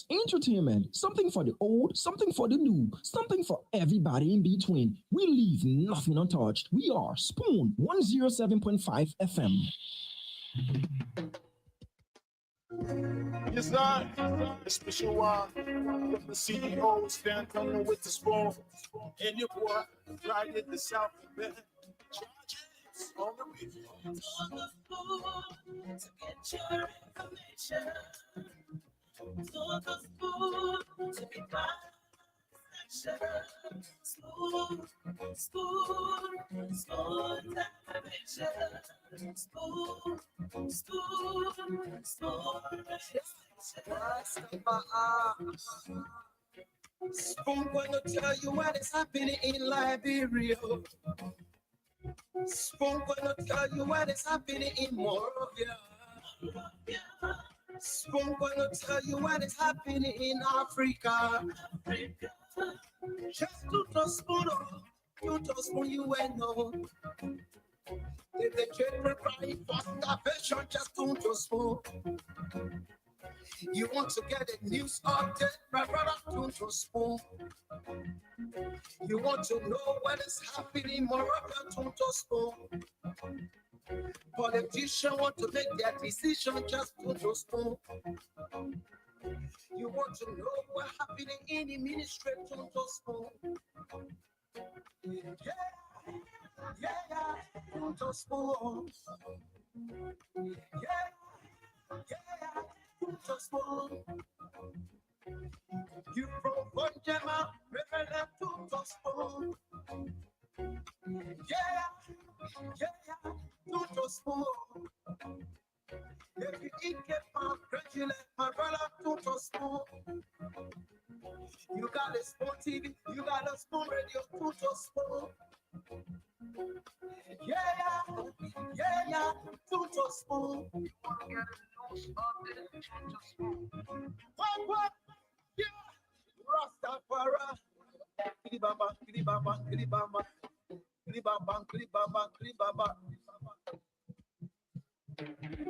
sports, entertainment, something for the old, something for the new, something for everybody in between. We leave nothing untouched. We are Spoon 107.5 FM. Yes, I. A special one from the CEO, stand coming with the spoon. And your boy, right in the South, man. Charges on the weekend. On the spoon to get your information. On the spoon to be my section. Spoon, spoon, spoon dimension. Spoon, spoon, spoon. Spoon gonna tell you what is happening in Liberia. Spoon gonna tell you what is happening in Morovia. Spoon gonna tell you what is happening in Africa. Just to spoon, to spoon you and know. If the children cry for starvation, just to spoon. You want to get a news update, my brother, to spoon. You want to know what is happening, Morocco, to spoon. Politicians want to make their decision, just to spoon. You want to know what's happening in the ministry, to spoon. Yeah, to spoon. Yeah, to spoon. You from Bonjama, Reverend to spoon. Yeah, to spoon. If you eat my credulous, my brother to spoon. You got a spoon TV, you got a spoon radio to spoon. Yeah, to spoon. You want to get a news update to spoon. What? Yeah, Rastafari. Kilibamba, kilibamba, kilibamba. Kilibamba, kilibamba, kilibamba.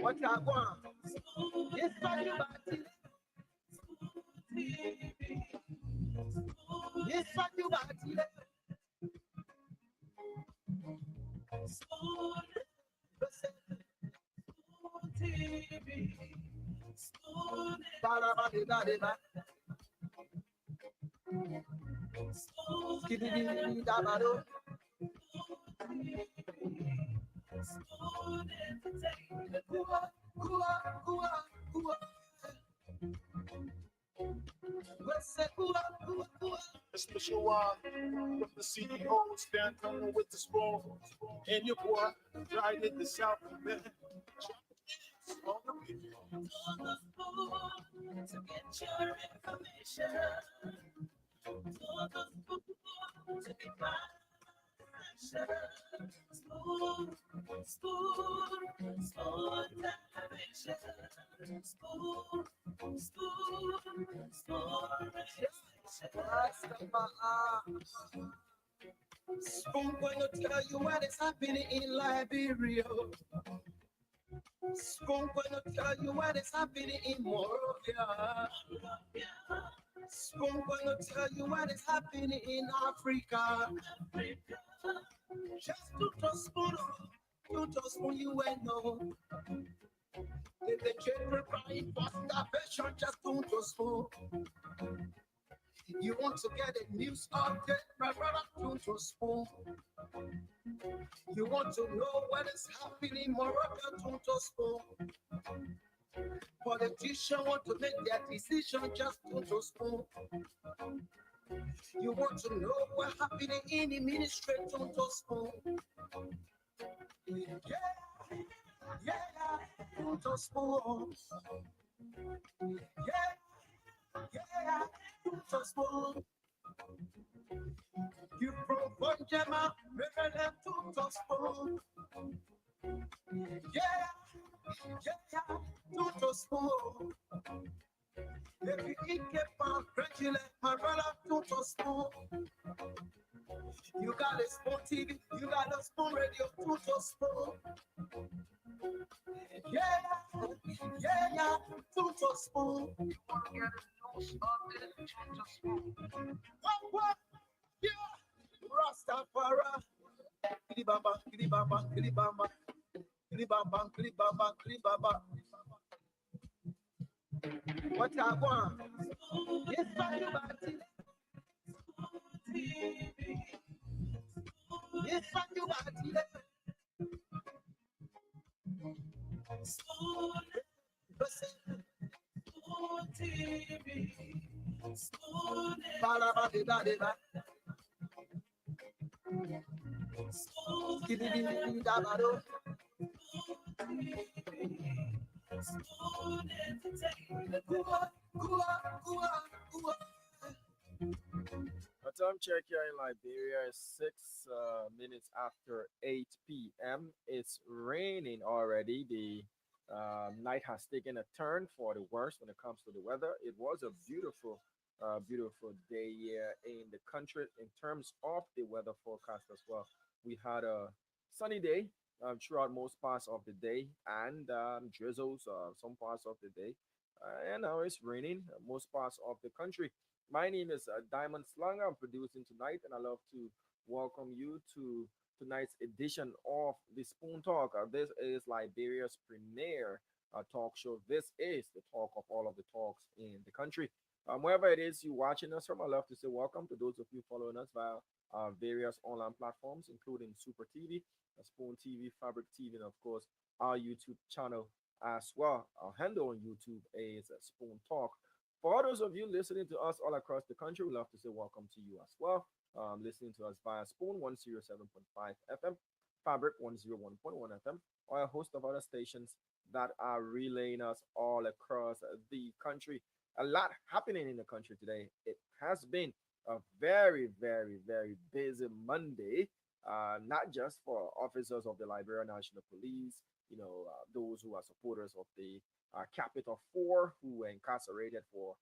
What I want? Yes, I do. Yes, I do. A special one from the CEO, stand coming with the spoon. And your boy, right in the South, man. Charges on the weekend. On the spoon to get your information. On the spoon to be my section. Spoon, spoon, spoon dimension. Spoon, spoon, spoon. Spoon gonna tell you what is happening in Liberia. Spoon gonna tell you what is happening in Morovia. Spoon gonna tell you what is happening in Africa. Just to spoon you and know. If the children cry for starvation, just to spoon. You want to get a news update, my brother, to spoon. You want to know what is happening, Morocco, to spoon. Politicians want to make their decision, just to spoon. You want to know what's happening in the ministry, to spoon. Yeah, to spoon. Yeah, to spoon. You from Bonjama, Reverend to spoon. Yeah, to spoon. If you eat my credulous, my brother to spoon. You got a spoon TV, you got a spoon radio to spoon. Yeah, to spoon. You want to get a What? Yeah. Rastafari. Kribaba, kribaba, kribaba. Kribaba, kribaba, kribaba. What I want? Yes, somebody. Yes, somebody. Ba-da-ba-di-ba-di-ba. Skiddy-dee-dee-dee-da-ba-do. Gua, gua, gua, gua. A time check here in Liberia is 6 minutes after 8 p.m. It's raining already. The night has taken a turn for the worse when it comes to the weather. It was a beautiful day here in the country in terms of the weather forecast as well. We had a sunny day throughout most parts of the day and drizzles some parts of the day. And now it's raining most parts of the country. My name is Diamond Slanga. I'm producing tonight, and I love to welcome you to tonight's edition of the Spoon Talk. This is Liberia's premier talk show. This is the talk of all of the talks in the country. Wherever it is you're watching us from, I love to say welcome to those of you following us via various online platforms, including Super TV, Spoon TV, Fabric TV, and of course our YouTube channel as well. Our handle on YouTube is Spoon Talk. For all those of you listening to us all across the country, we love to say welcome to you as well. Listening to us via Spoon 107.5 FM, Fabric 101.1 FM, or a host of other stations that are relaying us all across the country. A lot happening in the country today. It has been a very busy Monday, not just for officers of the Liberia National Police, those who are supporters of the Capital Four who were incarcerated for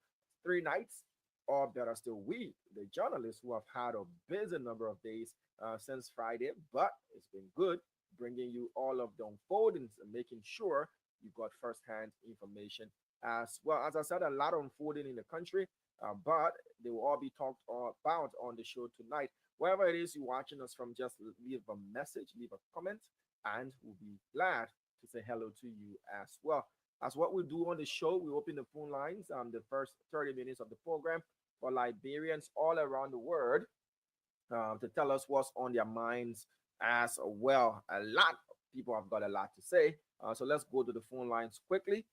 3 nights, or better still, we, the journalists who have had a busy number of days since Friday, but it's been good bringing you all of the unfoldings and making sure you got firsthand information as well. As I said, a lot unfolding in the country, but they will all be talked about on the show tonight. Wherever it is you're watching us from, just leave a message, leave a comment, and we'll be glad to say hello to you as well. As what we do on the show, we open the phone lines the first 30 minutes of the program for Liberians all around the world to tell us what's on their minds as well. A lot of people have got a lot to say. So let's go to the phone lines quickly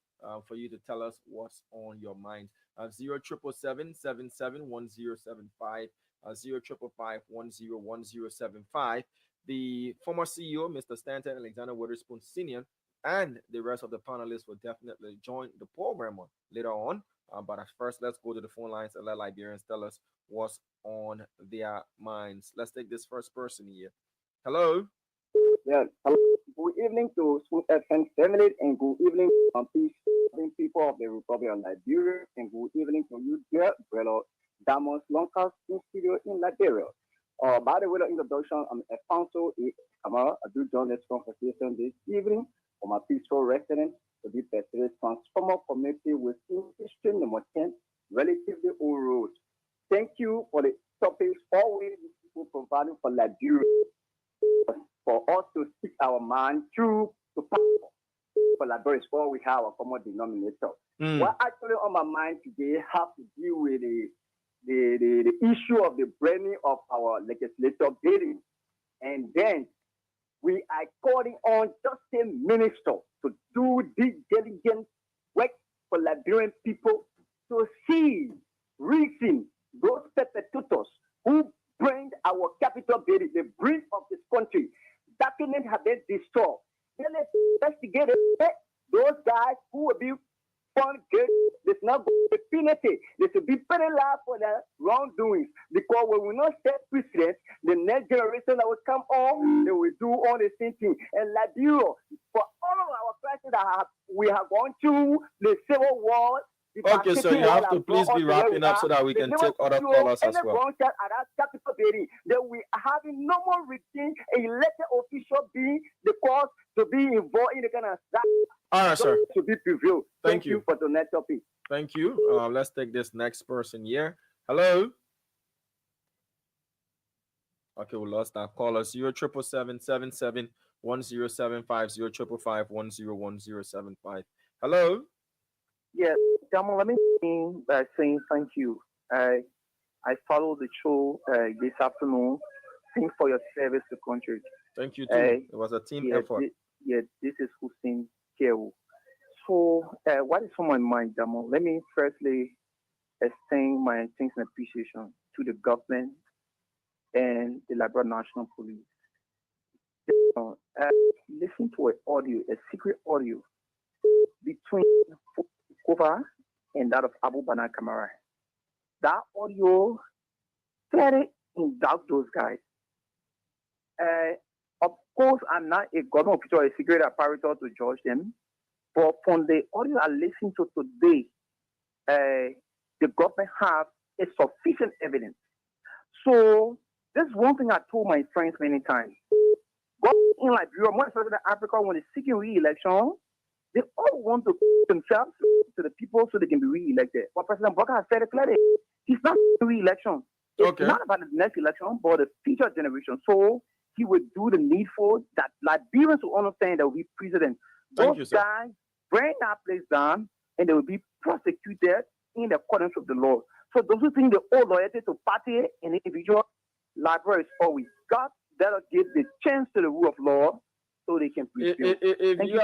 for you to tell us what's on your mind. 077771075, 0555101075. The former CEO, Mr. Stanton Alexander Witherspoon Sr., and the rest of the panelists will definitely join the program later on. But at first, let's go to the phone lines and let Liberians tell us what's on their minds. Let's take this first person here. Hello. Yeah. Hello. Good evening to Spoon FM family, and good evening peace people of the Republic of Liberia, and good evening to you, dear brother Damos Lonkas in studio in Liberia. By the way, the introduction, I'm Alfonso A. Kamara. I do join this conversation this evening for my peaceful residents to be pursued transformer community within history number 10, relatively old road. Thank you for the topics always people providing for Liberia, for us to speak our mind through to power. For Liberia is all we have a common denominator. What actually on my mind today have to deal with the issue of the branding of our legislative building. And then we are calling on Justice Minister to do this diligent work for Liberian people to see, reason those perpetrators who bring our capital building, the brain of this country. Documents have been destroyed. Then let's investigate those guys who will be found guilty. There's not going to be penalty. They should be penalized for their wrongdoings. Because when we not set precedent, the next generation that will come on, they will do all the same thing. And Liberia, for all of our crises that we have gone through, the civil war. Okay, so you have to please be wrapping up so that we can take other callers as well. Then we are having no more routine, elected official being the cause to be involved in the kind of that All right, sir. to be prevailed. Thank you. For the next topic. Thank you. Let's take this next person here. Hello. Okay, we lost that caller. 077771075 05551011075. Hello. Yes, Damo, let me begin by saying thank you. I followed the show this afternoon. Thanks for your service to country. Thank you too. It was a team effort. This is Hussein Kewu. So, what is on my mind, Damo? Let me firstly extend my thanks and appreciation to the government and the Liberia National Police. Listen to a secret audio between Kova and that of Abu Bana Kamara. That audio clearly in doubt those guys. Of course, I'm not a government official or a secret apparatus to judge them, but from the audio I listened to today, the government have a sufficient evidence. So this is one thing I told my friends many times. Government in Liberia, more especially in Africa, when they're seeking re-election, they all want to put themselves to the people so they can be re-elected. But President Bokar has said it clearly. He's not re-election. It's not about the next election, but the future generation. So he would do the needful that Liberians will understand that will be president. Those guys bring that place down and they will be prosecuted in accordance with the law. So those who think the old loyalty to party and individual, Liberia is all we got. That'll give the chance to the rule of law so they can prevail. If you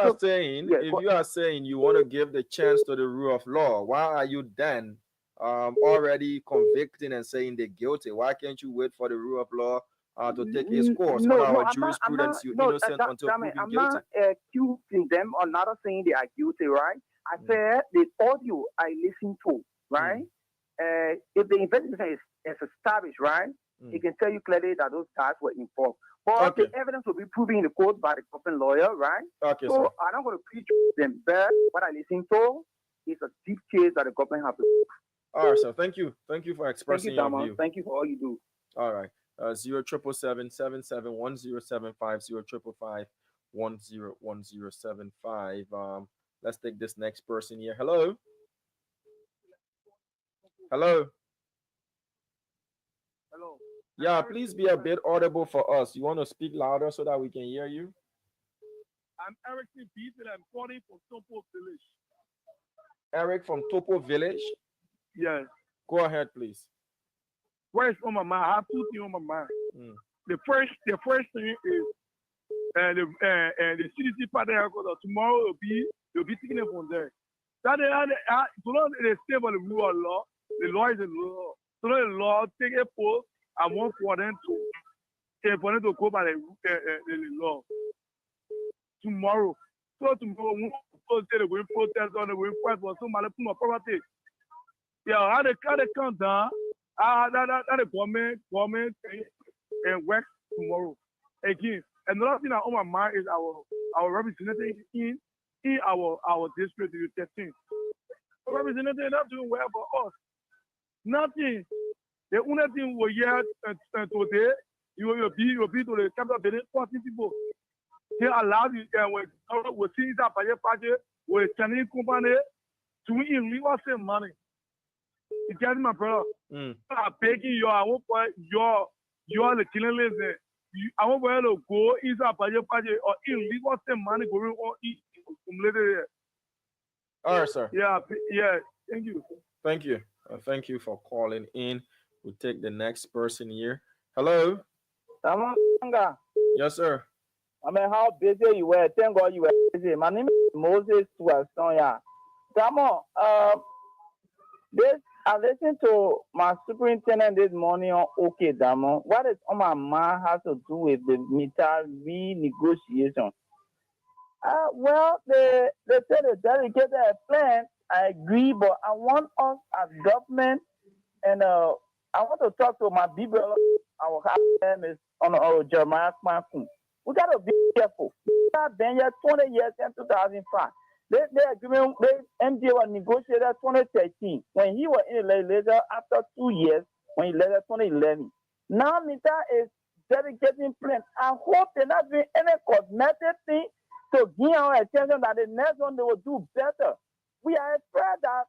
are saying you want to give the chance to the rule of law, why are you then already convicting and saying they're guilty? Why can't you wait for the rule of law to take its course? Our jurisprudence, you're innocent until proven guilty. I'm not accusing them or not saying they are guilty, right? I said the audio I listened to, right? If the investigation is established, right? It can tell you clearly that those guys were involved. But the evidence will be proven in the court by the government lawyer, right? Okay, so I'm not going to preach them, but what I listen to is a deep case that the government have to do. All right, so thank you. Thank you for expressing your view. Thank you for all you do. All right. 077771075 055101075. Let's take this next person here. Hello. Hello. Hello. Yeah, please be a bit audible for us. You want to speak louder so that we can hear you? I'm Eric Beat and I'm calling from Topo Village. Eric from Topo Village? Yes. Go ahead, please. What is on my mind? I have two things on my mind. The first thing is the CDC partner tomorrow will be taking it from there. That so long they stay by the rule of law, the law is the law. So long the law take a post, I want for them to go by the law. Tomorrow. So tomorrow we they're going to protest on the way fight for somebody put my property. Yeah, how they come down, that the government and work tomorrow. Again, another thing on my mind is our representative in our district, the 13. Representative not doing well for us. Nothing. The only thing we hear today, you will be to the capital building, 14 people. They allow you we see that by your party, with Chinese company to illegal save money. You get my brother? I'm begging you, I won't put your the killing list. I won't to go inside by your party or illegal save money going on later. All right, sir. Yeah. Thank you. Thank you. Thank you for calling in. We'll take the next person here. Hello. Yes, sir. I mean, how busy you were. Thank God you were busy. My name is Moses Tuasonya. Damo, I listened to my superintendent this morning on OK Damo. What is on my mind has to do with the meter renegotiation. Well, they said a dedicated plan. I agree, but I want us as government, and I want to talk to my big brother. Our name is on Jeremiah Kmankun. We got to be careful. We have been here 20 years in 2005. The agreement, MJ was negotiated 2013 when he was in the legislature after 2 years when he led 2011. Now, Mita is dedicating plan. I hope they're not doing any cosmetic thing to give our attention that the next one they will do better. We are afraid that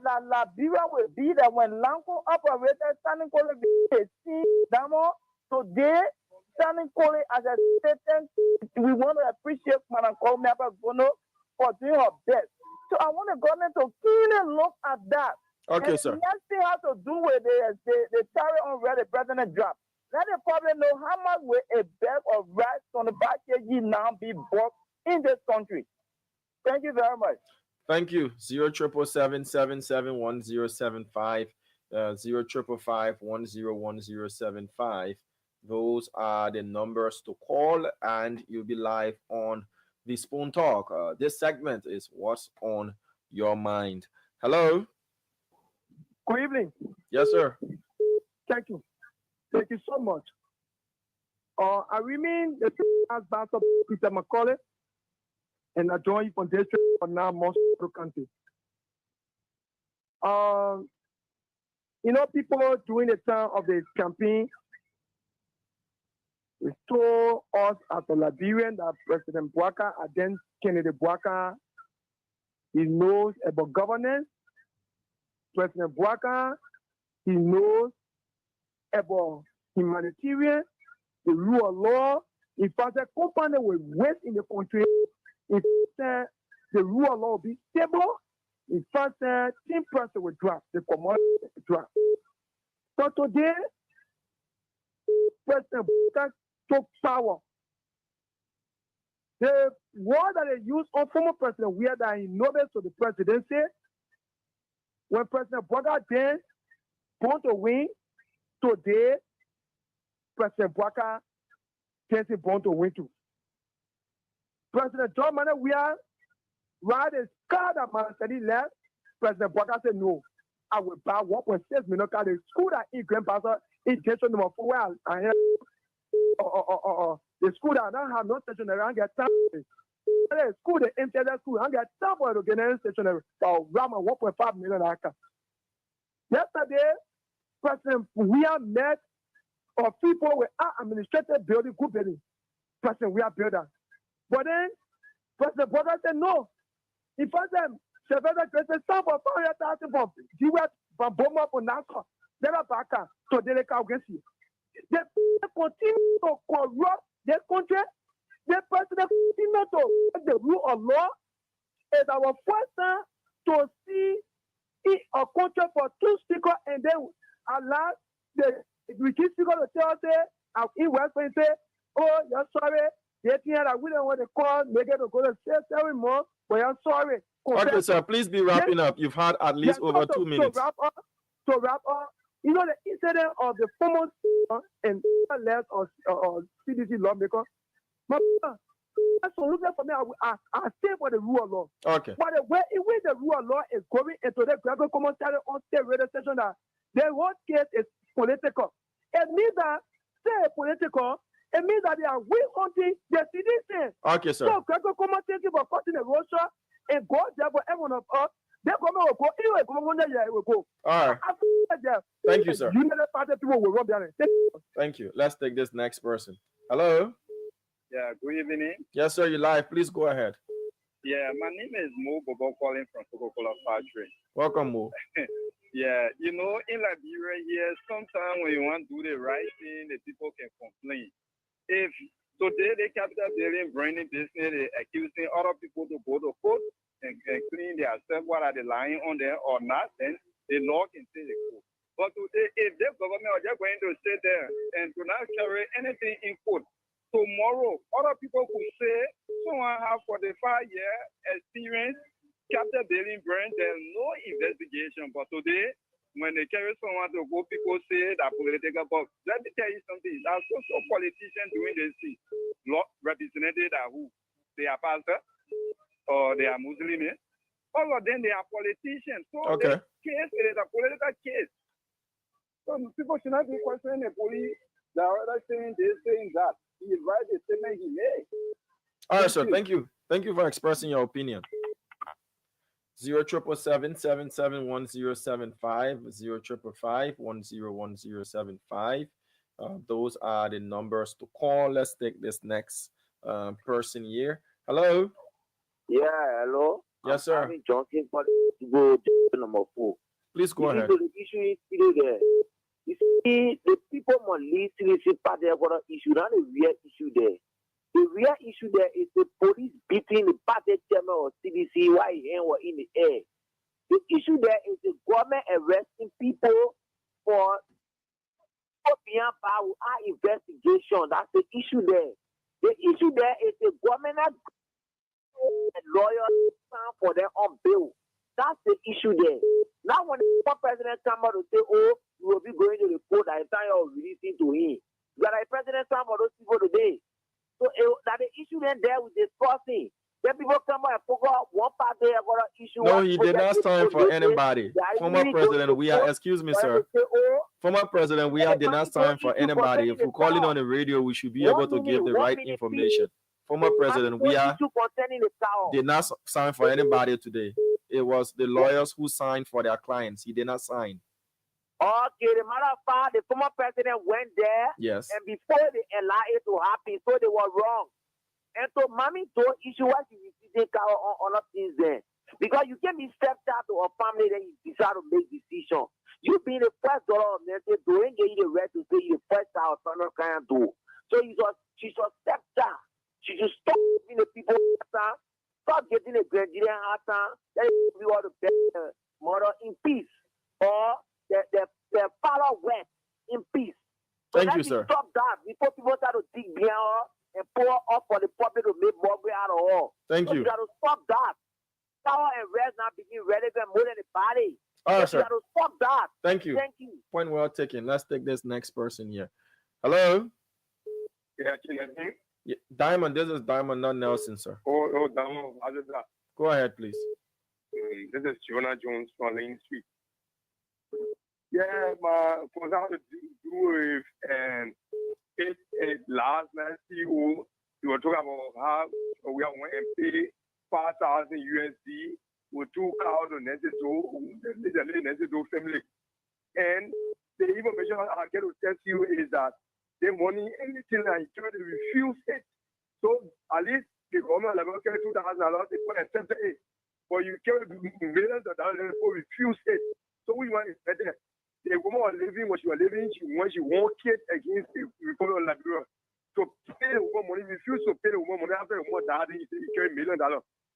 Liberia will be there when Lanco operated Standing Cole see Damo today. Standing Cole as a statement, we want to appreciate Madam Colmeba Gono for doing her best. So I want the government to keenly look at that. Okay, and sir. Let's see how to do with the carry on where the president dropped. Let the public know how much will a bag of rice on the back kg now be bought in this country. Thank you very much. Thank you. 077771075, 0555101075. Those are the numbers to call, and you'll be live on the Spoon Talk. This segment is What's on Your Mind. Hello. Good evening. Yes, sir. Thank you. Thank you so much. I remain the Pastor Peter McCauley, and I join you from district for now, most country. People during the time of the campaign, they told us as a Liberian that President Bouaka, and then Kennedy Bouaka, he knows about governance. President Bouaka, he knows about humanitarian, the rule of law. In fact, the company will waste in the country. If the rule of law will be stable, in fact, 10% will drop, the commodity will drop. So today, President Bouaka took power. The word that they use on former President Weah that he noticed to the presidency, when President Bouaka then born to win, today, President Bouaka tends to born to win too. President John Manuel Weah ride his car that Manasadi left. President Bouaka said, no, I will buy 1.6 million car. The school that in Grand Pastor, in station number 4, the school that don't have no stationery, I get time. The school, the MTS school, I get time for the general stationery. So, Rama 1.5 million. Yesterday, President Weah met of people with administrative building, good building. President Weah builder. But then, President Bouaka said, no. He first them, Sylvester Grace, some for 400,000 from US, from Boma, for NASA, never back to Deleka Ogesi. They continue to corrupt the country. The president continue to break the rule of law. It's our first time to see a country for two speakers and then allow the British speaker to tell us, in West Point, say, oh, you're sorry. They think that we don't want to call, make it to go to say sorry more, but you're sorry. Okay, sir, please be wrapping up. You've had at least over 2 minutes. To wrap up, the incident of the former and left or CDC lawmaker, but solution for me, I stay for the rule of law. Okay. But the way in which the rule of law is going into the Gregor commentary on state radio station, that the whole case is political. It means that, say political, it means that they are we hunting the citizens. Okay, sir. So Gregor commentary for cutting the Russia and go there for everyone of us. They're going to go, anyway, go one day, will go. All right. Thank you, sir. People will run behind it. Thank you. Let's take this next person. Hello. Yeah, good evening. Yes, sir, you're live. Please go ahead. Yeah, my name is Mo Bobo calling from Coca-Cola Factory. Welcome, Mo. Yeah, in Liberia here, sometimes when you want to do the right thing, the people can complain. If today the capital building branding business is accusing other people to go to court and clean themselves, what are they lying on there or not, then the law can say the court. But today, if the government are just going to sit there and do not carry anything in court, tomorrow, other people could say, someone have 45-year experience, capital building brand, there's no investigation. But today, when they carry someone to go, people say that political, but let me tell you something, there are social politicians doing this thing. Represented are who? They are pastor or they are Muslim. All of them, they are politicians. So okay. The case is a political case. So people should not be questioning the police. They are rather saying this, saying that. He right the statement he made. All right, sir. Thank you. Thank you for expressing your opinion. 077771075, 055101075. Those are the numbers to call. Let's take this next person here. Hello. Yeah, hello. Yes, sir. I'm Johnson for the number 4. Please go ahead. The issue is still there. You see, the people must leave CDC part there got an issue, not a real issue there. The real issue there is the police beating the party chairman of CDC while he was in the air. The issue there is the government arresting people for beyond power investigation. That's the issue there. The issue there is the government and lawyers stand for their own bill. That's the issue there. Now when the president come out to say, oh, you will be going to the court and time you're releasing to him. But the president come out those people today. So that the issue then there we discussing. Then people come out and forgot one part there got an issue. No, he did not stand for anybody. Former president, we are, excuse me, sir. Former president, we are did not stand for anybody. If we call it on the radio, we should be able to give the right information. Former president, we are did not sign for anybody today. It was the lawyers who signed for their clients. He did not sign. Okay, the matter of fact, the former president went there. Yes. And before they allowed it to happen, so they were wrong. And so, mommy told issue what you take on things there. Because you can be stepchild to a family, then you decide to make decision. You being the first daughter of Nancy, don't get you the right to say you the first child son of can do. So she's a stepchild. She should stop giving the people time, stop getting the grandchildren hard time, let we all the best mother in peace. Or the father went in peace. So thank you, sir. Stop that before people start to dig behind and pour up for the public to make more out of all. Thank you. You got to stop that. Power and rest now begin relevant more than the body. All right, sir. You got to stop that. Thank you. Thank you. Point well taken. Let's take this next person here. Hello. Yeah, yeah, Diamond. This is Diamond, not Nelson, sir. Oh, Diamond. Go ahead, please. This is Jonah Jones from Lane Street. Yeah, my for now to do with it last night CEO we were talking about how we are going to pay 5,000 USD with 2 cows on the family. And the information I get to tell you is that the money, anything that you try to refuse it. So at least the government level get $2,000, they put accept it. But you carry millions of dollars for refuse it. So we want is better. The woman was living what she was living, when she won't kid against the Republic of Liberia. So pay the woman money, refuse to pay the woman money after the woman died, he carry $1 million.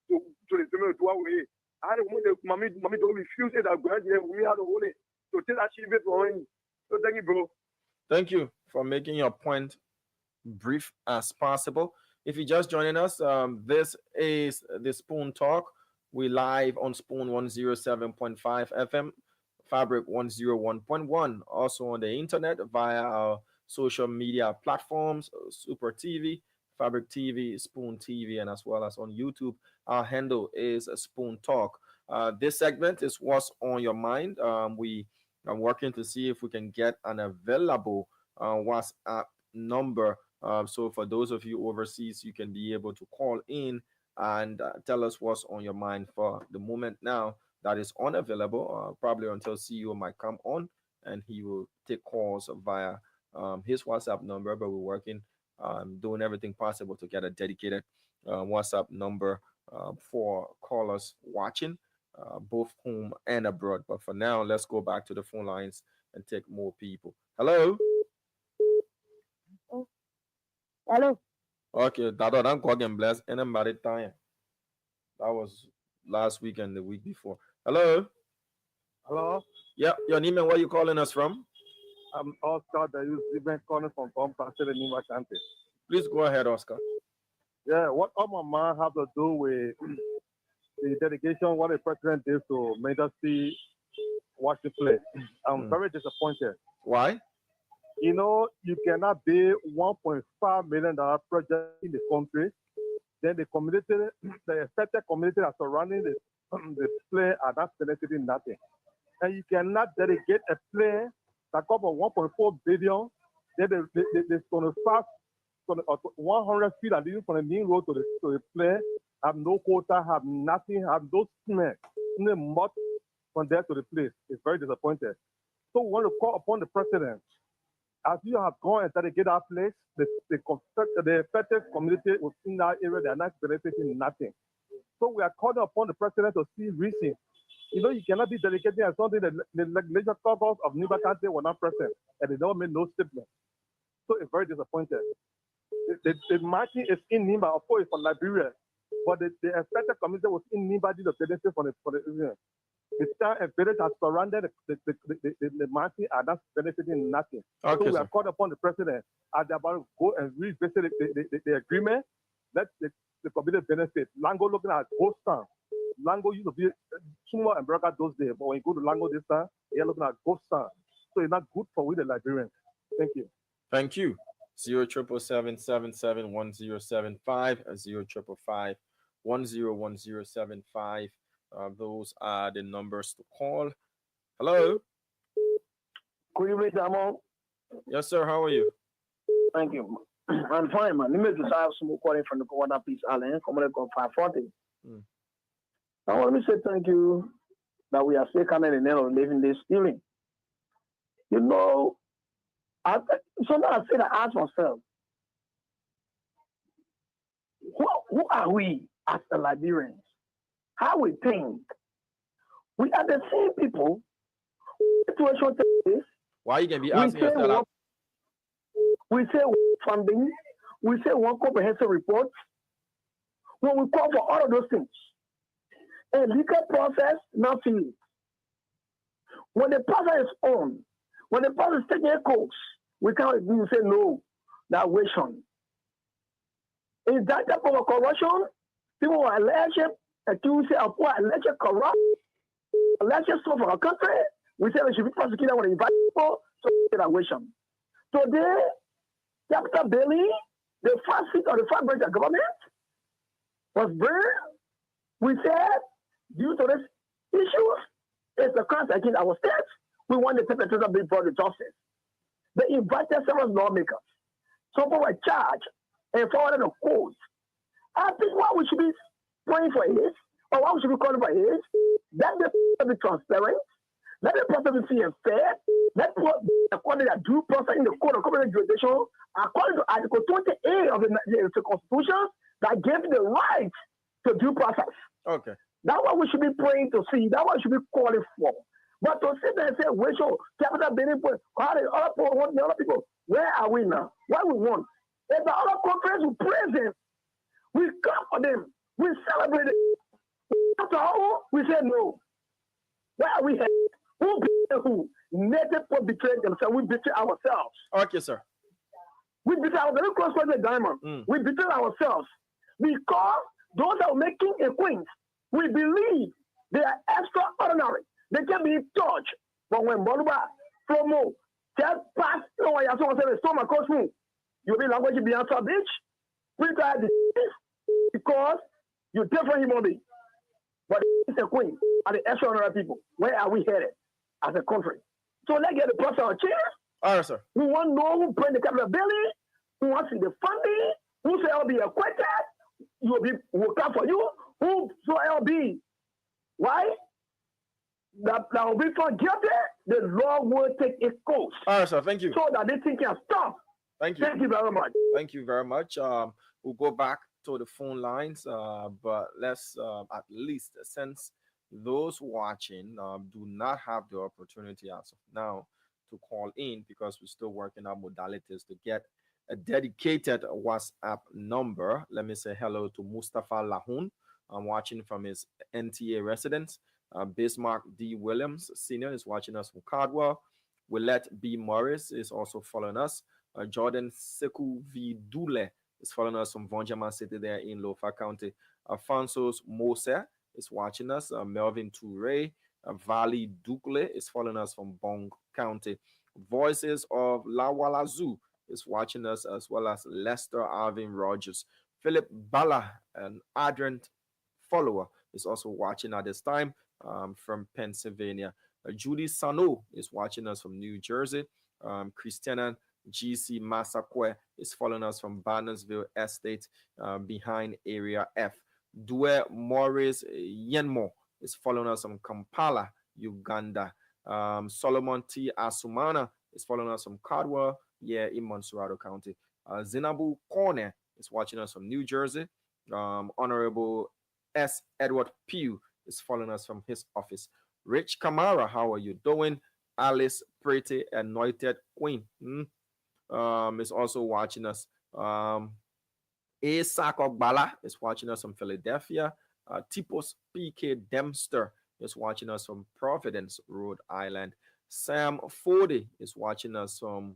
So the payment to away. I don't want the mommy don't refuse it, I'm going to we have to hold it. So take that shit for me. So thank you, bro. Thank you for making your point brief as possible. If you're just joining us, this is the Spoon Talk. We live on Spoon 107.5 FM. Fabric 101.1, also on the internet via our social media platforms, Super TV, Fabric TV, Spoon TV, and as well as on YouTube. Our handle is Spoon Talk. This segment is what's on your mind. We are working to see if we can get an available WhatsApp number. So for those of you overseas, you can be able to call in and tell us what's on your mind. For the moment now, that is unavailable, probably until CEO might come on and he will take calls via his WhatsApp number, but we're working, doing everything possible to get a dedicated WhatsApp number for callers watching, both home and abroad. But for now, let's go back to the phone lines and take more people. Hello? Hello? Okay, that I'm calling bless anybody time. That was last week and the week before. Hello? Hello? Yeah, your name and where you calling us from? I'm Oscar, the event calling from Compassion in Nima County. Please go ahead, Oscar. Yeah, what all my man have to do with the dedication, what the president did to Majesty watch the play. I'm very disappointed. Why? You know, you cannot build $1.5 million project in the country. Then the community, the affected community that surrounding the plane are not benefiting nothing. And you cannot dedicate a plane that costs 1.4 billion. Then they're going to fast 100 feet and even from the main road to the plane, have no quota, have nothing, have no cement, no mud from there to the place. It's very disappointing. So we want to call upon the president as you have gone and dedicated that place, the affected community within that area, they are not benefiting nothing. So we are calling upon the president to see reason. You know, you cannot be dedicating as something that the legislature caucus of Niba County were not present, and they don't make no statement. So it's very disappointed. The marching is in Nimba, of course, from Liberia, but the affected community was in Nimba due to benefit for the area. The town and village has surrounded the marching are not benefiting nothing. Okay, so we sir. are called upon the president as they about to go and revisit the agreement. Let the community benefit. Lango looking at ghost town. Lango used to be Sumo and Braga those days, but when you go to Lango this time, you're looking at ghost town. So it's not good for we the Liberians. Thank you. Thank you. 077771075 055101075. Those are the numbers to call. Hello. Could you read that more? Yes, sir. How are you? Thank you. I'm fine, man. Let me just have some calling from the Kowada Peace Island. Come on, 540. Now, let me say thank you that we are still coming in and living this healing. You know, sometimes I say to ask myself, who are we as the Liberians? How we think? We are the same people. Why you can be asking yourself that? We say funding, we say one comprehensive report. When we call for all of those things, a legal process, nothing. When the process is on, when the process is taking a course, we can't even say no, that wation. Is that type of corruption? People are alleged, accused of alleged corrupt, alleged stuff for our country. We say we should be prosecuted when we invite people to that wation. Today, Capital Bailey, the first seat of the first branch of government, was burned. We said, due to this issues, it's a crime against our state. We want the perpetrators to be brought to justice. They invited several lawmakers. Some people were charged and forwarded a court. I think what we should be praying for is, or what we should be calling for is, let the process be transparent, let the process be free and fair, let according to the due process in the Code of Criminal Jurisdiction, according to Article 28 of the Constitution, that gives the right to due process. Okay. That's what we should be praying to see. That's what we should be calling for. But to sit there and say, we show capital benefit, how the other people, where are we now? What we want? If the other countries will praise them, we come for them, we celebrate it. After all, we say no. Where are we headed? Who betrayed who? Native people betrayed themselves. We betray ourselves. Okay, sir. We betray ourselves. Very close to the diamond. We betray ourselves because those that are making a queen, we believe they are extraordinary. They can be touched. But when Boluba, Promo, just pass, you know, you want to say, storm across me, you'll be language be answer bitch. We try this because you're different human being. But it's a queen and the extraordinary people. Where are we headed as a country? So let's get the process of change. All right, sir. We want to know who bring the capital building, who wants the funding, who shall be acquitted, will come for you, who shall be. Why? That will be found guilty, the law will take its course. All right, sir. Thank you. So that this thing can stop. Thank you. Thank you very much. Thank you very much. We'll go back to the phone lines, but let's at least, since those watching do not have the opportunity as of now to call in, because we're still working on modalities to get a dedicated WhatsApp number. Let me say hello to Mustafa Lahoun. I'm watching from his NTA residence. Bismarck D. Williams Sr. is watching us from Cardwell. Willette B. Morris is also following us. Jordan Sekou V. Dule is following us from Vonjaman City there in Lofa County. Alfonso Mose is watching us. Melvin Toure. Valley Dukle is following us from Bong County. Voices of Lawala Zoo is watching us, as well as Lester Arvin Rogers. Philip Bala, an ardent follower, is also watching at this time from Pennsylvania. Judy Sano is watching us from New Jersey. Christiana GC Masakwe is following us from Barnesville Estate behind Area F. Due Morris Yenmo is following us from Kampala, Uganda. Solomon T. Asumana is following us from Cardwell. yeah, in Montserrado County. Zinabu Corner is watching us from New Jersey. Honorable S. Edward Pugh is following us from his office. Rich Kamara, how are you doing? Alice Pretty, Anointed Queen, is also watching us. Isak Ogbala is watching us from Philadelphia. Tipos PK Dempster is watching us from Providence, Rhode Island. Sam Forde is watching us from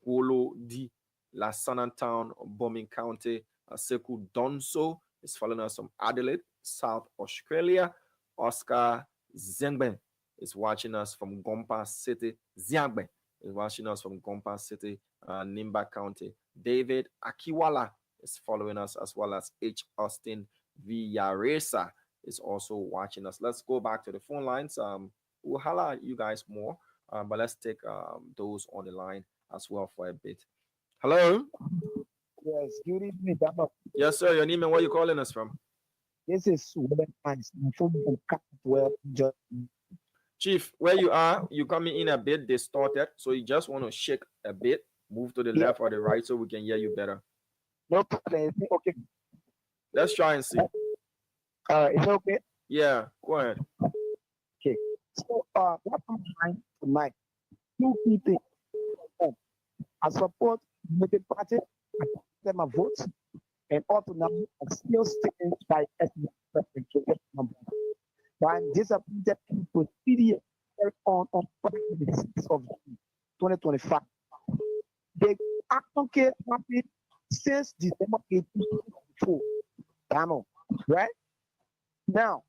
Golo di La Town, Bombing County. Seku Donso is following us from Adelaide, South Australia. Oscar Zengben is watching us from Gompa City. Ziangben is watching us from Gompa City, Nimba County. David Akiwala is following us, as well as H. Austin Villaresa is also watching us. Let's go back to the phone lines. We'll holla at you guys more, but let's take those on the line as well for a bit. Hello? Yes, good evening, Dama. Yes, sir. Your name and where you calling us from? This is William Hines from Capitwell, Chief, where you are, you coming in a bit distorted, so you just want to shake a bit, move to the left or the right so we can hear you better. No problem. Okay. Let's try and see. Is it okay? Yeah, go ahead. Okay. So, what I'm trying tonight, two key things. I support the party, I give them a vote, and also now I'm still sticking by ethnic to get number. But I'm disappointed in proceeding on the 6th of June, 2025. The action case happened since December 18, 2024. Right? Now,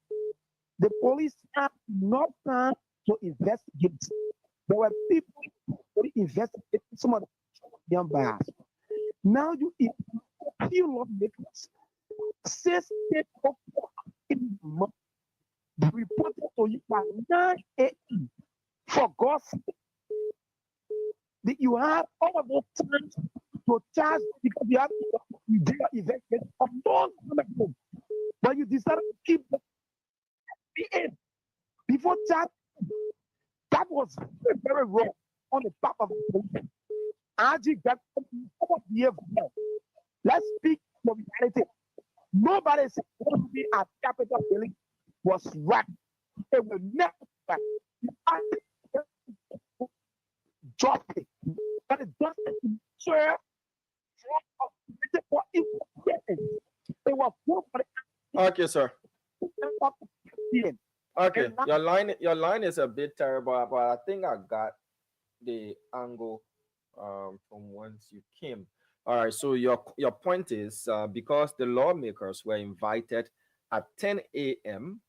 the police have no time to investigate. There were people who investigated some of the young bars. Now you few lawmakers since they in the month reported to you by 9 a.m. For God's sake, that you have all of those times to charge because you have to investigate a long time ago. But you decided to keep the PM before charge. That was very, very wrong on the part of the police. RG got behave well. Let's speak for reality. Nobody is supposed to be at Capitol Building was right. It will never back. Drop it. But it doesn't serve for it was for the Okay, sir. Okay, your line is a bit terrible, but I think I got the angle from whence you came. All right, so your point is because the lawmakers were invited at 10 a.m.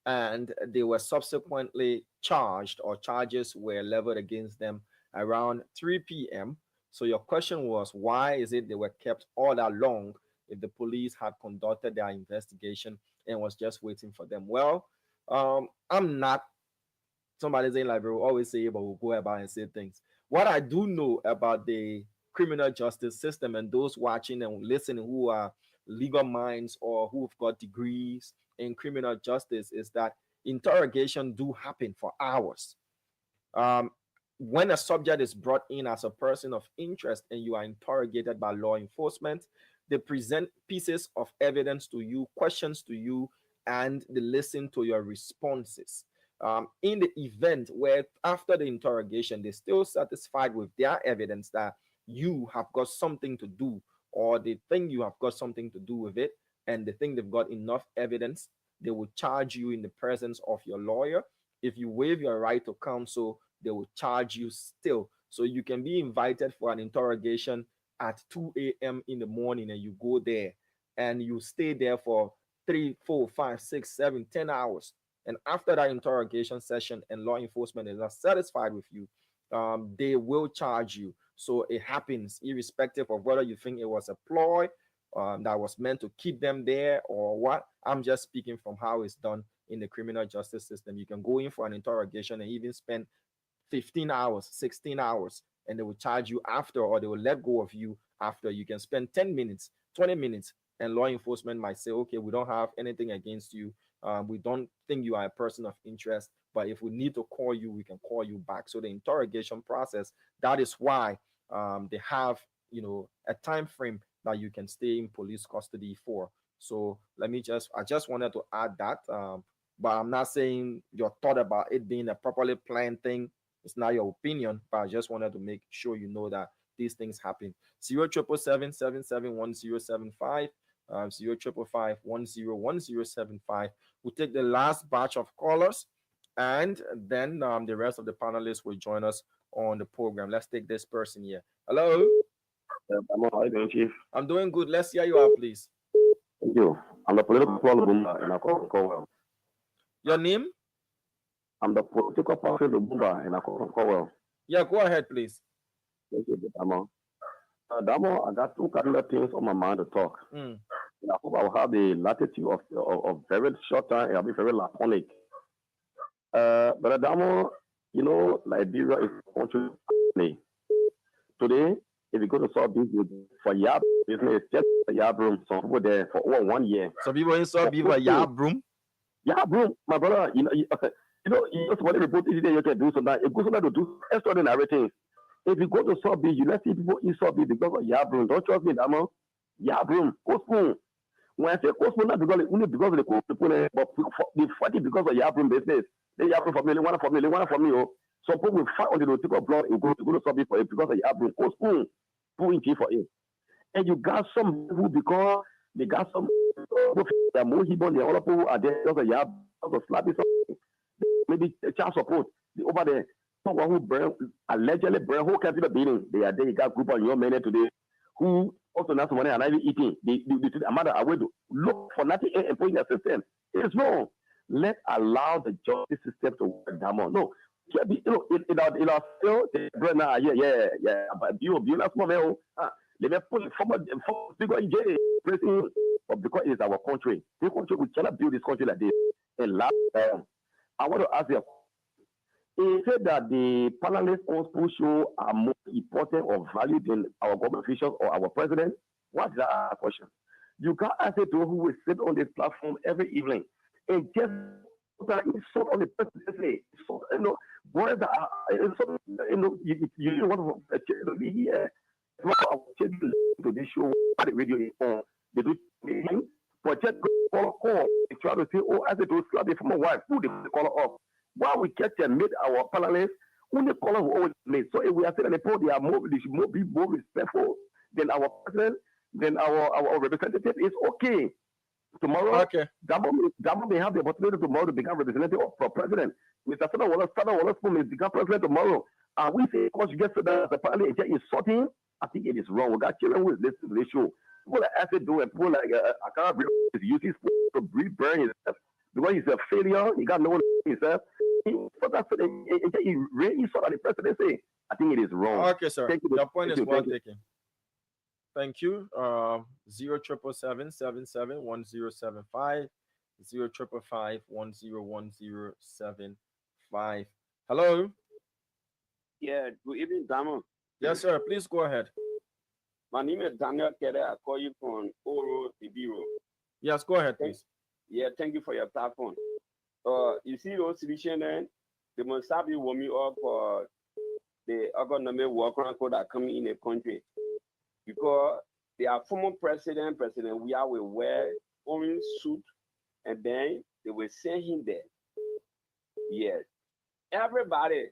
and they were subsequently charged, or charges were leveled against them around 3 p.m. So your question was, why is it they were kept all that long if the police had conducted their investigation and was just waiting for them? Well, I'm not somebody saying like, bro, always say, but we'll go about and say things. What I do know about the criminal justice system and those watching and listening who are legal minds or who've got degrees in criminal justice is that interrogation do happen for hours. When a subject is brought in as a person of interest and you are interrogated by law enforcement, they present pieces of evidence to you, questions to you, and they listen to your responses. In the event where after the interrogation, they're still satisfied with their evidence that you have got something to do, or they think you have got something to do with it, and they think they've got enough evidence, they will charge you in the presence of your lawyer. If you waive your right to counsel, they will charge you still. So you can be invited for an interrogation at 2 a.m. in the morning, and you go there and you stay there for 3, 4, 5, 6, 7, 10 hours. And after that interrogation session and law enforcement is not satisfied with you, they will charge you. So it happens irrespective of whether you think it was a ploy that was meant to keep them there or what. I'm just speaking from how it's done in the criminal justice system. You can go in for an interrogation and even spend 15 hours, 16 hours, and they will charge you after, or they will let go of you after. You can spend 10 minutes, 20 minutes, and law enforcement might say, okay, we don't have anything against you. We don't think you are a person of interest, but if we need to call you, we can call you back. So the interrogation process, that is why they have, a time frame that you can stay in police custody for. So I just wanted to add that. But I'm not saying your thought about it being a properly planned thing. It's not your opinion, but I just wanted to make sure you know that these things happen. 077771075, 05551101075. We'll take the last batch of callers, and then the rest of the panelists will join us on the program. Let's take this person here. Hello. How are you doing, Chief? I'm doing good. Let's hear you out, please. Thank you. I'm the political Lubumba in Akoko. Your name? I'm the political party Lubumba in Akoko. Yeah, go ahead, please. Thank you, Damo. Damo, I got two cardinal things on my mind to talk. I hope I'll have the latitude of very short time and I'll be very laconic. But Damo, Liberia is a country. Today, if you go to South Beach for Yab business, just a Yab room, some people there for over 1 year. Some people in South Beach for Yab room? Yab room, my brother, you just want to report it, you can do something. It goes on to do extraordinary things. If you go to South Beach, you let see people in South Beach because of Yab room. Don't trust me, Damo. Yab room, Coaspoon. When I say Coaspoon, not because only because of the Coaspoon, but they fight it because of Yab room business. They Yab room for me, one for me. Some people will fight until they take a blood and go to South Beach for it because of Yab room. Coaspoon. 2 inches for it. And you got some people because they got some they're more Hebron, the other people are there because you have slapping something. Maybe child support. Over there, someone who allegedly burn whole country the building. They are there, you got a group of young men today who also not money and not even eating. They matter away to look for nothing and put in the system. It's wrong. Let's allow the justice system to work down more. No. In our field, but you last moment, they may put former figure in jail, but because it is our country. This country, we cannot build this country like this. And last, I want to ask you, he said that the panelists on school show are more important or valued than our government officials or our president. What's that question? You can't ask it to who will sit on this platform every evening and just insult on the presidency. Boys that are, you want to hear to this show, the radio is on. They do but just call, they try to say, oh, as it was slapping from my wife, who they call off. While we catch and meet our panelists, only call who always made. So if we are saying they should be more respectful than our president, then our representative is okay. Tomorrow, Damo may have the opportunity tomorrow to become representative of president. Mr. Sada Wallace may become president tomorrow. And we say, because you get to the party and insulting, I think it is wrong. We got children who is listening to this show. People like Acid do and people like Akara use his to burn himself because he's a failure. He got no one himself. He really saw the presidency. I think it is wrong. Okay, sir. Your point is well taken. Thank you. 077771075, 05551101075. Hello. Yeah. Good evening, Damo. Yes, sir. Please go ahead. My name is Daniel Kede. I call you from Oro Ibiro. Yes, go ahead, please. Yeah, thank you for your platform. You see those citizens, they must have you warm you up for the economic work around code that coming in the country. Because their former president we will wear orange suit and then they will send him there. Yes. Everybody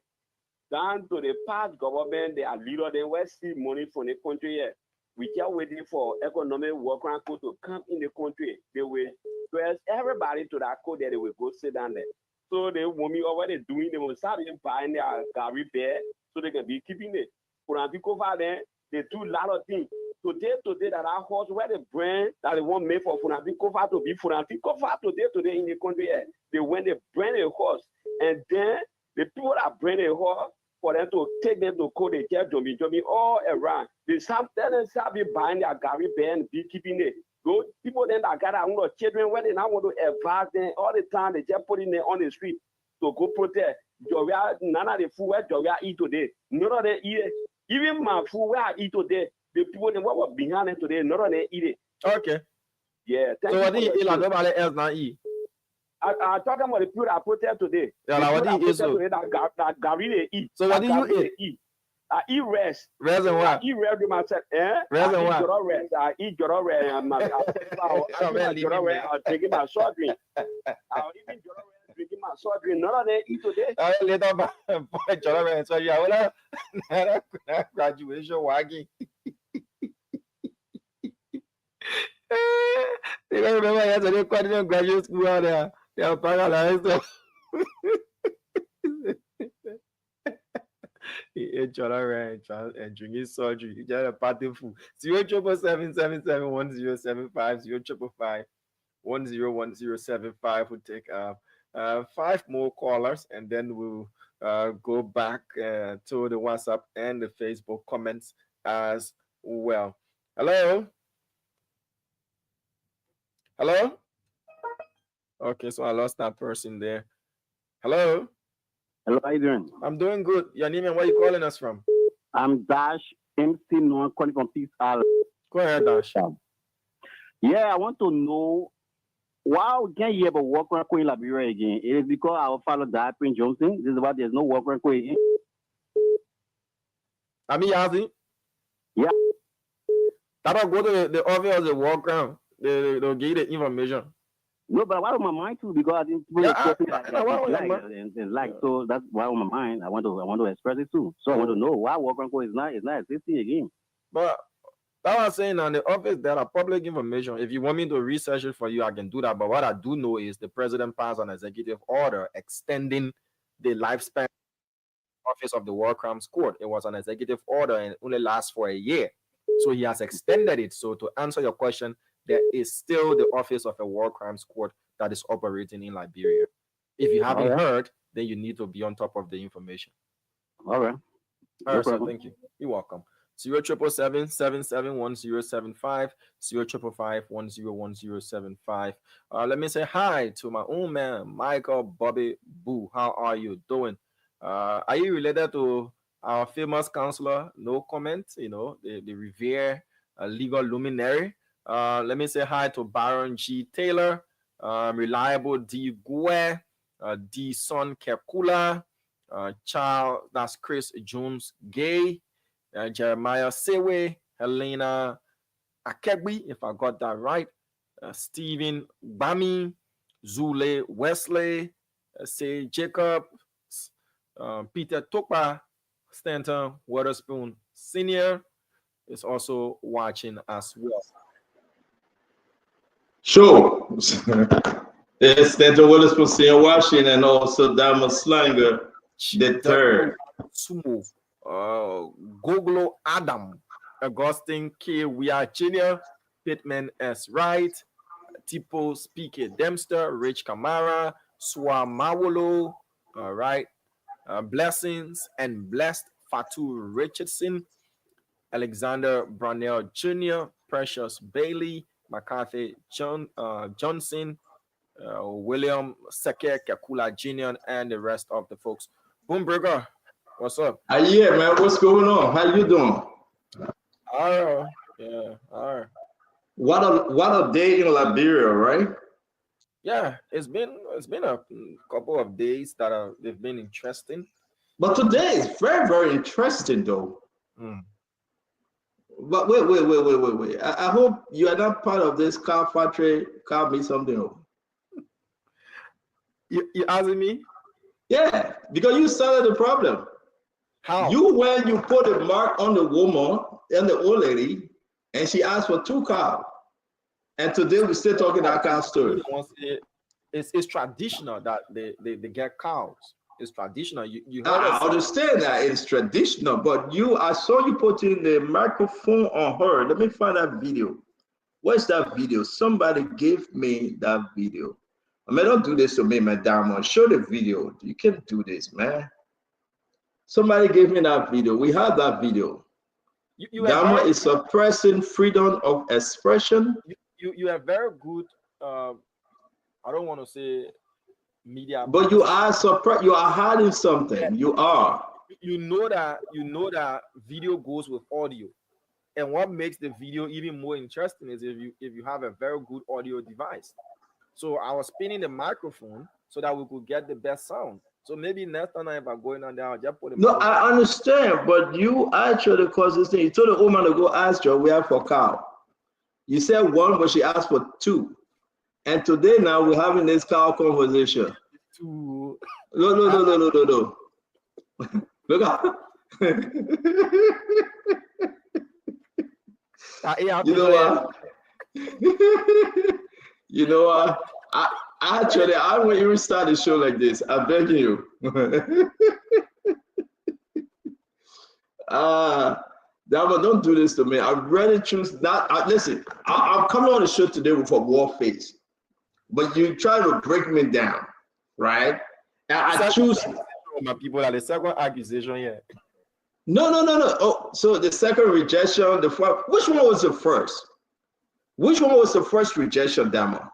down to the past government, they are leader, they will see money from the country here. We are waiting for economic work around code to come in the country. They will dress everybody to that code that they will go sit down there. So they want me over there doing, they will start buying their Gary bear so they can be keeping it. For over there, they do a lot of things. Today, that our horse, where the brand that they want made for Funabikova to be Funabikova today in the country, they when they brand a horse, and then the people that brand a horse, for them to take them to code, they get Jomi all around. They sometimes be buying their Gary bear and be keeping it. Those people then that got our own children, when they now want to advise them all the time, they just putting them on the street to go protest. None of the food where Joria eat today. None of them eat it. Even my food where I eat today, the people that were behind it today, none of them eat it. Okay. Yeah. So what do you eat like nobody else not eat? I'm talking about the people that protest today. Yeah, like what do you eat? So that Gary they eat. So what do you eat? I eat rest. Rest and what? I eat rest with myself. Rest and what? Rest. I eat jollof rest. I'm drinking my soft drink. I'll eat jollof rest, drinking my soft drink. None of that eat today. Later, boy, jollof rest. So yeah, well, graduation wagging. You don't remember yesterday, quite graduate school out there. They are paralyzed. He ate jollof rice and drinking surgery. He just a party food. 077771075 055101075. We'll take 5 more callers and then we'll go back to the WhatsApp and the Facebook comments as well. Hello? Hello? Okay, so I lost that person there. Hello? Hello, how you doing? I'm doing good. Your name and where you calling us from? I'm Dash MC Noah calling from Peace Island. Go ahead, Dash. Yeah, I want to know why we can't hear about work around in Liberia again. It is because our father died in Johnson. This is why there's no work around again. I mean, Yazi? Yeah. That don't go to the office of the work around. They'll give you the information. No, but why on my mind too? Because I didn't so that's why on my mind. I want to express it too. So I want to know why work around is not existing again. But that was saying on the office there are public information. If you want me to research it for you, I can do that. But what I do know is the president passed an executive order extending the lifespan office of the War Crimes Court. It was an executive order and only lasts for a year. So he has extended it. So to answer your question, there is still the office of a War Crimes Court that is operating in Liberia. If you haven't heard, then you need to be on top of the information. All right. All right, so thank you. You're welcome. 077771075 055511075. Let me say hi to my own man, Michael Bobby Boo. How are you doing? Are you related to our famous counselor? No comment, the Revere legal luminary. Let me say hi to Baron G. Taylor, Reliable D. Gue, D. Son Kekula, Charles, that's Chris Jones Gay, Jeremiah Sewe, Helena Akegbi, if I got that right, Stephen Bami, Zule Wesley, say Jacob, Peter Topa, Stanton Waterspoon Sr. is also watching as well. Sure. It's Stanton Waterspoon Sr. watching, and also Diamond Slanger the third. Sumo, Goglo Adam, Augustine K. Wea Jr., Pittman S. Wright, Tipo Speaker Dempster, Rich Kamara, Swa Mawolo, all right, Blessings and Blessed Fatu Richardson, Alexander Brownell Jr., Precious Bailey, McCarthy Johnson, William Seke Kakula Jr., and the rest of the folks. Boomberger, what's up? Yeah, man, what's going on? How you doing? All right. What a day in Liberia, right? Yeah, it's been a couple of days that they've been interesting. But today is very, very interesting, though. But wait. I hope you are not part of this car factory. Car me something. You asking me? Yeah, because you started the problem. How? When you put a mark on the woman and the old lady, and she asked for 2 cows. And today we're still talking that cow story. It's traditional that they get cows. It's traditional. You I understand that it's traditional, but I saw you putting the microphone on her. Let me find that video. Where's that video? Somebody gave me that video. I mean, don't do this to me, man. Diamond. Show the video. You can't do this, man. Somebody gave me that video. We have that video. Diamond is suppressing freedom of expression. You are very good. I don't want to say media, but you are suppressed. You are hiding something. You are. You know that video goes with audio, and what makes the video even more interesting is if you have a very good audio device. So I was spinning the microphone so that we could get the best sound. So maybe next time if I'm going on there, I'll just put it. No, I understand, but you actually caused this thing. You told the woman to go ask her we have for cow. You said one, but she asked for two. And today now we're having this cow conversation. Two. No. Look at you know what? You know what? I won't even start a show like this. I'm begging you. Don't do this to me. I really choose not. Listen, I'm coming on the show today with a war face, but you try to break me down, right? And I choose my people at the second accusation here. No. Oh, so the second rejection, the first. Which one was the first? Which one was the first rejection, Damo?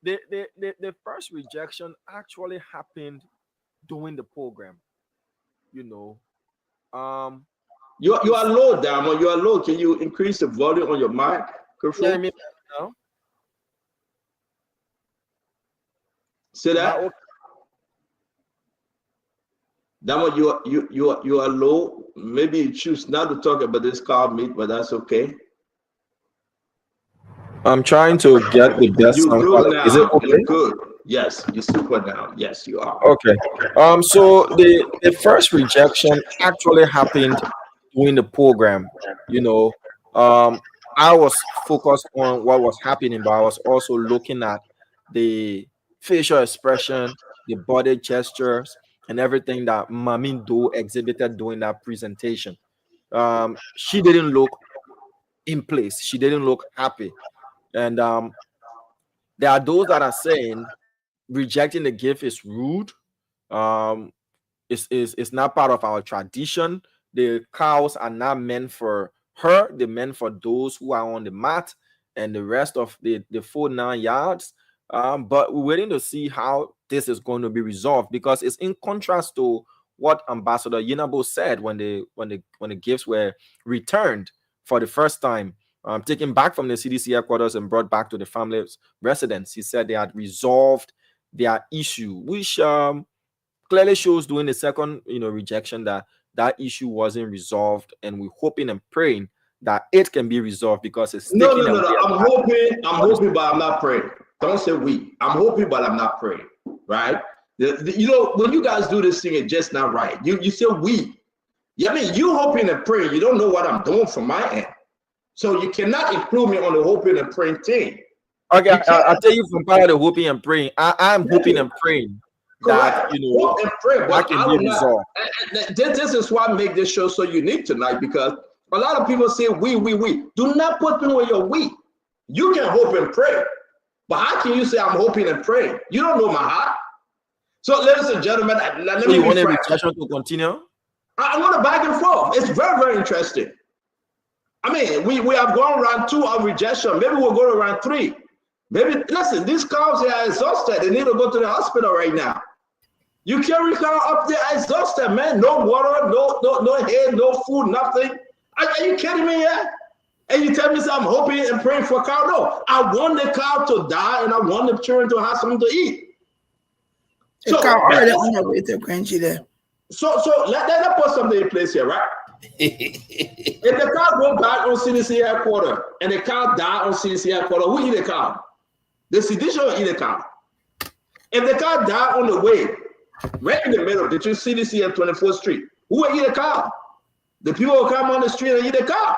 The first rejection actually happened during the program. You know, you are low, Damo. You are low. Can you increase the volume on your mic? Yeah, I mean, no. Say that. Damo, you are low. Maybe you choose not to talk about this cow meat, but that's okay. I'm trying to get the best sound quality. Is it okay? You're good. Yes, you're super now. Yes, you are. Okay. So the first rejection actually happened during the program. You know, I was focused on what was happening, but I was also looking at the facial expression, the body gestures, and everything that Mami Do exhibited during that presentation. She didn't look in place. She didn't look happy. And there are those that are saying rejecting the gift is rude. It's not part of our tradition. The cows are not meant for her. They're meant for those who are on the mat and the rest of the full 9 yards. But we're waiting to see how this is going to be resolved, because it's in contrast to what Ambassador Yinabo said when the gifts were returned for the first time, taken back from the CDC headquarters and brought back to the family's residence. He said they had resolved their issue, which clearly shows during the second rejection that issue wasn't resolved, and we're hoping and praying that it can be resolved, because it's no. I'm hoping, but I'm not praying. Don't say we. I'm hoping, but I'm not praying. Right? When you guys do this thing, it's just not right. You say we. Yeah, I mean, you hoping and praying. You don't know what I'm doing from my end, so you cannot include me on the hoping and praying thing. Okay, I'll tell you from part of the hoping and praying. I'm hoping and praying that hope and pray, that can be resolved. This is why I make this show so unique tonight, because a lot of people say we. Do not put me where you're we. You can hope and pray, but how can you say I'm hoping and praying? You don't know my heart. So, ladies and gentlemen, let me you want a rejection to continue? I want to back and forth. It's very, very interesting. I mean, we have gone round 2 of rejection. Maybe we'll go to round 3. Maybe, listen, these cows, they are exhausted. They need to go to the hospital right now. You carry cow up there exhausted, man. No water, no hay, no food, nothing. Are you kidding me yet? And you tell me I'm hoping and praying for a cow? No, I want the cow to die, and I want the children to have something to eat. The cow already on the way to Crunchy there. So let put something in place here, right? If the cow go back on CDC headquarters and the cow die on CDC headquarters, who eat the cow? The sedition will eat the cow. If the cow die on the way, right in the middle between CDC and 24th Street, who will eat the cow? The people will come on the street and eat the cow.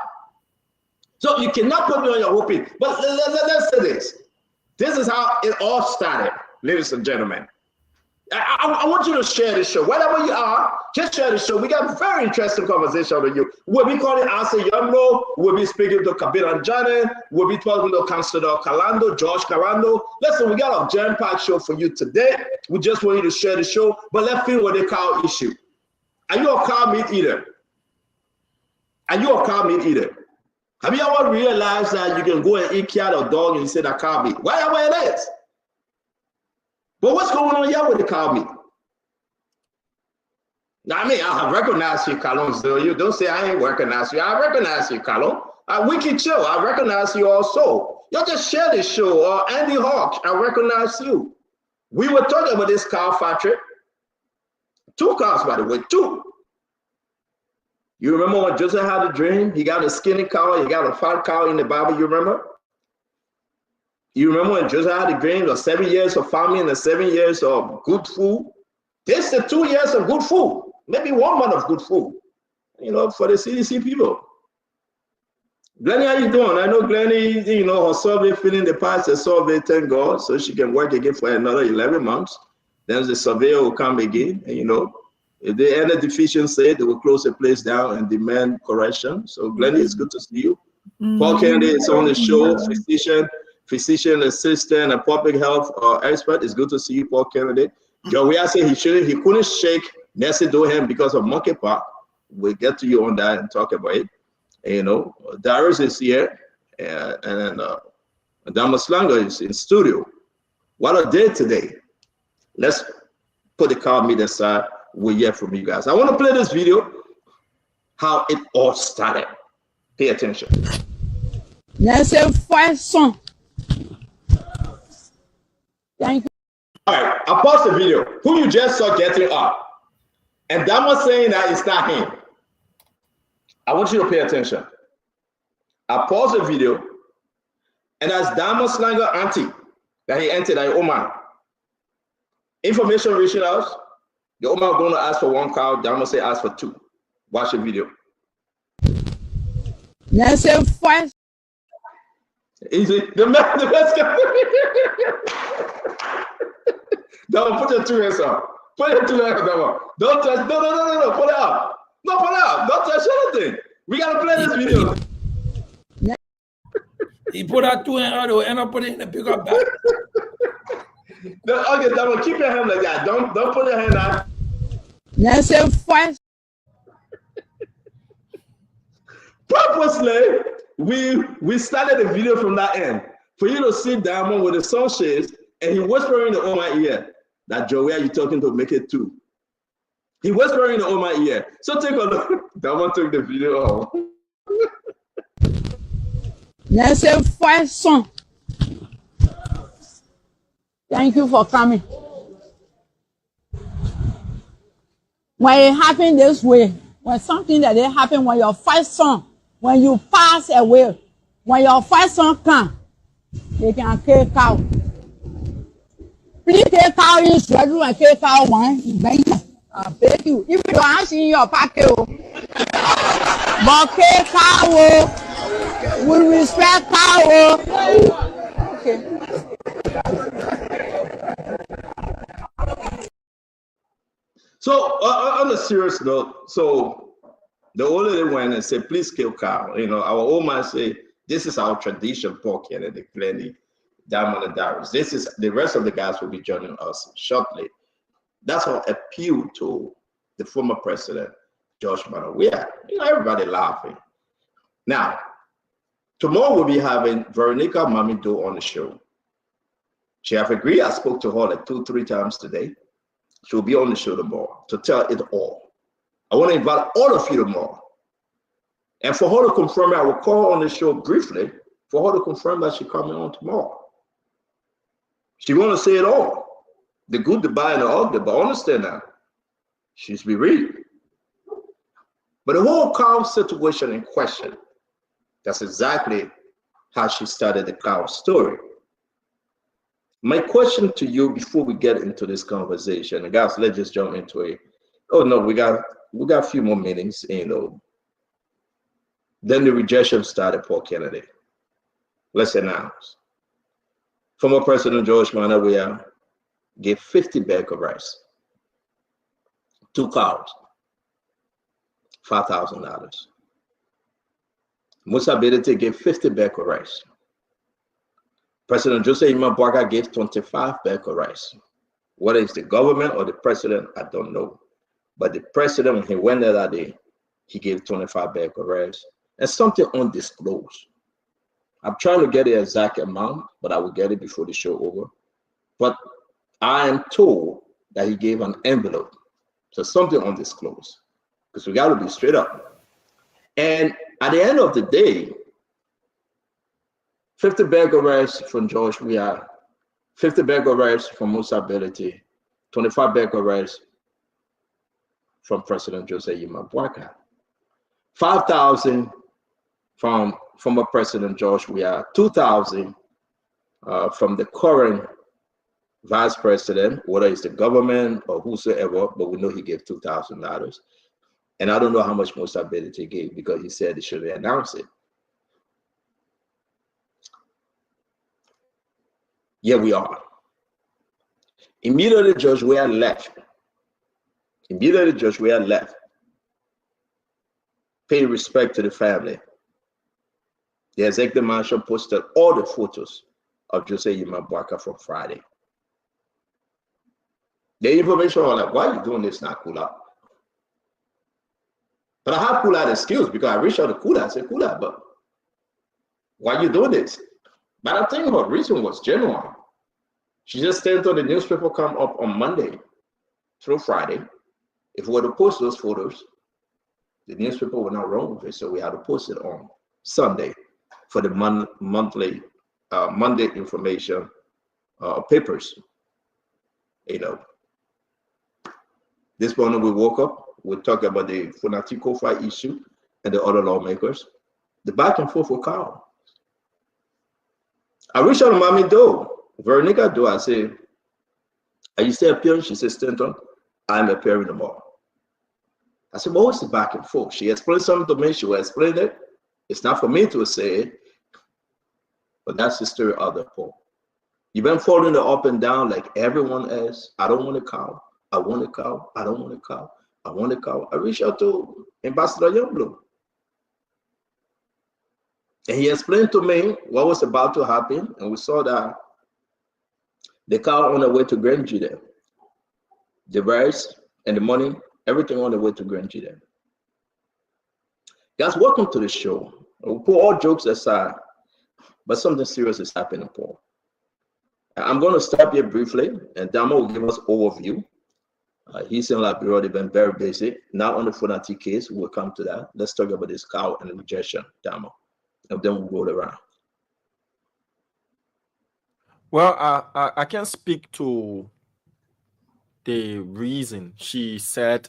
So you cannot put me on your hoping. But let's say this. This is how it all started, ladies and gentlemen. I want you to share this show. Wherever you are, just share this show. We got a very interesting conversation with you. We'll be calling Asa Yamlo. We'll be speaking to Kabir Anjane. We'll be talking to Councilor Kalando, George Kalando. Listen, we got a jam-packed show for you today. We just want you to share the show. But let's feel with the cow issue. Are you a cow meat eater? Are you a cow meat eater? Have you ever realized that you can go and eat cat or dog and you say that cow meat? Whatever it is. But what's going on here with the cow meat? I mean, I have recognized you, Kalon. So you don't say I ain't recognize you. I recognize you, Kalon. Wiki Chill, I recognize you also. You just share this show. Or Andy Hawk, I recognize you. We were talking about this cow factory. 2 cows, by the way, 2. You remember when Joseph had a dream? He got a skinny cow, he got a fat cow in the Bible, you remember? You remember when Joseph had a dream of 7 years of famine and 7 years of good food? This is the 2 years of good food, maybe 1 month of good food, you know, for the CDC people. Glenny, how you doing? I know Glenny, you know, her survey feeling the past the survey, thank God, so she can work again for another 11 months. Then the surveyor will come again, and, you know, if they end a deficiency, they will close the place down and demand correction. So Glenny, it's good to see you. Paul Kennedy is on the show, physician assistant and public health expert. It's good to see you, Paul Kennedy. Joey, I said he couldn't shake Nessie Dohan because of monkeypox. We'll get to you on that and talk about it. And, you know, Darius is here, and Damas Langer is in studio. What a day today. Let's put the car meet aside. We'll hear from you guys. I want to play this video, how it all started. Pay attention. That's a first song. Thank you. All right, I paused the video. Who you just saw getting up, and Damas saying that it's not him. I want you to pay attention. I paused the video, and as Damas Langer auntie that he entered, that Oman. Information reaching out. The Oman going to ask for 1 cow. Damas say ask for 2. Watch the video. That's a first. Easy. The best guy. Damas, put your 2 hands up. Put your 2 hands up, Damas. Don't touch. No. Put it up. No, put it up. Don't touch anything. We got to play this video. He put out 2 hands out and I put it in the pickup bag. No, okay, Damas, keep your hand like that. Don't put your hand out. That's a first. Purposely, we started the video from that end for you to see Diamond with the sunshades, and he whispering in the Oman ear that Joey, you talking to make it 2. He whispering in the Oman ear. So take a look. Diamond took the video off. That's a first song. Thank you for coming. When it happened this way, when something that did happen, when your first son, when you pass away, when your first son come, they can kill cow. Please take cow in schedule and take cow 1. I beg you. If you don't see your packet, but kill cow, we respect cow. Okay. So on a serious note, so the older they went and said, please kill cow. You know, our old man say, this is our tradition, Paul Kennedy, Glenny, Diamond and Darius. This is, the rest of the guys will be joining us shortly. That's our appeal to the former president, George Mano. We are, you know, everybody laughing. Now, tomorrow we'll be having Veronica Mamido on the show. She have agreed. I spoke to her like 2-3 times today. She'll be on the show tomorrow to tell it all. I want to invite all of you tomorrow. And for her to confirm it, I will call her on the show briefly for her to confirm that she's coming on tomorrow. She want to say it all. The good, the bad, and the ugly, but understand that. She's be real. But the whole cow situation in question, that's exactly how she started the cow story. My question to you before we get into this conversation, and guys, let's just jump into it. Oh no, we got a few more meetings, you know. Then the rejection started, Paul Kennedy. Let's announce. Former President George Manawiya gave 50 bags of rice, 2 cows, $5,000. Musa Bedete gave 50 bags of rice. President Joseph Iman Boaga gave 25 bags of rice. Whether it's the government or the president, I don't know. But the president, when he went there that day, he gave 25 bags of rice. And something undisclosed. I'm trying to get the exact amount, but I will get it before the show over. But I am told that he gave an envelope. So something undisclosed. Because we got to be straight up. And at the end of the day, 50 bags of rice from George Weah, 50 bags of rice from Musa Bedete, 25 bags of rice from President Jose Yuma Boakai. 5,000 from former President George Weah, 2,000 from the current vice president, whether it's the government or whosoever, but we know he gave $2,000. And I don't know how much more stability gave because he said he should announce it. Here we are. Immediately George Weah left. Pay respect to the family. The executive marshal posted all the photos of Jose Yuma Boakai from Friday. The information was like, why are you doing this now, Kula? But I have Kula the skills because I reached out to Kula. I said, Kula, but why are you doing this? But I think her reason was genuine. She just stayed until the newspaper come up on Monday through Friday. If we were to post those photos, the newspaper would not run with it, so we had to post it on Sunday for the monthly Monday information papers. You know, this morning we woke up, we talked about the Funati Kofi issue and the other lawmakers. The back and forth with Carl. I reached out to Mommy Doe, Veronica Doe. I said, are you still appearing? She said, Stanton, I'm appearing tomorrow. I said, well, what's the back and forth? She explained something to me. She will explain it. It's not for me to say it, but that's the story of the poll. You've been following it up and down like everyone else. I don't want a cow. I want a cow. I don't want a cow. I want a cow. I reached out to Ambassador Youngblood. And he explained to me what was about to happen. And we saw that the cow on the way to Grand Judah, the rice and the money, everything on the way to Grand Judah. Guys, welcome to the show. We'll put all jokes aside, but something serious is happening, Paul. I'm going to stop here briefly, and Damo will give us an overview. He's in Liberia, they've been very busy. Now on the Funati case, we'll come to that. Let's talk about this cow and the rejection, Damo. And then we'll go around. Well, I can speak to the reason. She said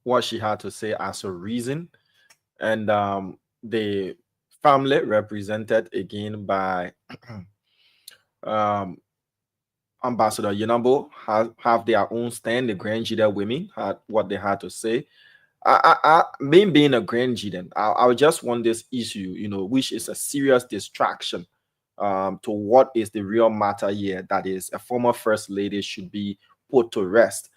what she had to say as a reason. And the family represented again by Ambassador Yinabo have their own stand. The Grand Judah women had what they had to say. Me being a Grand Judah, I just want this issue, you know, which is a serious distraction to what is the real matter here. That is, a former first lady should be put to rest.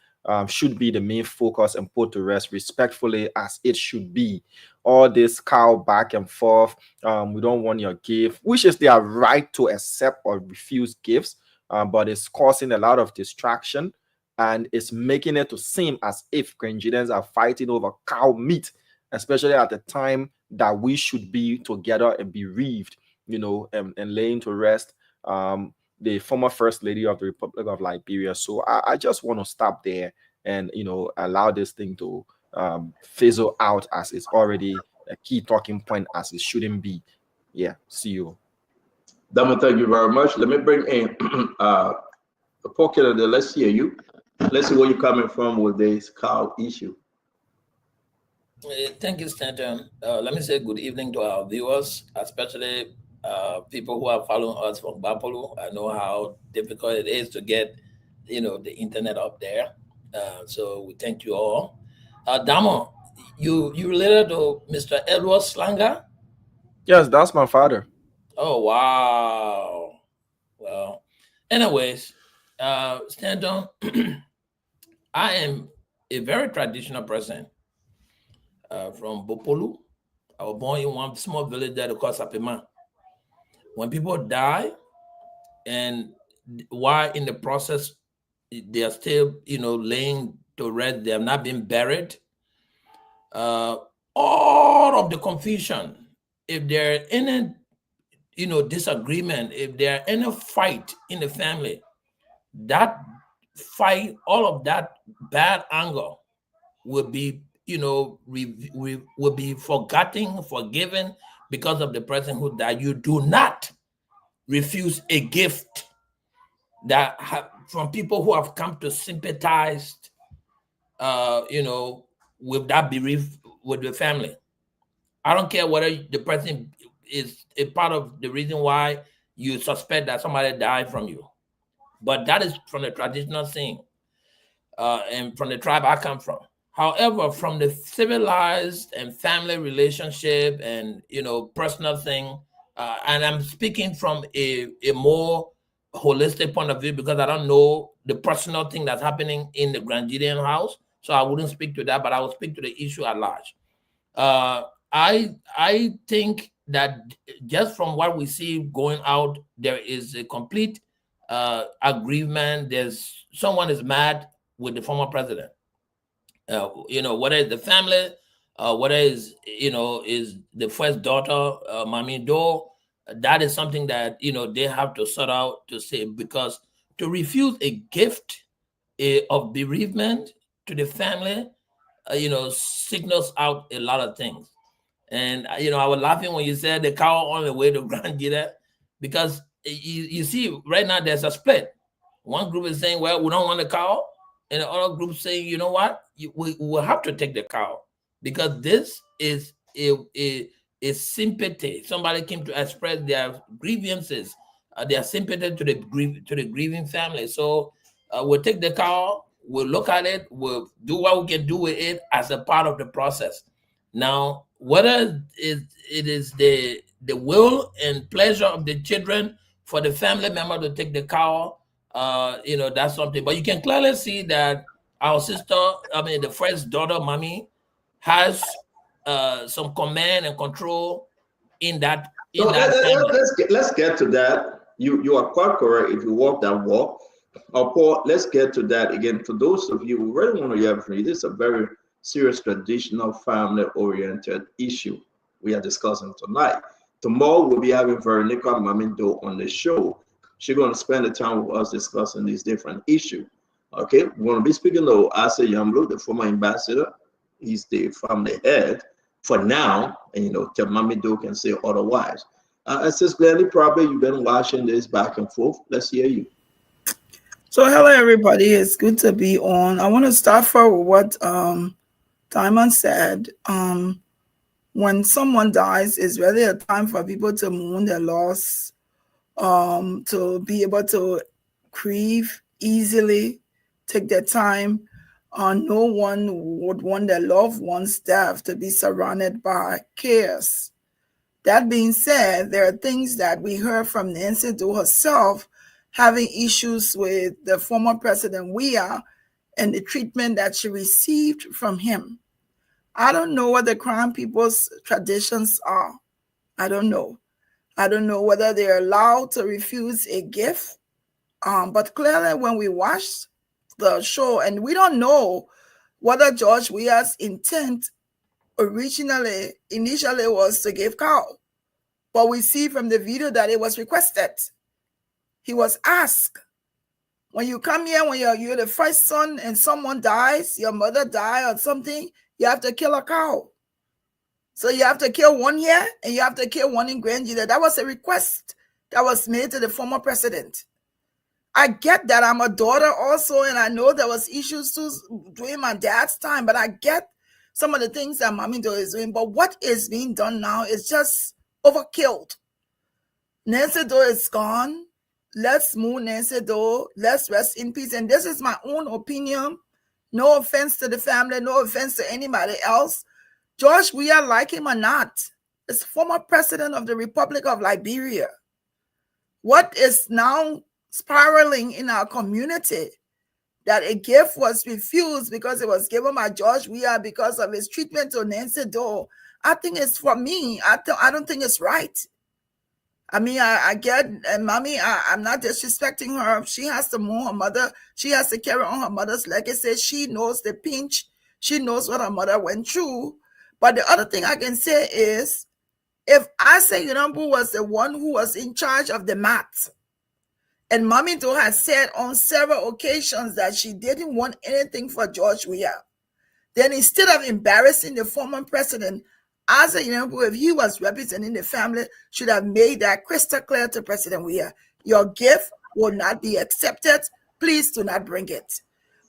Should be the main focus and put to rest respectfully as it should be. All this cow back and forth, we don't want your gift, which is their right to accept or refuse gifts, but it's causing a lot of distraction and it's making it to seem as if Grenjidans are fighting over cow meat, especially at the time that we should be together and bereaved, you know, and laying to rest the former First Lady of the Republic of Liberia. So I just want to stop there and, you know, allow this thing to fizzle out as it's already a key talking point as it shouldn't be. Yeah, see you. Damo, thank you very much. Let me bring in a pocket of the, let's hear you. Let's see where you're coming from with this cow issue. Thank you, Stanton. Let me say good evening to our viewers, especially people who are following us from Bapolu. I know how difficult it is to get, you know, the internet up there. So we thank you all. Damo, you related to Mr. Edward Slanger? Yes, that's my father. Oh, wow. Well, anyways, Stanton, I am a very traditional person from Bopolu. I was born in one small village there called Sapema. When people die, and while in the process, they are still, you know, laying to rest, they have not been buried. All of the confusion, if there are any, you know, disagreement, if there are any fight in the family, that fight, all of that bad anger will be, you know, will be forgiven because of the person who died. You do not refuse a gift that from people who have come to sympathize, you know, with that bereaved with the family. I don't care whether the person is a part of the reason why you suspect that somebody died from you, but that is from the traditional thing, and from the tribe I come from. However, from the civilized and family relationship and personal thing, and I'm speaking from a more holistic point of view because I don't know the personal thing that's happening in the Grand Gideon house, so I wouldn't speak to that, but I will speak to the issue at large. I think that just from what we see going out, there is a complete agreement. There's someone is mad with the former president. Whether it's the family, whether it's is the first daughter, Mami Do, that is something that they have to sort out to say, because to refuse a gift of bereavement to the family, signals out a lot of things. And I was laughing when you said the cow on the way to Grand Gideon, because you see right now there's a split. One group is saying, well, we don't want the cow, and the other group saying, you know what, we will have to take the cow because this is a sympathy. Somebody came to express their grievances, their sympathy to the grieving family. So we'll take the cow, we'll look at it, we'll do what we can do with it as a part of the process. Now, whether it is the will and pleasure of the children for the family member to take the cow, that's something. But you can clearly see that our sister, the first daughter, Mami, has some command and control in that. Let's get to that. You are quite correct if you walk that walk. Paul, let's get to that again. For those of you who really want to hear from you, this is a very serious traditional family-oriented issue we are discussing tonight. Tomorrow we'll be having Veronica Mamindo on the show. She's going to spend the time with us discussing these different issues. Okay, we're going to be speaking to Asa Yamblu, the former ambassador. He's the family head for now, and Mamindo can say otherwise. Sis Glennie, probably you've been watching this back and forth. Let's hear you. So hello everybody, it's good to be on. I want to start first with what Diamond said. When someone dies, it's really a time for people to mourn their loss, to be able to grieve easily, take their time. No one would want their loved one's death to be surrounded by chaos. That being said, there are things that we heard from Nancy Doe herself having issues with the former President Weah and the treatment that she received from him. I don't know what the Crown people's traditions are. I don't know. I don't know whether they're allowed to refuse a gift. But clearly when we watched the show, and we don't know whether George Weah's intent initially was to give cow. But we see from the video that it was requested. He was asked, when you come here, when you're the first son and someone dies, your mother died or something, you have to kill a cow. So you have to kill one here and you have to kill one in Grand Gideon. That was a request that was made to the former president. I get that I'm a daughter also, and I know there was issues too during my dad's time, but I get some of the things that Mami Do is doing. But what is being done now is just overkilled. Nancy Doe is gone. Let's move Nancy Doe. Let's rest in peace. And this is my own opinion. No offense to the family, no offense to anybody else. George Weah, like him or not, is former president of the Republic of Liberia. What is now spiraling in our community, that a gift was refused because it was given by George Weah because of his treatment to Nancy Doe, I think it's, for me, I don't think it's right. I mean, I get, and Mommy, I'm not disrespecting her. She has to mourn her mother. She has to carry on her mother's legacy. She knows the pinch. She knows what her mother went through. But the other thing I can say is, if Asa Yamblu was the one who was in charge of the mat, and Mami Do has said on several occasions that she didn't want anything for George Weah, then instead of embarrassing the former president, Asa Yamblu, if he was representing the family, should have made that crystal clear to President Weah. Your gift will not be accepted. Please do not bring it.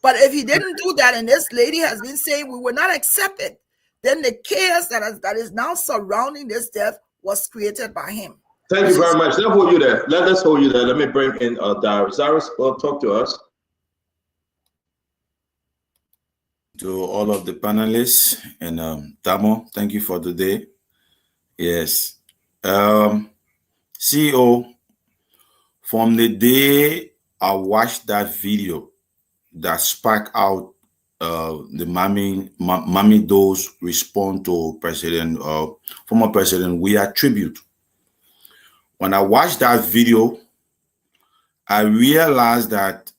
But if he didn't do that, and this lady has been saying we will not accept it, then the chaos that is now surrounding this death was created by him. Thank you very much. Let's hold you there. Let's hold you there. Let me bring in Darius. Darius, talk to us. To all of the panelists and Damo, thank you for today. Yes. CEO, from the day I watched that video that sparked out the Mammy Doe's response to former President Weah tribute. When I watched that video, I realized that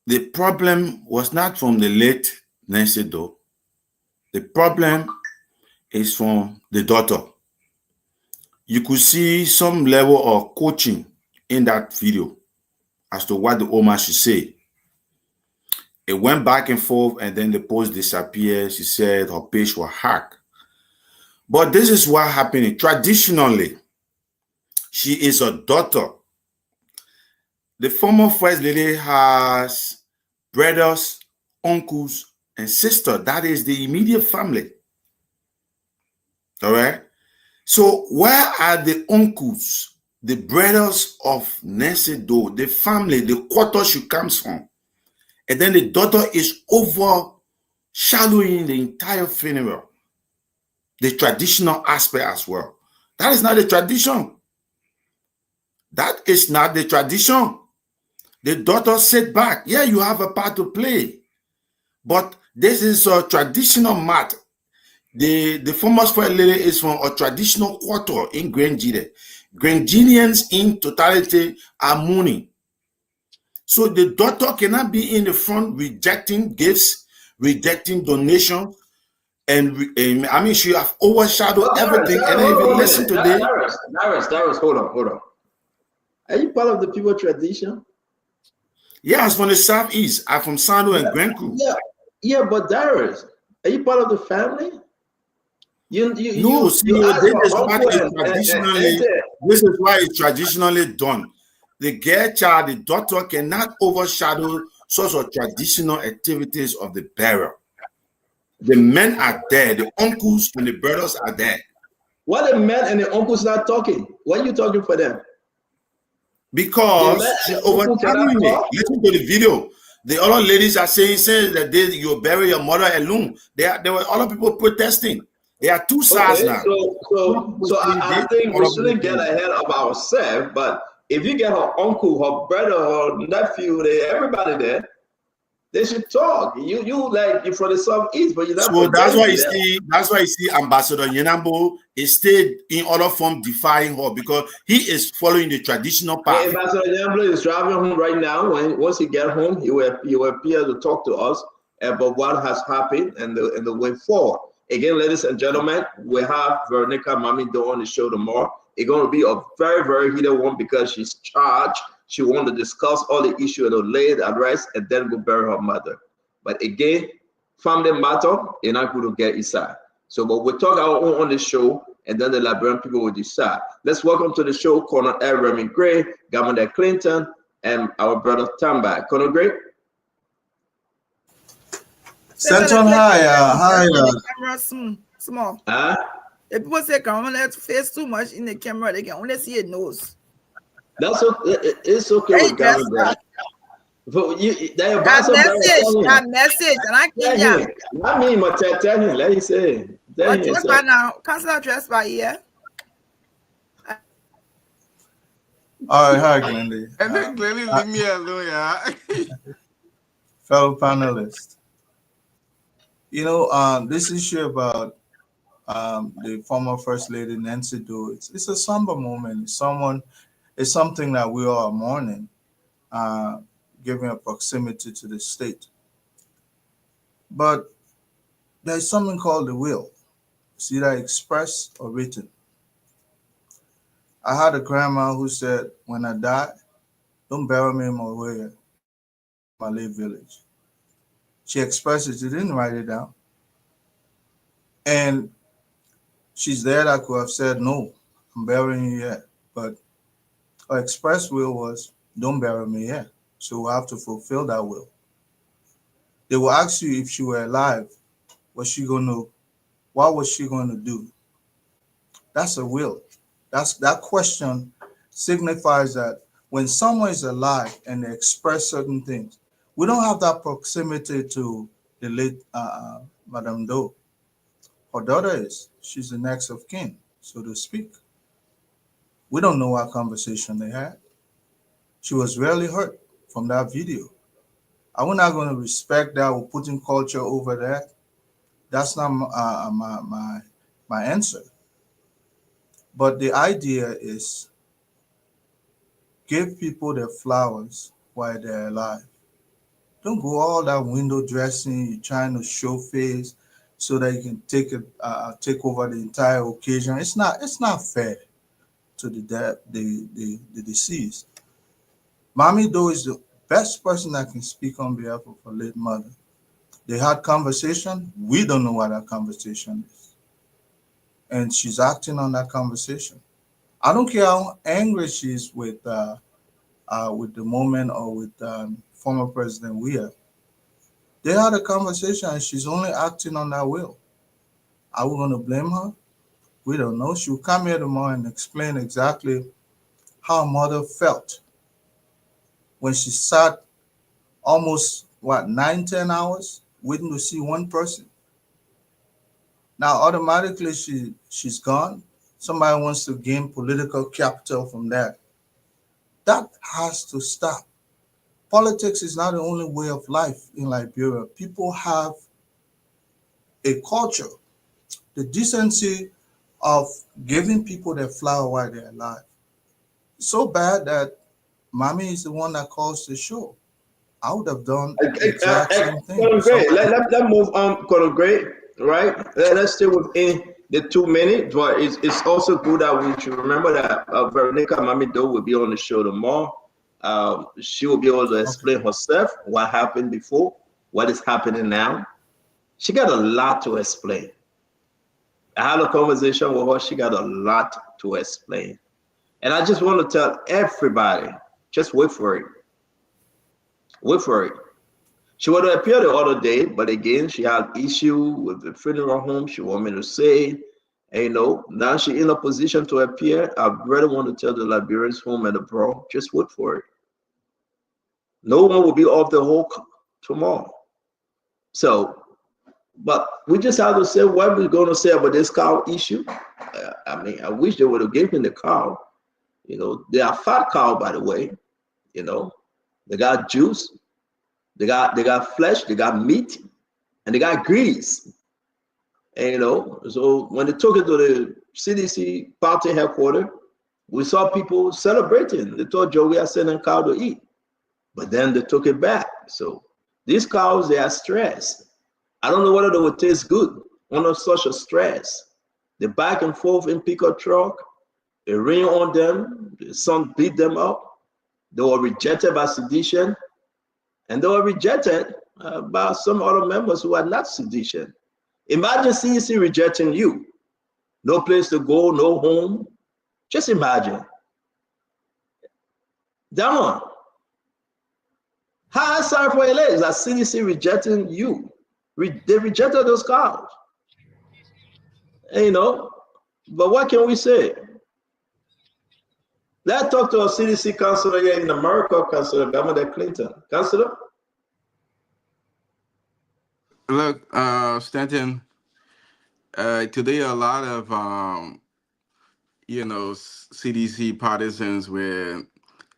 the problem was not from the late Nancy Doe. The problem is from the daughter. You could see some level of coaching in that video as to what the woman should say. It went back and forth, and then the post disappeared. She said her page was hacked. But this is what happened. Traditionally, she is a daughter. The former First Lady has brothers, uncles, and sisters. That is the immediate family. All right? So where are the uncles, the brothers of Nancy Doe, the family, the quarter she comes from? And then the daughter is overshadowing the entire funeral. The traditional aspect as well. That is not the tradition. That is not the tradition. The daughter sit back. Yeah, you have a part to play. But this is a traditional matter. The former First Lady is from a traditional quarter in Grenjide. Grenjidians in totality are mourning. So the daughter cannot be in the front rejecting gifts, rejecting donations, and I mean, she have overshadowed everything. And then if you listen today, Darius, hold on. Are you part of the people tradition? Yeah, I'm from the Southeast. I'm from Sando and Grenku. Yeah, but Darius, are you part of the family? This is why it's traditionally done. The girl child, the daughter cannot overshadow such a traditional activities of the burial. The men are there, the uncles and the brothers are there. Why the men and the uncles not talking? Why are you talking for them? Because she's overshadowing me. Listen to the video. The other ladies are saying that you bury your mother alone. There were other people protesting. There are two sides now. So I think we shouldn't get ahead of ourselves, but if you get her uncle, her brother, her nephew, everybody there, they should talk. You like from the Southeast, but you're not. So that's why you see Ambassador Yenambo is still in other form defying her because he is following the traditional path. Ambassador Yenambo is driving home right now. Once he get home, he will appear to talk to us about what has happened and the way forward. Again, ladies and gentlemen, we have Veronica Mammy Doe on the show tomorrow. It's going to be a very, very heated one because she's charged. She wants to discuss all the issues and lay it at rest and then go bury her mother. But again, family matter, you're not going to get inside. So, but we'll talk our own on the show and then the Liberian people will decide. Let's welcome to the show Colonel L. Remy Gray, Governor Clinton, and our brother Tamba. Colonel Gray. Central hi. Camera small. If people say government face too much in the camera, they can only see your nose. That's okay. It's okay with government. That message, and I can't. Not me, but tell him. Let him say. But just by now, cancel address by here. All right, hi, Glendy. And then Glendy, leave me alone, yeah. Fellow panelists. You know, this issue about the former First Lady Nancy Doe, it's a somber moment. It's something that we all are mourning, given a proximity to the state. But there's something called the will. It's either expressed or written. I had a grandma who said, when I die, don't bury me in Malay village. She expressed it, she didn't write it down. And she's there that could have said, no, I'm burying you here. But her express will was, don't bury me here. So we'll have to fulfill that will. They will ask you if she were alive, what was she gonna do? That's a will. That question signifies that when someone is alive and they express certain things, we don't have that proximity to the late Madame Doe. Her daughter is. She's the next of kin, so to speak. We don't know what conversation they had. She was really hurt from that video. Are we not going to respect that? We're putting culture over that. That's not my answer. But the idea is give people their flowers while they're alive. Don't go all that window dressing. You're trying to show face so that you can take over the entire occasion. It's not fair to the deceased. Mommy Doe is the best person that can speak on behalf of her late mother. They had conversation. We don't know what that conversation is. And she's acting on that conversation. I don't care how angry she is with the moment or with former President Weah. They had a conversation and she's only acting on that will. Are we going to blame her? We don't know. She'll come here tomorrow and explain exactly how mother felt when she sat almost, 9-10 hours waiting to see one person. Now, automatically, she's gone. Somebody wants to gain political capital from that. That has to stop. Politics is not the only way of life in Liberia. People have a culture, the decency of giving people their flower while they're alive. It's so bad that Mommy is the one that calls the show. I would have done the exact same thing. Great. Let's move on, Colonel Gray, right? Let's stay within the 2 minutes, but it's also good that we should remember that Veronica Mommy Doe will be on the show tomorrow. She will be able to explain herself what happened before, what is happening now. She got a lot to explain. I had a conversation with her. She got a lot to explain. And I just want to tell everybody, just wait for it. Wait for it. She would have appeared the other day, but again, she had issue with the funeral home. She wanted me to say, and, now she's in a position to appear. I really want to tell the Liberians home and abroad, just wait for it. No one will be off the hook tomorrow. So, but we just have to say what we're going to say about this cow issue. I wish they would have given the cow. They are fat cow, by the way. They got juice, they got flesh, they got meat, and they got grease. And so when they took it to the CDC party headquarters, we saw people celebrating. They thought Joe, we are sending cow to eat, but then they took it back. So these cows, they are stressed. I don't know whether they would taste good under such a stress. They back and forth in pickup truck, it rain on them, the sun beat them up. They were rejected by sedition, and they were rejected by some other members who are not sedition. Imagine CEC rejecting you. No place to go, no home. Just imagine. That one. How sorry for LA is that CDC rejecting you. They rejected those cows. But what can we say? Let's talk to a CDC counselor here in America, Councilor Gamada Clinton. Counselor? Look, Stanton, today a lot of, CDC partisans were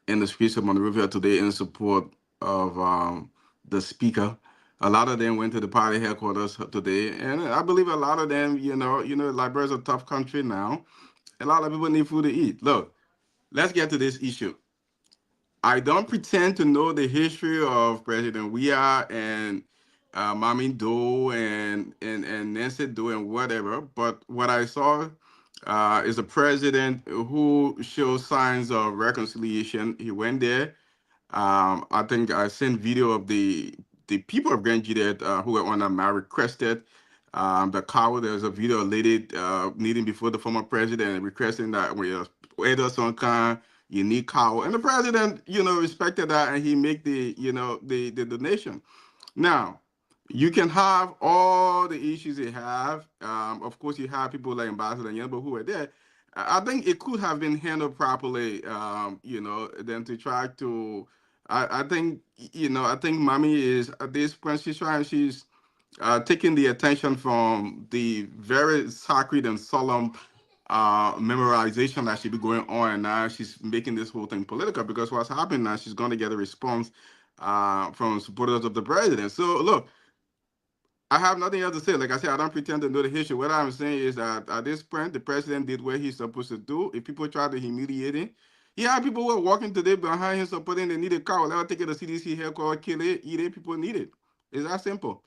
in the streets of Monrovia today in support of the speaker. A lot of them went to the party headquarters today, and I believe a lot of them, Liberia's a tough country now. A lot of people need food to eat. Look, let's get to this issue. I don't pretend to know the history of President Weah and Mommy Doe and Nancy Doe and whatever, but what I saw is a president who shows signs of reconciliation. He went there. I think I sent video of the people of Grand Juliet who were on a requested the cow. There's a video of a lady kneeling before the former president and requesting that we order some kind unique cow, and the president, respected that, and he make the the donation. Now, you can have all the issues they have. Of course, you have people like Ambassador Yamba who were there. I think it could have been handled properly, than to try to. I think, I think Mommy is at this point, she's taking the attention from the very sacred and solemn memorization that should be going on, and now she's making this whole thing political, because what's happening now, she's going to get a response from supporters of the president. So look, I have nothing else to say. Like I said, I don't pretend to know the history. What I'm saying is that at this point, the president did what he's supposed to do. If people try to humiliate him, people who are walking today behind him supporting the needed car, whatever, take it to CDC headquarters, kill it, eat it, people need it. It's that simple.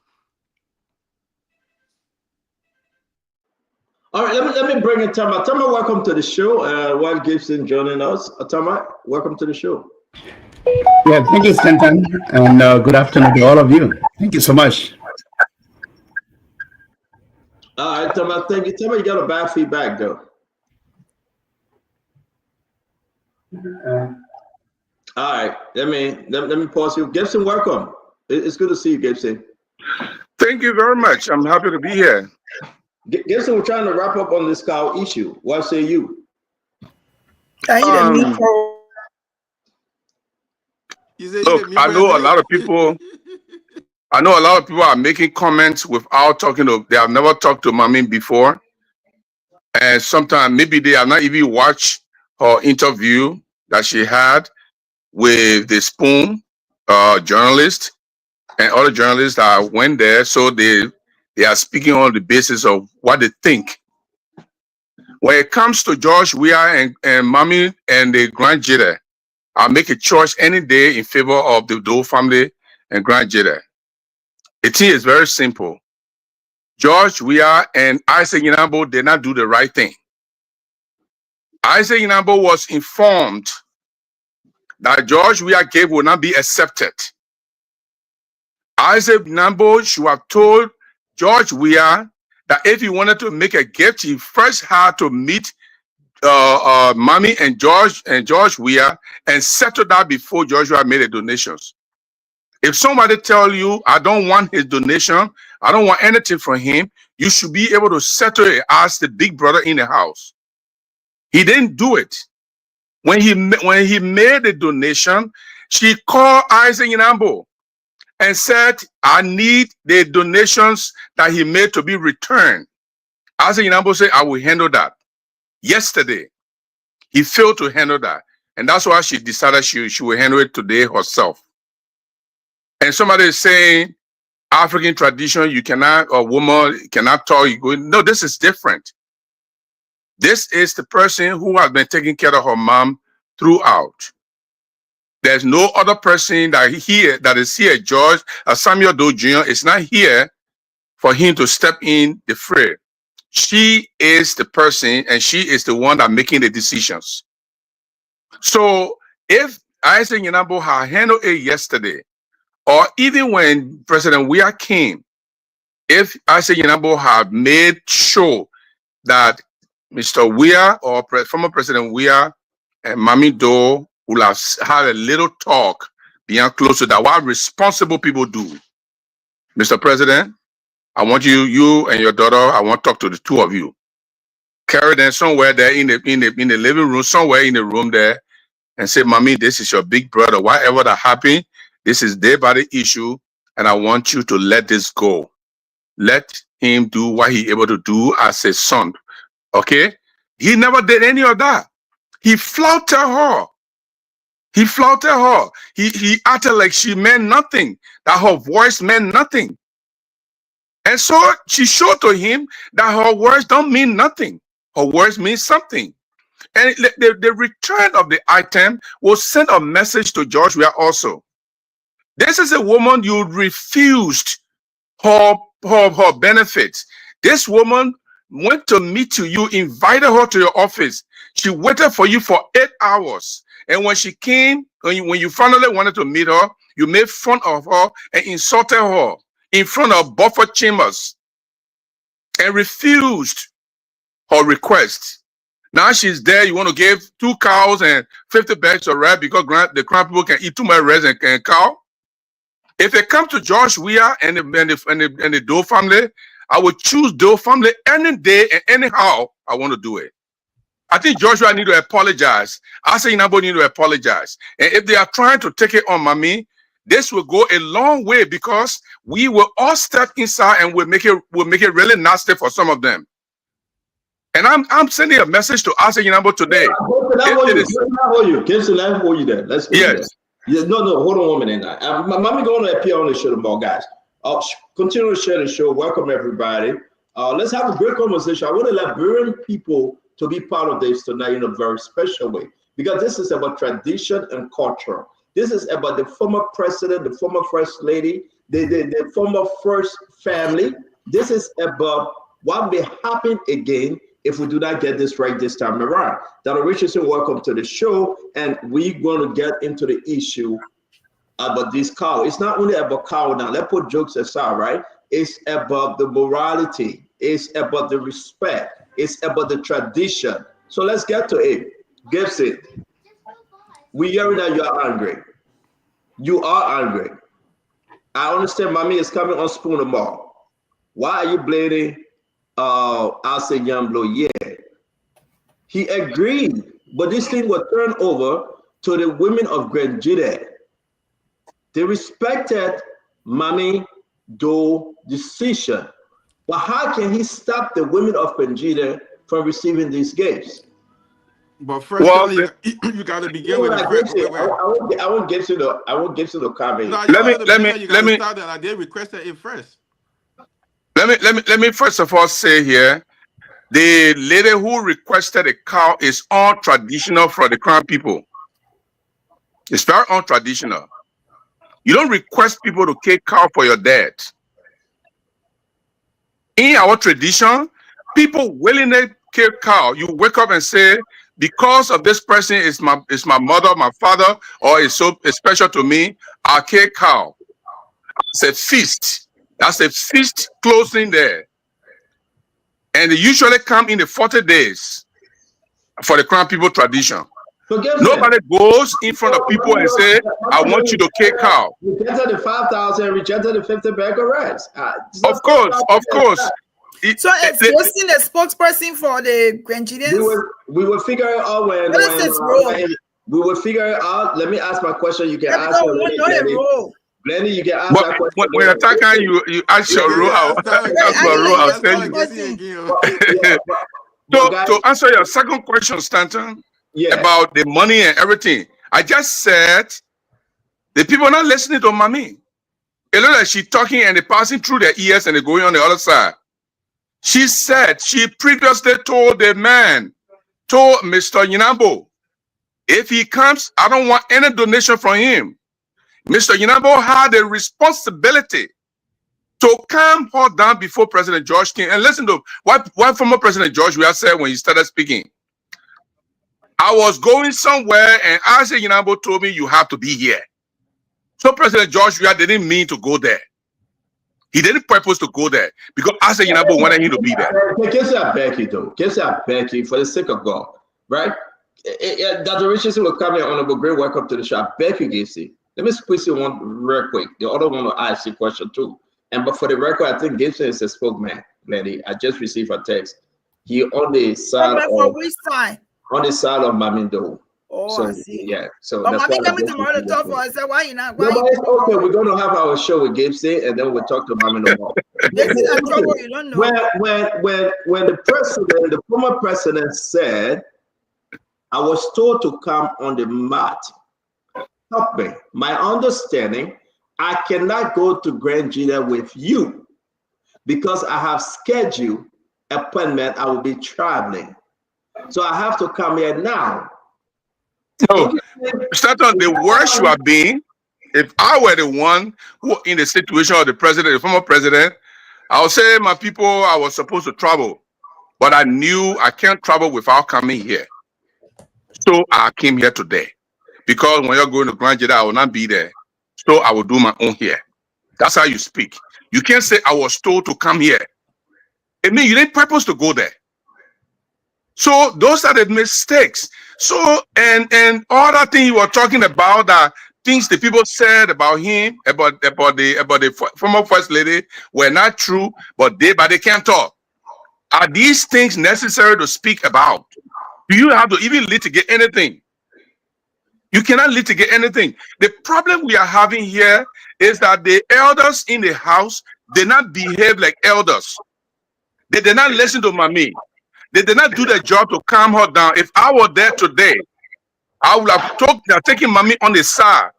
All right, let me bring in Tama. Tama, welcome to the show. Juan Gibson joining us. Tama, welcome to the show. Yeah, thank you, Stanton, and good afternoon to all of you. Thank you so much. All right, Tama, thank you. Tama, you got a bad feedback, though. All right, let me pause you. Gibson, welcome. It's good to see you, Gibson. Thank you very much. I'm happy to be here. Gibson, we're trying to wrap up on this cow issue. What say you? Look, I know a lot of people. I know a lot of people are making comments without talking to. They have never talked to Mommy before, and sometimes maybe they have not even watched her interview that she had with the Spoon journalist and other journalists that went there. So they are speaking on the basis of what they think. When it comes to George Weah and Mommy and the Grand Jada, I'll make a choice any day in favor of the Doe family and Grand Jada. The thing is very simple. George Weah and Isaac Inambo did not do the right thing. Isaac Inambo was informed that George Weah gift will not be accepted. Isaac Inambo should have told George Weah that if he wanted to make a gift, he first had to meet Mommy and George Weah and settle that before George Weah made the donations. If somebody tell you, I don't want his donation, I don't want anything from him, you should be able to settle it as the big brother in the house. He didn't do it. When he made the donation, she called Isaac Inambo and said, I need the donations that he made to be returned. Isaac Inambo said, I will handle that. Yesterday, he failed to handle that. And that's why she decided she will handle it today herself. And somebody is saying, African tradition, you cannot, a woman cannot talk. You go, no, this is different. This is the person who has been taking care of her mom throughout. There's no other person that is here. George Samuel Doe Jr. is not here for him to step in the fray. She is the person, and she is the one that making the decisions. So if Isaac Inambo had handled it yesterday, or even when President Weah came, if Isaac Inambo had made sure that Mr. Weah or former President Weah and Mommy Doe will have had a little talk beyond close to that, what responsible people do. Mr. President, I want you and your daughter, I want to talk to the two of you. Carry them somewhere there in the living room, somewhere in the room there, and say, Mommy, this is your big brother. Whatever that happened, this is their body issue, and I want you to let this go. Let him do what he able to do as a son. Okay? He never did any of that. He flouted her. He flouted her. He acted like she meant nothing, that her voice meant nothing. And so she showed to him that her words don't mean nothing. Her words mean something. And the return of the item will send a message to George Weah also. This is a woman you refused her benefits. This woman went to meet you. You invited her to your office. She waited for you for 8 hours. And when she came, when you finally wanted to meet her, you made fun of her and insulted her in front of Beaufort Chambers and refused her request. Now she's there. You want to give 2 cows and 50 bags of rice because the Crown people can eat too much rice and cow? If it comes to George Weah and the Doe family, I would choose Doe family any day and anyhow I want to do it. I think Joshua need to apologize. I say nobody need to apologize. And if they are trying to take it on Mami, this will go a long way because we will all step inside and we'll make it really nasty for some of them. And I'm sending a message to Asa Yinabo today. Gibson, let me hold you there. Let's yes. Yeah, no, hold on 1 minute now. Mami going to appear on the show tomorrow, guys. Continue to share the show. Welcome everybody. Let's have a great conversation. I want to Liberian people to be part of this tonight in a very special way because this is about tradition and culture. This is about the former president, the former first lady, the former first family. This is about what may happen again if we do not get this right this time around. Dr. Richardson, welcome to the show. And we're going to get into the issue about this cow. It's not only about cow now. Let's put jokes aside, right? It's about the morality. It's about the respect. It's about the tradition. So let's get to it. Gibson, we hearing that you are angry. You are angry. I understand Mami is coming on Spoon tomorrow. Why are you blaming Asa Yamblo? Yeah. He agreed, but this thing was turned over to the women of Grand Judah. They respected Mami Doe's decision. But how can he stop the women of Grand Judah from receiving these gifts? But first, well, you got to begin with it. I won't get to the comment. No, let me. I did request it first. Let me first of all say here, the lady who requested a cow is untraditional for the Crown people. It's very untraditional. You don't request people to kill cow for your dead. In our tradition, people willingly kill cow. You wake up and say, because of this person is my mother, my father, or is so special to me, I'll kill cow. It's a feast. That's a feast closing there. And they usually come in the 40 days for the Crown people tradition. Nobody goes in front of people and say, I want you to kill cow. Rejected the 5,000, rejected the 50 bag of rice. Of course. So exposing the spokesperson for the Grenadians? We will figure it out when we will figure it out. Let me ask my question. You can ask Lenny, you can ask that question. When you're talking, you ask your role. I'll tell you. So to answer your second question, Stanton, about the money and everything, I just said the people are not listening to Mami. It looks like she's talking and they're passing through their ears and they're going on the other side. She said she previously told the man, told Mr. Yinabo, if he comes, I don't want any donation from him. Mr. Yinabo had a responsibility to calm her down before President George came. And listen to what former President George Weah said when he started speaking. I was going somewhere and Asa Yinabo told me you have to be here. So President George Weah didn't mean to go there. He didn't purpose to go there because Asa Yinabo wanted him to be there. Guess that Becky though. Guess that Becky for the sake of God, right? Dr. Richardson will come here, honorable, great welcome to the show. Becky Gacy. Let me squeeze you one real quick. The other one will ask you a question too. But for the record, I think Gibson is a spokesman, lady. I just received a text. He on the side of which side? On the side of Mami Doe. Oh, so, I see. Yeah. So but Mami coming tomorrow to talk for us. I said, why you not? No, but it's okay. We're gonna have our show with Gibson, and then we'll talk to Mami Doe. You don't know. When the president, the former president said, I was told to come on the mat. Help me. My understanding, I cannot go to Grand Judah with you because I have scheduled appointment. I will be traveling. So I have to come here now. So, Stanton, the worse you are being, if I were the one who in the situation of the president, the former president, I would say, my people, I was supposed to travel, but I knew I can't travel without coming here. So I came here today. Because when you're going to Grand Judah, I will not be there. So I will do my own here. That's how you speak. You can't say I was told to come here. It means you didn't purpose to go there. So those are the mistakes. So and all that thing you were talking about, that things the people said about him, about the former first lady, were not true, but they can't talk. Are these things necessary to speak about? Do you have to even litigate anything? You cannot litigate anything. The problem we are having here is that the elders in the house did not behave like elders. They did not listen to Mommy. They did not do their job to calm her down. If I were there today, I would have taken Mommy on the side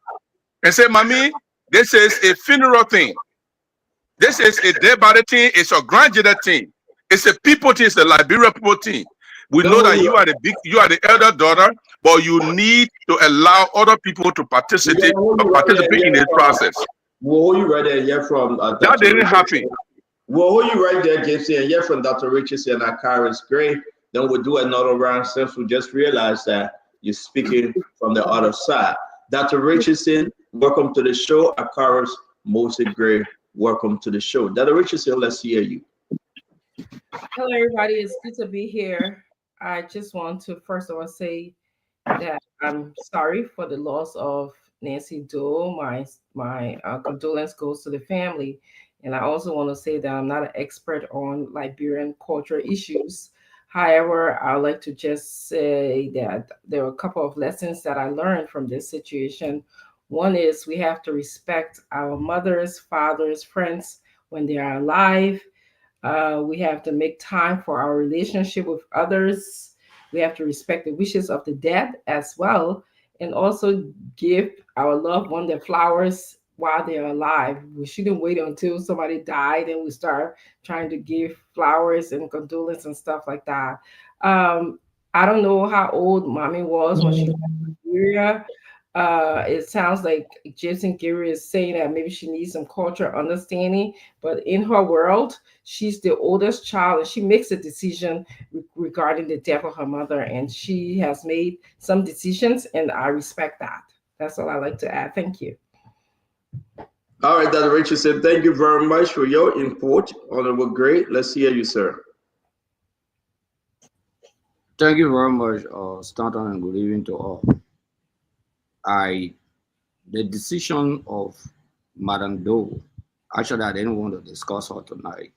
and said, Mommy, this is a funeral thing. This is a dead body thing. It's a grandchildren thing. It's a people thing. It's a Liberia people thing. We know that you are the elder daughter, but you need to allow other people to participate in this process. We'll hold you right there and hear from that didn't happen. We'll hold you right there, Gibson, and hear from Dr. Richardson and Karis Gray. Then we'll do another round since we just realized that you're speaking from the other side. Dr. Richardson, welcome to the show. Akaris Moses Gray, welcome to the show. Dr. Richardson, let's hear you. Hello, everybody. It's good to be here. I just want to first of all say that I'm sorry for the loss of Nancy Doe. My condolence goes to the family. And I also want to say that I'm not an expert on Liberian cultural issues. However, I'd like to just say that there are a couple of lessons that I learned from this situation. One is we have to respect our mothers, fathers, friends when they are alive. We have to make time for our relationship with others. We have to respect the wishes of the dead as well, and also give our loved one their flowers while they're alive. We shouldn't wait until somebody died and we start trying to give flowers and condolence and stuff like that. I don't know how old Mommy was when she was in Nigeria. It sounds like Jason Gary is saying that maybe she needs some cultural understanding, but in her world, she's the oldest child and she makes a decision regarding the death of her mother, and she has made some decisions, and I respect that. That's all I'd like to add. Thank you. All right, Dr. Richardson, thank you very much for your input. Honorable Gray, let's hear you, sir. Thank you very much, Stanton, and good evening to all. The decision of Madam Doe, actually, I didn't want to discuss her tonight.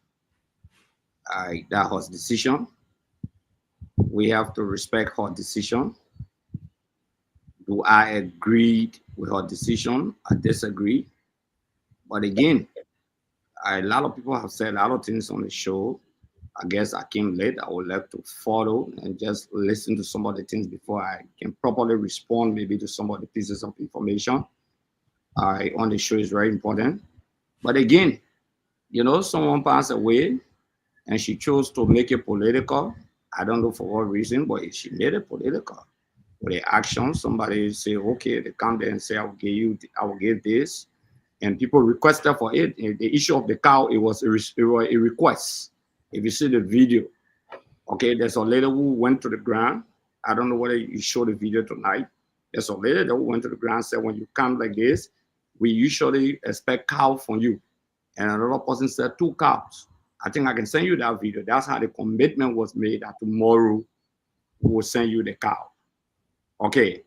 That was decision. We have to respect her decision. Do I agree with her decision? I disagree. But again, a lot of people have said a lot of things on the show. I guess I came late. I would like to follow and just listen to some of the things before I can properly respond maybe to some of the pieces of information on the show is very important. But again, you know, someone passed away and she chose to make it political. I don't know for what reason, but she made it political. With the action, somebody say, okay, they come there and say, I will give this. And people requested for it. The issue of the cow, it was a request. If you see the video, okay, there's a lady who went to the ground. I don't know whether you show the video tonight. There's a lady that went to the ground and said, when you come like this, we usually expect cow from you. And another person said 2 cows. I think I can send you that video. That's how the commitment was made that tomorrow we will send you the cow. Okay,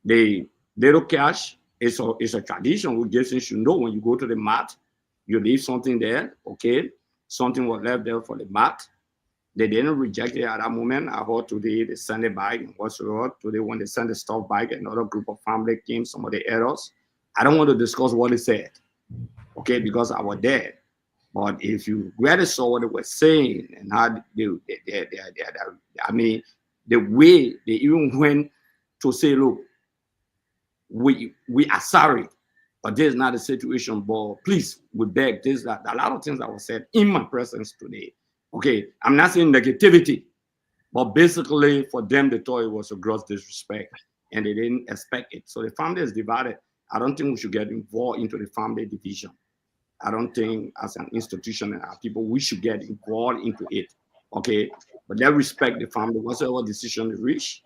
the little cash is a tradition. We just should know when you go to the mat, you leave something there, okay? Something was left there for the mat. They didn't reject it at that moment. I heard today they sent it back and whatsoever. Today when they sent the stuff back, another group of family came, some of the errors. I don't want to discuss what they said, okay, because I was there. But if you really saw what they were saying and how I mean, the way they even went to say, look, we are sorry, but this is not the situation, but please, we beg this, that. A lot of things that were said in my presence today. Okay, I'm not saying negativity, but basically for them, they thought it was a gross disrespect and they didn't expect it. So the family is divided. I don't think we should get involved into the family division. I don't think as an institution and our people, we should get involved into it. Okay, but they respect the family. Whatever decision they reach,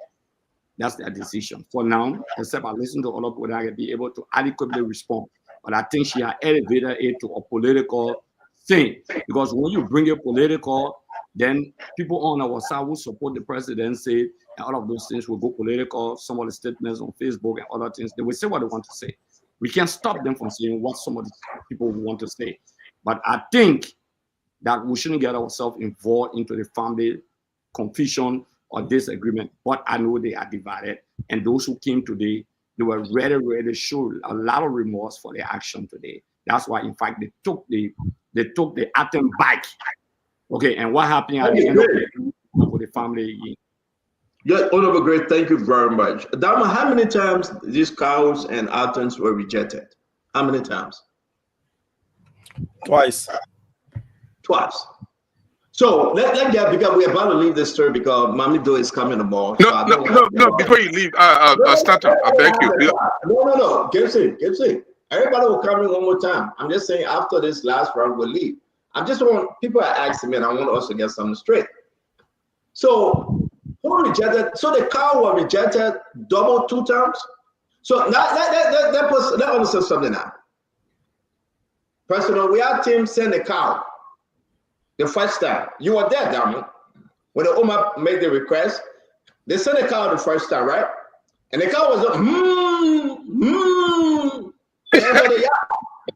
that's their decision. For now, except I listen to other people that I can be able to adequately respond. But I think she has elevated it to a political thing. Because when you bring it political, then people on our side who support the presidency and all of those things will go political. Some of the statements on Facebook and other things, they will say what they want to say. We can't stop them from saying what some of the people want to say. But I think that we shouldn't get ourselves involved into the family confusion or disagreement. But I know they are divided. And those who came today, they were ready to show a lot of remorse for their action today. That's why, in fact, they took the item back. Okay, and what happened at the end of for the family again? Yeah, Honorable Great, thank you very much. Dama, how many times these cows and items were rejected? How many times? Twice. Twice. So let's get, because we're about to leave this story because Mami Do is coming tomorrow. No, before you leave, Stanton, I beg you. No. Get it. Everybody will come in one more time. I'm just saying after this last round, we'll leave. I just want, people are asking me and I want us to get something straight. So who rejected? So the cow was rejected double 2 times? So now let us say something now. Personal, we had team send the cow the first time. You were there, Dami. When the Oma made the request, they sent the cow the first time, right? And the cow was like,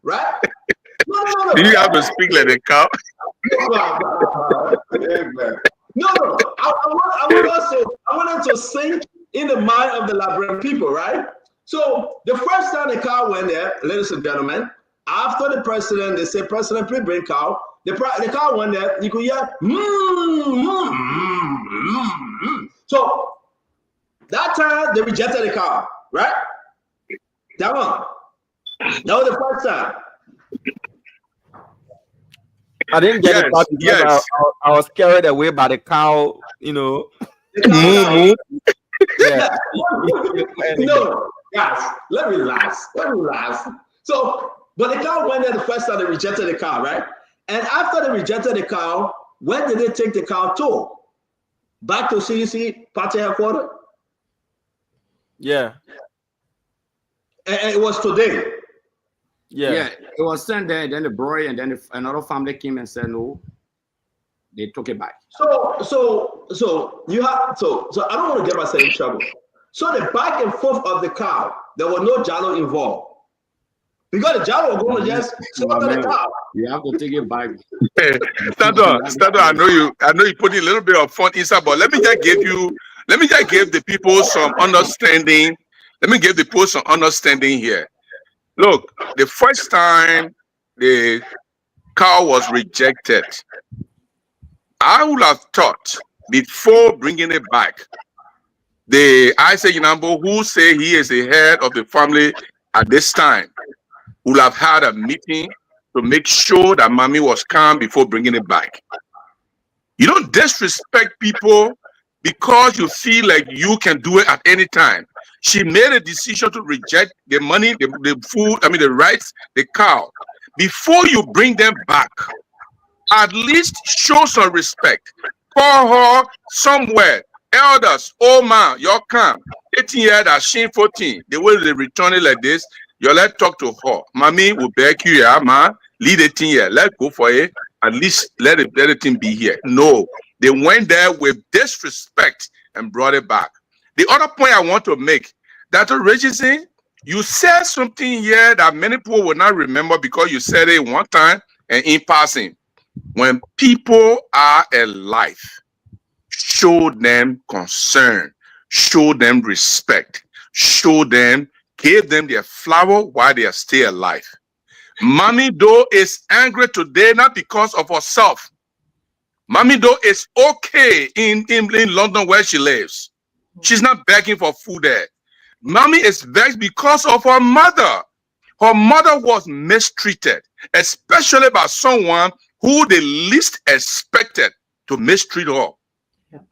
right? No. Do you have to speak like a cow? No. I wanted to sink in the mind of the Liberian people, right? So the first time the cow went there, ladies and gentlemen, after the president, they say, President, please bring cow. The cow went there, you could hear, So that time they rejected the cow, right? That one. That was the first time. I didn't get it because I was carried away by the cow, you know. Yeah. No, guys, let me last. So, but the cow went there the first time they rejected the cow, right? And after they rejected the cow, where did they take the cow to? Back to CDC party headquarters? Yeah. And it was today. Yeah, it was sent there, then the boy, and then another family came and said no. They took it back. So you have so I don't want to get myself in trouble. So the back and forth of the cow, there was no Jalo involved. Because the Jalo was going to just slaughter the cow. You have to take it back. Stado, I know you put a little bit of fun inside, but let me just give the people some understanding. Let me give the people some understanding here. Look, the first time the cow was rejected, I would have thought before bringing it back, the Isaac Inambo, who say he is the head of the family at this time, would have had a meeting to make sure that Mami was calm before bringing it back. You don't disrespect people because you feel like you can do it at any time. She made a decision to reject the money, the food, the rights, the cow. Before you bring them back, at least show some respect. Call her somewhere. Elders, old man, your camp, 18 years, that she 14. The way they return it like this, you let talk to her. Mommy will beg you, yeah, man. Lead 18 years. Let's go for it. At least let the thing be here. No, they went there with disrespect and brought it back. The other point I want to make, Dr. Richardson, you said something here that many people will not remember because you said it one time and in passing. When people are alive, show them concern, show them respect, give them their flower while they are still alive. Mami Do is angry today not because of herself. Mami Do is okay in London where she lives. She's not begging for food there. Mami is vexed because of her mother. Her mother was mistreated, especially by someone who they least expected to mistreat her.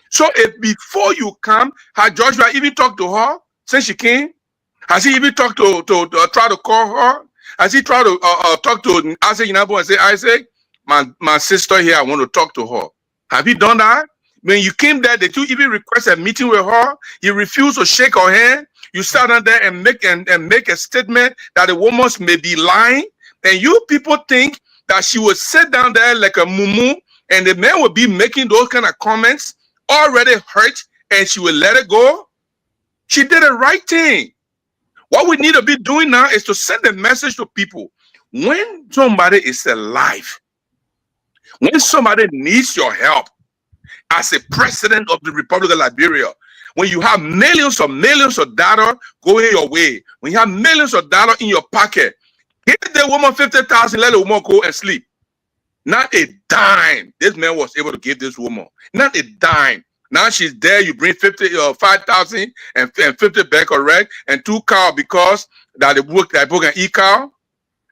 So if before you come, has Joshua even talked to her since she came? Has he even talked to try to call her? Has he tried to talk to Isaac Inabo and say, Isaac, my sister here, I want to talk to her? Have you done that? When you came there, did you even request a meeting with her? You refused to shake her hand. You sat down there and make a statement that the woman may be lying. And you people think that she would sit down there like a mumu and the man will be making those kind of comments, already hurt, and she will let it go. She did the right thing. What we need to be doing now is to send a message to people. When somebody is alive, when somebody needs your help, as a president of the Republic of Liberia, when you have millions of dollars going your way, when you have millions of dollars in your pocket, give the woman 50,000, let the woman go and sleep. Not a dime. This man was able to give this woman. Not a dime. Now she's there. You bring 5,000 and 50 back, correct? And 2 cows because that the book can eat cow.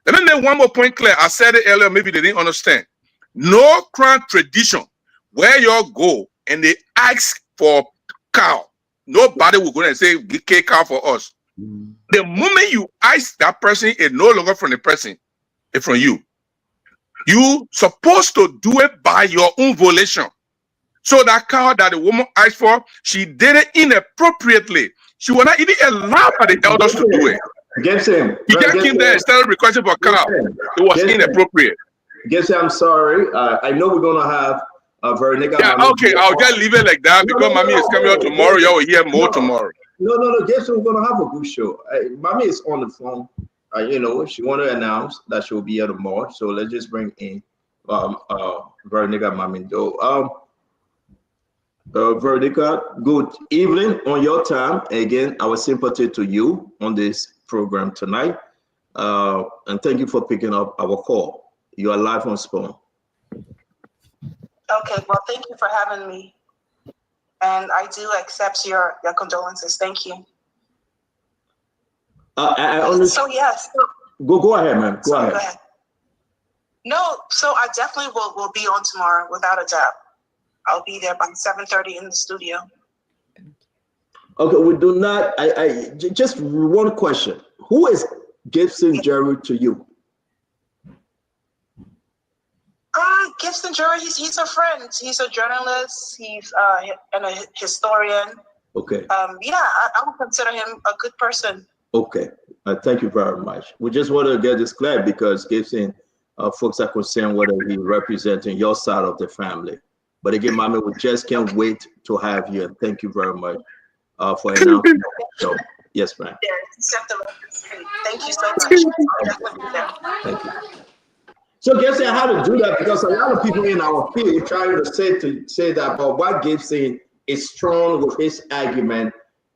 Let me make one more point clear. I said it earlier. Maybe they didn't understand. No crown tradition where you go and they ask for cow. Nobody will go and say, "Get cow for us." The moment you ask that person, it's no longer from the person, it's from you. You supposed to do it by your own volition. So that cow that the woman asked for, she did it inappropriately. She was not even allowed by the elders to do it. Gibson, you just came there and started requesting for cow. It was inappropriate. Gibson, I'm sorry. I know we're gonna have Veronica. Yeah, okay, I'll just leave it like that because Mommy is coming out tomorrow. Y'all will hear more tomorrow. No, Gibson, we're gonna have a good show. Mommy is on the phone. You know, she want to announce that she'll be here tomorrow. So let's just bring in Veronica Mamindo. Veronica, good evening on your time. Again, our sympathy to you on this program tonight. And thank you for picking up our call. You are live on Spoon. Okay, well, thank you for having me. And I do accept your condolences. Thank you. So yes. Go ahead, man. Go ahead. No, so I definitely will be on tomorrow without a doubt. I'll be there by 7:30 in the studio. Okay, we do not. Just one question: who is Gibson Jerry to you? Gibson Jerry, he's a friend. He's a journalist. He's and a historian. Okay. Yeah, I would consider him a good person. Okay. Thank you very much. We just want to get this clear because Gibson, folks are concerned whether he's representing your side of the family. But again, Mommy, we just can't wait to have you. And thank you very much for announcing. So, yes, ma'am. Thank you so much. Thank you. So Gibson, how to do that? Because a lot of people in our field trying to say that, but why Gibson is strong with his argument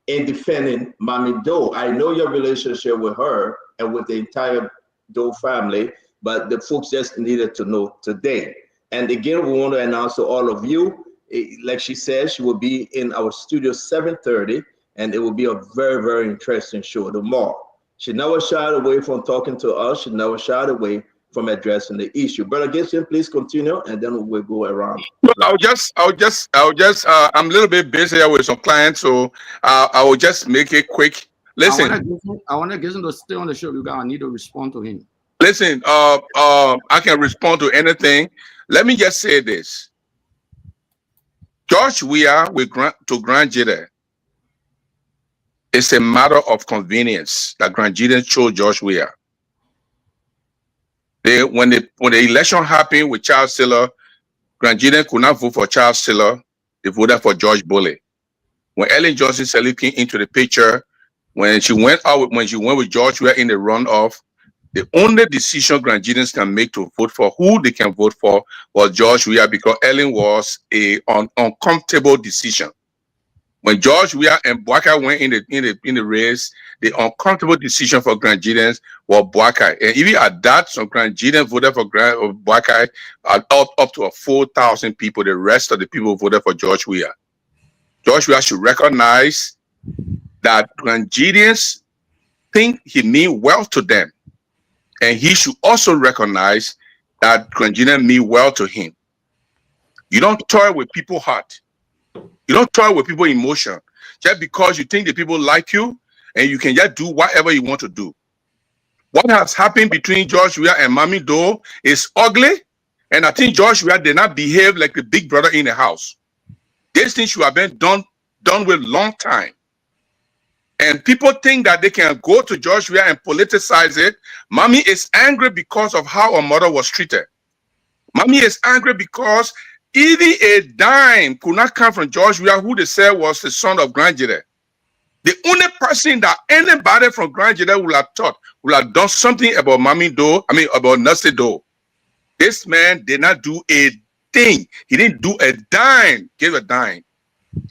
in defending Mommy Doe. I know your relationship with her and with the entire Doe family, but the folks just needed to know today. And again, we want to announce to all of you, like she said, she will be in our studio 7:30, and it will be a very, very interesting show tomorrow. She never shied away from talking to us. She never shied away from addressing the issue. Brother Gibson, please continue, and then we'll go around. I'll just, I'm a little bit busy here with some clients, so I will just make it quick. Listen. I want to get him to stay on the show because I need to respond to him. Listen, I can respond to anything. Let me just say this. George Weah to Grand Jide. It's a matter of convenience that Grand Jide chose George Weah. When the election happened with Charles Siller, Grand Jide could not vote for Charles Siller. They voted for George Bulley. When Ellen Johnson Sirleaf came into the picture, when she went with George Weah in the runoff, the only decision Grand Jide can make to vote for who they can vote for was George Weah, because Ellen was an uncomfortable decision. When George Weah and Boakai went in the race, the uncomfortable decision for Grand Jide was Boakai. And even at that, some Grand Jide voted for Boakai up to 4,000 people. The rest of the people voted for George Weah. George Weah should recognize that Grand Jideans think he means well to them. And he should also recognize that Grand Jide mean well to him. You don't toy with people's heart. You don't toy with people's emotion. Just because you think the people like you and you can just do whatever you want to do. What has happened between George Weah and Mommy Doe is ugly. And I think George Weah did not behave like the big brother in the house. These things should have been done with long time. And people think that they can go to George Weah and politicize it. Mommy is angry because of how her mother was treated. Mommy is angry because Even a dime could not come from George Weah, who they said was the son of Grand Jide. The only person that anybody from Grand Jide would have thought would have done something about about Nasty Doe. This man did not do a thing. He didn't do a dime, give a dime.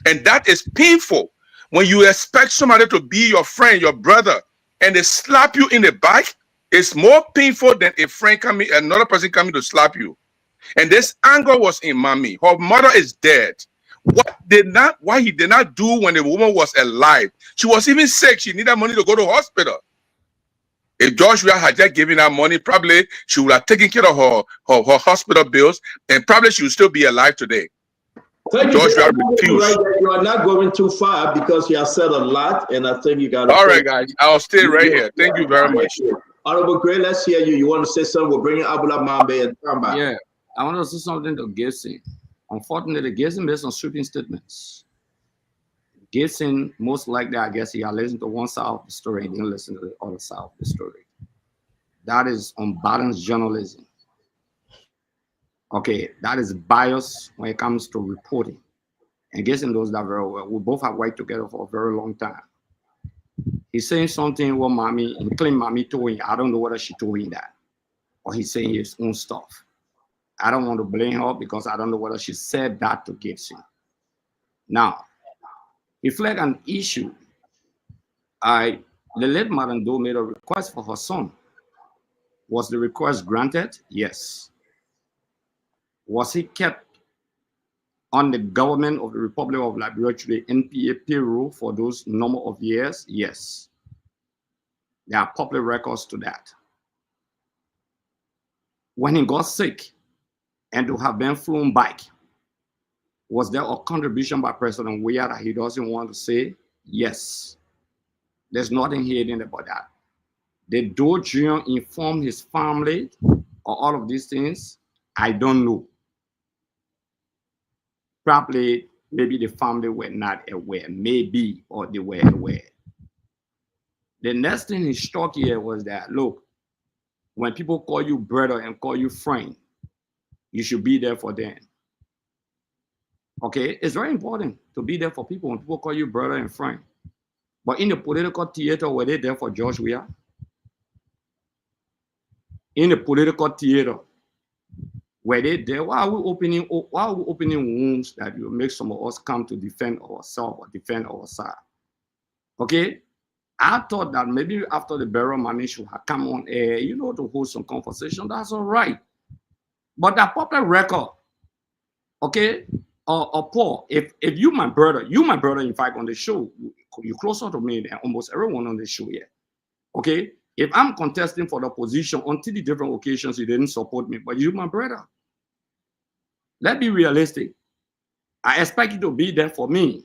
And that is painful. When you expect somebody to be your friend, your brother, and they slap you in the back, it's more painful than a friend coming, another person coming to slap you. And this anger was in Mommy. Her mother is dead. Why he did not do when the woman was alive? She was even sick. She needed money to go to hospital. If George Weah had just given her money, probably she would have taken care of her hospital bills, and probably she would still be alive today. Thank George Weah you. refused. You are not going too far because you have said a lot, and I think you got. All right, guys. I'll stay right here. Thank you very much. Honorable Gray, let's hear you. You want to say something? We'll bring in Abdullah Mambe and Tamba. Yeah, I want to say something to Gibson. Unfortunately, Gibson made some sweeping statements. Gibson, most likely, I guess he had listened to one side of the story and didn't listen to the other side of the story. That is unbalanced journalism. Okay, that is bias when it comes to reporting. And Gibson knows that very well. We both have worked together for a very long time. He's saying something what Mommy, and claim Mommy told him. I don't know whether she told him that, or he's saying his own stuff. I don't want to blame her because I don't know whether she said that to Gibson. Now, he flagged an issue. The late Madam Doe made a request for her son. Was the request granted? Yes. Was he kept on the government of the Republic of Liberia to the NPA payroll for those number of years? Yes. There are public records to that. When he got sick and to have been flown back, was there a contribution by President Weah that he doesn't want to say? Yes. There's nothing hidden about that. Did Doe Jr. inform his family of all of these things? I don't know. Probably, maybe the family were not aware, maybe, or they were aware. The next thing he struck here was that, look, when people call you brother and call you friend, you should be there for them. Okay, it's very important to be there for people when people call you brother and friend. But in the political theater, were they there for George Weah? In the political theater, were they there? Why are we opening wounds that will make some of us come to defend ourselves or defend our side? Okay, I thought that maybe after the burial, Mommy should have come on air, to hold some conversation. That's all right. But that public record, okay, or Paul, if you my brother, in fact, on the show, you're closer to me than almost everyone on the show here. Okay, if I'm contesting for the position on 3 different occasions, you didn't support me, but you're my brother. Let's be realistic. I expect you to be there for me,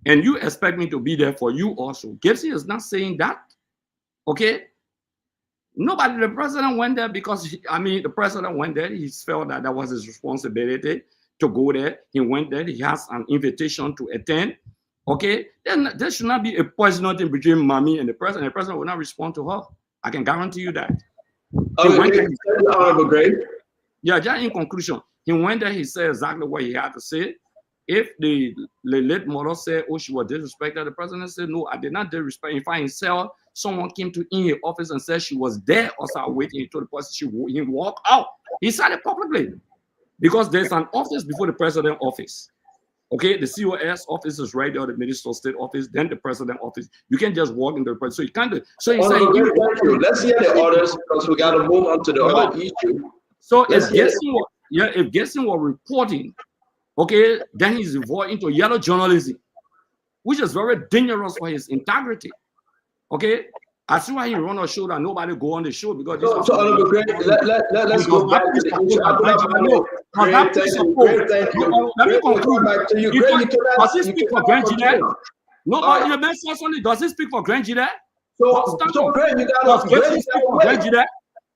and you expect me to be there for you also. Gibson is not saying that. Okay. Nobody, the president went there because, the president went there. He felt that that was his responsibility to go there. He went there. He has an invitation to attend. Okay. Then there should not be a poison thing between Mommy and the president. The president will not respond to her. I can guarantee you that. Yeah, just in conclusion, he went there. He said exactly what he had to say. If the late mother said, oh, she was disrespected, the president said, no, I did not disrespect. In fact, himself, someone came to in his office and said she was there or started waiting. He told the person he walked out. He said it publicly because there's an office before the president office. Okay, the COS office is right there, the Minister of State office, then the president office. You can't just walk in the president. So you can't do. So he said, let's hear the orders because we got to move on to the other issue. So if Gibson were reporting, okay, then he's involved into yellow journalism, which is very dangerous for his integrity. Okay, I see why he run a show that nobody go on the show because let's go back to the issue. Let me conclude. Does he speak for Grand Jide? Nobody, the man says only, does he speak for Grand Jide? So Greg, you got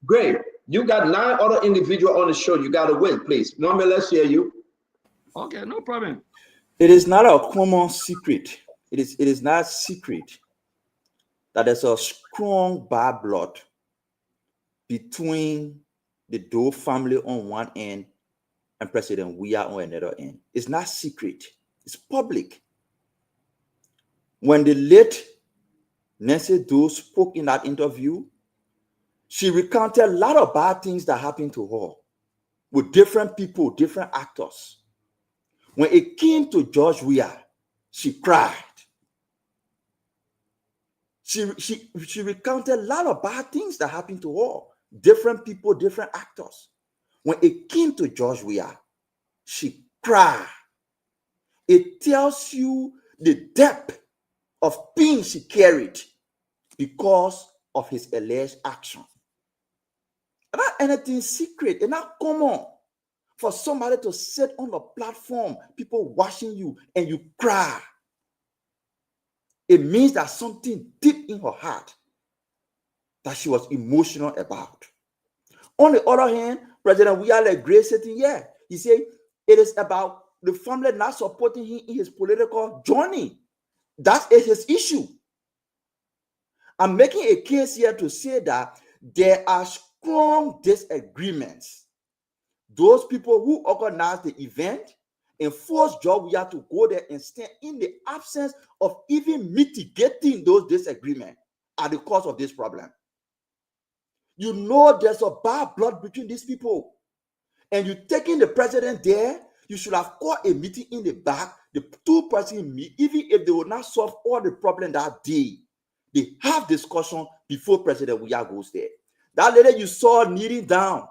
Great. You got 9 other individuals on the show. You got to wait, please. Mama, let's hear you. Okay, no problem. It is not a common secret. It is not secret that there's a strong bad blood between the Doe family on one end and President Weah on another end. It's not secret. It's public. When the late Nancy Doe spoke in that interview, she recounted a lot of bad things that happened to her with different people, different actors. When it came to George Weah, she cried. She recounted a lot of bad things that happened to her, different people, different actors. When it came to George Weah, she cried. It tells you the depth of pain she carried because of his alleged action. Not anything secret, it's not common for somebody to sit on a platform, people watching you, and you cry. It means that something deep in her heart that she was emotional about. On the other hand, President Weah agreed sitting here. He said it is about the family not supporting him in his political journey. That is his issue. I'm making a case here to say that there are strong disagreements. Those people who organized the event and forced George Weah to go there and stand in the absence of even mitigating those disagreements are the cause of this problem. You know there's a bad blood between these people. And you taking the president there, you should have called a meeting in the back, the two-person meet, even if they will not solve all the problem that day. They have discussion before President Weah goes there. That lady you saw kneeling down,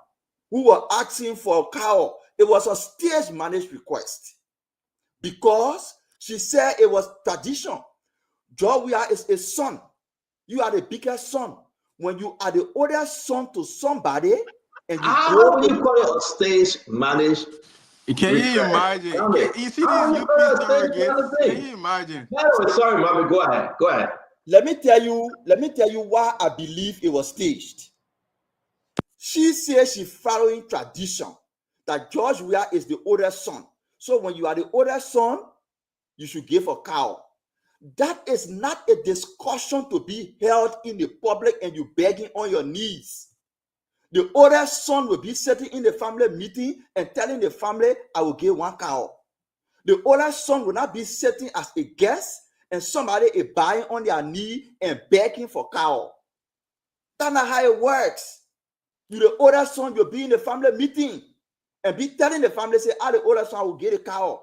who were asking for a cow, it was a stage-managed request because she said it was tradition. George Weah is a son. You are the biggest son. When you are the oldest son to somebody, and you How do you call it a stage-managed? Can you imagine? You see these UP surrogates? Can you imagine? Sorry, mommy. Go ahead. Go ahead. Let me tell you why I believe it was staged. She says she's following tradition that George Weah is the oldest son. So when you are the oldest son, you should give a cow. That is not a discussion to be held in the public and you begging on your knees. The oldest son will be sitting in the family meeting and telling the family, I will give one cow. The oldest son will not be sitting as a guest and somebody is buying on their knee and begging for cow. That's not how it works. You, the oldest son, you'll be in the family meeting and be telling the family, say, the oldest son will get a cow.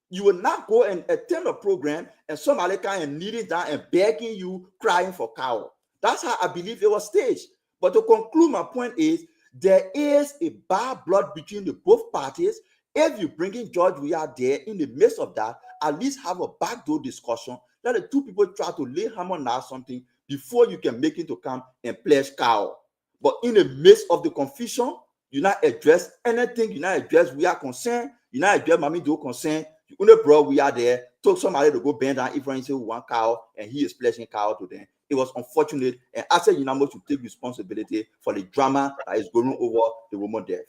You will not go and attend a program and somebody kind of kneeling down and begging you, crying for cow. That's how I believe it was staged. But to conclude, my point is there is a bad blood between the both parties. If you bring in George Weah there in the midst of that, at least have a backdoor discussion. Let the two people try to lay hammer on something before you can make it to come and pledge cow. But in the midst of the confusion, you not address anything. You not address we are concerned. You not address Mami Do concerned. You only brought we are there. Took somebody to go bend down. If you say one cow and he is pledging cow to them. It was unfortunate, and I said Unamo to take responsibility for the drama that is going over the woman death.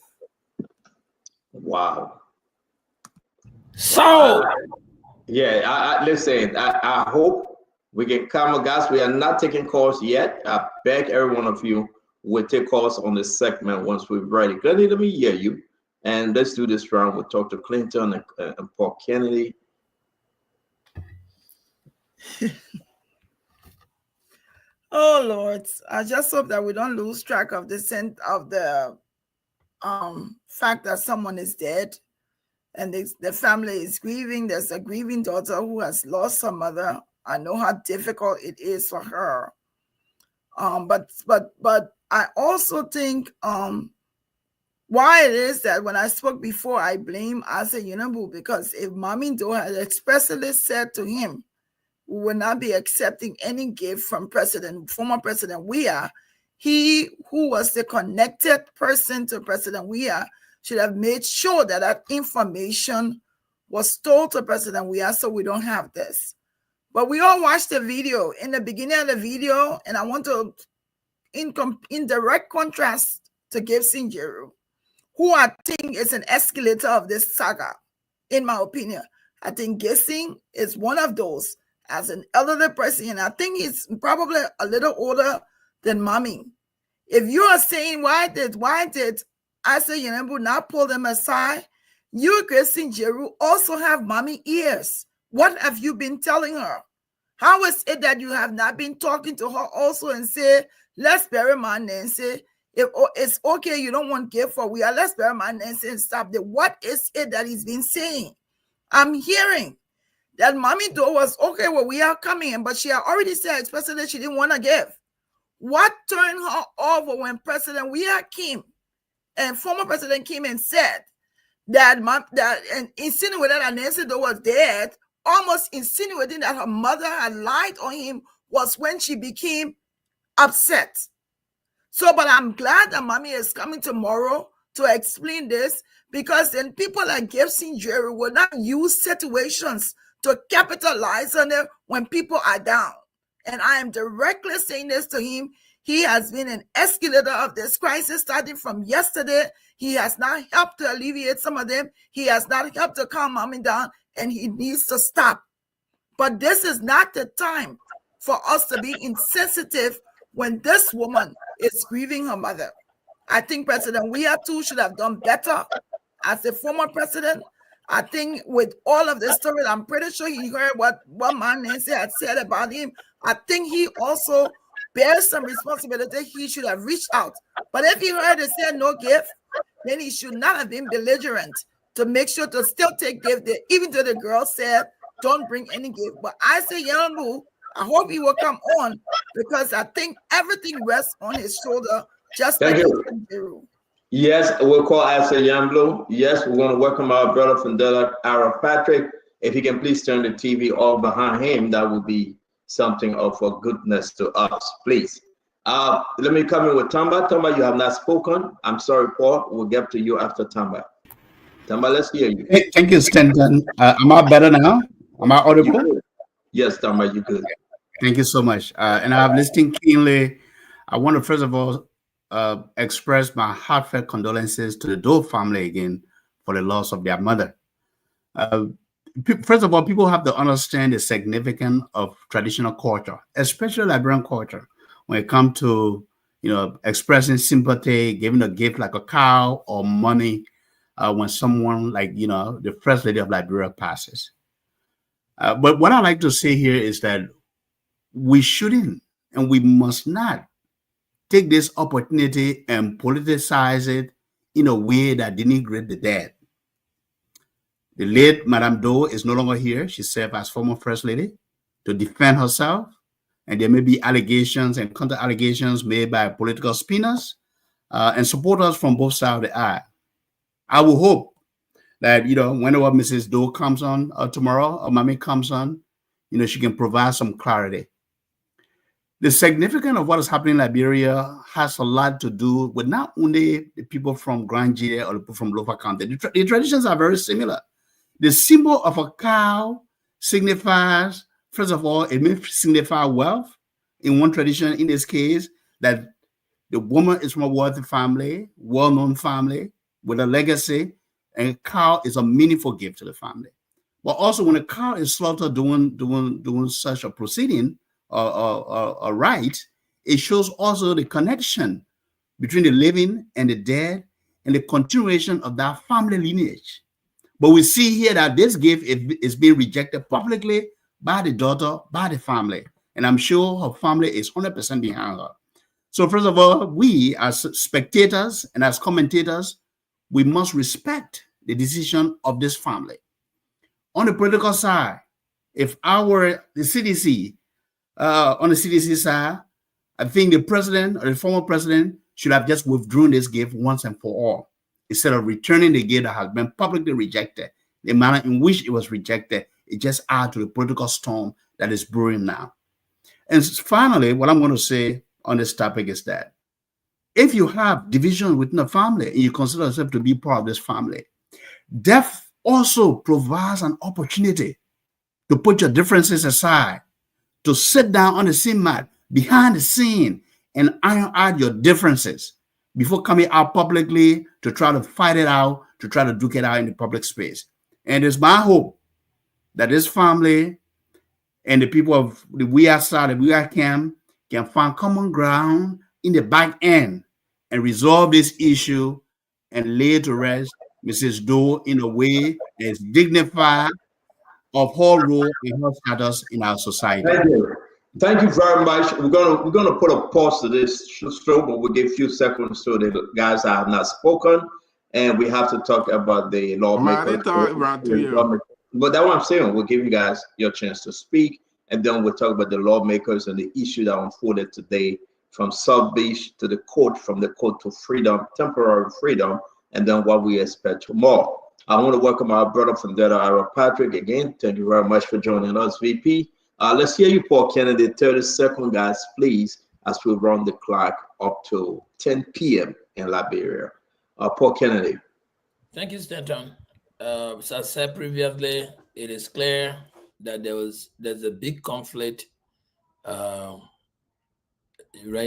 Wow. So, yeah, listen, I hope we can come, guys. We are not taking calls yet. I beg every one of you will take calls on this segment once we're ready. Glennie, let me hear you, and let's do this round. We'll talk to Clinton and Paul Kennedy. Oh Lord, I just hope that we don't lose track of the fact that someone is dead and the family is grieving. There's a grieving daughter who has lost her mother. I know how difficult it is for her. But I also think why it is that when I spoke before, I blame Asa Yunabu, because if Mami Do had expressly said to him, we will not be accepting any gift from former President Weah, he who was the connected person to President Weah should have made sure that that information was told to President Weah so we don't have this. But we all watched the video. In the beginning of the video, and I want to, in direct contrast to Gibson Jeru, who I think is an escalator of this saga, in my opinion. I think Gibson is one of those. As an elderly person, and I think he's probably a little older than Mommy. If you are saying why did Asa Yunabu not pull them aside You, Christine Jeru, also have mommy ears. What have you been telling her? How is it that you have not been talking to her also and say, let's bury my Nancy? If it's okay, you don't want gift for we are, let's bury my Nancy and stop there. What is it that he's been saying? I'm hearing that Mommy Doe was okay, well, we are coming in, but she had already said explicitly that she didn't want to give. What turned her over when President Weah came and former President came and said that and insinuated that Nancy Doe was dead, almost insinuating that her mother had lied on him, was when she became upset. So, but I'm glad that Mommy is coming tomorrow to explain this, because then people like Gibson Jerry will not use situations to capitalize on it when people are down. And I am directly saying this to him. He has been an escalator of this crisis starting from yesterday. He has not helped to alleviate some of them. He has not helped to calm Mommy down, and he needs to stop. But this is not the time for us to be insensitive when this woman is grieving her mother. I think President Weah too should have done better as a former president. I think with all of this story, I'm pretty sure he heard what man Nancy had said about him. I think he also bears some responsibility. He should have reached out. But if he heard it said no gift, then he should not have been belligerent to make sure to still take gift there, even though the girl said, don't bring any gift. But I say, Yanamu, I hope he will come on, because I think everything rests on his shoulder, just like you. Yes, we'll call Asa Yamblo. Yes, we want to welcome our brother from Delaware, Ara Patrick. If he can please turn the TV off behind him, that would be something of a goodness to us, please. Let me come in with Tamba. Tamba, you have not spoken. I'm sorry, Paul. We'll get to you after Tamba. Tamba, let's hear you. Hey, thank you, Stanton. Am I better now? Am I audible? Yes, Tamba, you good. Thank you so much. And I'm listening keenly. I want to first of all express my heartfelt condolences to the Doe family again for the loss of their mother. First of all, people have to understand the significance of traditional culture, especially Liberian culture, when it comes to expressing sympathy, giving a gift like a cow or money when someone like the First Lady of Liberia passes. But what I like to say here is that we shouldn't and we must not take this opportunity and politicize it in a way that denigrates the dead. The late Madame Doe is no longer here. She served as former First Lady to defend herself, and there may be allegations and counter-allegations made by political spinners and supporters from both sides of the aisle. I will hope that, whenever Mrs. Doe comes on tomorrow, or Mommy comes on, she can provide some clarity. The significance of what is happening in Liberia has a lot to do with not only the people from Grand J or the people from Lofa County. The traditions are very similar. The symbol of a cow signifies, first of all, it may signify wealth. In one tradition, in this case, that the woman is from a wealthy family, well-known family, with a legacy, and a cow is a meaningful gift to the family. But also, when a cow is slaughtered doing such a proceeding, a right, it shows also the connection between the living and the dead and the continuation of that family lineage. But we see here that this gift is being rejected publicly by the daughter, by the family. And I'm sure her family is 100% behind her. So first of all, we as spectators and as commentators, we must respect the decision of this family. On the political side, if I were the CDC, on the CDC side, I think the president or the former president should have just withdrawn this gift once and for all, instead of returning the gift that has been publicly rejected. The manner in which it was rejected, it just adds to the political storm that is brewing now. And finally, what I'm going to say on this topic is that if you have division within a family and you consider yourself to be part of this family, death also provides an opportunity to put your differences aside, to sit down on the scene mat behind the scene and iron out your differences before coming out publicly to try to fight it out, to try to duke it out in the public space. And it's my hope that this family and the people of the Weah side, the Weah camp, can find common ground in the back end and resolve this issue and lay to rest Mrs. Doe in a way that is dignified of her role and her status in our society. Thank you. Thank you very much. We're gonna put a pause to this show, but we'll give a few seconds so the guys have not spoken, and we have to talk about the lawmakers. But that's what I'm saying. We'll give you guys your chance to speak, and then we'll talk about the lawmakers and the issue that unfolded today from South Beach to the court, from the court to freedom, temporary freedom, and then what we expect tomorrow. I want to welcome our brother from Delta, Ira Patrick, again. Thank you very much for joining us, VP. Let's hear you, Paul Kennedy. 30 seconds, guys, please, as we run the clock up to 10 p.m. in Liberia. Paul Kennedy. Thank you, Stanton. As I said previously, it is clear that there's a big conflict right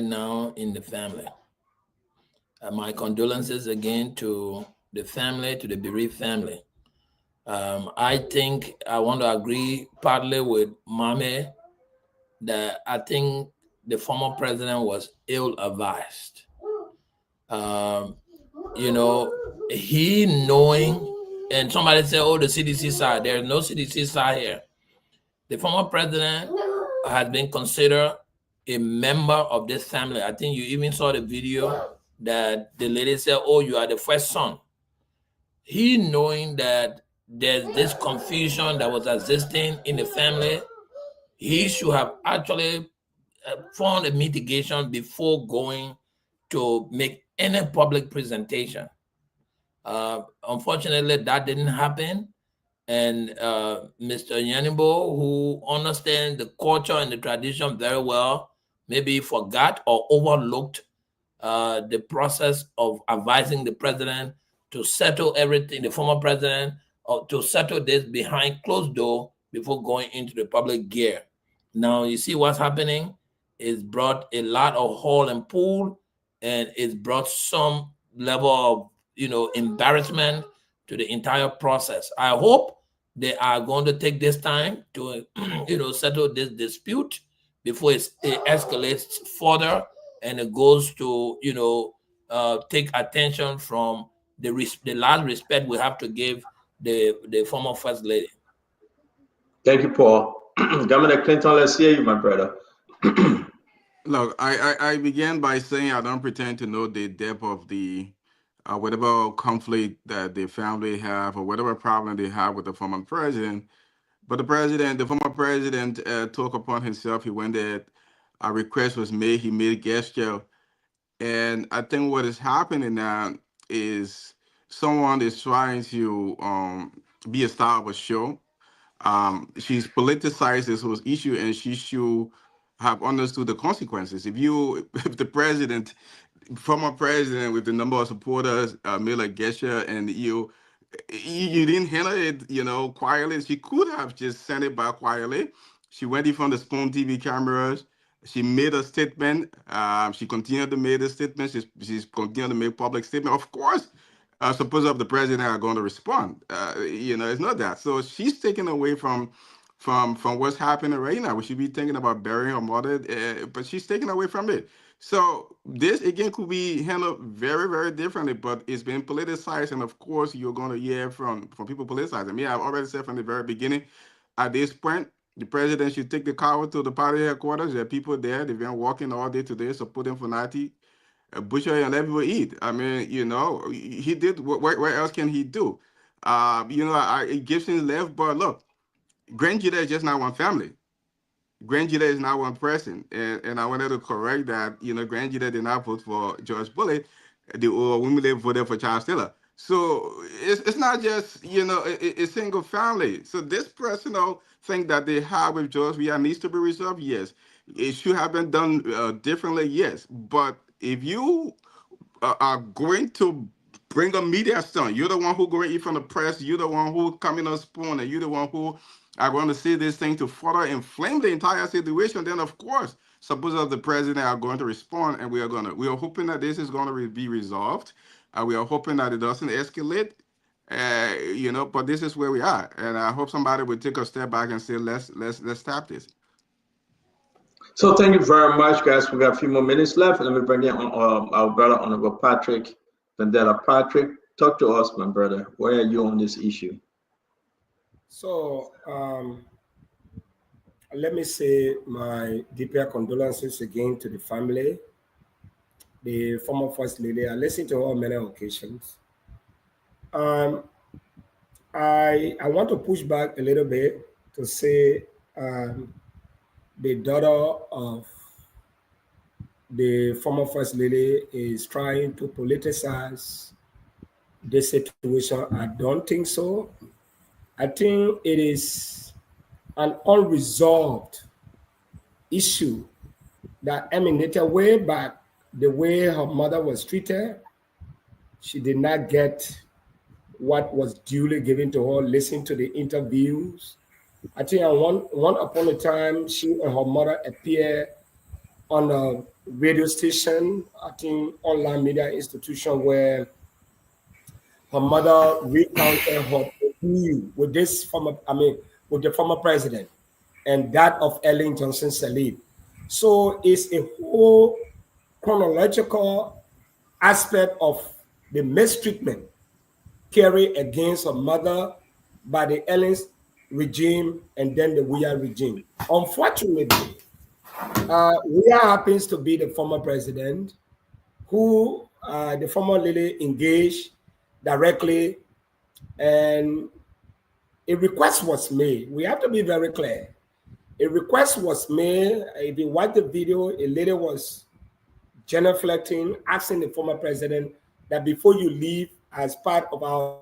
now in the family. My condolences again to the family, to the bereaved family. I think I want to agree partly with Mame that I think the former president was ill-advised. He knowing, and somebody said, oh, the CDC side. There's no CDC side here. The former president has been considered a member of this family. I think you even saw the video that the lady said, oh, you are the first son. He knowing that there's this confusion that was existing in the family, he should have actually found a mitigation before going to make any public presentation. Unfortunately, that didn't happen. And Mr. Yanibo, who understands the culture and the tradition very well, maybe forgot or overlooked the process of advising the president to settle everything, the former president, or to settle this behind closed door before going into the public gear. Now, you see what's happening? It's brought a lot of haul and pull, and it's brought some level of, embarrassment to the entire process. I hope they are going to take this time to, settle this dispute before it escalates further and it goes to, take attention from the last respect we have to give the former first lady. Thank you, Paul. Governor Clinton, let's hear you, my brother. Look, I began by saying I don't pretend to know the depth of the whatever conflict that the family have or whatever problem they have with the former president. But the former president took upon himself. He went there. A request was made. He made a gesture. And I think what is happening now is someone is trying to be a star of a show. She's politicized this whole issue, and she should have understood the consequences. If the president, former president with the number of supporters, made a gesture, and you didn't handle it, quietly. She could have just sent it back quietly. She went in front of the Spoon TV cameras. She made a statement. She continued to make a statement. She's continued to make public statement. Of course, suppose of the president are going to respond. It's not that. So she's taken away from what's happening right now. We should be thinking about burying her mother, but she's taken away from it. So this again could be handled very, very differently, but it's been politicized, and of course you're going to hear from people politicizing. Me, I've already said from the very beginning, at this point, the president should take the car to the party headquarters. There are people there. They've been walking all day today, supporting Funati, butcher and let people eat. I mean, he did. What else can he do? Gibson left, but look, Grand Judah is just not one family. Grand Judah is not one person, and I wanted to correct that. Grand Judah did not vote for George Bullitt. The women voted for Charles Taylor. So it's not just a single family. So this personal thing that they have with George Weah needs to be resolved. Yes, it should have been done differently. Yes, but if you are going to bring a media stunt, you're the one who going in from the press. You're the one who coming on Spoon, and you're the one who are going to see this thing to further inflame the entire situation. Then of course, suppose of the president are going to respond, and we are hoping that this is going to be resolved. We are hoping that it doesn't escalate, but this is where we are. And I hope somebody will take a step back and say, let's stop this. So thank you very much, guys. We got a few more minutes left. Let me bring in our brother, Honorable Patrick Vendetta Patrick. talk to us, my brother. Where are you on this issue? So let me say my deepest condolences again to the family, the former First Lady. I listened to her on many occasions. I want to push back a little bit to say the daughter of the former First Lady is trying to politicize the situation. I don't think so. I think it is an unresolved issue that emanated way back, the way her mother was treated. She did not get what was duly given to her. Listen to the interviews. I think one upon a time, she and her mother appeared on a radio station, I think online media institution, where her mother recounted her interview with this former, with the former president, and that of Ellen Johnson Sirleaf. So it's a whole chronological aspect of the mistreatment carried against her mother by the Ellen's regime and then the Weah regime. Unfortunately, Weah happens to be the former president who the former lady engaged directly, and a request was made. We have to be very clear. A request was made. If you watch the video, a lady was genuflecting, asking the former president that before you leave, as part of our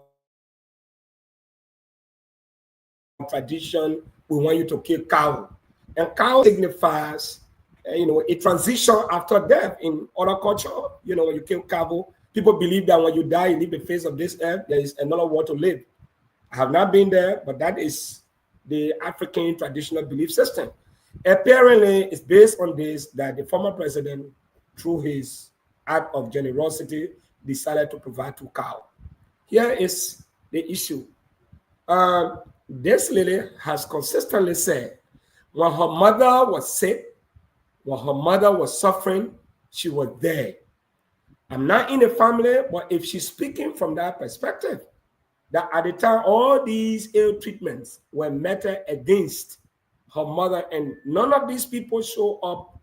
tradition, we want you to kill cow. And cow signifies, a transition after death in other culture. When you kill cow, people believe that when you die, you leave the face of this earth, there is another world to live. I have not been there, but that is the African traditional belief system. Apparently, it's based on this that the former president, through his act of generosity, decided to provide 2 cows. Here is the issue. This lady has consistently said when her mother was sick, when her mother was suffering, she was there. I'm not in the family, but if she's speaking from that perspective, that at the time all these ill treatments were meted against her mother, and none of these people show up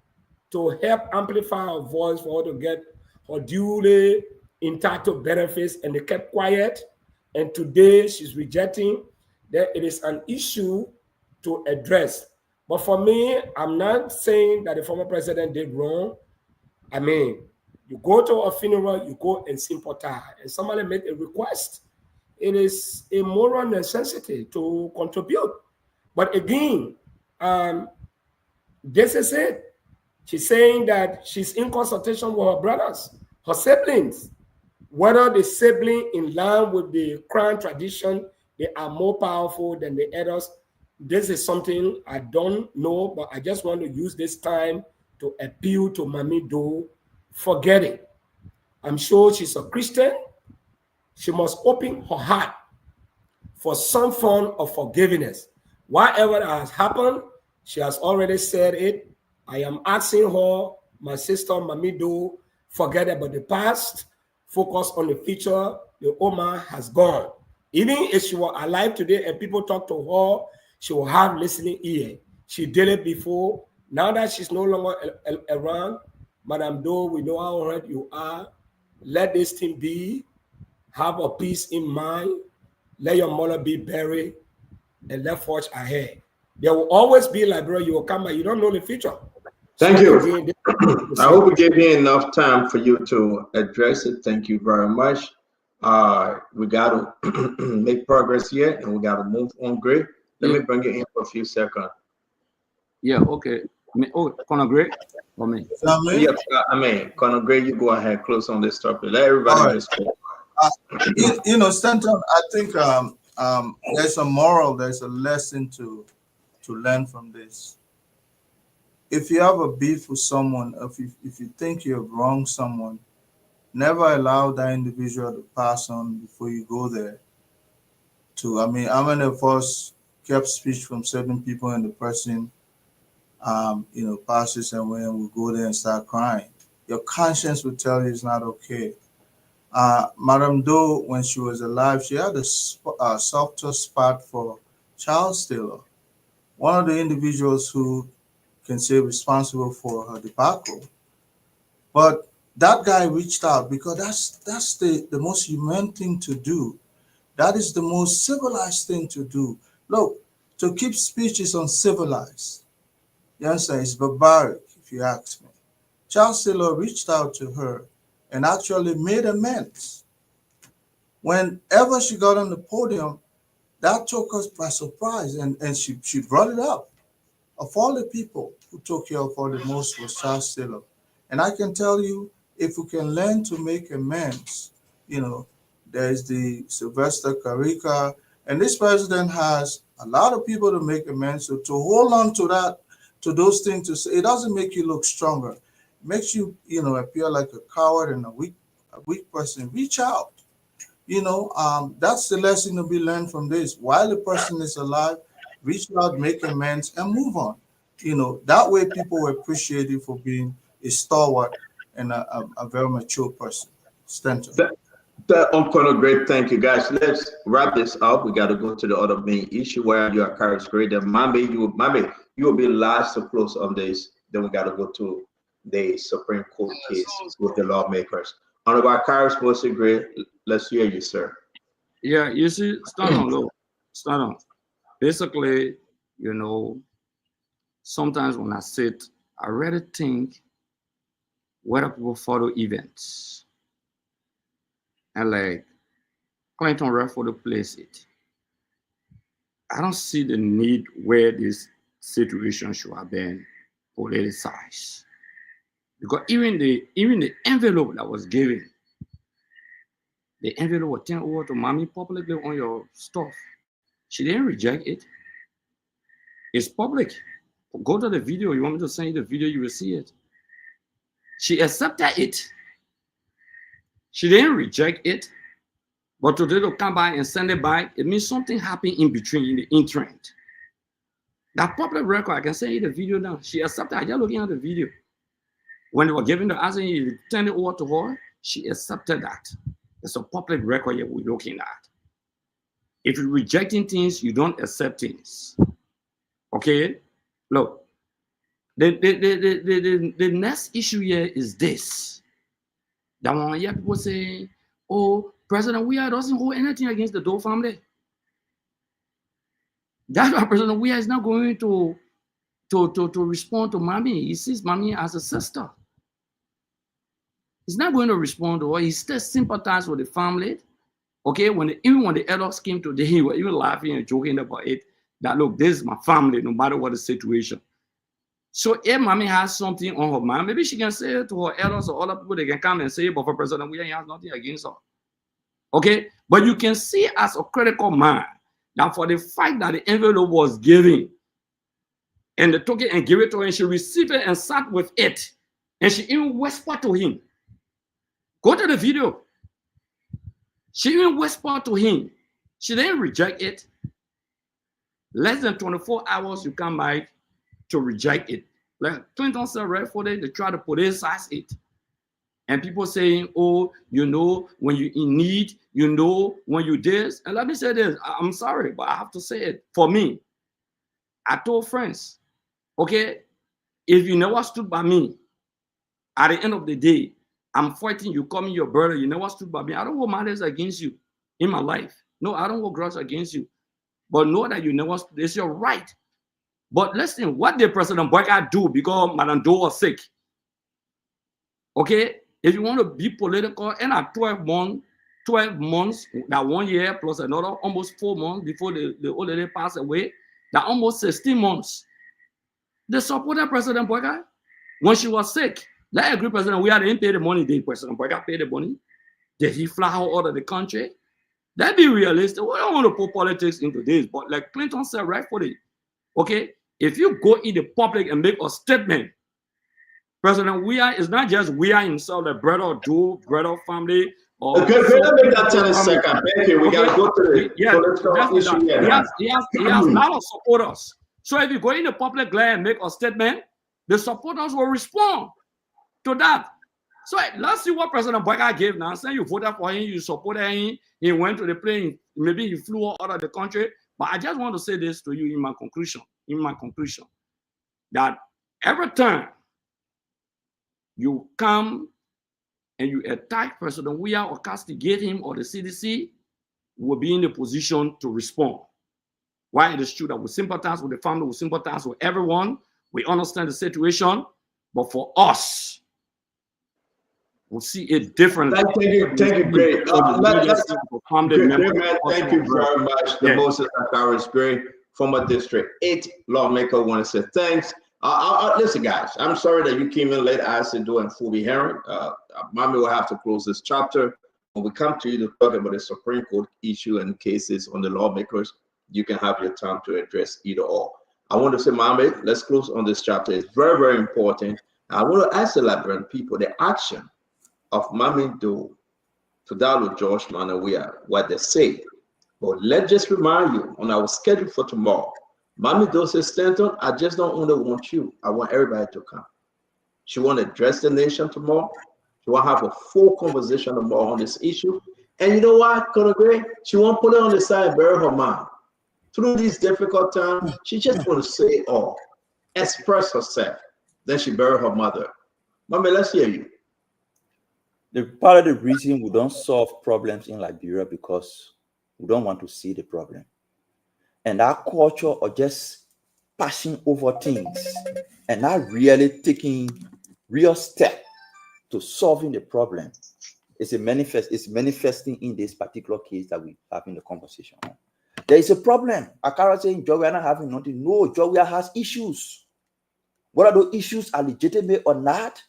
to help amplify her voice for her to get her duly entitled benefits, and they kept quiet. And today she's rejecting that it is an issue to address. But for me, I'm not saying that the former president did wrong. You go to a funeral, you go and sympathize, and somebody made a request. It is a moral necessity to contribute. But again, this is it. She's saying that she's in consultation with her brothers, her siblings, whether the sibling in line with the Crown tradition, they are more powerful than the others. This is something I don't know, but I just want to use this time to appeal to Mami Doe. Forget it. I'm sure she's a Christian. She must open her heart for some form of forgiveness. Whatever has happened, she has already said it. I am asking her, my sister Mami Doe, forget about the past, focus on the future. The Oma has gone. Even if she were alive today and people talk to her, she will have listening ear. She did it before. Now that she's no longer around, Madam Doe, we know how hurt you are. Let this thing be. Have a peace in mind. Let your mother be buried, and let forge ahead. There will always be Liberia. You will come back. You don't know the future. Thank you. I hope we gave you enough time for you to address it. Thank you very much. We got to make progress here, and we got to move on. Great. Let me bring you in for a few seconds. Yeah, okay. Conor Gray or me? Yes, Conor Gray, you go ahead, close on this topic. Let everybody respect. Stanton, I think there's a moral, there's a lesson to learn from this. If you have a beef with someone, if you think you have wronged someone, never allow that individual to pass on before you go there. How many of us kept speech from certain people, and the person passes away, and we go there and start crying? Your conscience will tell you it's not okay. Madame Doe, when she was alive, she had a softer spot for Charles Taylor, one of the individuals who can say responsible for her debacle. But that guy reached out because that's the most humane thing to do. That is the most civilized thing to do. Look, to keep speech is uncivilized. You understand? It's barbaric, if you ask me. Charles Taylor reached out to her and actually made amends. Whenever she got on the podium, that took us by surprise, and she brought it up. Of all the people who took care of her the most was Charles Taylor. And I can tell you, if we can learn to make amends, there's the Sylvester Carica, and this president has a lot of people to make amends. So to hold on to that, to those things, to say, it doesn't make you look stronger. It makes you, appear like a coward and a weak person. Reach out. That's the lesson to be learned from this. While the person is alive, reach out, make amends, and move on. That way people will appreciate you for being a stalwart and a very mature person. Stanton. That great. Thank you, guys. Let's wrap this up. We got to go to the other main issue where your car is great. And Mami, you will be last to close on this. Then we got to go to the Supreme Court case with the lawmakers. Honorable Karis Mostly Great, let's hear you, sir. Yeah, you see, start on. Basically, sometimes when I sit, I really think whether people follow events. And like Clinton Redford placed it. I don't see the need where this situation should have been politicized. Because even the envelope that was given, the envelope was turned over to Mommy publicly on your stuff. She didn't reject it. It's public. Go to the video. You want me to send you the video, you will see it. She accepted it. She didn't reject it. But today to come by and send it back, it means something happened in between, in the interim. That public record, I can send you the video now. She accepted it. You're looking at the video. When they were giving the answer, you turn it over to her, she accepted that. It's a public record we're looking at. If you're rejecting things, you don't accept things. Okay? Look, the next issue here is this. That when I hear people say, oh, President Weah doesn't hold anything against the Doe family. That's why President Weah is not going to respond to Mommy. He sees Mommy as a sister. He's not going to respond to her. He still sympathizes with the family. Okay, even when the elders came today, he was even laughing and joking about it. That look, this is my family, no matter what the situation. So if Mommy has something on her mind, maybe she can say it to her elders or other people. They can come and say, but for President Weah, he has nothing against her. Okay, but you can see as a critical man that for the fact that the envelope was given and the token and give it to her, and she received it and sat with it, and she even whispered to him. Go to the video. She even whispered to him. She didn't reject it. Less than 24 hours, you come back to reject it. Like Clinton said right for it, they try to politicize it. And people saying, oh, when you're in need, when you this. And let me say this, I'm sorry, but I have to say it. For me, I told friends, okay, if you never stood by me, at the end of the day, I'm fighting, you call me your brother, you never stood by me. I don't hold matters against you in my life. No, I don't hold grudge against you. But know that you never stood, it's your right. But listen, what did President Boyka do because Madame Doe was sick? Okay, if you want to be political, and at 12 months, that 1 year plus another almost 4 months before the old lady passed away, that almost 16 months, they supported President Boyka when she was sick. Let agree, President, we didn't pay the money. Did President Boyka pay the money? Did he fly her out of the country? Let's be realistic. We don't want to put politics into this, but like Clinton said rightfully, okay, if you go in the public and make a statement, President Weah is not just Weah himself, the brother Doe, brother family. Okay, let me make that 10 seconds. Thank you. We got to go to the political issue here. He has a lot of supporters. So if you go in the public land and make a statement, the supporters will respond to that. So let's see what President Boyka gave now. Saying you voted for him, you supported him, he went to the plane, maybe he flew out of the country. But I just want to say this to you in my conclusion, that every time you come and you attack President Weah or castigate him or the CDC, will be in a position to respond. Why it is true that we sympathize with the family, we sympathize with everyone, we understand the situation, but for us, we'll see it differently. Thank you, great. Thank you very much. The Moses Akari Spirit, former District 8 lawmaker, want to say thanks. Listen, guys, I'm sorry that you came in late. I said doing Phoebe Herring. Mommy will have to close this chapter. When we come to you to talk about the Supreme Court issue and cases on the lawmakers, you can have your time to address either or. I want to say, Mommy, let's close on this chapter. It's very, very important. I want to ask the Liberian people the action of Mammy Doe to download George Manawia, what they say. But let's just remind you on our schedule for tomorrow. Mammy Doe says, Stanton, I just don't only want you. I want everybody to come. She want to address the nation tomorrow. She want to have a full conversation tomorrow on this issue. And you know what, Colonel Gray? She won't put it on the side and bury her mom. Through these difficult times, she just want to say it all, express herself. Then she bury her mother. Mommy, let's hear you. The part of the reason we don't solve problems in Liberia because we don't want to see the problem. And our culture of just passing over things and not really taking real step to solving the problem is manifesting in this particular case that we have in the conversation. There is a problem. Akara saying Jowiah not having nothing. No, Jowiah has issues. Whether those issues are legitimate or not,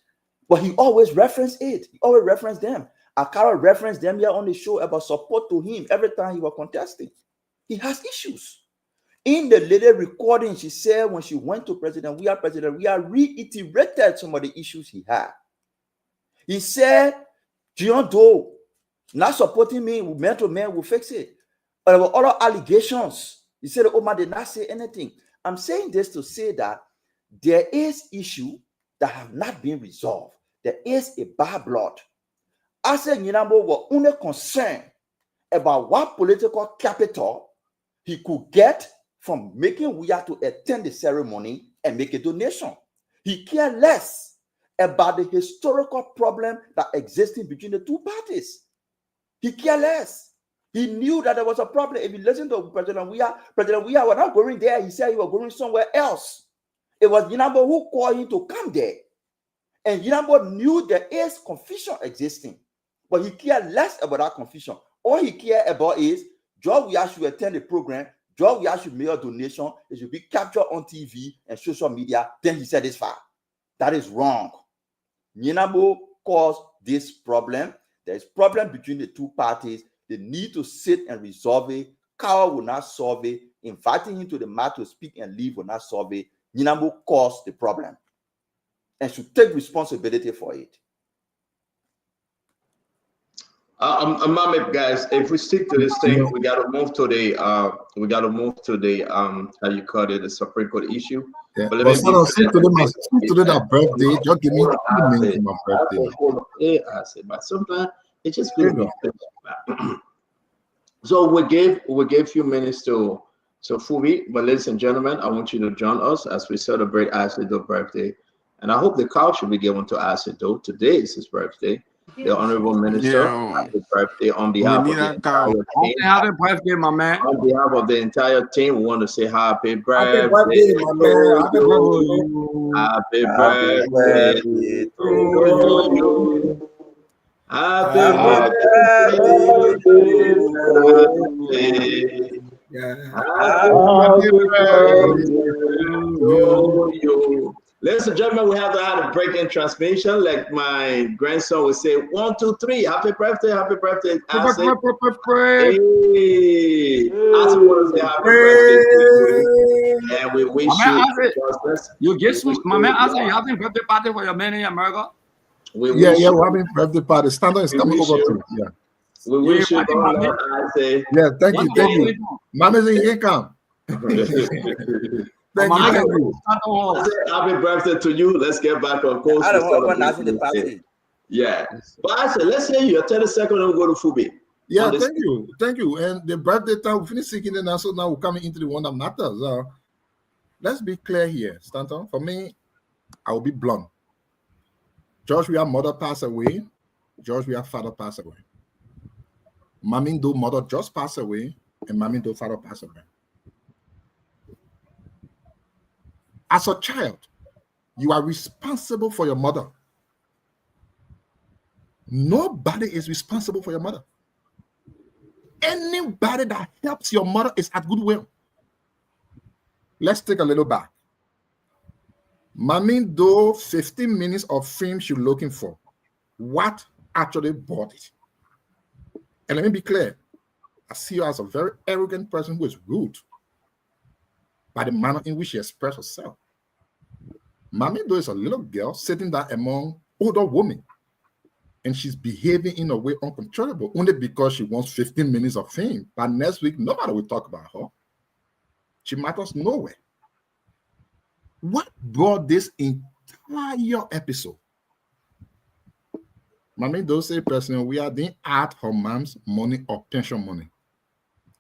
but he always referenced it. He always referenced them. Akara referenced them here on the show about support to him every time he was contesting. He has issues. In the later recording, she said when she went to President Weah reiterated some of the issues he had. He said, John Doe not supporting me, man to man will fix it. But there were other allegations. He said, Omar did not say anything. I'm saying this to say that there is issue that have not been resolved. There is a bad blood. I said, Nyinambo was only concerned about what political capital he could get from making Weah to attend the ceremony and make a donation. He cared less about the historical problem that existed between the two parties. He cared less. He knew that there was a problem. If you listen to President Weah was not going there. He said he was going somewhere else. It was Nyinambo who called him to come there. And Nyinambo knew there is confusion existing. But he cared less about that confusion. All he cared about is George Weah should attend the program. George Weah should make a donation. It should be captured on TV and social media. Then he said this far. That is wrong. Nyinambo caused this problem. There is problem between the two parties. They need to sit and resolve it. Kawa will not solve it. Inviting him to the mat to speak and leave will not solve it. Nyinambo caused the problem and should take responsibility for it. Guys, if we stick to this thing, we gotta move to the how you call it, the Supreme Court issue. Yeah. But let me stick to that birthday. Just give me 2 minutes to my birthday. I said, but sometimes it just feels me. So we gave a few minutes to Phoebe, but ladies and gentlemen, I want you to join us as we celebrate Ashley Doe's birthday. And I hope the couch will be given to Ashley Doe. Today is his birthday. The Honorable Minister, happy birthday on behalf of the entire team. Happy birthday, my man. On behalf of the entire team, we want to say happy birthday, my man. Happy birthday to you. Happy birthday to you. Ladies and gentlemen, we have to have a break in transmission. Like my grandson would say, 1, 2, 3. Happy birthday, happy birthday. I say, hey. I just want to say happy birthday to you. And we wish you get some, my man, I say you having birthday party for your man in America? We're having birthday party. Standard is coming over to you. Yeah. We wish you I say, yeah, thank you. Mama's in income. Thank you. Happy birthday to you. Let's get back on course. I don't want to the party. Yeah. But I said, let's hear you. 30 seconds and we go to Fubi. Yeah, thank you. And the birthday time, we finish singing and so now we're coming into the one that matters. Let's be clear here, Stanton. For me, I will be blunt. George Weah's mother passed away. George Weah's father passed away. Mami Doe mother just passed away, and Mami Doe father passed away. As a child, you are responsible for your mother. Nobody is responsible for your mother. Anybody that helps your mother is at goodwill. Let's take a little back. Mami Doe, 15 minutes of fame she's looking for. What actually bought it? And let me be clear. I see her as a very arrogant person who is rude by the manner in which she expresses herself. Mami Doe is a little girl sitting down among older women, and she's behaving in a way uncontrollable only because she wants 15 minutes of fame. But next week, nobody will talk about her. She matters nowhere. What brought this entire episode? Mami Doe say personally, we are didn't add her mom's money or pension money.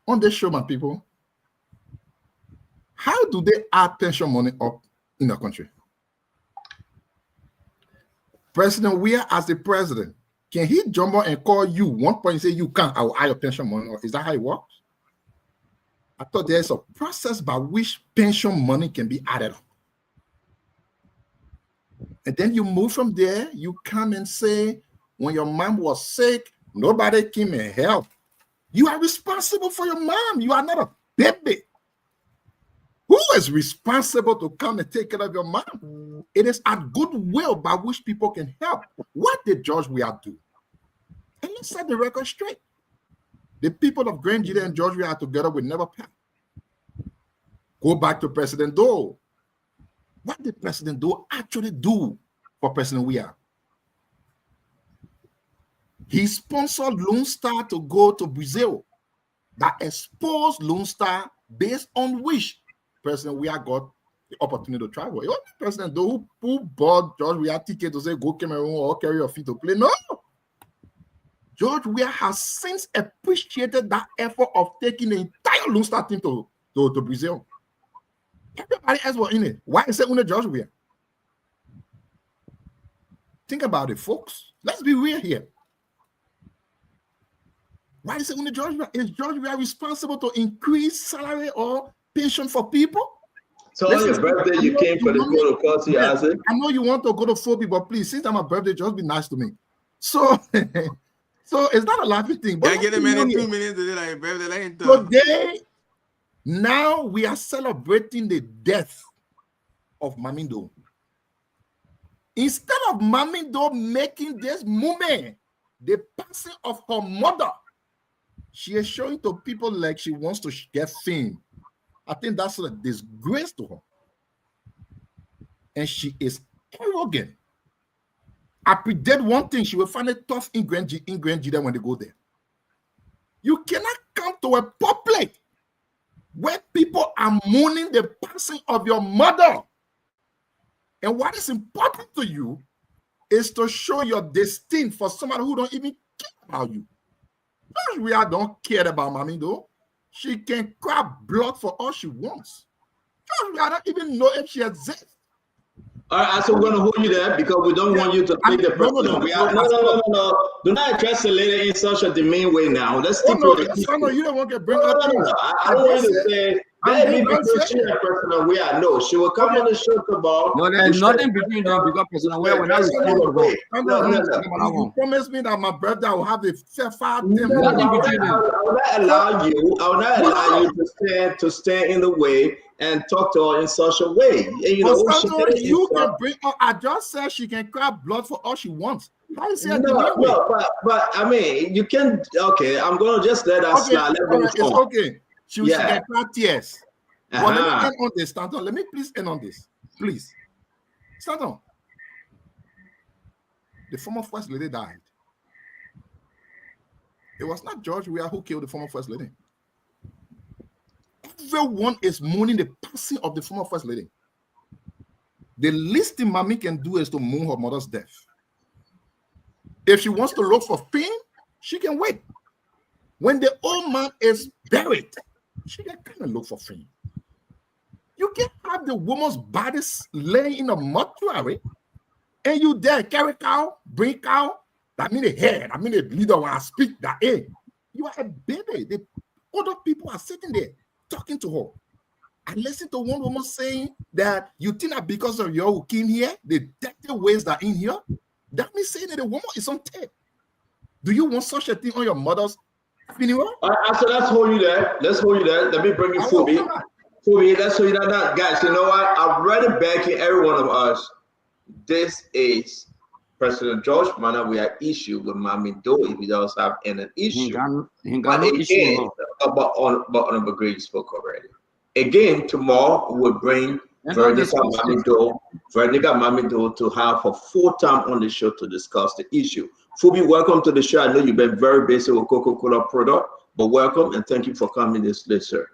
On this show, my people, how do they add pension money up in the country? President Weah, as the president, can he jump on and call you one point and say you can't, I will add your pension money? Or is that how it works? I thought there's a process by which pension money can be added up. And then you move from there, you come and say, when your mom was sick, nobody came and helped. You are responsible for your mom. You are not a baby. Who is responsible to come and take care of your mom? It is at goodwill by which people can help. What did George Weah do? And let's set the record straight. The people of Grand Judah and George Weah together will never pass. Go back to President Doe. What did President Doe actually do for President Weah? He sponsored Lone Star to go to Brazil that exposed Lone Star based on which President Weah got the opportunity to travel. It wasn't President Doe who bought George Weah ticket to say go Cameroon or carry your feet to play. No. George Weah has since appreciated that effort of taking the entire Lone Star team to Brazil. Everybody else was in it. Why is it only George Weah? Think about it, folks. Let's be real here. Why is it only George Weah? Is George Weah responsible to increase salary or pension for people? So on your birthday, you came for the protocol, you asked it? I know you want to go to Phoebe, but please, since I'm my birthday, just be nice to me. So, so it's not a laughing thing. But get a minute, 2 minutes to like birthday. Today, now we are celebrating the death of Mami Doe. Instead of Mami Doe making this movement, the passing of her mother, she is showing to people like she wants to get fame. I think that's a disgrace to her. And she is arrogant. I predict one thing, she will find it tough in Grand Judah when they go there. You cannot come to a public where people are mourning the passing of your mother. And what is important to you is to show your disdain for somebody who don't even care about you. George Weah don't care about Mami Doe. She can cry blood for all she wants. George Weah don't even know if she exists. All right, so we're going to hold you there because we don't want you to take the person. No. Do not address the lady in such a demean way now. Let's stick to the you don't want to bring up. I want you to say, maybe because she and President Weah, no, she will come on the show about. No, there's nothing between them because President Weah will not respond to her. You promised me that my brother will have a fair fight. I will not allow you to stand in the way and talk to her in such a way. You know, you can bring her. I just said she can cry blood for all she wants. But I mean, you can. Okay, I'm gonna just let us slide. It's okay. She can cry tears. But let me end on this, Stanton. Let me please end on this, please. Stanton, the former first lady died. It was not George Weah who killed the former first lady. Everyone is mourning the passing of the former first lady. The least thing Mami can do is to mourn her mother's death. If she wants to look for fame, she can wait. When the old man is buried, she can kind of look for fame. You can have the woman's body laying in a mortuary, and you there carry cow, bring cow. That mean the head. I mean the leader when I speak that hey, you are a baby. The other people are sitting there talking to her. I listened to one woman saying that you think that because of you who came here, the dirty ways that in here, that means saying that the woman is on tape. Do you want such a thing on your mother's funeral? So let's hold you there. Let's hold you there. Let me bring you Phoebe. Phoebe, let's hold you there. Guys, you know what? I've read it back in every one of us. This is President George Weah we are issue with Mammy Doe if he does have any issue. But again, about Honorable Grady spoke already. Again, tomorrow we will bring Veronica Mammy Doe to have her full time on the show to discuss the issue. Phoebe, welcome to the show. I know you've been very busy with Coca-Cola product, but welcome and thank you for coming this sir.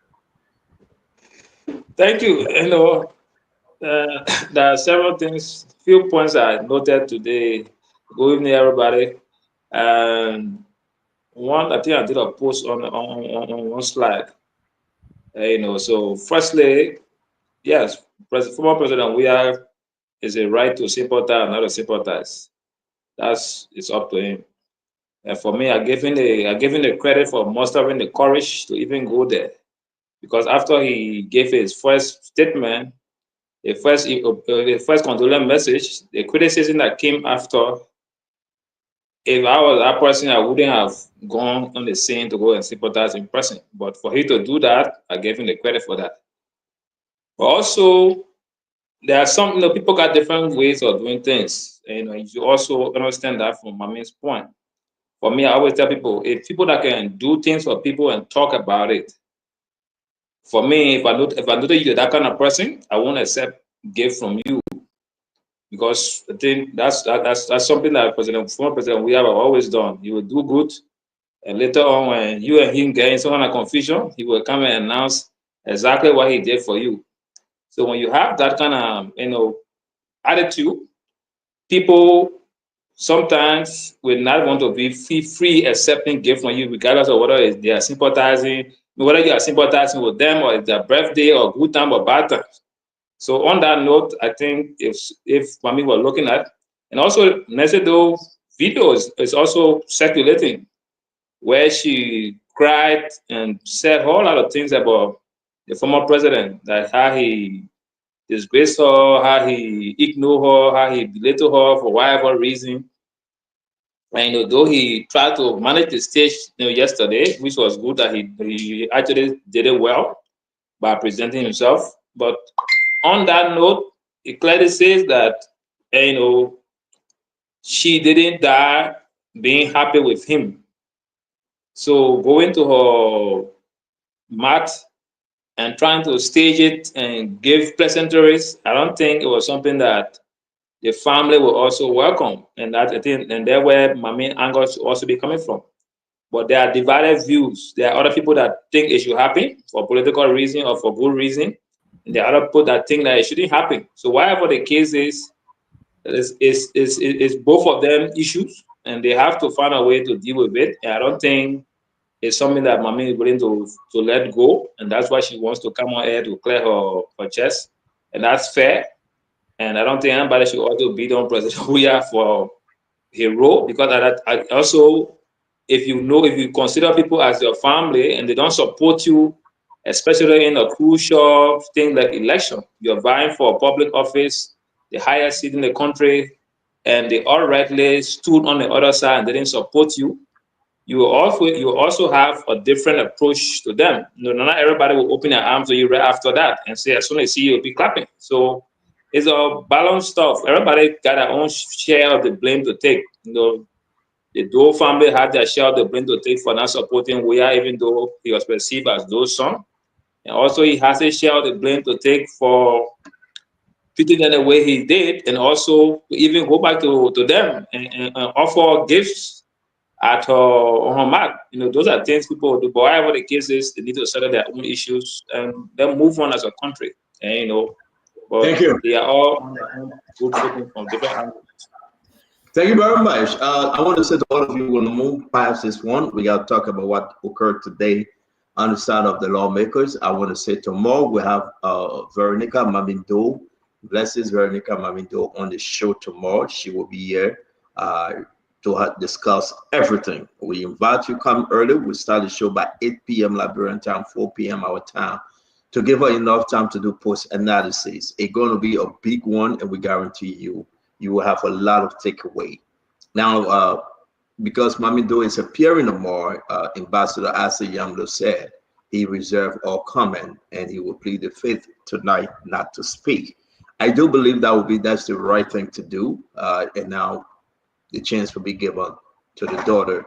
Thank you. You know, there are several things, few points I noted today. Good evening, everybody. And one, I think I did a post on one slide. You know, so firstly, yes, former President Weah is a right to sympathize, not to sympathize. It's up to him. And for me, I gave him the credit for mustering the courage to even go there, because after he gave his first statement, the first condolence message, the criticism that came after, if I was that person, I wouldn't have gone on the scene to go and sympathize in person. But for him to do that, I gave him the credit for that. But also, there are some, people got different ways of doing things. You also understand that from Mami's point. For me, I always tell people, if people that can do things for people and talk about it, for me, if I know that you're that kind of person, I won't accept gift from you, because I think that's something that former President we have always done. He will do good, and later on, when you and him get in some kind of confusion, he will come and announce exactly what he did for you. So when you have that kind of attitude, people sometimes will not want to be free accepting gift from you, regardless of whether they are sympathizing, whether you are sympathizing with them or it's their birthday or good time or bad time. So on that note, I think if Mami were looking at, and also Nesido video is also circulating, where she cried and said a whole lot of things about the former president, that how he disgraced her, how he ignored her, how he belittled her for whatever reason. And though he tried to manage the stage yesterday, which was good, that he actually did it well by presenting himself. But on that note, it clearly says that she didn't die being happy with him. So going to her mat and trying to stage it and give pleasantries, I don't think it was something that the family will also welcome, and that I think, and that's where my main anger should also be coming from. But there are divided views. There are other people that think it should happen for political reason or for good reason, and there are other people that think that it shouldn't happen. So whatever the case is both of them issues, and they have to find a way to deal with it. And I don't think it's something that Mami is willing to let go, and that's why she wants to come on air to clear her chest, and that's fair. And I don't think anybody should also beat on President Weah for his role, because I also, if you consider people as your family and they don't support you, especially in a crucial thing like election, you're vying for a public office, the highest seat in the country, and they all rightly stood on the other side and didn't support you, you also have a different approach to them. Not everybody will open their arms to you right after that and say, as soon as they see you, you'll be clapping. So it's a balanced stuff. Everybody got their own share of the blame to take. The Doe family had their share of the blame to take for not supporting Weah, even though he was perceived as Doe's son. And also he has a share of the blame to take for treating them the way he did, and also even go back to them and offer gifts at on her mat. Those are things people do. But whatever the case is, they need to settle their own issues and then move on as a country. And but thank you. They are all on their own good footing from different angles. Thank you very much. I want to say to all of you, we're going to move past this one. We got to talk about what occurred today on the side of the lawmakers. I want to say tomorrow we have Veronica Mamindo, Blessings Veronica Mamindo on the show tomorrow. She will be here to discuss everything. We invite you to come early. We start the show by 8 p.m. Liberian time, 4 p.m. our time, to give her enough time to do post-analysis. It's going to be a big one, and we guarantee you will have a lot of takeaway. Now, because Mamindo is appearing tomorrow, Ambassador Asa Yamdo said he reserved all comment and he will plead the fifth tonight not to speak. I do believe that's the right thing to do. And now the chance will be given to the daughter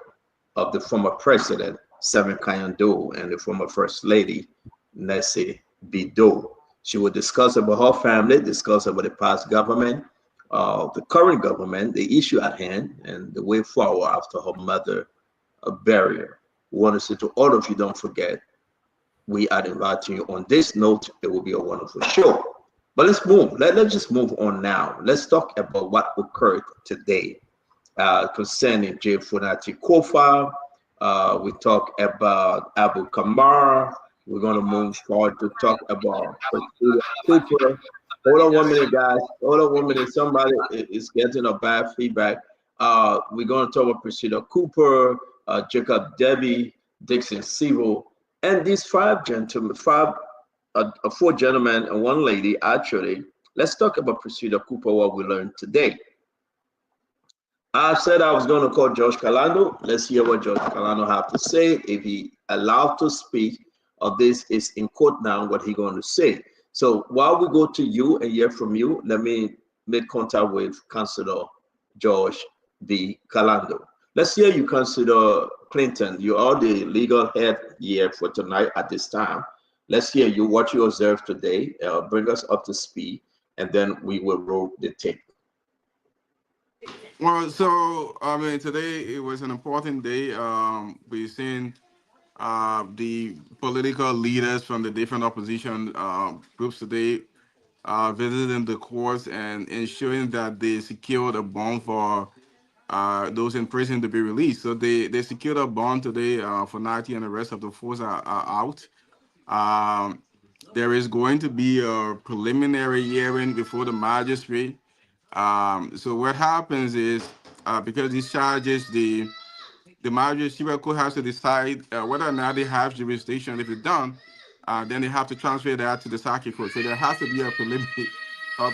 of the former president, Seven Kayando, and the former first lady, Nessie Bido. She will discuss about her family, discuss about the past government, the current government, the issue at hand, and the way forward after her mother burial. We want to say to all of you, don't forget, we are inviting you on this note. It will be a wonderful show. But let's move. Let's just move on now. Let's talk about what occurred today concerning J. Funati Kofa. We talk about Abu Kamara. We're going to move forward to talk about Cooper. Hold on 1 minute, guys. Hold on 1 minute. Somebody is getting a bad feedback. We're going to talk about Priscilla Cooper, Jacob Debbie, Dixon Civil, and these four gentlemen and one lady, actually. Let's talk about Priscilla Cooper, what we learned today. I said I was going to call George Calando. Let's hear what George Calando have to say. If he allowed to speak, or this is in court now, what he going to say. So while we go to you and hear from you, let me make contact with Councilor George B. Calando. Let's hear you, Councilor Clinton. You are the legal head here for tonight at this time. Let's hear you, what you observed today. Bring us up to speed, and then we will roll the tape. Well, so I mean, today it was an important day. We've seen the political leaders from the different opposition groups today visiting the courts and ensuring that they secured a bond for those in prison to be released. So they secured a bond today for 90, and the rest of the folks are out. There is going to be a preliminary hearing before the magistrate. So what happens is because these charges, the magistrate court has to decide whether or not they have jurisdiction. If it's done, then they have to transfer that to the circuit court. So there has to be a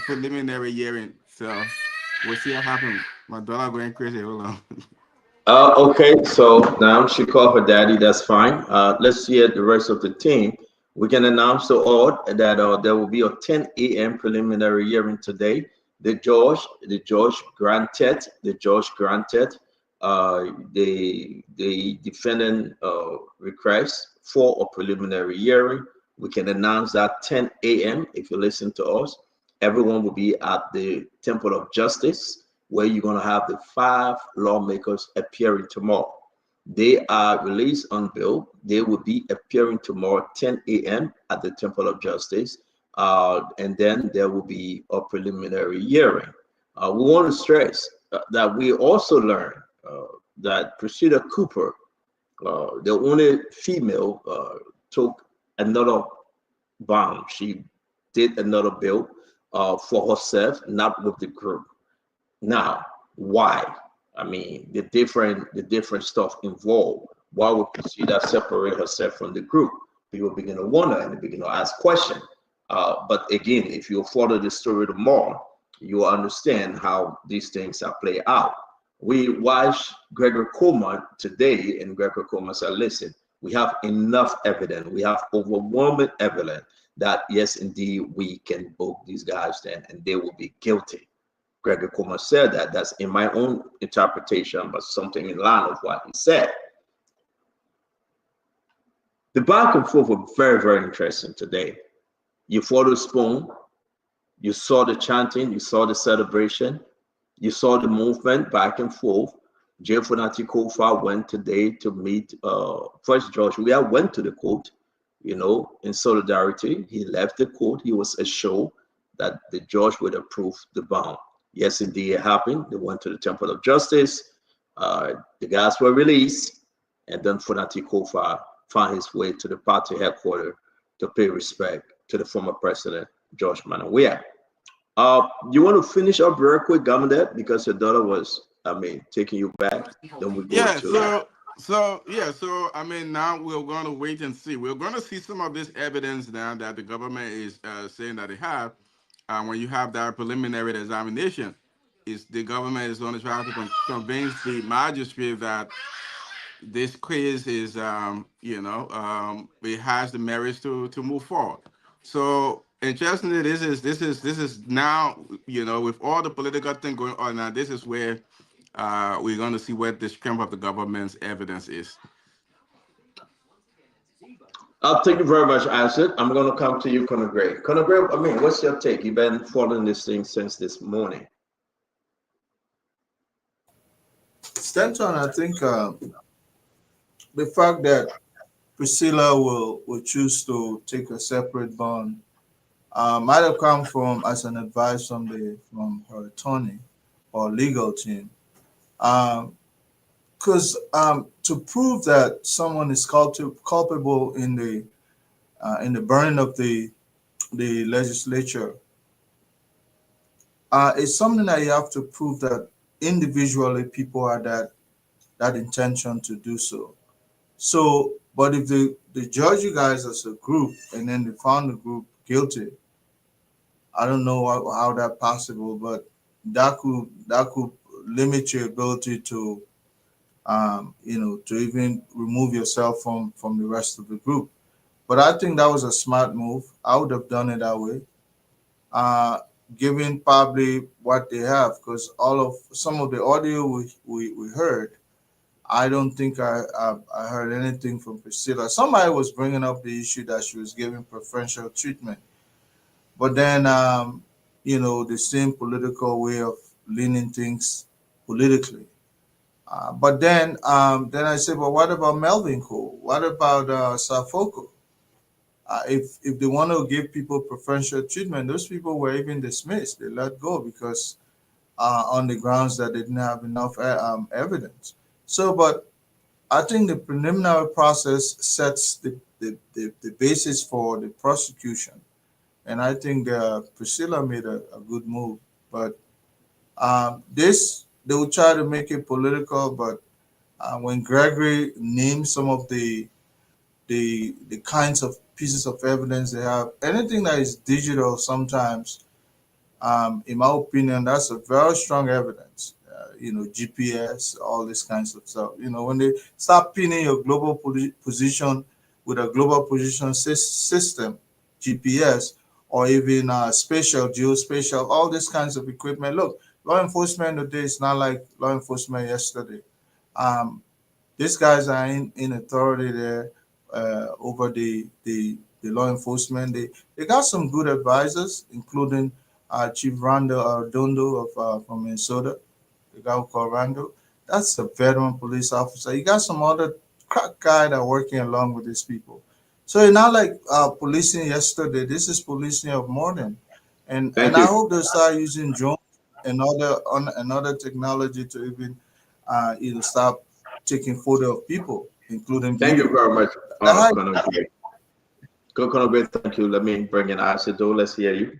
preliminary hearing. So we'll see what happens. My daughter going crazy. Hold on. Okay, so now she called her daddy. That's fine. Let's hear the rest of the team. We can announce to all that there will be a 10 a.m. preliminary hearing today. The judge granted the defendant request for a preliminary hearing. We can announce that 10 a.m. If you listen to us, everyone will be at the Temple of Justice, where you're going to have the 5 lawmakers appearing tomorrow. They are released on bail. They will be appearing tomorrow 10 a.m. at the Temple of Justice, and then there will be a preliminary hearing. We want to stress that we also learned that Priscilla Cooper, the only female, took another bond. She did another bill for herself, not with the group. Now, why? I mean, the different stuff involved. Why would Priscilla separate herself from the group? People begin to wonder and they begin to ask questions. But again, if you follow the story tomorrow, you will understand how these things are played out. We watched Gregory Coleman today, and Gregory Coleman said, listen, we have enough evidence. We have overwhelming evidence that, yes, indeed, we can book these guys then, and they will be guilty. Gregory Coleman said that. That's in my own interpretation, but something in line of what he said. The back and forth were very, very interesting today. You followed the spoon, you saw the chanting, you saw the celebration, you saw the movement back and forth. J. Funati Kofa went today to meet First George. We went to the court, in solidarity. He left the court. He was assured that the judge would approve the bond. Yes, indeed, it happened. They went to the Temple of Justice. The guys were released, and then Funati Kofa found his way to the party headquarters to pay respect to the former president, George Manawea. You want to finish up real quick, Gamundet, because your daughter was, taking you back. Then we go Yeah, to. so I mean, now we're going to wait and see. We're going to see some of this evidence now that the government is saying that they have. When you have that preliminary examination, is the government is going to try to convince the magistrate that this case is, it has the merits to move forward. So interestingly, this is now, with all the political thing going on now, this is where we're going to see what the strength of the government's evidence is. Thank you very much, Ansel. I'm going to come to you, Conor Gray. Conor Gray, what's your take? You've been following this thing since this morning. Stanton, I think the fact that Priscilla will choose to take a separate bond might have come from as an advice from her attorney or legal team. Because to prove that someone is culpable in the burning of the legislature, it's something that you have to prove that individually people had that intention to do so. So, but if they judge you guys as a group and then they found the group guilty, I don't know how that's possible, but that could limit your ability to to even remove yourself from the rest of the group. But I think that was a smart move. I would have done it that way, given probably what they have, because some of the audio we heard, I don't think I heard anything from Priscilla. Somebody was bringing up the issue that she was given preferential treatment, but then the same political way of leaning things politically. But then I said, well, what about Melvin Cole? What about Safoko? If they want to give people preferential treatment, those people were even dismissed. They let go because on the grounds that they didn't have enough evidence. So, but I think the preliminary process sets the basis for the prosecution. And I think Priscilla made a good move. But they will try to make it political, but when Gregory named some of the kinds of pieces of evidence they have, anything that is digital sometimes, in my opinion, that's a very strong evidence. GPS, all these kinds of stuff. When they start pinning your global position with a global position system, GPS, or even spatial, geospatial, all these kinds of equipment. Look, law enforcement today is not like law enforcement yesterday. These guys are in authority there over the law enforcement. They got some good advisors, including Chief Randall Ardondo from Minnesota, the guy called Randall. That's a veteran police officer. You got some other crack guy that are working along with these people. So it's not like policing yesterday. This is policing of modern. And I hope they start using drones and other technology to even stop taking photo of people, including Thank video. you very much, Conor Gray. Conor Gray, thank you. Let me bring in Asido. Let's hear you.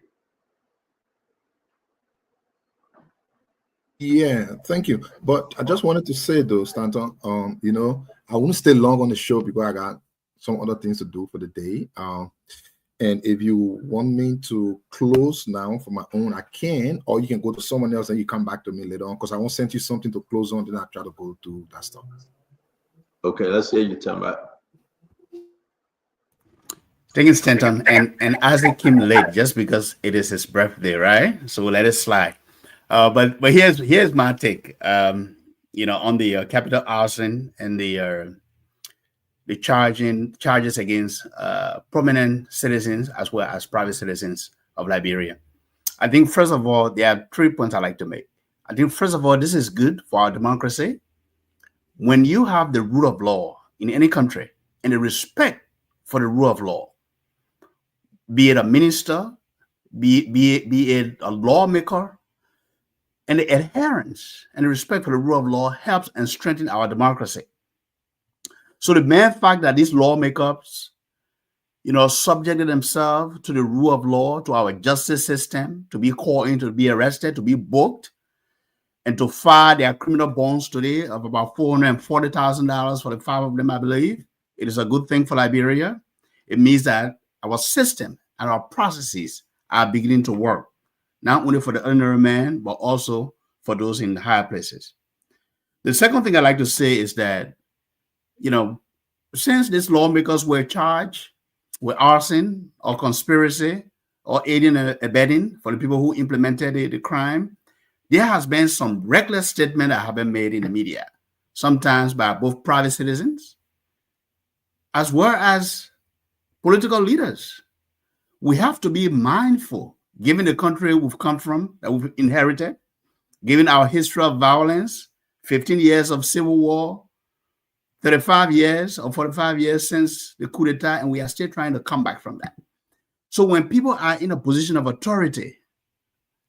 Yeah, thank you. But I just wanted to say though, Stanton, I won't stay long on the show because I got some other things to do for the day. And if you want me to close now for my own, I can, or you can go to someone else and you come back to me later on, because I won't send you something to close on, then I'll try to go to that stuff. Okay, let's hear you, Tamba. Thank you, Stanton. And Isaac came late just because it is his birthday, right? So we'll let it slide. But here's my take. On the capital arson and the charges against prominent citizens as well as private citizens of Liberia. I think first of all, there are 3 points I'd like to make. I think first of all, this is good for our democracy. When you have the rule of law in any country and the respect for the rule of law, be it a minister, be it a lawmaker, And the adherence and the respect for the rule of law helps and strengthens our democracy. So the mere fact that these lawmakers, subjected themselves to the rule of law, to our justice system, to be called in, to be arrested, to be booked, and to file their criminal bonds today of about $440,000 for the 5 of them, I believe. It is a good thing for Liberia. It means that our system and our processes are beginning to work, not only for the ordinary man, but also for those in the higher places. The second thing I'd like to say is that, since these lawmakers were charged with arson or conspiracy or aiding and abetting for the people who implemented the crime, there has been some reckless statements that have been made in the media, sometimes by both private citizens as well as political leaders. We have to be mindful, given the country we've come from, that we've inherited, given our history of violence, 15 years of civil war, 35 years or 45 years since the coup d'etat, and we are still trying to come back from that. So when people are in a position of authority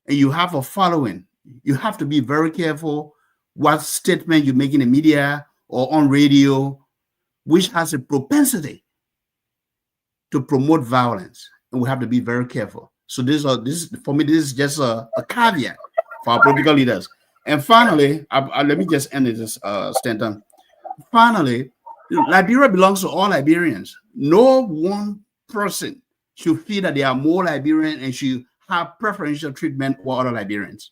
and you have a following, you have to be very careful what statement you make in the media or on radio, which has a propensity to promote violence. And we have to be very careful. So this is just a caveat for our political leaders. And finally, let me just end this, Stanton. Finally, Liberia belongs to all Liberians. No one person should feel that they are more Liberian and should have preferential treatment for other Liberians.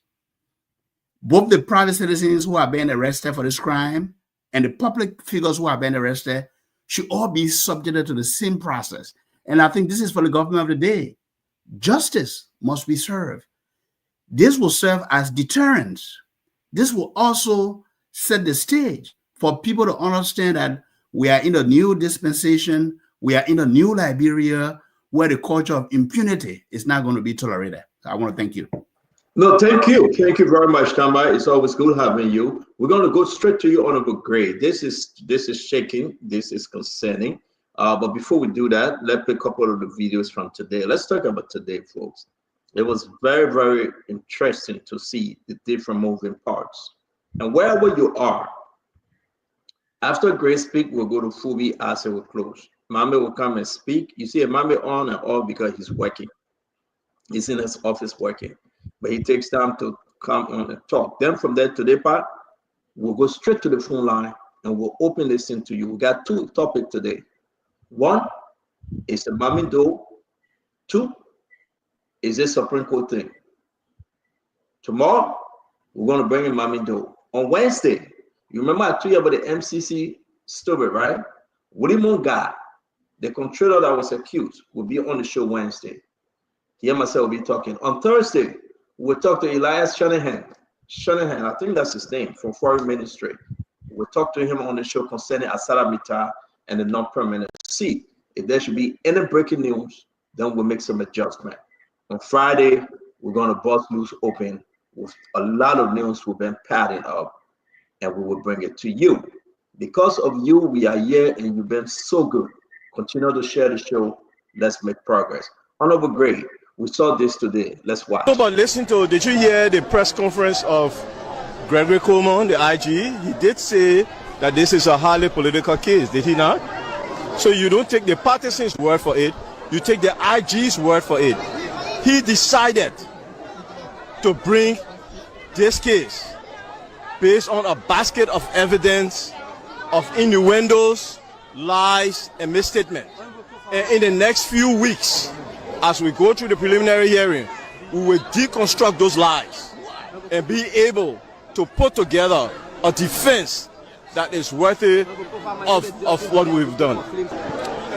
Both the private citizens who are being arrested for this crime and the public figures who are being arrested should all be subjected to the same process. And I think this is for the government of the day. Justice must be served. This will serve as deterrence. This will also set the stage for people to understand that we are in a new dispensation, we are in a new Liberia where the culture of impunity is not going to be tolerated. I want to thank you. No, thank you. Thank you very much, Tamba. It's always good having you. We're going to go straight to you, Honorable Gray. This is shaking. This is concerning. But before we do that, let's play a couple of the videos from today. Let's talk about today, folks. It was very, very interesting to see the different moving parts. And wherever you are, after Gray speak, we'll go to Fubi as it will close. Mame will come and speak. You see a Mame on and off because he's working. He's in his office working. But he takes time to come on and talk. Then from there to the part, we'll go straight to the phone line and we'll open listen to you. We got two topics today. One is the Mame Doe. Two is this Supreme Court thing. Tomorrow, we're going to bring in Mame Doe. On Wednesday, you remember I told you about the MCC story, right? Willie Monga, the controller that was accused, will be on the show Wednesday. He and myself will be talking. On Thursday, we'll talk to Elias Shanahan. Shanahan, I think that's his name, from Foreign Ministry. We'll talk to him on the show concerning Asala Mita and the non-permanent seat. If there should be any breaking news, then we'll make some adjustment. On Friday, we're going to bust loose open with a lot of news we've been padding up, and we will bring it to you. Because of you, we are here, and you've been so good. Continue to share the show. Let's make progress. Honorable Gray, we saw this today. Let's watch. But listen to, did you hear the press conference of Gregory Coleman, the IG? He did say that this is a highly political case, did he not? So you don't take the partisans' word for it, you take the IG's word for it. He decided to bring this case based on a basket of evidence of innuendos, lies, and misstatement. And in the next few weeks, as we go through the preliminary hearing, we will deconstruct those lies and be able to put together a defense that is worthy of what we've done.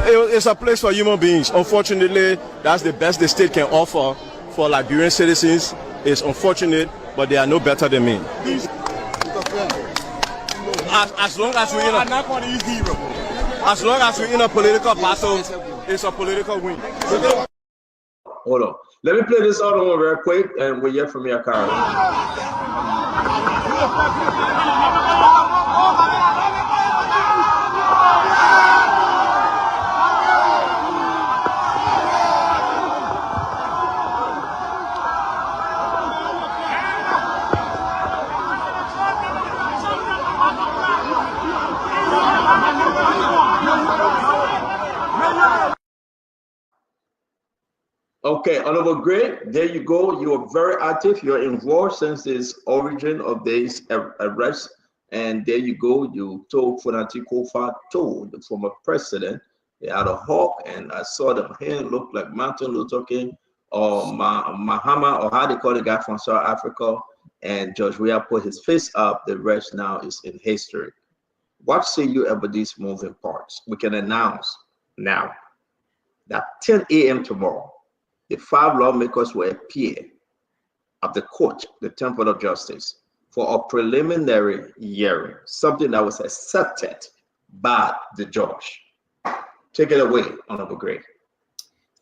It's a place for human beings. Unfortunately, that's the best the state can offer for Liberian citizens. It's unfortunate, but they are no better than me. As long as we're in a political battle, it's a political win. Hold on. Let me play this other one real quick, and we'll hear from you, Carol. Okay, Honorable Gray, there you go. You are very active. You're involved since this origin of this arrest. And there you go. You told Fonati Kofa, told the former president, they had a hawk, and I saw the hand look like Martin Luther King or Mahama, or how they call the guy from South Africa. And George Weah put his face up. The rest now is in history. What say you about these moving parts? We can announce now that 10 a.m. tomorrow, the 5 lawmakers will appear at the court, the Temple of Justice, for a preliminary hearing, something that was accepted by the judge. Take it away, Honorable Gray.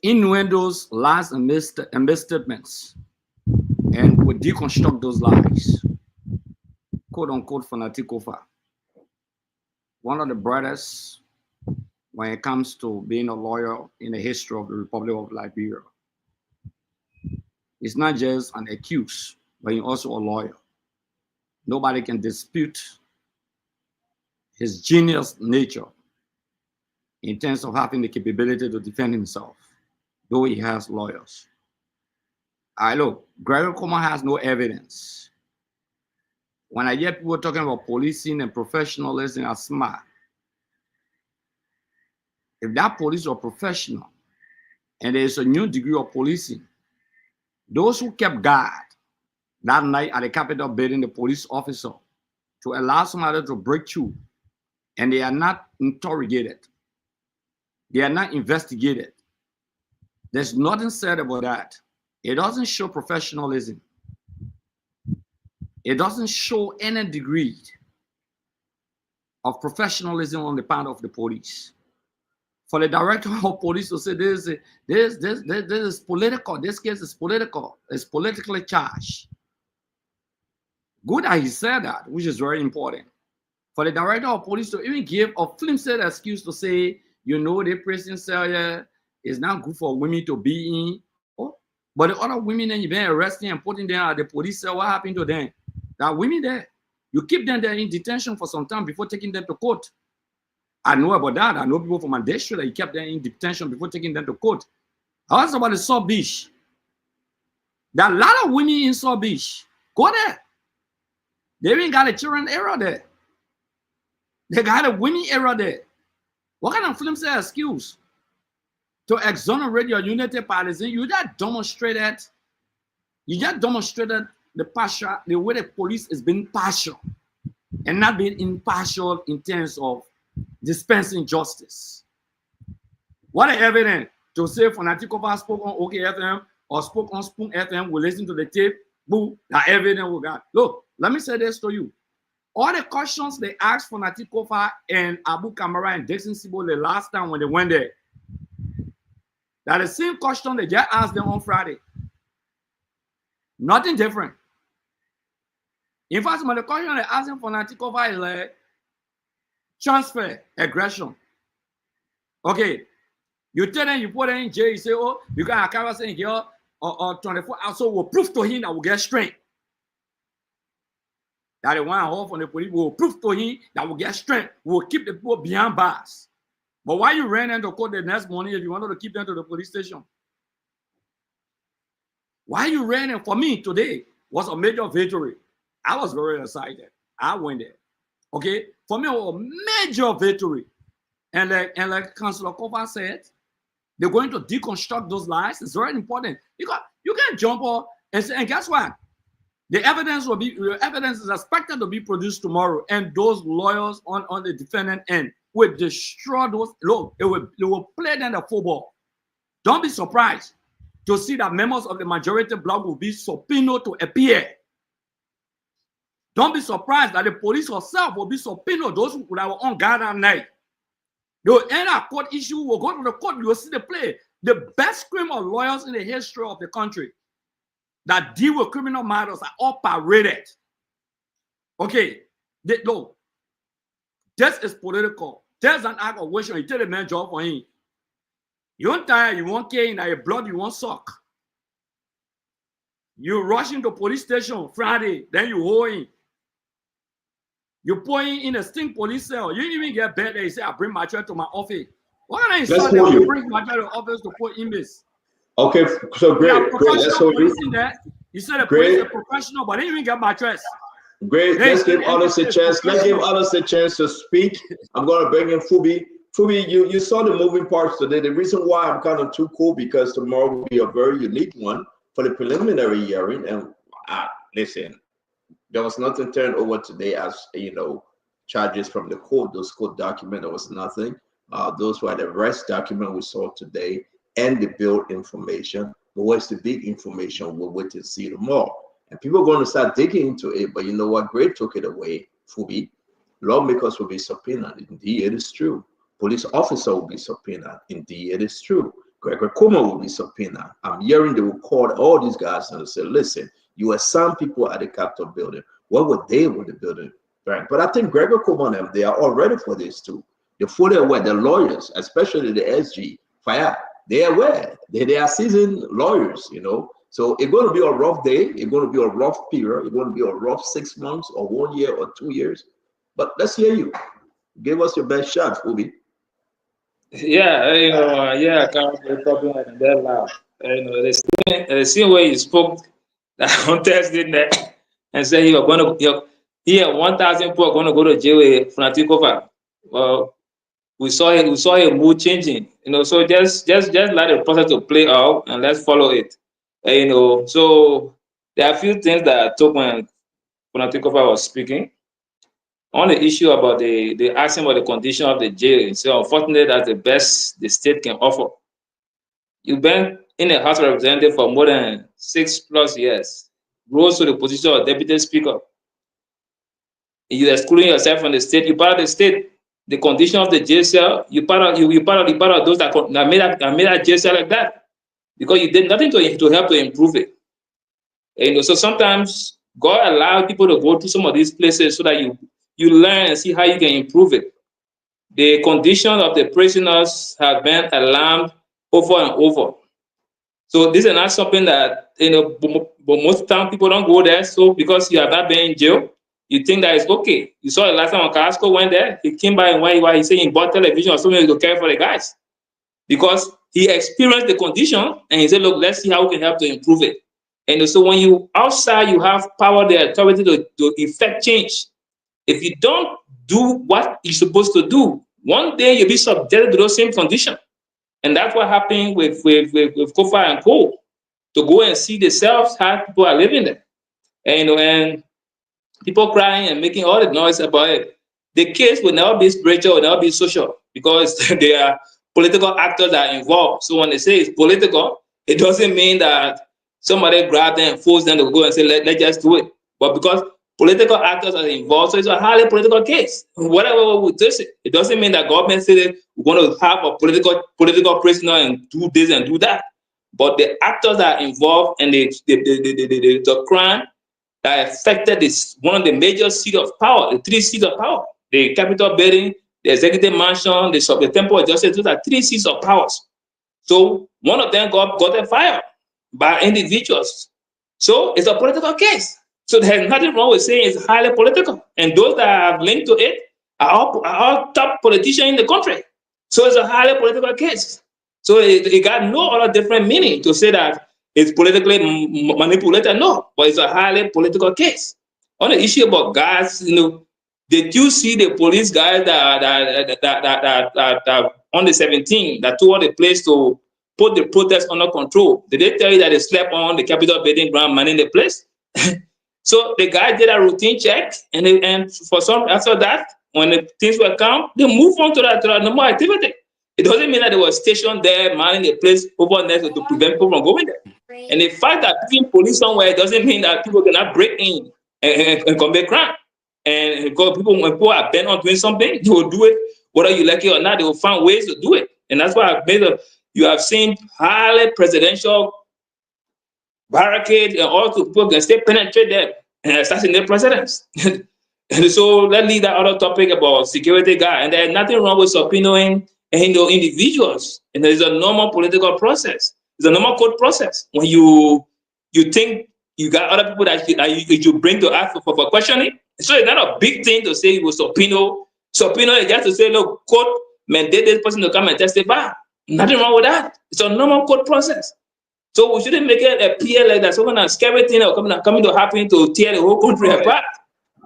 Innuendos, lies, and misstatements, and we deconstruct those lies. Quote unquote, Fonati Kofa. One of the brothers when it comes to being a lawyer in the history of the Republic of Liberia. He's not just an accused, but he's also a lawyer. Nobody can dispute his genius nature in terms of having the capability to defend himself, though he has lawyers. Look, Gregory Coleman has no evidence. When I hear people talking about policing and professionalism, I'm smart. If that police are professional and there is a new degree of policing, those who kept guard that night at the Capitol building, the police officer, to allow somebody to break through, and they are not interrogated, they are not investigated. There's nothing said about that. It doesn't show professionalism. It doesn't show any degree of professionalism on the part of the police. For the director of police to say this is political, this case is political, it's politically charged. Good that he said that, which is very important. For the director of police to even give a flimsy excuse to say, you know, the prison cell here is not good for women to be in. Oh, but the other women that you've been arresting and putting them at the police cell, what happened to them? There are women there. You keep them there in detention for some time before taking them to court. I know about that. I know people from my district that you kept them in detention before taking them to court. I was about the South Beach. There are a lot of women in South Beach. Go there. They even got a children area there. They got a women area there. What kind of flimsy excuse to exonerate your unity partisan? You just demonstrated the partial, the way the police is being partial and not being impartial in terms of dispensing justice. What an evidence to say Fonati Kofa spoke on OKFM or spoke on Spoon FM, we listen to the tape, boo, that evidence we got. Look, let me say this to you. All the questions they asked Fonati Kofa and Abu Kamara and Dixon Sibo the last time when they went there, that the same question they just asked them on Friday. Nothing different. In fact, the question they asked them Fonati Kofa is like, transfer, aggression. Okay, you tell them you put them in jail, you say, oh, you got a camera saying here or 24 hours, so we'll prove to him that we'll get strength. That the one off from the police will prove to him that we'll get strength. We'll keep the people behind bars. But why you ran into court the next morning if you wanted to keep them to the police station? Why you ran in? For me, today was a major victory. I was very excited. I went there. Okay, for me, it was a major victory. And like Councilor Kofa said, they're going to deconstruct those lies. It's very important. Because you can jump off and say, and guess what? The evidence is expected to be produced tomorrow, and those lawyers on the defendant end will destroy those. Look, they will play them the football. Don't be surprised to see that members of the majority bloc will be subpoenaed to appear. Don't be surprised that the police herself will be subpoenaed, those who were on guard that night. They will end a court issue, will go to the court, you will see the play. The best criminal lawyers in the history of the country that deal with criminal matters are all paraded. Okay, look, this is political. There's an act of wishing you tell the man job for him. You want tired, you want cane, that your blood, you want suck. You rush into police station Friday, then you hold him. You put him in a stink police cell. You even get better. You say, I bring my child to my office. Why can't I insult them? You bring my child to the office to put inmates. Okay, so We have great. Let's professional hold police you. in there. You said the Great. police are professional, but they didn't even get mattress. Great. They Let's give said others a NDC is chance. Let's give professional. others a chance to speak. I'm going to bring in Fubi. Fubi, you saw the moving parts today. The reason why I'm kind of too cool because tomorrow will be a very unique one for the preliminary hearing. And listen, there was nothing turned over today as, you know, charges from the court. Those court documents, there was nothing. Those were the arrest document we saw today and the bill information. But what's the big information? We'll wait to see tomorrow. And people are going to start digging into it. But you know what? Great took it away, Fubi. Lawmakers will be subpoenaed. Indeed, it is true. Police officer will be subpoenaed. Indeed, it is true. Gregory Kuma will be subpoenaed. I'm hearing they will call all these guys and say, listen, you assigned people at the Capitol building. What were they with the building? Right. But I think Gregory Kuma and them, they are all ready for this too. They're fully aware. The lawyers, especially the SG, Fayad, they are aware. They are seasoned lawyers, you know. So it's going to be a rough day. It's going to be a rough period. It's going to be a rough 6 months or 1 year or 2 years. But let's hear you. Give us your best shot, Fubi. Yeah, you know, yeah, I can't be talking like that loud. You know, the same way you spoke that on Thursday night and said you are going to, here 1,000 people are going to go to jail with Fanatikova. Well, we saw a mood changing, you know. So just let the process to play out and let's follow it. You know, so there are a few things that I took when Fanatikova was speaking. On the issue about the asking about the condition of the jail, so unfortunately that's the best the state can offer. You've been in the House of Representatives for more than 6+ years, rose to the position of Deputy Speaker. You're excluding yourself from the state. You're part of the state. The condition of the jail cell, you're part of those that made that jail cell like that, because you did nothing to help to improve it. And, you know, so sometimes God allows people to go to some of these places so that you learn and see how you can improve it. The condition of the prisoners have been alarmed over and over. So this is not something that, you know, but most time people don't go there. So because you have not been in jail, you think that it's okay. You saw the last time when Carrasco went there, he came by and while he said he bought television or something to care for the guys. Because he experienced the condition and he said, look, let's see how we can help to improve it. And so when you outside, you have power, the authority to effect change. If you don't do what you're supposed to do, one day you'll be subjected to those same conditions. And that's what happened with Kofa and Co. To go and see themselves how people are living there. And, you know, and people crying and making all the noise about it. The case will never be spiritual, will never be social, because there are political actors that are involved. So when they say it's political, it doesn't mean that somebody grab them and force them to go and say, let's just do it. But because political actors are involved, so it's a highly political case. Whatever we do it doesn't mean that government said we're going to have a political prisoner and do this and do that. But the actors that are involved and the crime that affected this one of the major seats of power, the 3 seats of power, the Capitol building, the Executive Mansion, the Temple of Justice. Those are 3 seats of powers. So one of them got a fire by individuals. So it's a political case. So there's nothing wrong with saying it's highly political. And those that are linked to it are all top politicians in the country. So it's a highly political case. So it got no other different meaning to say that it's politically manipulated. No, but it's a highly political case. On the issue about guys, you know, did you see the police guys that on the 17th that told the place to put the protest under control? Did they tell you that they slept on the Capitol building ground manning the place? So the guy did a routine check, and for some after that, when the things were calm, they moved on to that normal activity. It doesn't mean that they were stationed there manning the place overnight to prevent people from going there. And the fact that putting police somewhere doesn't mean that people cannot break in and commit crime. And because when people are bent on doing something, they will do it whether you like it or not. They will find ways to do it, and that's why you have seen highly presidential barricade and all to people can still penetrate them and assassinate presidents. And so let's leave that other topic about security guard. And there's nothing wrong with subpoenaing individuals. And there's a normal political process. It's a normal court process. When you think you got other people that you bring to ask for questioning. So it's not a big thing to say you will subpoena. Subpoena is just to say, look, court mandate this person to come and testify. Nothing wrong with that. It's a normal court process. So we shouldn't make it appear like that. Some kind of scary thing are coming to happen to tear the whole country apart.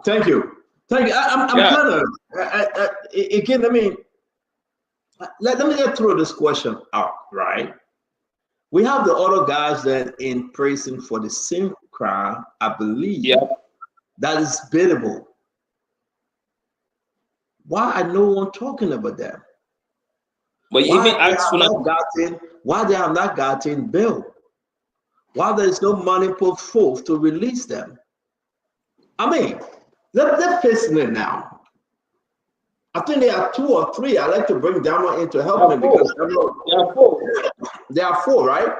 Thank you. Thank you. I'm kind of again. Let me get through this question out. Right. We have the other guys that in prison for the same crime. I believe. Yeah. That is biddable. Why are no one talking about that? But why even ask why they have not gotten bail? Why there is no money put forth to release them? I mean, let's face it now. I think there are 2 or 3. I like to bring Dama in to help me because there are 4. There are 4, right?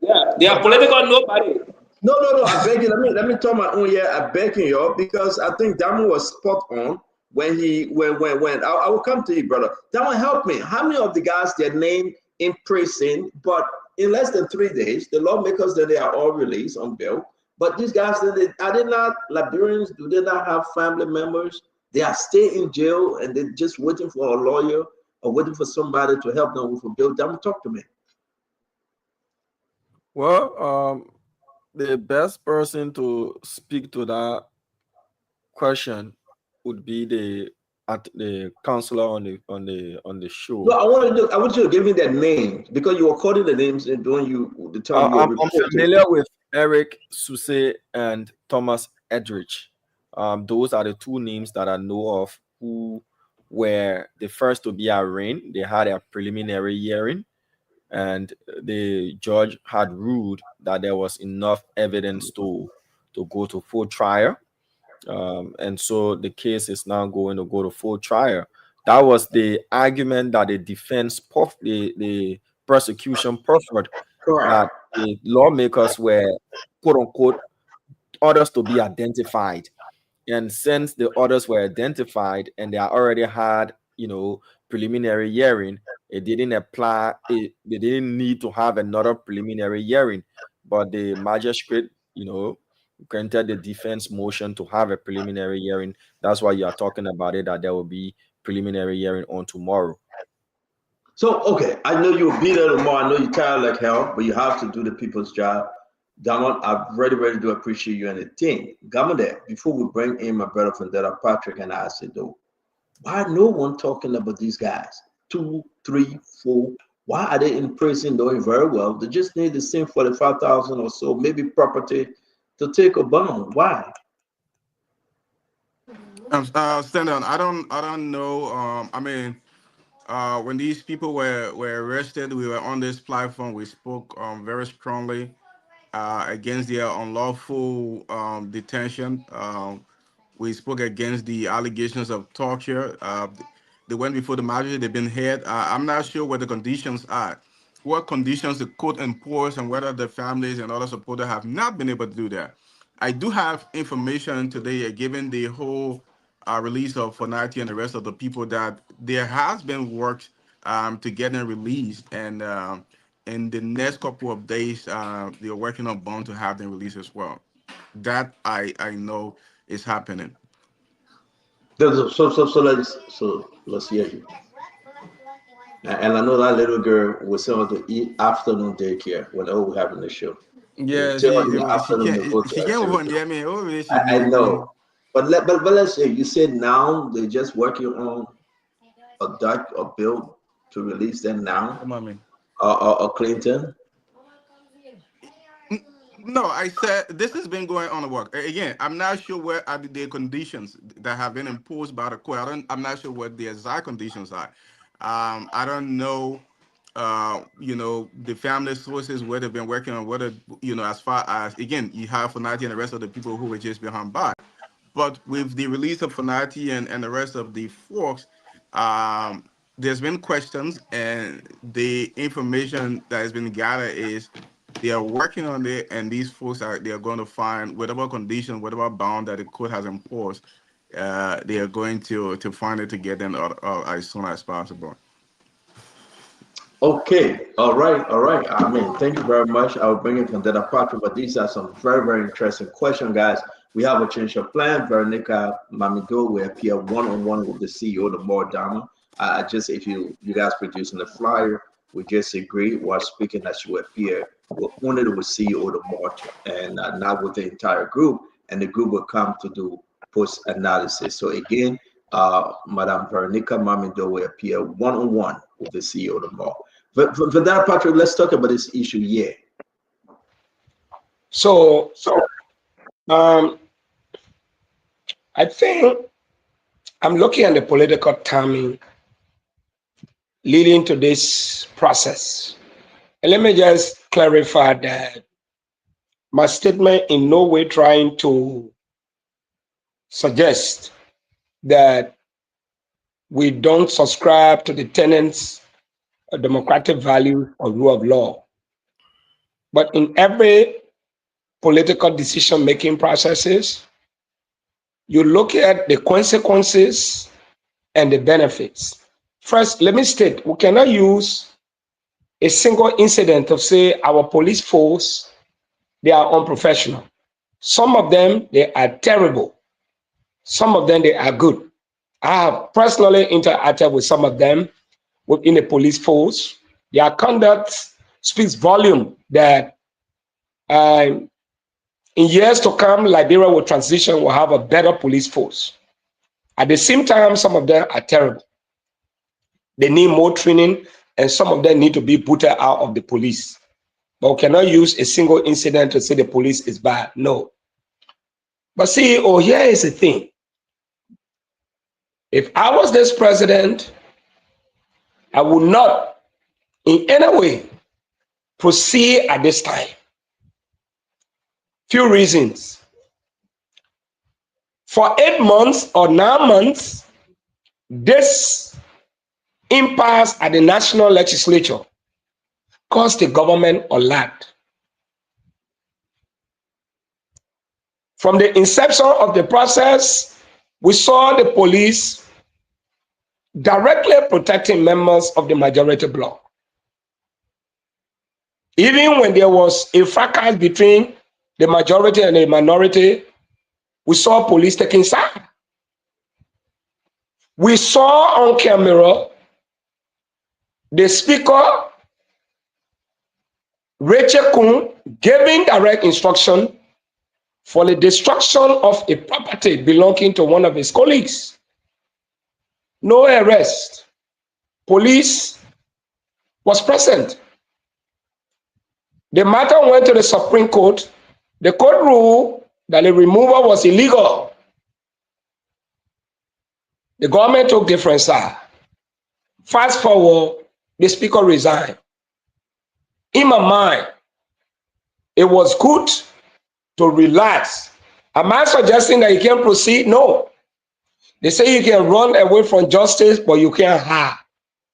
Yeah, they are political nobody. No. I beg you. Let me talk my own. Yeah, I beg you, because I think Dama was spot on when when I will come to you, brother. Dama, help me. How many of the guys their name in prison, but in less than 3 days, the lawmakers that they are all released on bail? But these guys, are they not Liberians? Do they not have family members? They are staying in jail and they're just waiting for a lawyer or waiting for somebody to help them with a bill. Dama, talk to me. Well, the best person to speak to that question would be the counselor on the show. No, I want you to give me their names because you were quoting the names and doing the time. I'm familiar with Eric Suse and Thomas Edrich. Those are the 2 names that I know of who were the first to be arraigned. They had a preliminary hearing, and the judge had ruled that there was enough evidence to go to full trial. And so the case is now going to go to full trial. That was the argument that the defense, the prosecution preferred, that the lawmakers were, quote unquote, orders to be identified. And since the orders were identified and they already had, preliminary hearing, it didn't apply. They didn't need to have another preliminary hearing, but the magistrate, granted the defense motion to have a preliminary hearing. That's why you are talking about it, that there will be preliminary hearing on tomorrow. So, okay, I know you'll be there tomorrow. I know you're tired like hell, but you have to do the people's job. Damon, I really do appreciate you and the team. Gamma there, before we bring in my brother from there, Patrick, and I said, though, why no one talking about these guys? 2, 3, 4. Why are they in prison doing very well? They just need the same 45,000 or so, maybe property to take a bond. Why? Stand on. I don't know. When these people were arrested, we were on this platform. We spoke very strongly against their unlawful detention. We spoke against the allegations of torture. They went before the magistrate. They've been heard. I'm not sure what the conditions are, what conditions the court imposed, and whether the families and other supporters have not been able to do that. I do have information today, given the whole release of Fonati and the rest of the people, that there has been work to get them released, and in the next couple of days, they're working on bond to have them released as well. That I know is happening. So let's hear you. And I know that little girl was sent to eat afternoon daycare when we having the show. Yeah, she can't one day. I know, but let's say you said now they're just working on a bill to release them now. Come on, man. Or Clinton. No, I said this has been going on the work. Again, I'm not sure what are the conditions that have been imposed by the court. I'm not sure what the exact conditions are. I don't know, the family sources where they've been working on, whether, as far as, again, you have Fonati and the rest of the people who were just behind bars. But with the release of Fonati and the rest of the folks, there's been questions, and the information that has been gathered is they are working on it, and these folks they are going to find whatever condition, whatever bound that the court has imposed, they are going to find it to get them out as soon as possible. Okay, all right. I mean, thank you very much. I'll bring it from that part, but these are some very, very interesting questions, guys. We have a change of plan. Veronica Mamido will appear one-on-one with the CEO, the more Dama. Just if you guys producing the flyer, we just agree while speaking as you appear. We only will see you on the march and not with the entire group, and the group will come to do post analysis. So again, Madam Veronica Mamindo will appear one-on-one with the CEO of the mall. For that, Patrick, let's talk about this issue here. So I think I'm looking at the political timing leading to this process. And let me just clarify that my statement in no way trying to suggest that we don't subscribe to the tenets of democratic values or rule of law. But in every political decision-making processes, you look at the consequences and the benefits. First, let me state, we cannot use a single incident to say our police force, they are unprofessional. Some of them, they are terrible. Some of them, they are good. I have personally interacted with some of them within the police force. Their conduct speaks volume that in years to come, Liberia will transition, will have a better police force. At the same time, some of them are terrible. They need more training, and some of them need to be booted out of the police. But we cannot use a single incident to say the police is bad. No. But see, here is the thing. If I was this president, I would not in any way proceed at this time. Few reasons. For 8 months or 9 months, this impasse at the national legislature cost the government a lot. From the inception of the process, we saw the police directly protecting members of the majority bloc. Even when there was a fracas between the majority and the minority, we saw police taking side. We saw on camera the speaker, Rachel Kuhn, giving direct instruction for the destruction of a property belonging to one of his colleagues. No arrest. Police was present. The matter went to the Supreme Court. The court ruled that the removal was illegal. The government took different side. Fast forward, the speaker resigned. In my mind, it was good to relax. Am I suggesting that you can proceed? No. They say you can run away from justice, but you can't hide.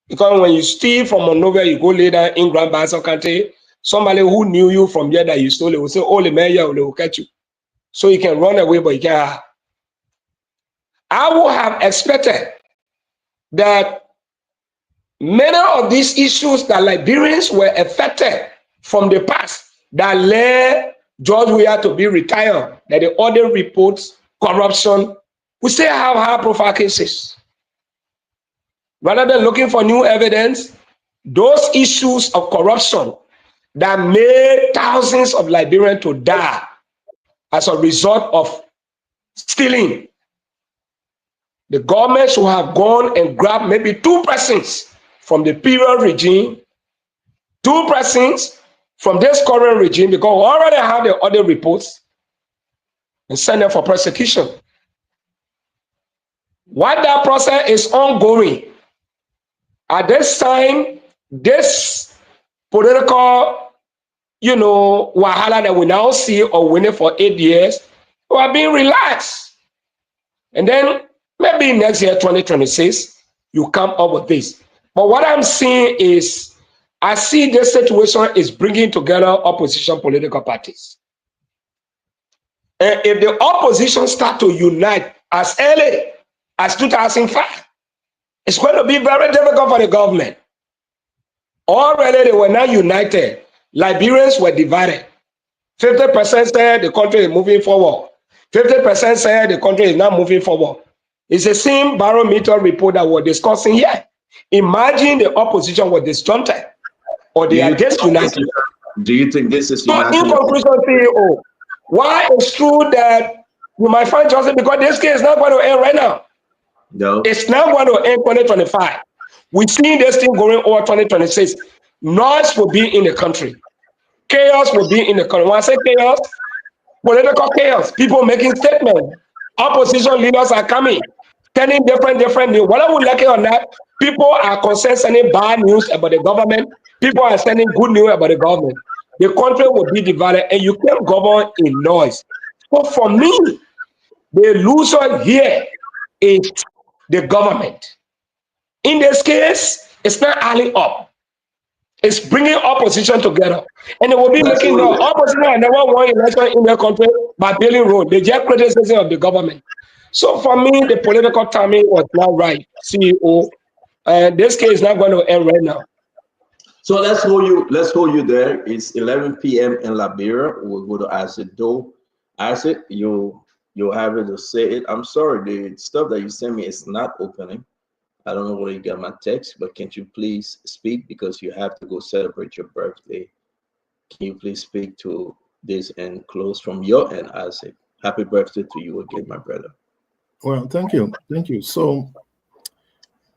Because when you steal from Monrovia, you go later in Grand Bassa County, somebody who knew you from here that you stole it will say, oh, the mayor will catch you. So you can run away, but you can't hide. I would have expected that many of these issues that Liberians were affected from the past that led George Weah to be retired, that the audit reports, corruption, we still have high-profile cases. Rather than looking for new evidence, those issues of corruption that made thousands of Liberians to die as a result of stealing, the government should have gone and grabbed maybe 2 persons from the period regime, 2 persons from this current regime, because we already have the audit reports, and send them for prosecution. While that process is ongoing, at this time, this political, wahala that we now see or winning for 8 years, we are being relaxed. And then maybe next year, 2026, you come up with this. But what I'm seeing is, I see this situation is bringing together opposition political parties. And if the opposition start to unite as early as 2005, it's going to be very difficult for the government. Already they were not united. Liberians were divided. 50% said the country is moving forward. 50% said the country is not moving forward. It's the same barometer report that we're discussing here. Imagine the opposition was disjointed. or they are disunited. Do you think this is So in united? conclusion, CEO, why it's true that you might find justice, because this case is not going to end right now. No. It's not going to end 2025. We're seeing this thing going over 2026. Noise will be in the country. Chaos will be in the country. When I say chaos, political chaos, people making statements. Opposition leaders are coming, telling different news. Whether we like it or not, people are concerned sending bad news about the government. People are sending good news about the government. The country will be divided, and you can't govern in noise. So for me, the loser here is the government. In this case, it's not adding up. It's bringing opposition together. And it will be making the opposition and never won election in the country by building road. They just criticism of the government. So for me, the political timing was not right, CEO. And this case is not going to end right now. So let's hold you there. It's 11 p.m. in Liberia. We'll go to Isaac Doe. Isaac, you'll have it to say it. I'm sorry, the stuff that you sent me is not opening. I don't know whether you got my text, but can't you please speak, because you have to go celebrate your birthday. Can you please speak to this and close from your end, Isaac? Happy birthday to you again, my brother. Well, thank you. Thank you. So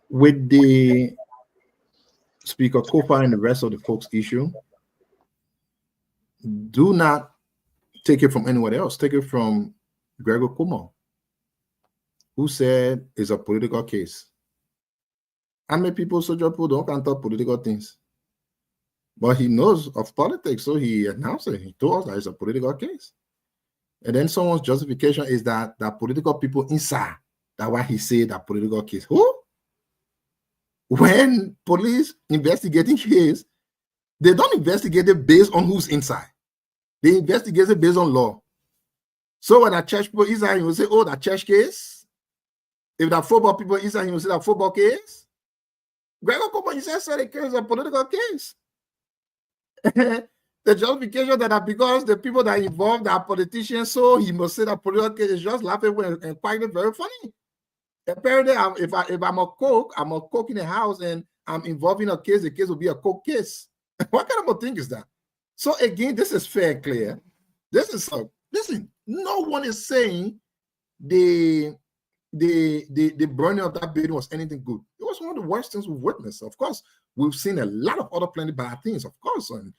with the Speaker Kopa and the rest of the folks issue, do not take it from anyone else. Take it from Gregor Cuomo, who said it's a political case. How many people, so people don't can talk political things? But he knows of politics, so he announced it. He told us that it's a political case. And then someone's justification is that political people inside, that's why he said that political case. Who? When police investigating case, they don't investigate it based on who's inside. They investigate it based on law. So when a church people inside, he will say, oh, that church case. If that football people inside, he will say that football case. Gregor Cuomo, he said the case is a political case. The justification that because the people that are involved are politicians, so he must say that political case is just laughing and finding it very funny. Apparently, if I'm a cook in a house and I'm involved in a case, the case will be a coke case. What kind of a thing is that? So again, this is fair and clear. Listen, no one is saying the burning of that building was anything good. It was one of the worst things we've witnessed. Of course, we've seen a lot of other plenty bad things, of course, and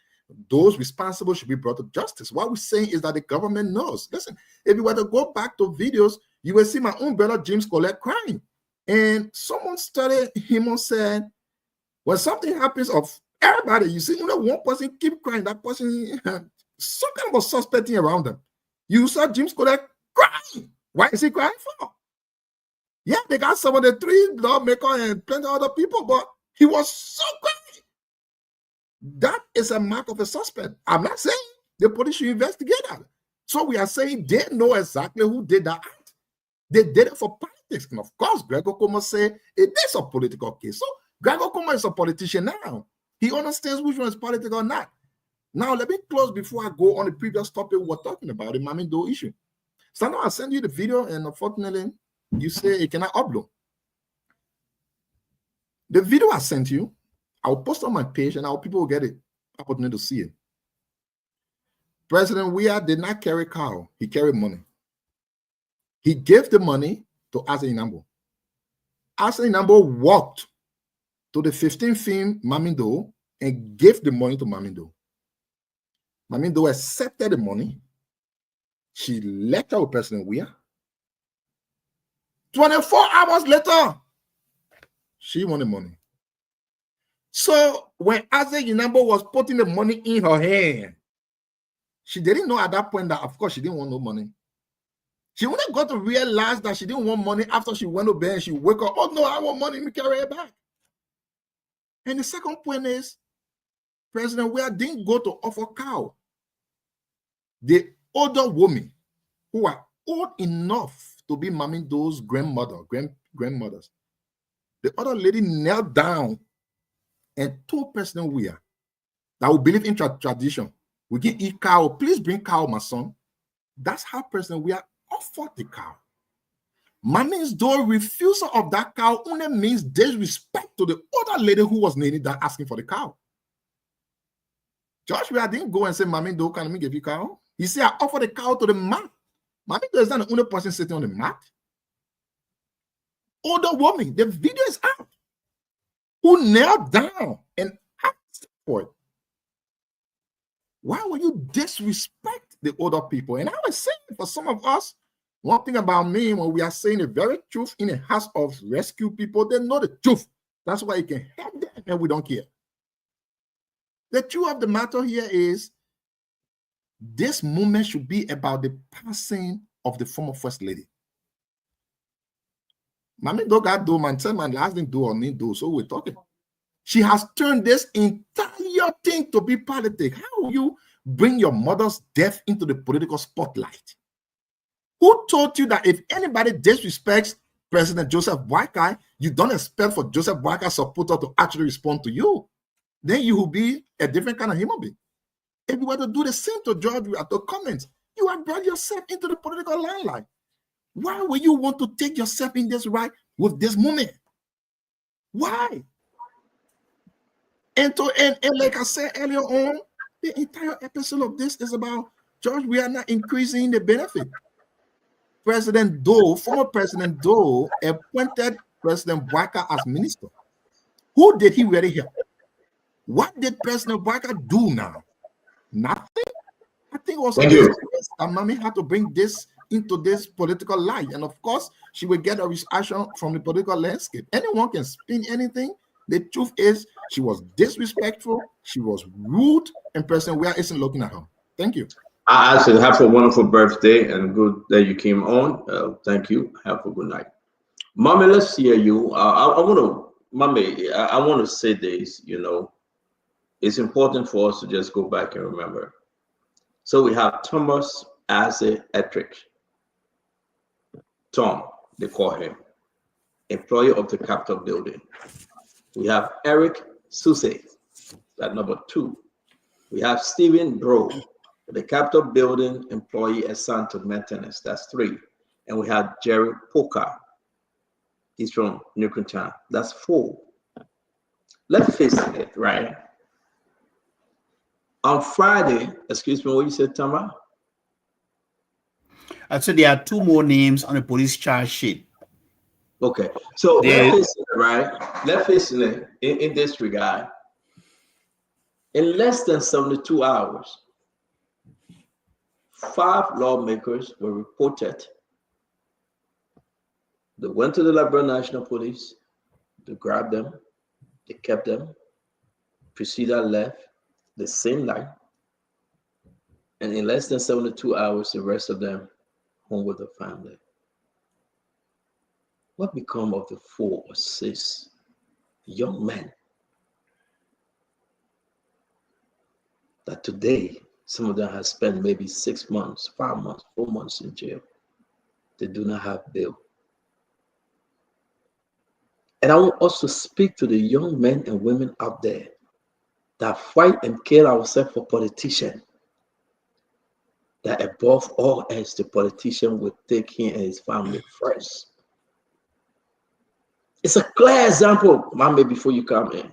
those responsible should be brought to justice. What we're saying is that the government knows. Listen, if you were to go back to videos, you will see my own brother James Collette crying. And someone started him and said, when something happens of everybody, you see, one person keep crying, that person, some kind of a suspecting around them. You saw James Collette crying. Why is he crying for? Yeah, they got some of the three lawmakers and plenty of other people, but he was so crazy. That is a mark of a suspect. I'm not saying the police should investigate that. So we are saying they know exactly who did that act. They did it for politics. And of course, Gregor Cuomo said it is a political case. So Gregor Cuomo is a politician now. He understands which one is political or not. Now, let me close before I go on the previous topic we were talking about, the Mammy Doe issue. So now I'll send you the video, and unfortunately, you say it cannot upload. The video I sent you, I'll post on my page, and our people will get it opportunity to see it. President Weah did not carry cow. He carried money. He gave the money to Asa Inambo. Asa Inambo walked to the 15th film Mammy Doe and gave the money to Mammy Doe. Mammy Doe accepted the money. She left out with President Weah. 24 hours later, she won the money. So when Asa Inambo was putting the money in her hand, she didn't know at that point that, of course, she didn't want no money. She only got to realize that she didn't want money after she went to bed and she woke up, oh no, I want money, let me carry it back. And the second point is, President Weah didn't go to offer cow. The older women who are old enough to be Mammy Doe's grandmothers, the other lady knelt down and told President Weah that we believe in tradition. We can eat cow. Please bring cow, my son. That's how President Weah offered the cow. Mammy Doe's refusal of that cow only means disrespect to the other lady who was kneeling down asking for the cow. Joshua didn't go and say, Mommy, do can me give you cow? He said, I offer the cow to the mat. Mommy is not the only person sitting on the mat. Older woman, the video is out, who knelt down and asked for it. Why would you disrespect the older people? And I was saying, for some of us, one thing about me, when we are saying the very truth in a house of rescue people, they know the truth. That's why you can help them and we don't care. The truth of the matter here is this moment should be about the passing of the former First Lady. Mommy do got do, man, tell man last thing do or need do, so we're talking. She has turned this entire thing to be politics. How will you bring your mother's death into the political spotlight? Who told you that if anybody disrespects President Joseph Boakai, you don't expect for Joseph Boakai's supporter to actually respond to you? Then you will be a different kind of human being. If you were to do the same to George at the comments, you have brought yourself into the political limelight. Why would you want to take yourself in this right with this moment? Why? And like I said earlier on, the entire episode of this is about George. We are not increasing the benefit. President Doe, former President Doe, appointed President Boakai as minister. Who did he really help? What did President Boakai do now? Nothing. I think also Mommy had to bring this into this political light, and of course, she will get a reaction from the political landscape. Anyone can spin anything. The truth is, she was disrespectful, she was rude, and President Weah isn't looking at her. Thank you. I actually have a wonderful birthday and good that you came on. Thank you. Have a good night. Mommy, let's hear you. I want to say this, you know, it's important for us to just go back and remember. So we have Thomas Ase Etrick. Tom, they call him, employee of the Capitol building. We have Eric Suse, that number 2. We have Stephen Bro, the Capitol building employee assigned to maintenance, that's 3. And we have Jerry Poker, he's from Newtown, that's 4. Let's face it, right? On Friday, excuse me, what you said, Tama? I said there are 2 more names on the police charge sheet. Okay, so let's face it, right? Let's face it in this regard. In less than 72 hours, 5 lawmakers were reported. They went to the Liberia National Police, they grabbed them, they kept them, procedure left the same night, and in less than 72 hours, the rest of them home with the family. What become of the 4 or 6 young men that today, some of them have spent maybe 6 months, 5 months, 4 months in jail? They do not have bail. And I want us to speak to the young men and women out there that fight and kill ourselves for politicians, that above all else, the politician will take him and his family first. It's a clear example, Mame, before you come in.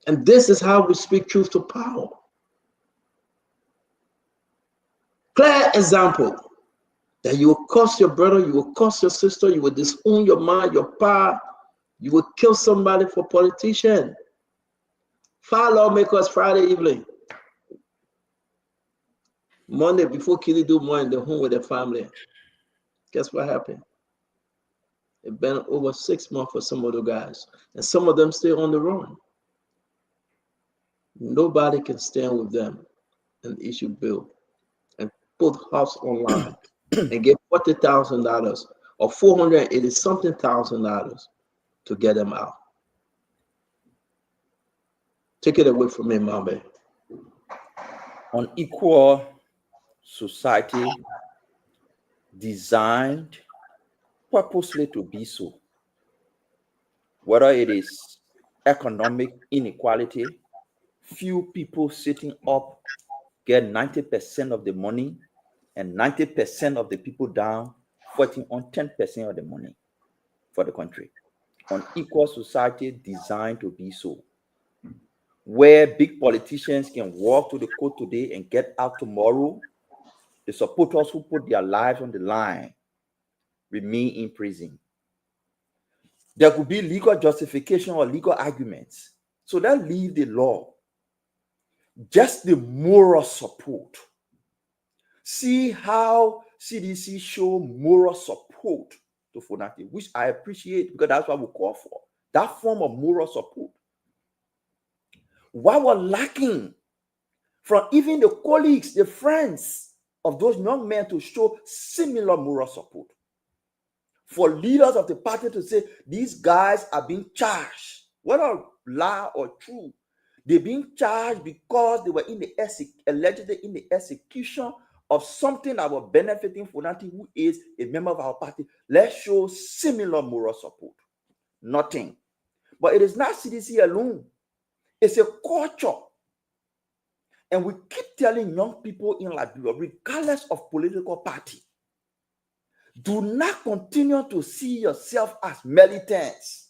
And this is how we speak truth to power. Clear example that you will curse your brother, you will curse your sister, you will disown your mom, your pa, you will kill somebody for politician. 5 lawmakers Friday evening. Monday, before Kitty do more in the home with the family. Guess what happened? It's been over 6 months for some of the guys, and some of them stay on the run. Nobody can stand with them and issue bill and put house online and get $40,000 or $480-something thousand to get them out. Take it away from me, Mame. Unequal society designed purposely to be so. Whether it is economic inequality, few people sitting up get 90% of the money and 90% of the people down fighting on 10% of the money for the country. Unequal society designed to be so. where big politicians can walk to the court today and get out tomorrow. The supporters who put their lives on the line remain in prison. There could be legal justification or legal arguments. So let's leave the law. Just the moral support. See how CDC show moral support to Fonati, which I appreciate because that's what we call for. That form of moral support. What was lacking from even the colleagues, the friends of those young men to show similar moral support. For leaders of the party to say, these guys are being charged, whether lie or true, they're being charged because they were allegedly in the execution of something that was benefiting Fonati, who is a member of our party. Let's show similar moral support. Nothing. But it is not CDC alone. It's a culture. And we keep telling young people in Liberia, regardless of political party, do not continue to see yourself as militants.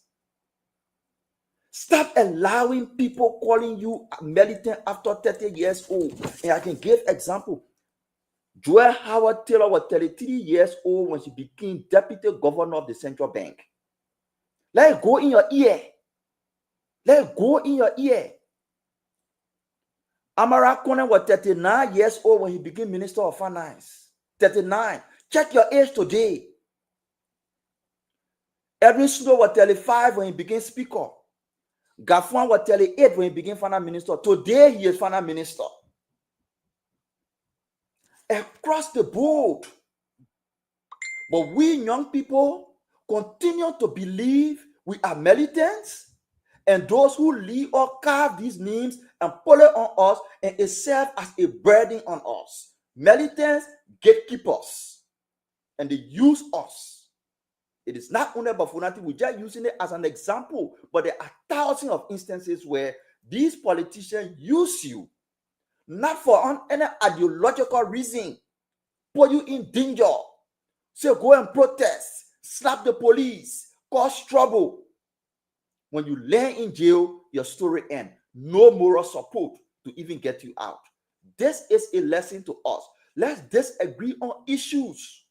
Stop allowing people calling you a militant after 30 years old. And I can give example. Joel Howard Taylor was 33 years old when she became deputy governor of the central bank. Let it go in your ear. Let it go in your ear. Amara Conan was 39 years old when he became minister of finance. 39. Check your age today. Edwin Snow was 35 when he became speaker. Gaffwan was 38 when he became finance minister. Today he is finance minister. Across the board. But we young people continue to believe we are militants, and those who lead or carve these names and pull it on us, and it serves as a burden on us. Militants, gatekeepers, and they use us. It is not only about Fonati, we're just using it as an example, but there are thousands of instances where these politicians use you, not for any ideological reason, put you in danger. Say, go and protest, slap the police, cause trouble. When you lay in jail, your story ends. No moral support to even get you out. This is a lesson to us. Let's disagree on issues.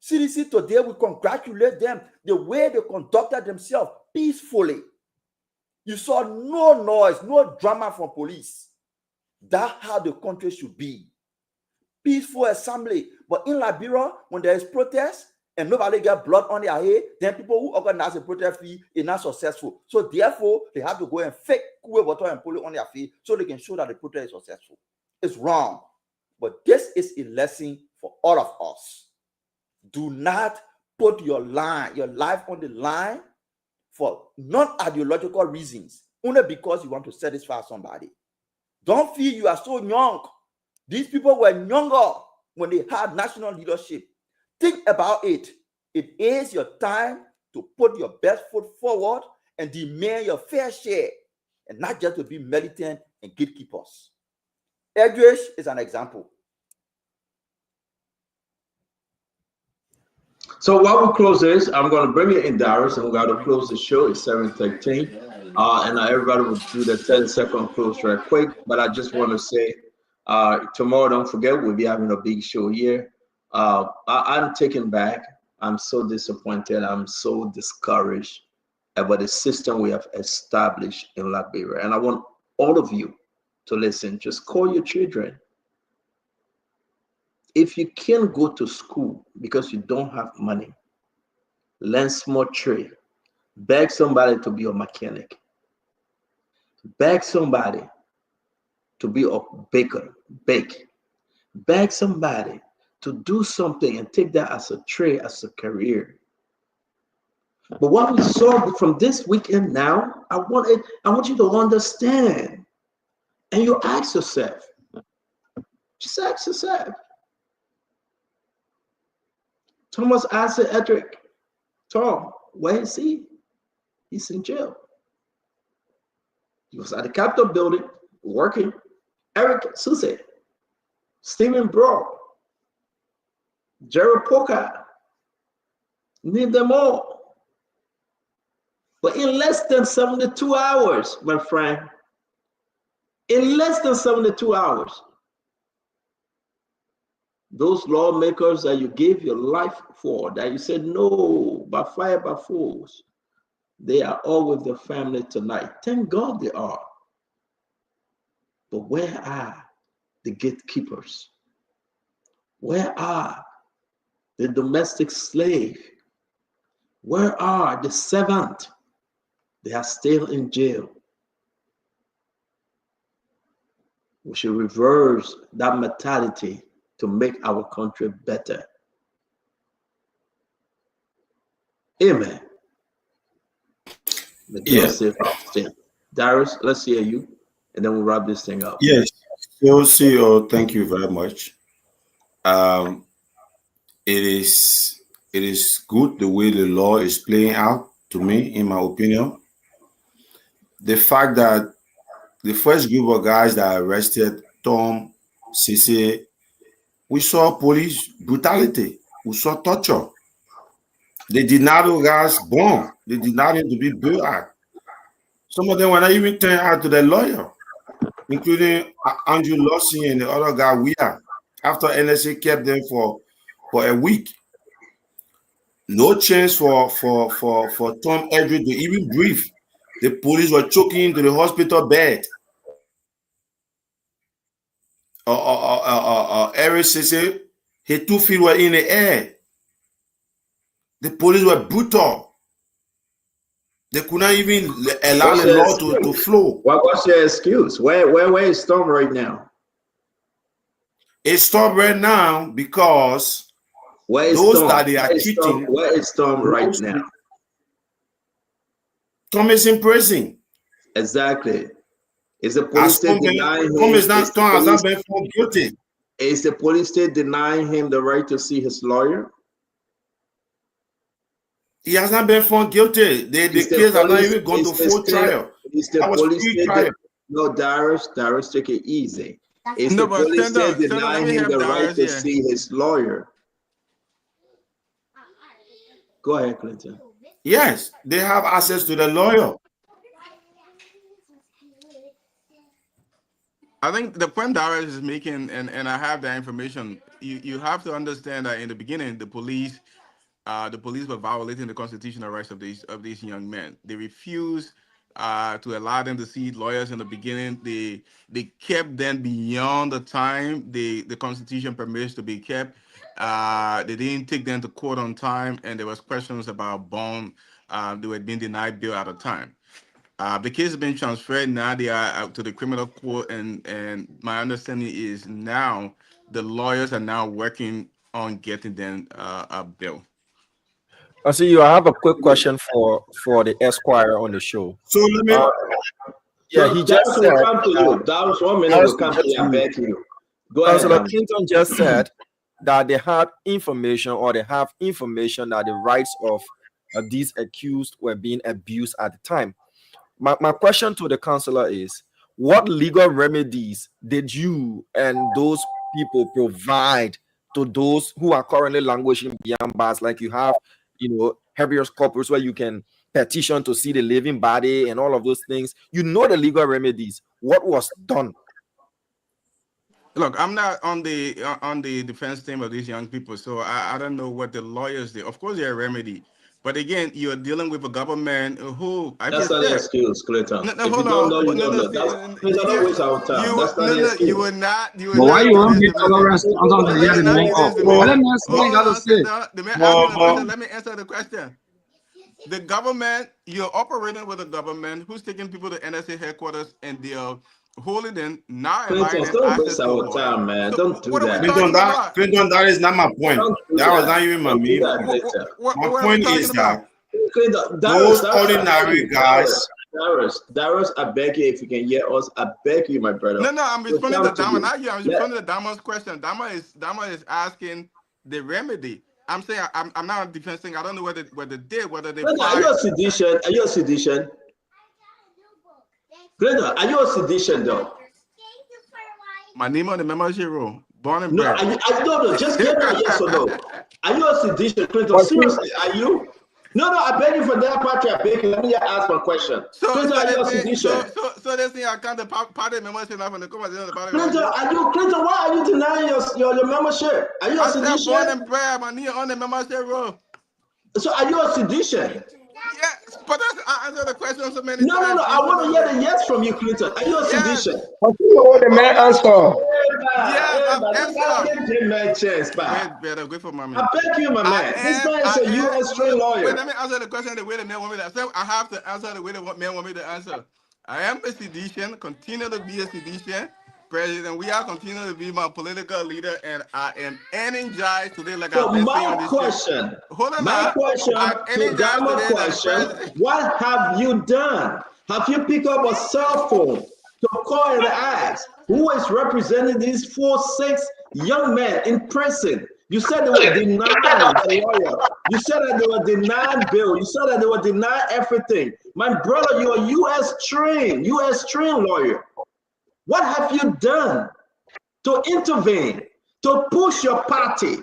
CDC today, we congratulate them the way they conducted themselves peacefully. You saw no noise, no drama from police. That's how the country should be. Peaceful assembly. But in Liberia, when there is protest and nobody get blood on their head, then people who organize a protest fee is not successful. So therefore, they have to go and fake cool water and pull it on their feet so they can show that the protest is successful. It's wrong. But this is a lesson for all of us. Do not put your life on the line for non-ideological reasons, only because you want to satisfy somebody. Don't feel you are so young. These people were younger when they had national leadership. Think about it. It is your time to put your best foot forward and demand your fair share, and not just to be militant and gatekeepers. Edrish is an example. So while we close this, I'm going to bring you in, Darius, and we're going to close the show. It's 7:13. And everybody will do the 10-second close right quick. But I just want to say, tomorrow, don't forget, we'll be having a big show here. I'm taken back. I'm so disappointed. I'm so discouraged about the system we have established in Liberia. And I want all of you to listen. Just call your children. If you can't go to school because you don't have money, learn small trade. Beg somebody to be a mechanic. Beg somebody to be a baker, bake. Beg somebody to do something and take that as a trade, as a career. But what we saw from this weekend now, I want you to understand. And you ask yourself, just ask yourself. Thomas asked Edric, Tom, where is he? He's in jail. He was at the Capitol building working. Eric Suse, Stephen Brock, Jerry Poca, need them all. But in less than 72 hours, my friend, in less than 72 hours. Those lawmakers that you gave your life for, that you said no, by fire, by force, they are all with their family tonight. Thank God they are. But where are the gatekeepers? Where are the domestic slave? Where are the servant? They are still in jail. We should reverse that mentality to make our country better. Amen. Yes. Darius, let's hear you, and then we'll wrap this thing up. Yes. So, CEO, thank you very much. It is good the way the law is playing out, to me, in my opinion. The fact that the first group of guys that arrested Tom, Cissy, we saw police brutality. We saw torture. They did not those guys born. They did not need to be black. Some of them were not even turned out to their lawyer, including Andrew Lawson and the other guy, Weir, after NSA kept them for a week. No chance for Tom Edry to even breathe. The police were choking into the hospital bed. Eric Cissy, his 2 feet were in the air. The police were brutal. They could not even allow the law to flow. What's your excuse? Where is Tom right now? It's stopped right now because those that they are cheating. Where is Tom right now? Tom is in prison. Exactly. Is the police state denying him? Tom has not been found guilty. Is the police state denying him the right to see his lawyer? He has not been found guilty. The case has not even gone to full trial. That was pre-trial. No, Darius, take it easy. Is the police state denying him the right to see his lawyer? Go ahead, Clinton. Yes, they have access to the lawyer. I think the point Darius is making, and I have that information, you have to understand that in the beginning, the police were violating the constitutional rights of these young men. They refused to allow them to see lawyers in the beginning. They kept them beyond the time the constitution permits to be kept. They didn't take them to court on time, and there was questions about bond. They were being denied bail at a time. The case has been transferred. Now they are to the criminal court, and my understanding is now the lawyers are now working on getting them a bail. I see you. I have a quick question for the Esquire on the show. So let me. He just said. That 1 minute will come to you. I beg you. Go ahead. Councilor Clinton just said that they had information, or they have information, that the rights of these accused were being abused at the time. My question to the councillor is, what legal remedies did you and those people provide to those who are currently languishing beyond bars? Like you have, habeas corpus where you can petition to see the living body and all of those things. You know the legal remedies. What was done? Look, I'm not on the defense team of these young people, so I don't know what the lawyers did. Of course, they're a remedy. But again, you're dealing with a government who that's not an excuse, Clinton. No, hold on. Please don't waste our time. That's not an excuse. You were not. Why you want me tolerance? Let me answer the question. The government, you're operating with a government who's taking people to NSA headquarters, and they're holding them now. Clinton, don't waste our time, man. Don't do that. Clinton, that is not my point. That was not even my main point. My point is that those ordinary guys. Darius, I beg you, if you can hear us, I beg you, my brother. No, I'm responding to Dama. Not you. I'm responding to Dama's question. Dama is asking the remedy. I'm saying I'm not defending. I don't know whether they did, whether they. Are you a sedition? Are you a sedition? Glenda, are you a sedition though? My name on the membership roll. Born and bred. I don't know. Just get a yes or no. Are you a sedition, Clinton? Seriously, are you? No, I beg you for that part. I beg you. Let me ask one question. Clinton, are you a sedition? So this thing I can't the party membership from the conversation. Clinton, why are you denying your membership? Are you a sedition? I'm born and bred, man. Here on the membership roll. So are you a sedition? Yeah, but I answered the question so many times. No. I want to hear the yes from you, Clinton. Are you a sedition? The man answer. Better wait for my man. I beg you, my man. This man is a U.S. trained lawyer. Wait, let me answer the question the way the man want me to answer. I have to answer the way the man want me to answer. I am a sedition, continue to be a sedition. President, we are continuing to be my political leader, and I am energized today. Like so I've been my saying on this question, show. Hold on, my question, what have you done? Have you picked up a cell phone to call and ask who is representing these 4-6 young men in prison? You said they were denying the lawyer. You said that they were denying bail. You said that they were denying everything. My brother, you're a U.S. trained lawyer. What have you done to intervene, to push your party,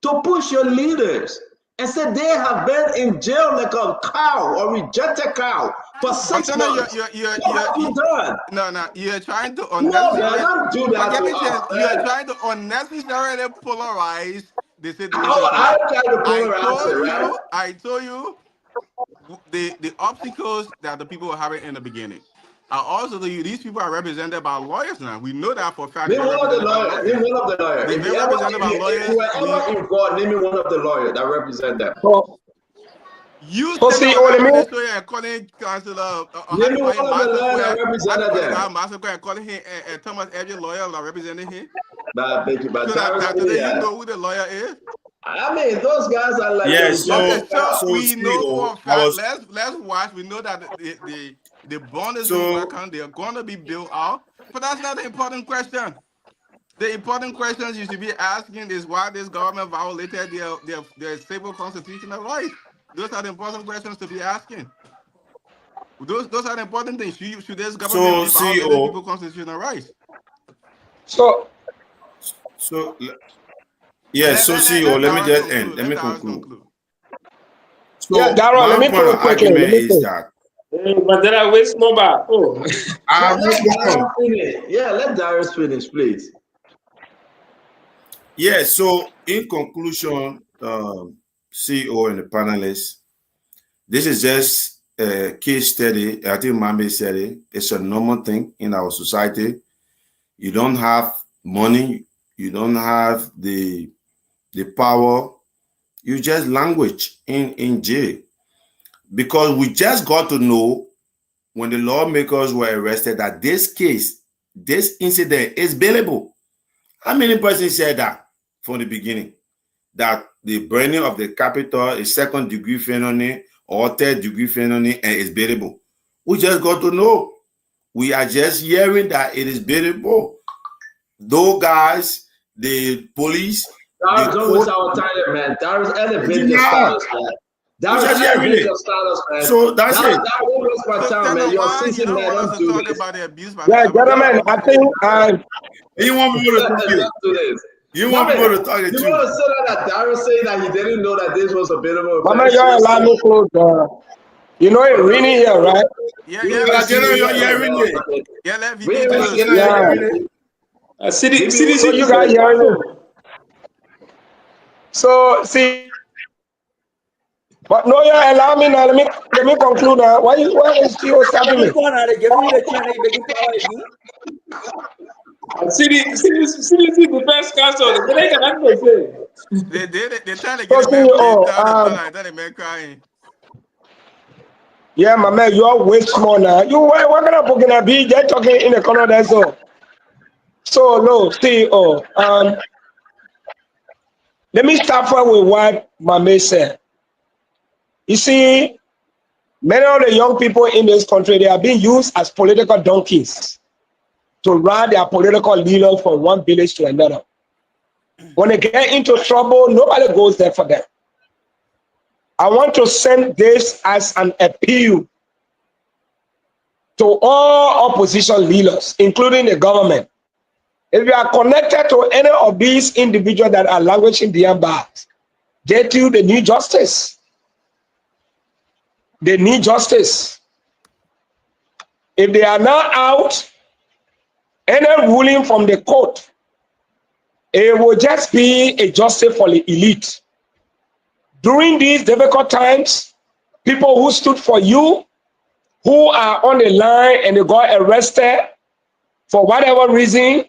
to push your leaders, and said they have been in jail like a cow or rejected cow for 6 months? What have you done? No, you're trying to unnecessarily. No, don't do that. You're trying to unnecessarily polarize the situation. I'm trying to polarize it. I told you the obstacles that the people were having in the beginning. I also tell you, these people are represented by lawyers now. We know that for a fact. Name one of the lawyers. Name one of the lawyers. They've been represented by lawyers. If you were ever involved, name me one of the lawyers that represent them. You see what I mean? Calling Councilor. Name me one of the lawyers that represented them. Massacre calling him Thomas Edgy lawyer that representing him. Thank you, but so that today you know who the lawyer is. I mean, those guys are like. Yes, so we know for a fact. Let's watch. We know that the bond is working. They're going to be built out, but that's not the important question. The important questions you should be asking is why this government violated their civil constitutional rights. Those are the important questions to be asking. Those are the important things. Should this government be violating people's constitutional rights? So yes, CEO, let me just end. Let me conclude. So yeah, Darryl, let me put a argument is that. But then I waste more back. Oh, yeah, let Darius finish, please. Yeah, so in conclusion, CEO and the panelists, this is just a case study. I think Mambe said it. It's a normal thing in our society. You don't have money, you don't have the power, you just language in jail. Because we just got to know when the lawmakers were arrested that this case, this incident is bailable. How many persons said that from the beginning? That the burning of the Capitol is second-degree felony or third-degree felony and is bailable. We just got to know. We are just hearing that it is bailable. Those guys, the police. That was our time, man. That was elevated status, man. That was elevated status, man. So that's it. That was my time, man. You're season, man. Don't do this. Yeah, gentlemen, I think you want me to do this. You want me to talk it too. You want to say that Darryl saying that he didn't know that this was a bit of a. Mama, you're allowed me to. You know it really here, right? Yeah, City, so you guys hearing it? So see, but no, you allow me now. Let me conclude now. Why is you stopping me? City defense counsel. They trying to get a man crying. Yeah, my man, you are way small now. You what gonna book in a be just talking in the corner there so no, CEO. Let me start with what Mame said. You see, many of the young people in this country, they are being used as political donkeys to run their political leaders from one village to another. When they get into trouble, nobody goes there for them. I want to send this as an appeal to all opposition leaders, including the government. If you are connected to any of these individuals that are languishing beyond bars, get you the new justice. They need justice. If they are not out, any ruling from the court, it will just be a justice for the elite. During these difficult times, people who stood for you, who are on the line and they got arrested for whatever reason,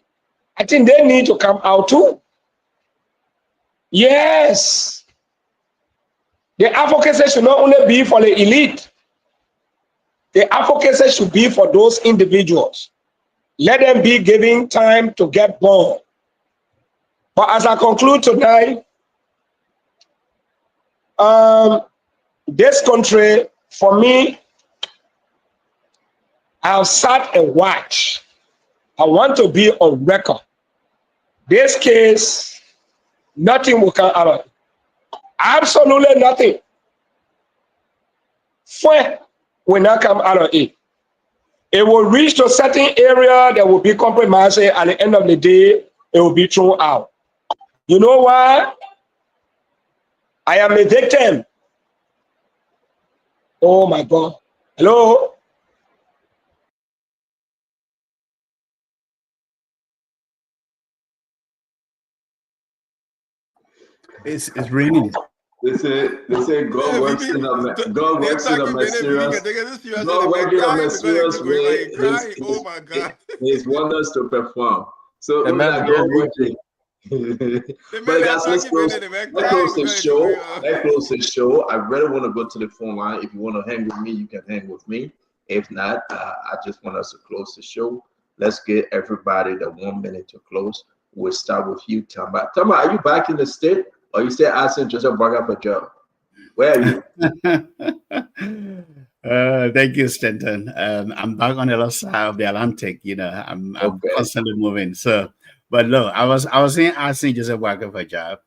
I think they need to come out too. Yes. The advocacy should not only be for the elite. The advocacy should be for those individuals. Let them be given time to get born. But as I conclude tonight, this country, for me, I've sat and watched. I want to be on record. This case, nothing will come out of it. Absolutely nothing. Fue will not come out of it. It will reach to a certain area that will be compromised. At the end of the day, it will be thrown out. You know why? I am a victim. Oh my God. Hello? It's raining. They say God works in a mysterious way. Oh my God. His wonders to perform. So God working. But guys, let's close the show. I really want to go to the phone line. If you want to hang with me, you can hang with me. If not, I just want us to close the show. Let's get everybody the 1 minute to close. We'll start with you, Tama. Tama, are you back in the state? Or you still asking Joseph Braga for a job? Where are you? Thank you, Stanton. I'm back on the other side of the Atlantic. You know, I'm constantly moving. So, but look, I was asking Joseph Braga for a job.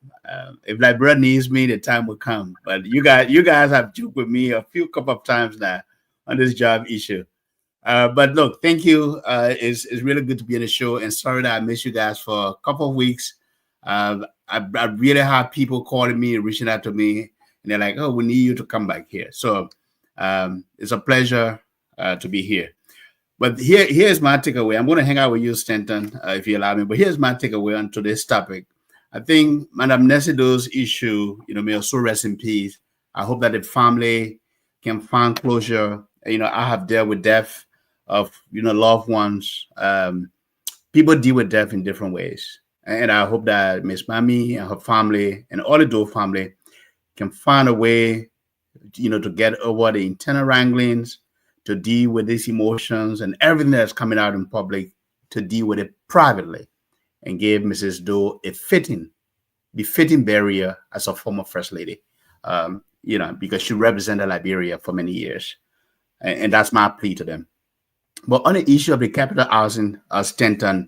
If Liberia needs me, the time will come. But you guys have joked with me a couple of times now on this job issue. But look, thank you. It's really good to be on the show. And sorry that I missed you guys for a couple of weeks. I really have people calling me, reaching out to me, and they're like, "Oh, we need you to come back here." So it's a pleasure to be here. But here's my takeaway. I'm going to hang out with you, Stanton, if you allow me. But here's my takeaway on today's topic. I think Madam Nesido's issue, may her soul rest in peace. I hope that the family can find closure. I have dealt with death of loved ones. People deal with death in different ways. And I hope that Miss Mammy and her family and all the Doe family can find a way, to get over the internal wranglings, to deal with these emotions and everything that's coming out in public, to deal with it privately and give Mrs. Doe a befitting burial as a former First Lady, because she represented Liberia for many years. And that's my plea to them. But on the issue of the capital housing, Stanton,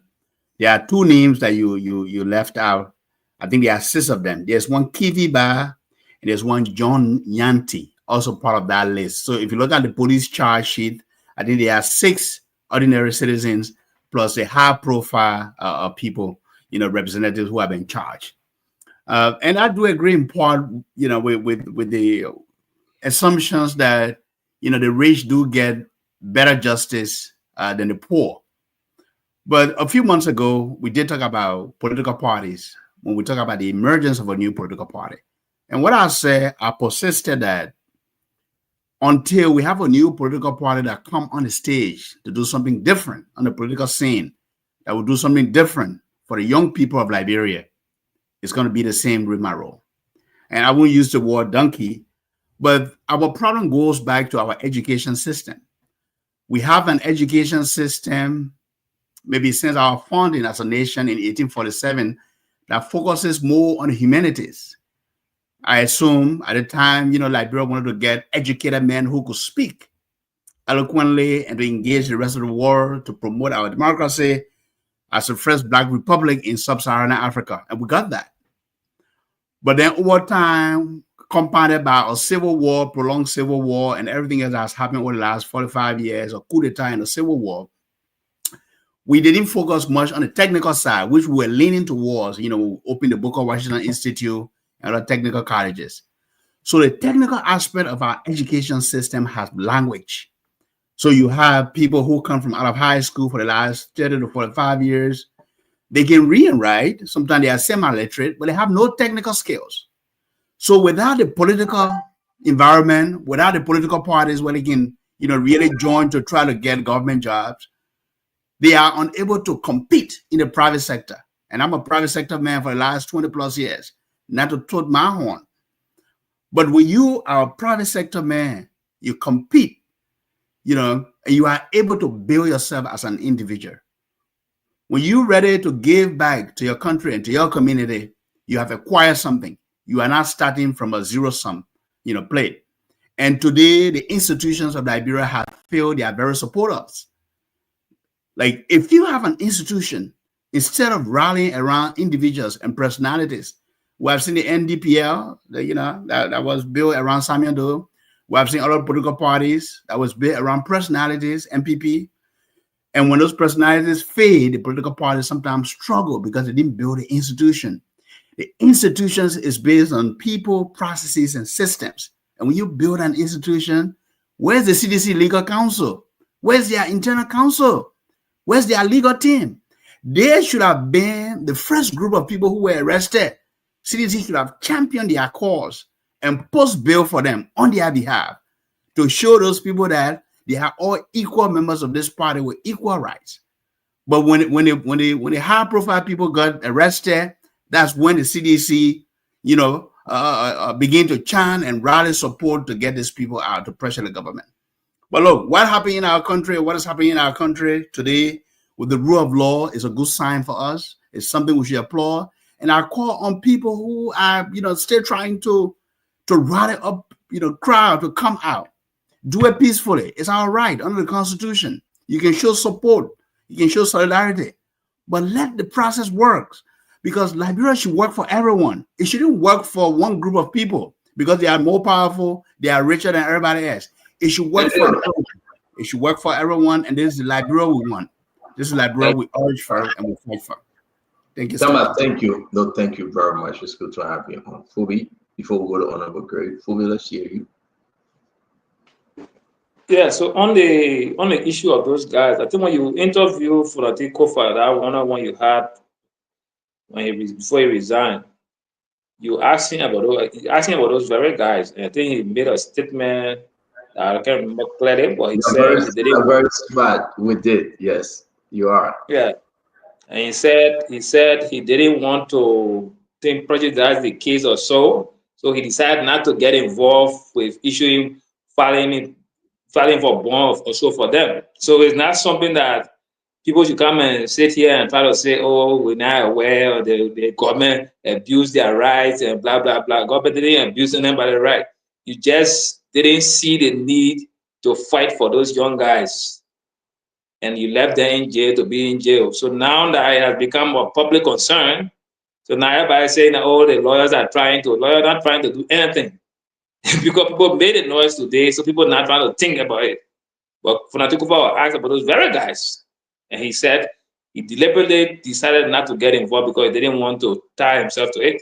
there are two names that you left out. I think there are 6 of them. There's one Kivi Ba, and there's one John Yanti, also part of that list. So if you look at the police charge sheet, I think there are 6 ordinary citizens plus a high-profile people, representatives who have been charged. And I do agree in part, with the assumptions that the rich do get better justice than the poor. But a few months ago, we did talk about political parties when we talk about the emergence of a new political party. And what I persisted that until we have a new political party that come on the stage to do something different on the political scene, that will do something different for the young people of Liberia, it's going to be the same rigmarole. And I won't use the word donkey, but our problem goes back to our education system. We have an education system, maybe since our founding as a nation in 1847, that focuses more on the humanities. I assume at the time, Liberia wanted to get educated men who could speak eloquently and to engage the rest of the world to promote our democracy as the first Black republic in sub-Saharan Africa. And we got that. But then over time, compounded by a civil war, prolonged civil war, and everything else that's happened over the last 45 years, a coup d'etat and a civil war, we didn't focus much on the technical side, which we were leaning towards, open the Booker Washington Institute and other technical colleges. So the technical aspect of our education system has language. So you have people who come from out of high school for the last 30 to 45 years. They can read and write. Sometimes they are semi-literate, but they have no technical skills. So without the political environment, without the political parties where they can, really join to try to get government jobs, they are unable to compete in the private sector. And I'm a private sector man for the last 20 plus years, not to toot my horn. But when you are a private sector man, you compete, and you are able to build yourself as an individual. When you're ready to give back to your country and to your community, you have acquired something. You are not starting from a zero-sum, plate. And today, the institutions of Liberia have failed their very supporters. Like, if you have an institution, instead of rallying around individuals and personalities, we have seen the NDPL, that was built around Samuel Doe. We have seen other political parties that was built around personalities, MPP. And when those personalities fade, the political parties sometimes struggle because they didn't build the institution. The institutions is based on people, processes, and systems. And when you build an institution, where's the CDC legal counsel? Where's their internal counsel? Where's their legal team? They should have been the first group of people who were arrested. CDC should have championed their cause and post bail for them on their behalf to show those people that they are all equal members of this party with equal rights. But when the high profile people got arrested, that's when the CDC, begin to chant and rally support to get these people out, to pressure the government. But look, what happened in our country, what is happening in our country today with the rule of law is a good sign for us. It's something we should applaud. And I call on people who are, still trying to rally up, crowd to come out. Do it peacefully. It's our right under the Constitution. You can show support. You can show solidarity. But let the process work, because Liberia should work for everyone. It shouldn't work for one group of people because they are more powerful, they are richer than everybody else. It should work for everyone. It should work for everyone, and this is the Liberia we want. This is Liberia we urge for and we fight for. Thank you so much. Thank you. No, thank you very much. It's good to have you on. Phoebe, before we go to Honorable Grade, Phoebe, let's hear you. Yeah, so on the issue of those guys, I think when you interview Fulati Kofa, that one-on-one you had before he resigned, you asked him about those very guys, and I think he made a statement. I can't remember clearly, but he said he didn't. Very smart. We did. Yes, you are. Yeah, and he said he didn't want to prejudice the case or so he decided not to get involved with issuing filing for bond or so for them. So it's not something that people should come and sit here and try to say, oh, we're not aware, or the government abused their rights and blah, blah, blah. Government didn't abuse anybody right. You just didn't see the need to fight for those young guys. And you left them in jail to be in jail. So now that it has become a public concern, so now everybody's saying, oh, the lawyers are not trying to do anything. Because people made a noise today, so people are not trying to think about it. But Fulati Kofa asked about those very guys. And he said he deliberately decided not to get involved because he didn't want to tie himself to it.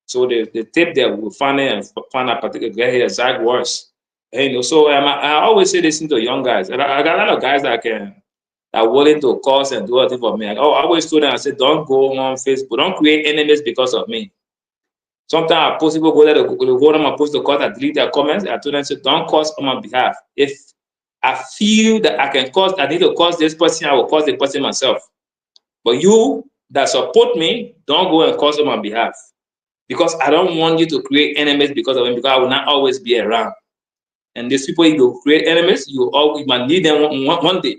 So the tape there, we'll find it and find out particular exact words. And so I always say this to young guys. And I got a lot of guys that are willing to cause and do anything for me. I always told them, I said, don't go on Facebook. Don't create enemies because of me. Sometimes I post people go there to go on my post to cause, I delete their comments. I told them, say, don't cause on my behalf. If I feel that I need to cause this person, I will cause the person myself. But you that support me, don't go and cause on my behalf. Because I don't want you to create enemies because of me, because I will not always be around. And these people, you create enemies, you might need them one day.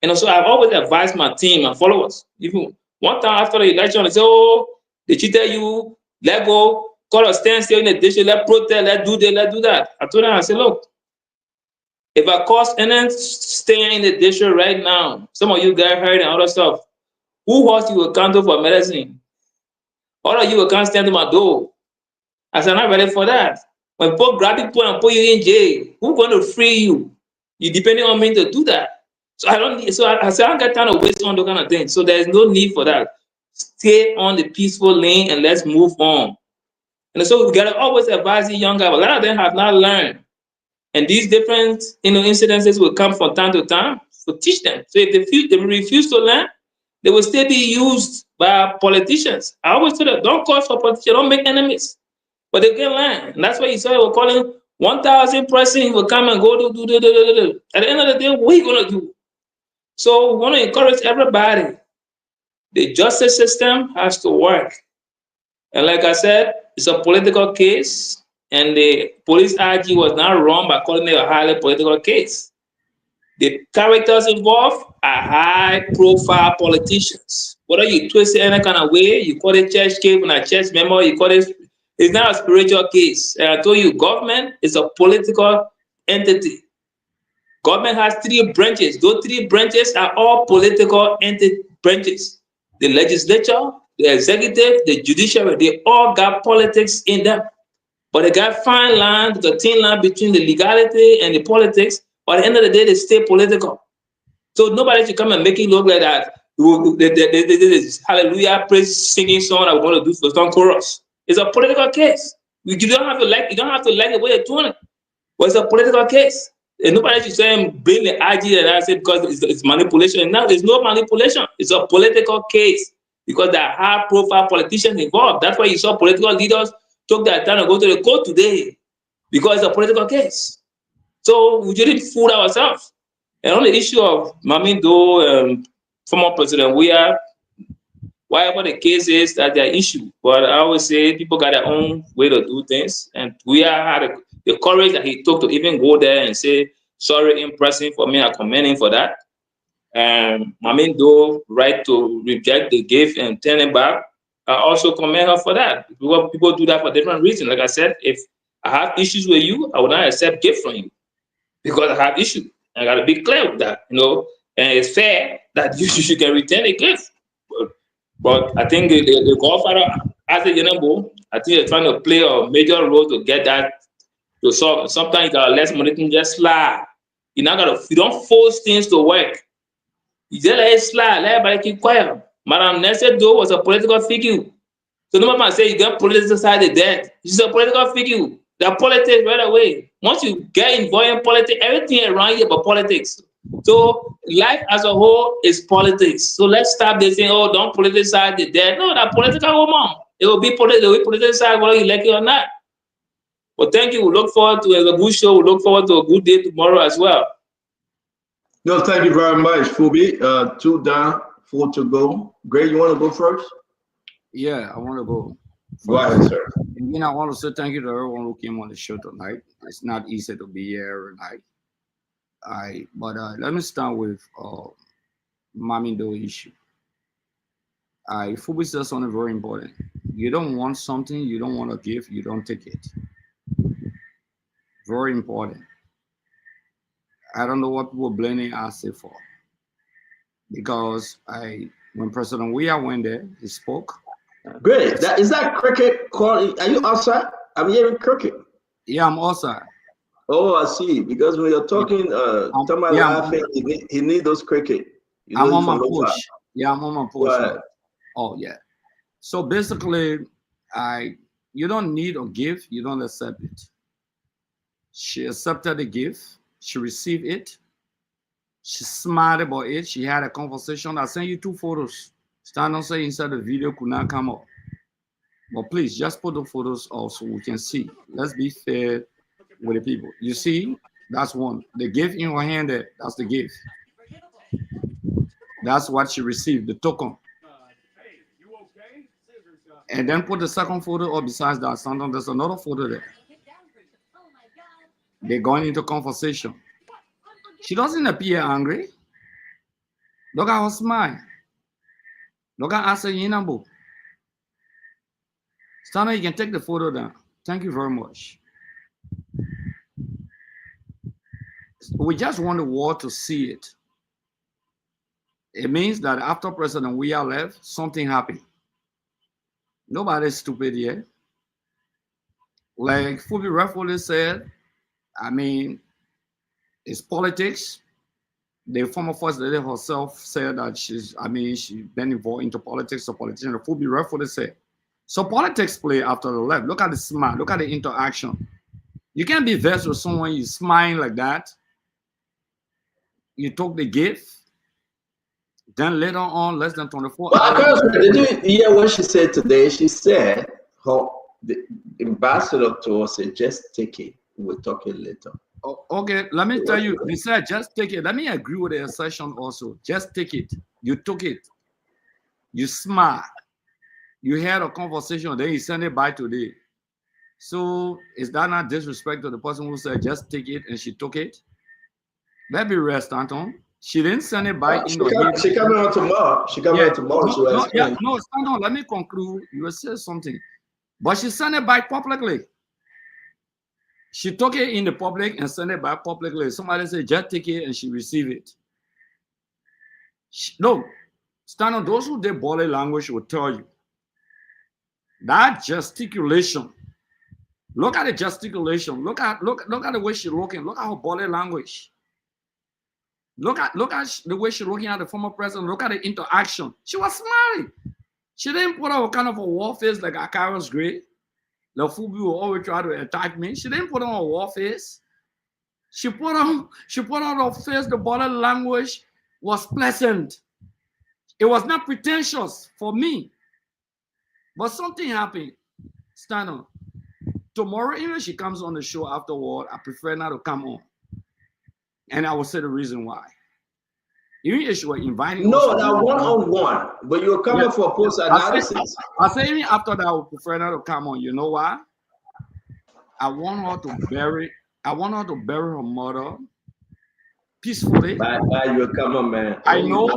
And also, I've always advised my team and followers. Even one time after the election, they say, oh, they cheated you, let go, call a standstill in the district, let protest, let do that. I told them, I said, look, if I cause any staying in the district right now, some of you guys heard and other stuff, who holds you accountable for medicine? All of you can't stand to my door. I said, I'm not ready for that. When people grab people and put you in jail, who's going to free you? You depending on me to do that. So I don't get time to waste on those kind of things. So there's no need for that. Stay on the peaceful lane and let's move on. And so we gotta always advise the young guys. A lot of them have not learned. And these different incidences will come from time to time. So teach them. So if they refuse to learn, they will still be used by politicians. I always tell them, don't cause for politicians, don't make enemies. But they can learn. And that's why you saw we're calling 1,000 person, he will come and go do. At the end of the day, what are you gonna do? So we want to encourage everybody. The justice system has to work. And like I said, it's a political case, and the police IG was not wrong by calling it a highly political case. The characters involved are high-profile politicians. Whether you twist it any kind of way, you call it church case when a church member, you call it, it's not a spiritual case. And I told you, government is a political entity. Government has 3 branches. Those 3 branches are all political branches. The legislature, the executive, the judiciary, they all got politics in them. But they got fine line, the thin line between the legality and the politics. But at the end of the day, they stay political. So nobody should come and make it look like that. This hallelujah praise singing song I want to do for some chorus. It's a political case. You don't have to like the way they're doing it. But it's a political case. And nobody should say bring the IG and I say because it's manipulation. No, there's no manipulation. It's a political case because there are high-profile politicians involved. That's why you saw political leaders took that time to go to the court today because it's a political case. So we didn't fool ourselves. And on the issue of Mami Doe, former President Weah, whatever the case is, that's their issue. But I always say people got their own way to do things, and Weah had the courage that he took to even go there and say, sorry in person for me, I commend him for that. And Mami Doe right to reject the gift and turn it back. I also commend her for that. People do that for different reasons. Like I said, if I have issues with you, I will not accept gift from you because I have issues. I got to be clear with that, and it's fair that you can return a gift. But I think the Godfather, as a Yenabo, I think they're trying to play a major role to get that. So sometimes you got less money than just slide. You don't force things to work. You just let it slide, let everybody keep quiet. Madam Nancy Doe was a political figure. So no matter say you get politicized the dead. She's a political figure. That politics right away. Once you get involved in politics, everything around you about politics. So life as a whole is politics. So let's stop this saying, oh, don't politicize the dead. No, that political woman. It will be politicized whether you like it or not. But thank you. We look forward to a good show. We look forward to a good day tomorrow as well. No, thank you very much, Phoebe. 2 down, 4 to go. Greg, you want to go first? Yeah, I want to go. Go ahead, sir. And I want to say thank you to everyone who came on the show tonight. It's not easy to be here every night. But let me start with Mami Doe issue. Phoebe says something very important. You don't want something, you don't want to give, you don't take it. Very important. I don't know what people blaming us for. Because when President Weah went there, he spoke. Great. Is that cricket call? Are you outside? I'm hearing cricket. Yeah, I'm outside. Oh, I see. Because when you're talking, somebody laughing, he need those cricket. I'm on my push. Yeah, I'm on my push. Oh, yeah. So basically, you don't need a gift, you don't accept it. She accepted the gift, she received it, she smiled about it, she had a conversation. I sent you 2 photos. Stand on say inside the video could not come up. But please just put the photos up so we can see. Let's be fair with the people. You see, that's one. The gift in her hand there, that's the gift. That's what she received, the token. And then put the second photo up besides that. Sometimes there's another photo there. They're going into conversation. She doesn't appear angry. Look at her smile. Look at Asa Yinambo. Stana, you can take the photo down. Thank you very much. We just want the world to see it. It means that after President Weah left, something happened. Nobody's stupid yet. Like Phoebe rightfully said, it's politics. The former first lady herself said that she's been involved into politics, a politician. Phoebe rightfully said. So politics play after the left. Look at the smile. Look at the interaction. You can't be vexed with someone you smiling like that. You took the gift. Then later on, less than 24 hours. Did you hear what she said today? She said the ambassador to us said, just take it. We'll talk it later. Oh, okay, let me tell you. They said, just take it. Let me agree with the assertion also. Just take it. You took it. You smile. You had a conversation, then you send it by today. So is that not disrespect to the person who said just take it and she took it? Let me rest, Anton. She didn't send it by She coming on tomorrow. She coming on tomorrow. No, stand on. Let me conclude. You will say something. But she sent it by publicly. She took it in the public and sent it by publicly. Somebody said just take it and she received it. No, stand on. Those who did body language will tell you that gesticulation. Look at the gesticulation. Look at the way she's looking. Look at her body language. Look at the way she's looking at the former president. Look at the interaction. She was smiling. She didn't put on kind of a war face like Akaros Gray. The Fubi will always try to attack me. She didn't put on a war face. She put on her face. The body language was pleasant. It was not pretentious for me. But something happened. Stand on. Tomorrow, even if she comes on the show afterward, I prefer not to come on. And I will say the reason why. Even if she were inviting No, that one-on-one. But you're coming for post analysis. I say even after that, I would prefer not to come on. You know why? I want her to bury her mother peacefully. Why you come on, man? I know.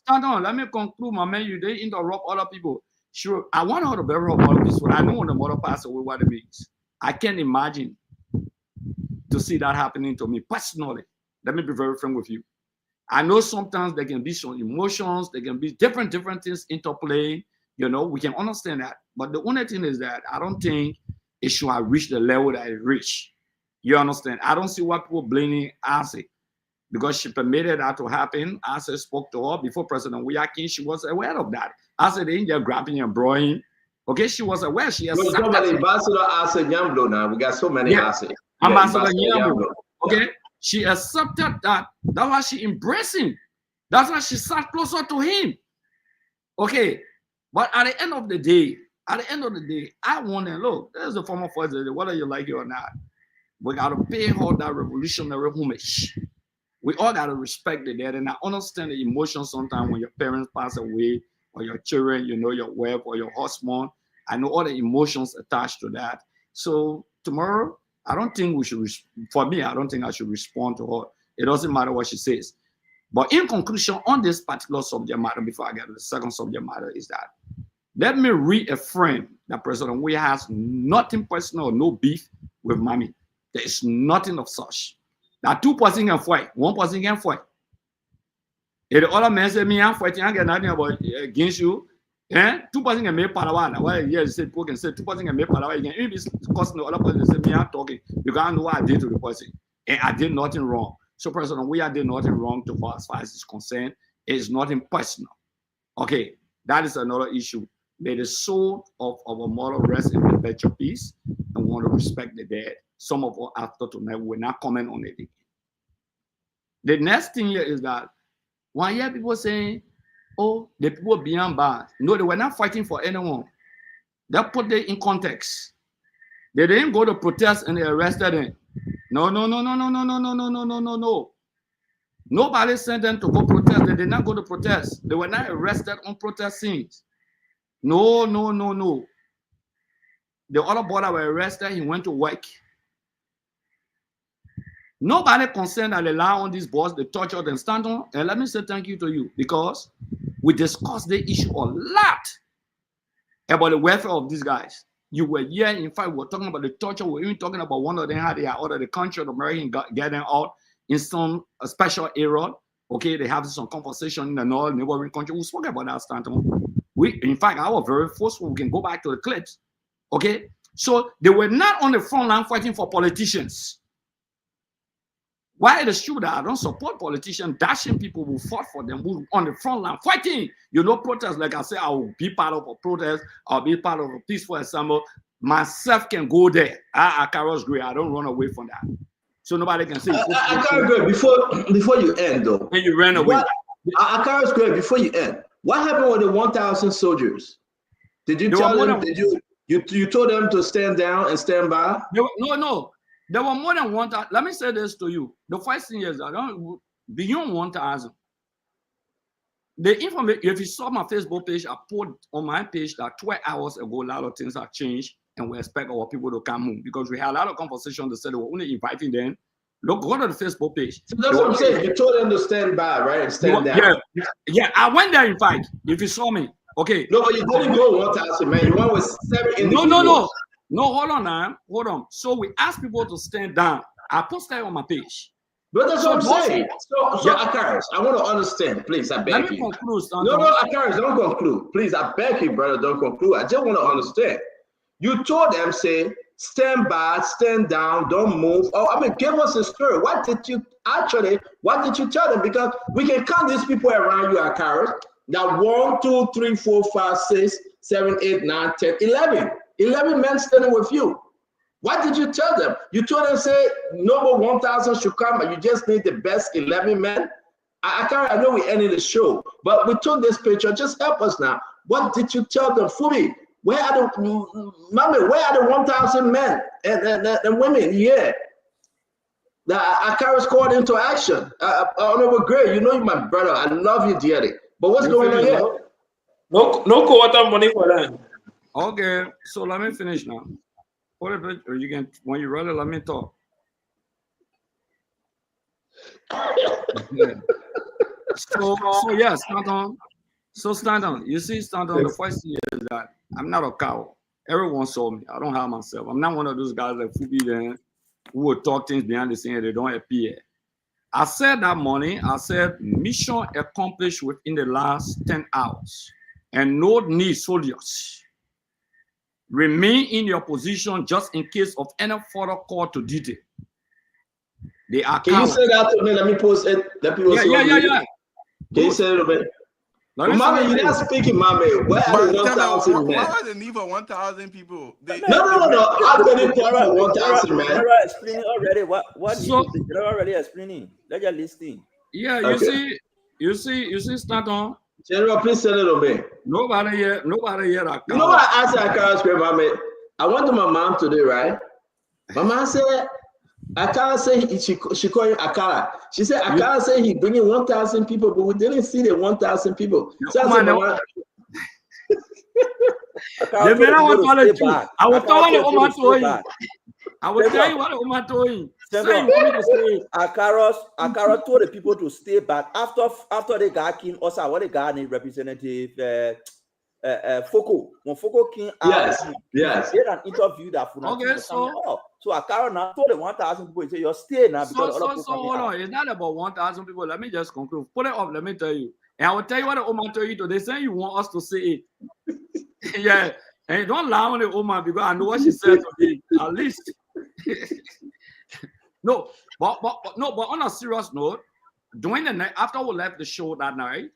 Stand on. Let me conclude, my man. You didn't interrupt other people. Sure, I want her to bury her mother peacefully. I know when the mother passed away what it means. I can't imagine to see that happening to me personally. Let me be very frank with you. I know sometimes there can be some emotions, there can be different things interplay. You know, we can understand that. But the only thing is that I don't think it should have reached the level that it reached. You understand? I don't see why people blaming Ase because she permitted that to happen. Ase spoke to her before President Weah-Keen. She was aware of that. Ase didn't just grabbing and broing. Okay, she was aware. She has Ambassador Ase Nyamblo now. We got so many Ase. Ambassador Nyamblo. Okay, she accepted that. That's why she embraced him. That's why she sat closer to him. Okay, but at the end of the day, I want to look. There's the former first lady, whether you like it or not. We got to pay her that revolutionary homage. We all got to respect the dead. And I understand the emotions sometimes when your parents pass away or your children, you know, your wife or your husband. I know all the emotions attached to that. So tomorrow, I don't think we should, for me, I don't think I should respond to her. It doesn't matter what she says. But in conclusion, on this particular subject matter, before I get to the second subject matter, is that let me reaffirm that President Weah has nothing personal, no beef with Mommy. There is nothing of such. That two person can fight, one person can fight. If the other man say me, I'm fighting, I get nothing about against you. Two person can make Palawan. Well, yes, people can say two person can make Palawan. You can even be causing the other person to say me, I'm talking because I know what I did to the person. And I did nothing wrong. So President Weah did nothing wrong to her as far as it's concerned. It's nothing personal. Okay, that is another issue. May the soul of our mother rest in perpetual peace and want to respect the dead. Some of us after tonight will not comment on it again. The next thing here is that when I hear people saying, oh, the people beyond bars. No, they were not fighting for anyone. They put it in context. They didn't go to protest and they arrested them. No. Nobody sent them to go protest. They did not go to protest. They were not arrested on protest scenes. No. The other boy that were arrested, he went to work. Nobody concerned that allow on these boys, they torture them. Stand on, and let me say thank you to you because we discussed the issue a lot about the welfare of these guys. You were here, in fact, we were talking about the torture. We were even talking about one of them had they out of the country, the American getting out in some special area. Okay, they have some conversation in the north neighboring country. We spoke about that, Stanton. In fact, I was very forceful. We can go back to the clips. Okay, so they were not on the front line fighting for politicians. Why it is true that I don't support politicians dashing people who fought for them, who on the front line fighting. You know, protest, like I said, I will be part of a protest, I'll be part of a peaceful assembly. Myself can go there. I Carlos Gray, I don't run away from that. So nobody can say. Carlos Gray, before you end though. And you ran away. Carlos Gray, before you end, what happened with the 1,000 soldiers? Did you tell them? You told them to stand down and stand by? No. There were more than 1,000. Let me say this to you. The first thing is, beyond 1,000. The information, if you saw my Facebook page, I put on my page that 12 hours ago, a lot of things have changed, and we expect our people to come home because we had a lot of conversations that said they were only inviting them. Look, go to the Facebook page. So that's what I'm saying. You told them to stand by, right? And stand down. Yeah, I went there, in fact, if you saw me. Okay. No, but you didn't go 1,000, man. You went with 7 individuals. No, hold on now. Hold on. So we asked people to stand down. I posted on my page. But that's what I'm saying. So Akaris, I want to understand, please. I beg you. Let me conclude. No, Akaris, don't conclude. Please, I beg you, brother, don't conclude. I just want to understand. You told them, say, stand by, stand down, don't move. Oh, I mean, give us a story. What did you tell them? Because we can count these people around you, Akaris. Now, 1, 2, 3, 4, 5, 6, 7, 8, 9, 10, 11. 11 men standing with you. What did you tell them? You told them, say, no more 1,000 should come, but you just need the best 11 men. I know we're ending the show, but we took this picture. Just help us now. What did you tell them? Fumi, where are the 1,000 men and women here? That Akaris called into action. Honorable Gray, you know you're my brother. I love you dearly. But what's going on here? No quota money for them. Okay, so let me finish now. You can, when you're ready, let me talk. Yeah. So yes, stand on. So stand on. You see, stand on. The first thing is that I'm not a coward. Everyone saw me. I don't have myself. I'm not one of those guys like Fubi then who will talk things behind the scene and they don't appear. I said that morning, I said mission accomplished within the last 10 hours. And no need soldiers. Remain in your position just in case of any further call to duty. They are Can you say that to me? Let me post it. Let people see. Yeah. Can you say it a bit? Mama, you're not speaking, Mama. Where are the 1,000 men? Why was the need for 1,000 people? No. How can you tell 1,000 men? General explaining already. What the general already explaining? Let you listen. Yeah, you see, stand on. General, please say it a bit. Nobody here. You know what I asked Akaris, Mama? I went to my mom today, right? My mom said, Akara said she called him Akara. She said Akara said he bringing 1,000 people, but we didn't see the 1,000 people. So I said, I will tell you what Omar told him. Akara told the people to stay back after the guy came. Also, what the guy named Representative Foko. When Foko came out, yes, he did an interview that. Okay, so Akara now told the 1,000 people, he said, you're staying now because other people hold on. It's not about 1,000 people. Let me just conclude. Put it up. Let me tell you. And I will tell you what the Omar told you today. They say you want us to say it. Yeah. And don't lie on the Omar because I know what she said today. At least. No, but on a serious note, during the night after we left the show that night,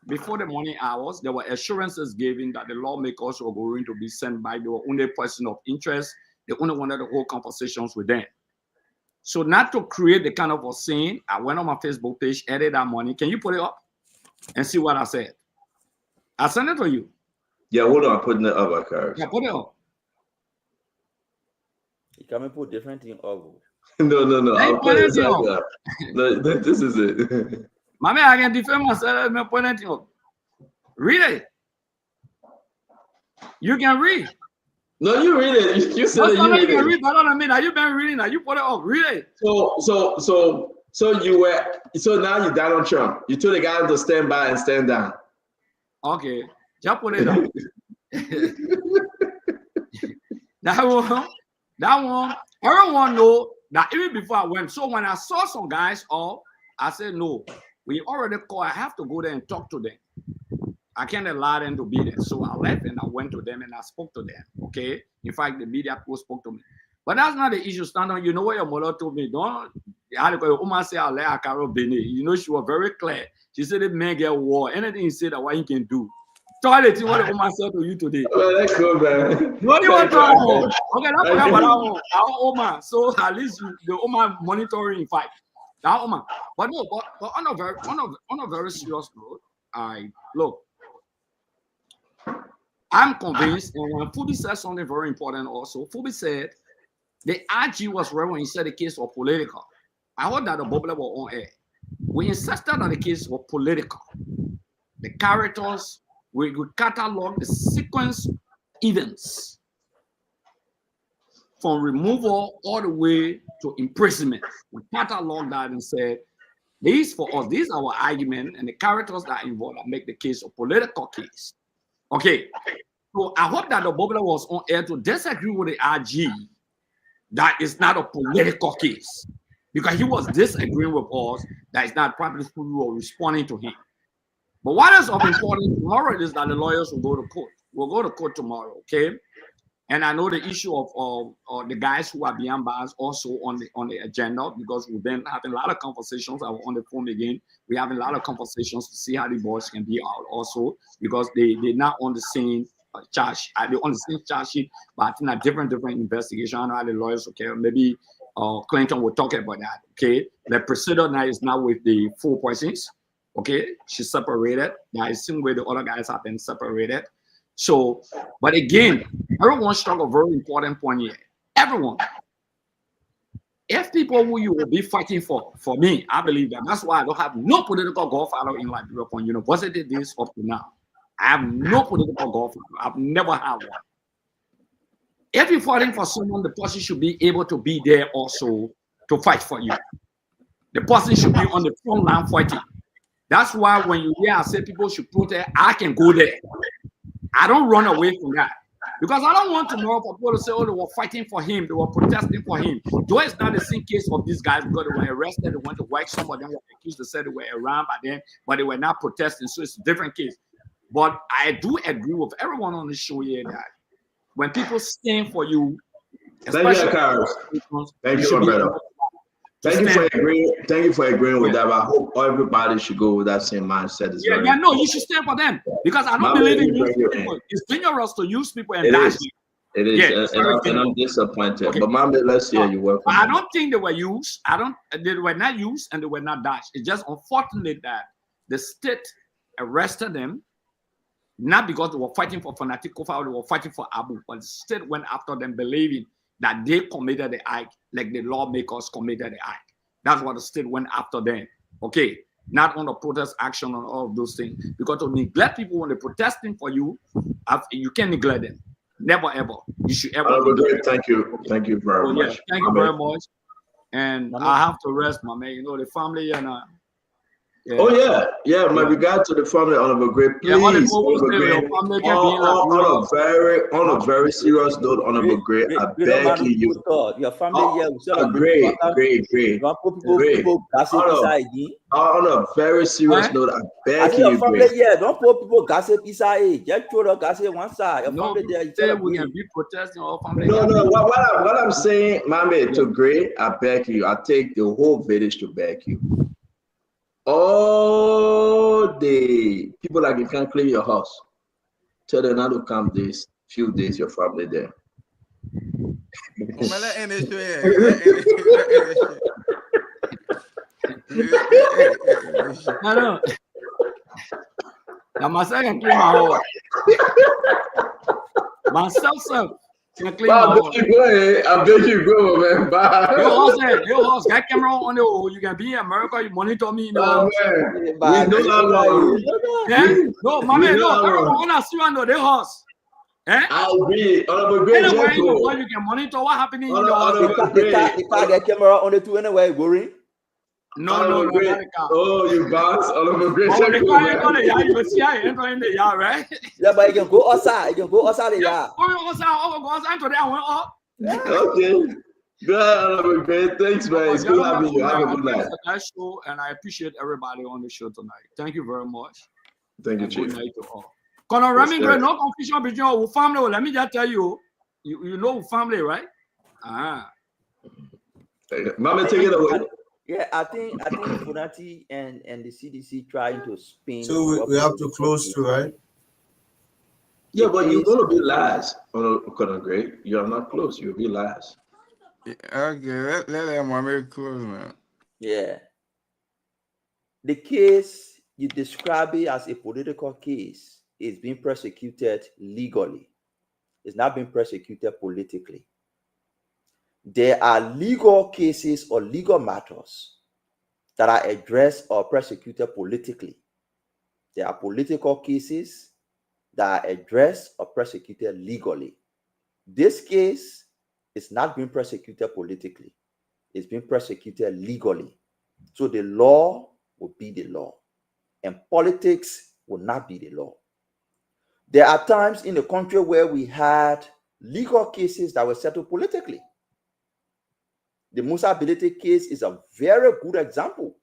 before the morning hours, there were assurances given that the lawmakers were going to be sent by the only person of interest. They only wanted to hold conversations with them. So not to create the kind of a scene, I went on my Facebook page early that morning. Can you put it up and see what I said? I sent it to you. Yeah, hold on, I'm putting it up, Akaris. Yeah, put it up. You can put different thing up. No. I'll put it up. No, this is it. My man, I can defend myself. I'm put anything up. Read it. You can read. No, you read it. You said you read it. Read. I mean, you been reading now. You put it up. Read it. So now you're Donald Trump. You told the guy to stand by and stand down. Okay, just put it up. That one. Everyone know that even before I went. So when I saw some guys off, I said no. We already called. I have to go there and talk to them. I can't allow them to be there. So I left and I went to them and I spoke to them. Okay. In fact, the media people spoke to me. But that's not the issue, Stand on. You know what your mother told me? Oma say I let Carol Bene. You know, she was very clear. She said the man get war. Anything he said that what he can do. Toilet, what the Oma said to you today. Well, let's go, man. What do you want to know? Okay, that's what our Oma. So at least the Oma monitoring fight. That Oma. But no, but on a very serious note, I'm convinced, and when Fubi said something very important also, Fubi said the IG was right when he said the case was political. I heard that the bubble was on air. We insisted that the case was political. The characters, we catalog the sequence events from removal all the way to imprisonment. We catalog that and said, these for us, these are our argument, and the characters that are involved that make the case a political case. Okay, so I hope that the bubble was on air to disagree with the RG that it's not a political case, because he was disagreeing with us that it's not probably we were responding to him. But what is of importance tomorrow is that the lawyers will go to court. We'll go to court tomorrow, okay? And I know the issue of the guys who are behind bars also on the agenda, because we've been having a lot of conversations. I was on the phone again. We're having a lot of conversations to see how the boys can be out also, because they're not on the same charge. They're on the same charge sheet, but I think a different investigation. I know how the lawyers, okay, maybe Clinton will talk about that, okay? The procedure now is now with the 4 persons, okay? She's separated. Now it's the same way the other guys have been separated. So, but again, everyone struck a very important point here. Everyone. If people who you will be fighting for me, I believe that. That's why I don't have no political godfather in Liberia from university days up to now. I have no political godfather. I've never had one. If you're fighting for someone, the person should be able to be there also to fight for you. The person should be on the front line fighting. That's why when you hear I say people should protest, I can go there. I don't run away from that, because I don't want tomorrow for people to say, oh, they were fighting for him, they were protesting for him. Though it's not the same case of these guys, because they were arrested, they went to work, some of them were accused, they said they were around by then, but they were not protesting, so it's a different case. But I do agree with everyone on the show here that when people stand for you, thank you, Carlos. Thank you, my brother. Thank you for agreeing with that. But I hope everybody should go with that same mindset as well. Yeah, no, you should stand for them, because I don't believe in using people. It's dangerous to use people and dash them. It is, and I'm disappointed. Okay. But Mama, let's hear you work. I don't think they were used. They were not used and they were not dashed. It's just unfortunate that the state arrested them, not because they were fighting for Fanatic Kofa or they were fighting for Abu, but the state went after them believing that they committed the act like the lawmakers committed the act. That's what the state went after them. Okay, not on the protest action on all of those things. Because to neglect people when they're protesting for you, you can't neglect them. Never ever. You should ever. Thank you very much. Thank you very much. And I have to rest, my man. You know the family and yeah. Oh yeah. My regard to the family, Honorable Great. Please, on a very serious note, Honorable Great. I beg you. Your family Great. On a very serious note, I beg you. Your family don't put people gossip inside. Just throw the gossip one side. Your family there. We can be protesting our family. No. What I'm saying, Mame, to Great, I beg you. I take the whole village to beg you. All the people like you can't clean your house. Tell them not to come this few days, your family there. No. Now myself can clean my house. Myself can clean my house. I bet you go, man. Bye. Yo, house, got camera on the wall. You can be in America, you monitor me. No, my man, no. I want to see you under the house. I'll be on a great anyway, you can monitor what happening in the house. If I get camera on the two anyway, worry. No. Oh, you boss. You will see I enter in the yard, right? Yeah, but you can go outside. You can go outside the yard. Go outside today. I went up. Okay. Good, great. Thanks, man. It's good having you. Have a good night. Nice show, and I appreciate everybody on the show tonight. Thank you very much. Thank you, Chief. Good night to all. Conor Remington, no confusion between your family. Let me just tell you, you know family, right? Mama, take it away. Yeah, I think Funati and the CDC trying to spin. So we have to close to, right? Yeah, but you're gonna be last on a grade. You are not close. You'll be last. Okay, let them make close, man. Yeah. The case you describe it as a political case is being prosecuted legally. It's not being prosecuted politically. There are legal cases or legal matters that are addressed or prosecuted politically. There are political cases that are addressed or prosecuted legally. This case is not being prosecuted politically. It's being prosecuted legally. So the law will be the law, and politics will not be the law. There are times in the country where we had legal cases that were settled politically. The Musa Ability case is a very good example.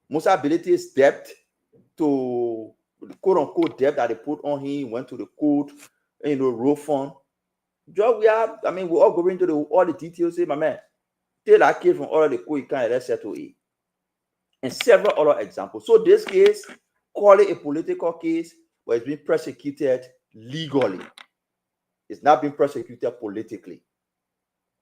Musa Ability's debt to quote-unquote debt that they put on him, went to the court, road fund. We all go into all the details. Say, my man, take that case from all of the court, you can't settle it. And several other examples. So this case, call it a political case, but it's being prosecuted legally. It's not being prosecuted politically.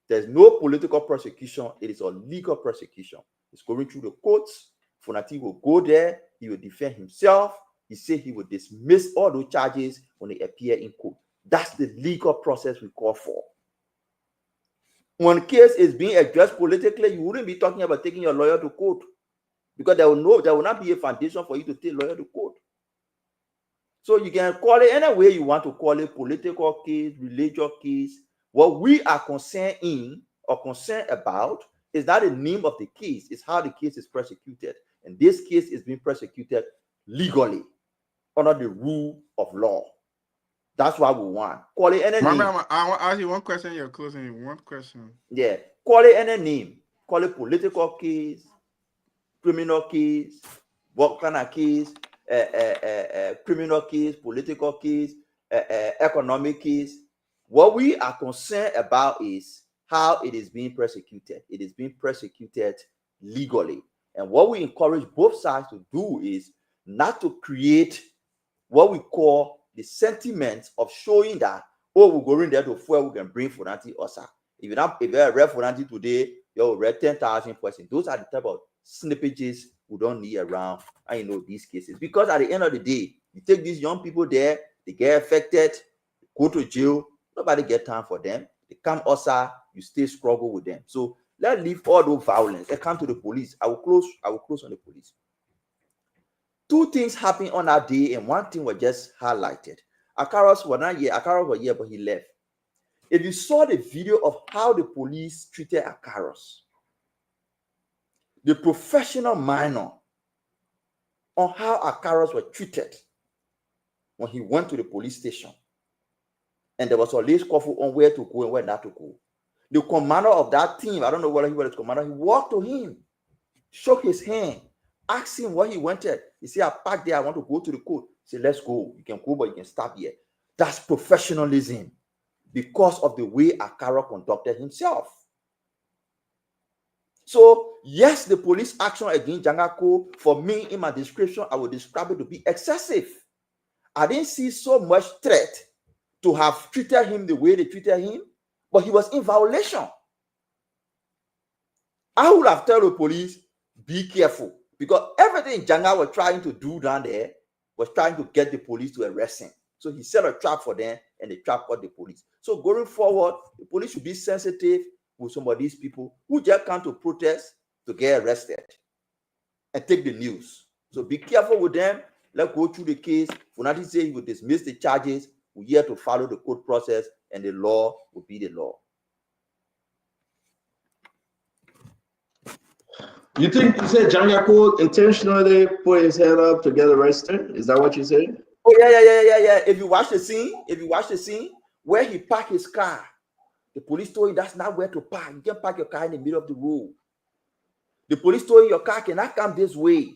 There's no political prosecution. It is a legal prosecution. It's going through the courts. Funati will go there. He will defend himself. He said he will dismiss all those charges when they appear in court. That's the legal process we call for. When a case is being addressed politically, you wouldn't be talking about taking your lawyer to court, because there will not be a foundation for you to take lawyer to court. So you can call it any way you want to call it, political case, religious case. What we are concerned in or concerned about is not the name of the case, it's how the case is prosecuted. And this case is being prosecuted legally under the rule of law. That's what we want. Call it any name. I want to ask you one question. You're closing. One question. Yeah. Call it any name. Call it political case, criminal case, what kind of case, criminal case, political case, economic case. What we are concerned about is how it is being prosecuted. It is being prosecuted legally. And what we encourage both sides to do is not to create what we call the sentiment of showing that, oh, we're going there to fuel, we can bring Funati Osa. If you read Funati today, you read 10,000 persons. Those are the type of snippages we don't need around, these cases. Because at the end of the day, you take these young people there, they get affected, go to jail, nobody get time for them. They come Osa, you still struggle with them. So let's leave all those violence. They come to the police. I will close on the police. Two things happened on that day, and one thing was just highlighted. Akaros was not here. Akaros was here, but he left. If you saw the video of how the police treated Akaros, the professional minor, on how Akaros was treated when he went to the police station, and there was a list scuffle on where to go and where not to go. The commander of that team, I don't know whether he was the commander, he walked to him, shook his hand, asked him what he wanted. He said, I parked there, I want to go to the court. He said, let's go. You can go, but you can stop here. That's professionalism because of the way Akaro conducted himself. So, yes, the police action against Jangako, for me, in my description, I would describe it to be excessive. I didn't see so much threat to have treated him the way they treated him, but he was in violation. I would have told the police, be careful, because everything Janga was trying to do down there was trying to get the police to arrest him. So he set a trap for them, and the trap got the police. So going forward, the police should be sensitive with some of these people who just come to protest to get arrested and take the news. So be careful with them. Let's go through the case. Funati say he will dismiss the charges. We're here to follow the court process, and the law will be the law. You think you said Jangako intentionally put his head up to get arrested? Is that what you said? Oh, yeah. If you watch the scene where he parked his car, the police told you that's not where to park. You can't park your car in the middle of the road. The police told you your car cannot come this way.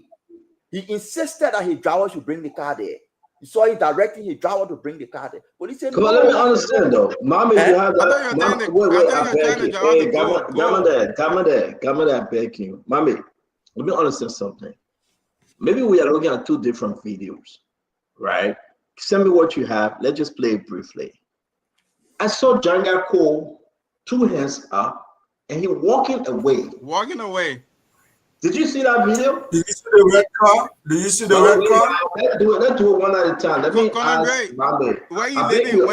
He insisted that his driver should bring the car there. You saw him directing his driver to bring the car there. Police said, Come no. on, let me understand though. Mommy, you have that. Wait, I beg you. Hey, come on, I beg you. Mommy, let me understand something. Maybe we are looking at two different videos, right? Send me what you have. Let's just play it briefly. I saw Janga Cole, 2 hands up, and he walking away. Walking away. Did you see that video? Did you see the red car? Did you see the red car? Let's do it one at a time. Let me ask Mommy. Where you living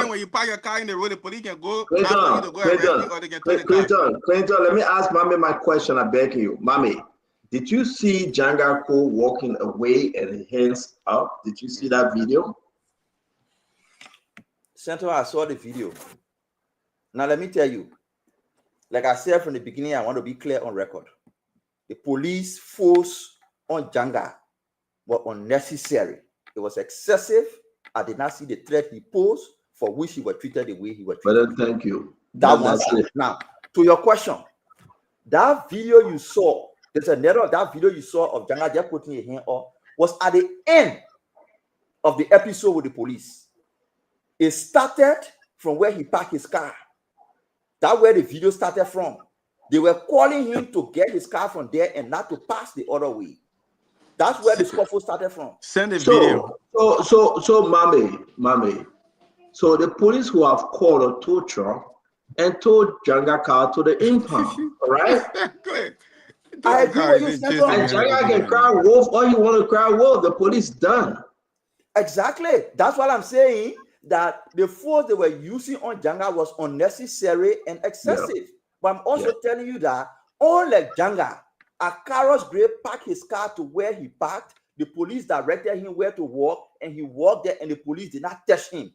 when you park your car in the road, the police can go after you to go arrest you, or they can take the car. Clinton, let me ask Mommy my question. I beg you. Mommy, did you see Janga Cole walking away and hands up? Did you see that video? Senator, I saw the video. Now let me tell you, like I said from the beginning, I want to be clear on record. The police force on Janga was unnecessary. It was excessive. I did not see the threat he posed, for which he was treated the way he was treated. But thank you. That's it. Now, to your question, that video you saw, there's another that video you saw of Janga just putting a hand up, was at the end of the episode with the police. It started from where he parked his car. That's where the video started from. They were calling him to get his car from there and not to pass the other way. That's where the scuffle started from. Send a video. So, mommy. So the police who have called a tow truck and towed Janga car to the impound, all right? I agree with you, Senator. And Janga can cry wolf all you want to cry wolf. The police done. Exactly. That's what I'm saying. That the force they were using on Janga was unnecessary and excessive. Yeah. But I'm also telling you that, unlike Janga, Akaros Gray parked his car to where he parked. The police directed him where to walk, and he walked there, and the police did not touch him.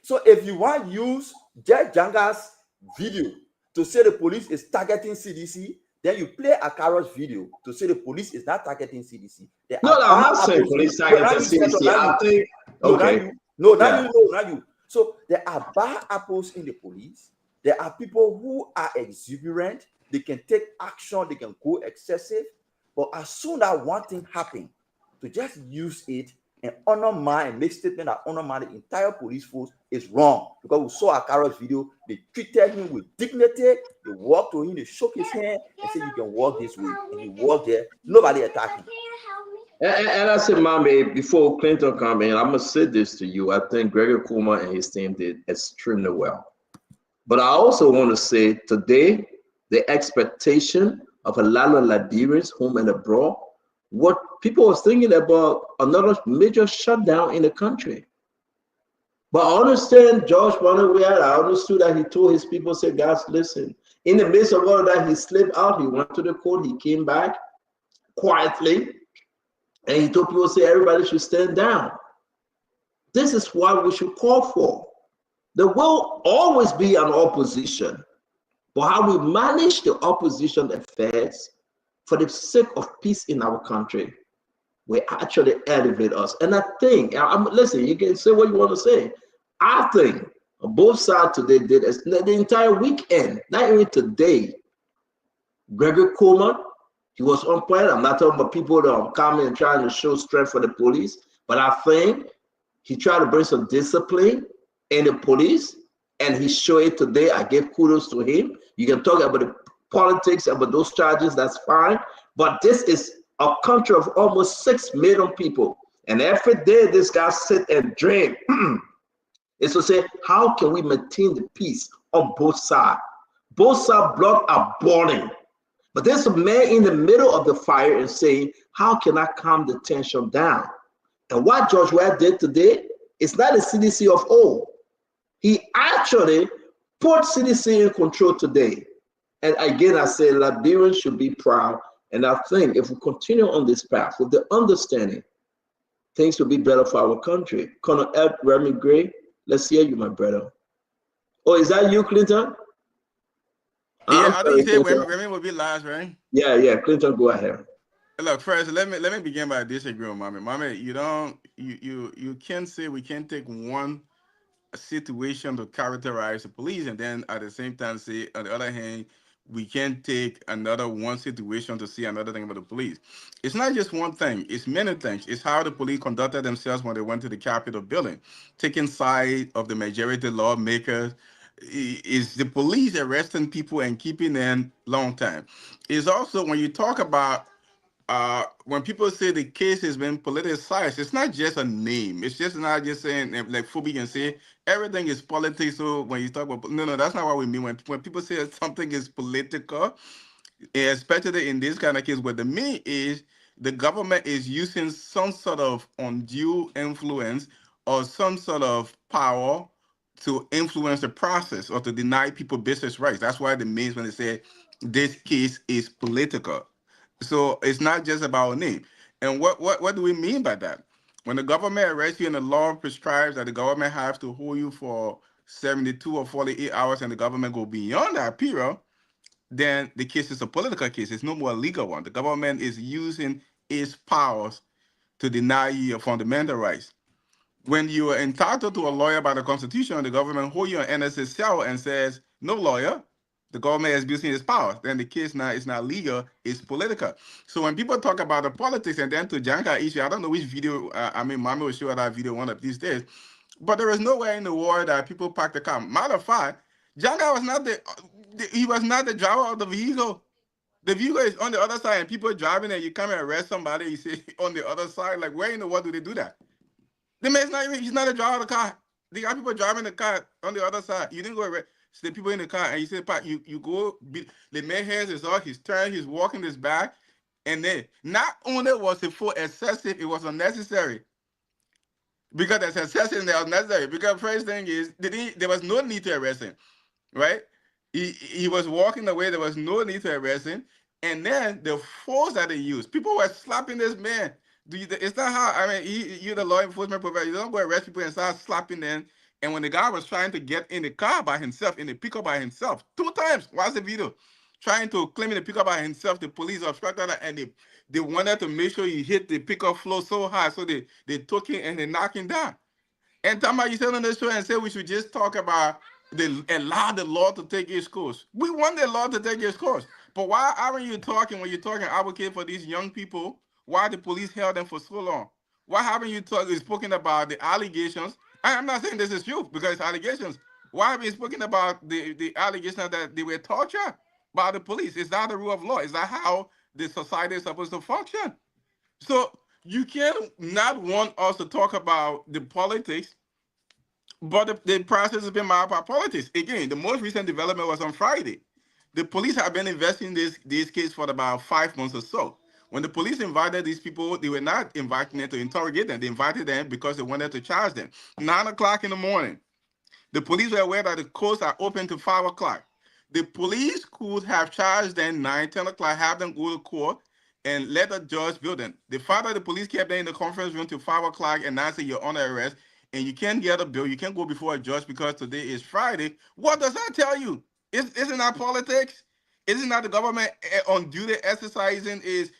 So if you want to use Judge Janga's video to say the police is targeting CDC, then you play Akaros video to say the police is not targeting CDC. No, I'm not saying police targeting CDC. I think, okay. Not you. So there are bad apples in the police. There are people who are exuberant. They can take action. They can go excessive. But as soon as one thing happens, to just use it and undermine and make statement that undermine the entire police force is wrong. Because we saw Akaros video. They treated him with dignity. They walked to him. They shook his hand and said, "You can walk this way." And he walked there. Nobody attacked him. And I said, Mommy, before Clinton come in, I'm going to say this to you. I think Gregory Coleman and his team did extremely well. But I also want to say today, the expectation of a lot of Liberians, home and abroad, what people was thinking about another major shutdown in the country. But I understand George Bonaware, I understood that he told his people, say, guys, listen, in the midst of all of that, he slipped out, he went to the court, he came back quietly. And he told people, say, everybody should stand down. This is what we should call for. There will always be an opposition. But how we manage the opposition affairs for the sake of peace in our country will actually elevate us. And I think, listen, you can say what you want to say. I think both sides today did the entire weekend, not even today. Gregory Coleman, he was on point. I'm not talking about people that are coming and trying to show strength for the police, but I think he tried to bring some discipline in the police, and he showed it today. I give kudos to him. You can talk about the politics, about those charges, that's fine. But this is a country of almost 6 million people. And every day this guy sit and drink. It's to say, how can we maintain the peace on both sides? Both sides' blood are boiling. But there's a man in the middle of the fire and saying, how can I calm the tension down? And what George Weah did today is not a CDC of old. He actually put CDC in control today. And again, I say Liberians should be proud. And I think if we continue on this path with the understanding, things will be better for our country. Colonel Ed Remy Gray, let's hear you, my brother. Oh, is that you, Clinton? Yeah, I think you said Remy will be last, right? Yeah, Clinton, go ahead. Look, first, let me begin by disagreeing with Mommy. Mommy, you can't say we can't take one situation to characterize the police and then at the same time say, on the other hand, we can't take another one situation to see another thing about the police. It's not just one thing, it's many things. It's how the police conducted themselves when they went to the Capitol building, taking side of the majority lawmakers. Is the police arresting people and keeping them long time? It's also when you talk about when people say the case has been politicized, it's not just a name. It's just not just saying, like Phoebe can say, everything is politics. So when you talk about, no, that's not what we mean. When people say something is political, especially in this kind of case, what they mean is the government is using some sort of undue influence or some sort of power to influence the process or to deny people business rights. That's why it means when they say this case is political. So it's not just about a name. And what do we mean by that? When the government arrests you and the law prescribes that the government has to hold you for 72 or 48 hours and the government go beyond that period, then the case is a political case. It's no more a legal one. The government is using its powers to deny you your fundamental rights. When you are entitled to a lawyer by the Constitution, the government hold you on NSA cell and says, no lawyer, the government is abusing its powers. Then the case now is not legal, it's political. So when people talk about the politics, and then to Janka issue, I don't know which video, Mami will show that video one of these days, but there is nowhere in the world that people park the car. Matter of fact, Janka was not he was not the driver of the vehicle. The vehicle is on the other side, and people driving and you come and arrest somebody, you say on the other side, like where in the world do they do that? The man's not even, he's not a driver of the car. They got people driving the car on the other side. You didn't go arrest the people in the car, and you say, Pat, you go, the man has his off, he's turning, he's walking his back, and then not only was it for excessive, it was unnecessary. Because that's excessive and that was necessary. Because first thing is, there was no need to arrest him, right? He was walking away, there was no need to arrest him. And then the force that they used, people were slapping this man. It's not how, I mean, you're the law enforcement provider. You don't go arrest people and start slapping them. And when the guy was trying to get in the car by himself, in the pickup by himself, 2 times, watch the video, trying to claim in the pickup by himself, the police obstructed that, and they wanted to make sure he hit the pickup floor so high, so they took him and they knocked him down. And Tama, you said on the show and said we should just talk about allow the law to take its course. We want the law to take its course. But why aren't you talking, when you're talking advocate for these young people, why the police held them for so long? Why haven't you spoken about the allegations? I'm not saying this is true because it's allegations. Why have you spoken about the allegations that they were tortured by the police? Is that the rule of law? Is that how the society is supposed to function? So you can't not want us to talk about the politics, but the process has been marked by politics. Again, the most recent development was on Friday. The police have been investigating this case for about 5 months or so. When the police invited these people, they were not inviting them to interrogate them. They invited them because they wanted to charge them. 9 o'clock in the morning, the police were aware that the courts are open to 5 o'clock. The police could have charged them 9, 10 o'clock, have them go to court and let the judge build them. The fact that the police kept them in the conference room till 5 o'clock and now say you're under arrest and you can't get a bill, you can't go before a judge because today is Friday. What does that tell you? Isn't that politics? Isn't that the government on duty exercising is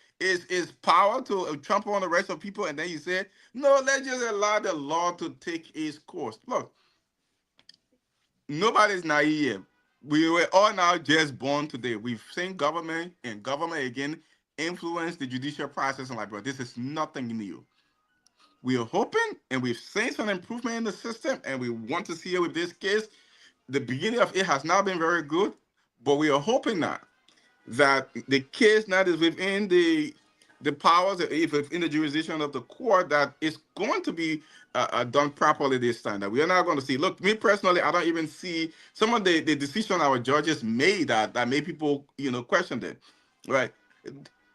power to trample on the rest of people? And then you say, no, let's just allow the law to take its course. Look, nobody's naive. We were all now just born today. We've seen government and government again influence the judicial process. And like, bro, this is nothing new. We are hoping and we've seen some improvement in the system and we want to see it with this case. The beginning of it has not been very good, but we are hoping now that the case now is within the powers, if in the jurisdiction of the court, that it's going to be done properly this time. That we are not going to see. Look, me personally, I don't even see some of the decision our judges made that made people, question it. Right?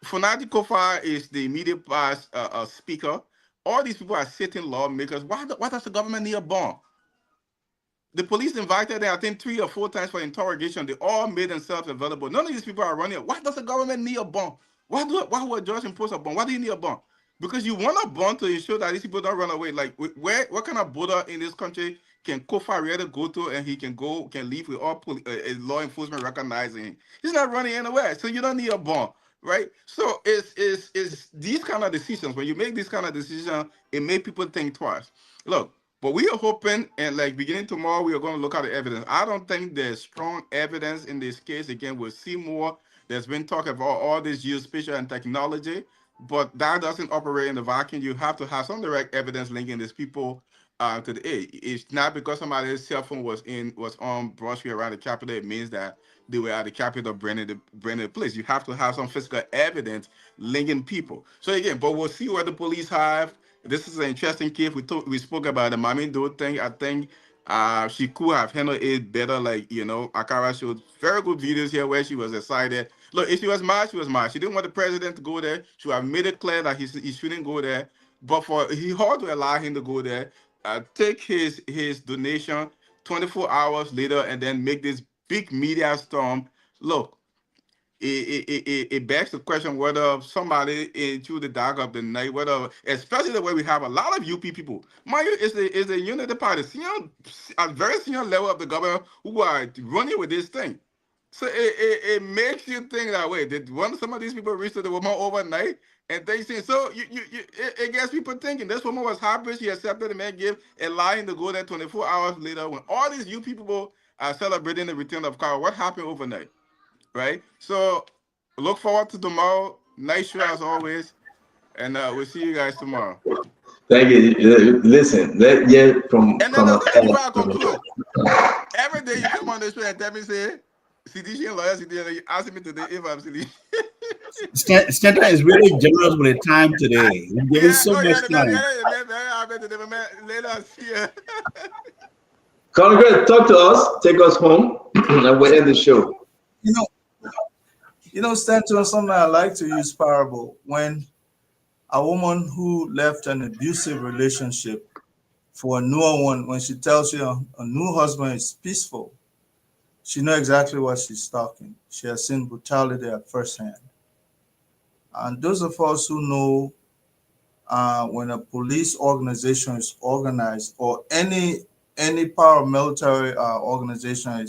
Funadi Kofa is the immediate past speaker. All these people are sitting lawmakers. Why does the government need a bond? The police invited them, I think, 3 or 4 times for interrogation. They all made themselves available. None of these people are running. Why does the government need a bond? Why would a judge impose a bond? Why do you need a bond? Because you want a bond to ensure that these people don't run away. Like, what kind of border in this country can Kofa really go to and he can leave with all law enforcement recognizing him? He's not running anywhere, so you don't need a bond, right? So it's these kind of decisions. When you make this kind of decision, it makes people think twice. Look, But we are hoping, and like beginning tomorrow, we are going to look at the evidence. I don't think there's strong evidence in this case. Again, we'll see more. There's been talk about all this geospatial and technology, but that doesn't operate in the vacuum. You have to have some direct evidence linking these people to the A. It's not because somebody's cell phone was on Broad Street around the Capitol. It means that they were at the Capitol bringing the place. You have to have some physical evidence linking people. So again, but we'll see what the police have. This is an interesting case. We spoke about the Mami Doe thing. I think she could have handled it better. Like, Akara showed very good videos here where she was excited. Look, if she was mad, she was mad. She didn't want the president to go there. She would have made it clear that he shouldn't go there. But for he had to allow him to go there, take his donation 24 hours later, and then make this big media storm. Look, it begs the question whether somebody into the dark of the night, whether, especially the way we have a lot of UP people, mind you, it's the Unity Party, at very senior level of the government who are running with this thing. So it makes you think that way. Did some of these people reach to the woman overnight? And they say, so it gets people thinking. This woman was happy. She accepted the man gift and lying to go there 24 hours later when all these UP people are celebrating the return of Carl. What happened overnight? Right? So look forward to tomorrow. Nice show as always. And we'll see you guys tomorrow. Thank you. Listen, every day you come on this show and tell me, say, CDC and lawyer, CDC, ask me today if I'm silly. Stanton is really generous with the time today. He's giving so much time. Congress, talk to us, take us home, and we'll end the show. Stanton, something I like to use parable. When a woman who left an abusive relationship for a newer one, when she tells you a new husband is peaceful, she knows exactly what she's talking. She has seen brutality at first hand. And those of us who know when a police organization is organized, or any paramilitary organization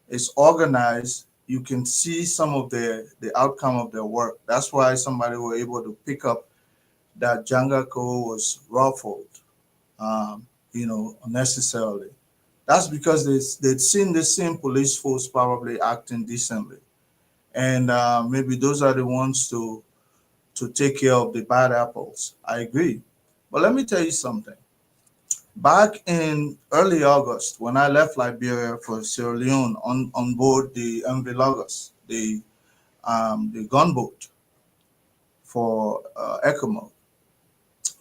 is organized, you can see some of the outcome of their work. That's why somebody were able to pick up that Jangako was ruffled, unnecessarily. That's because they'd seen the same police force probably acting decently. And maybe those are the ones to take care of the bad apples. I agree. But let me tell you something. Back in early August, when I left Liberia for Sierra Leone on board the MV Lagos, the gunboat for ECOMO,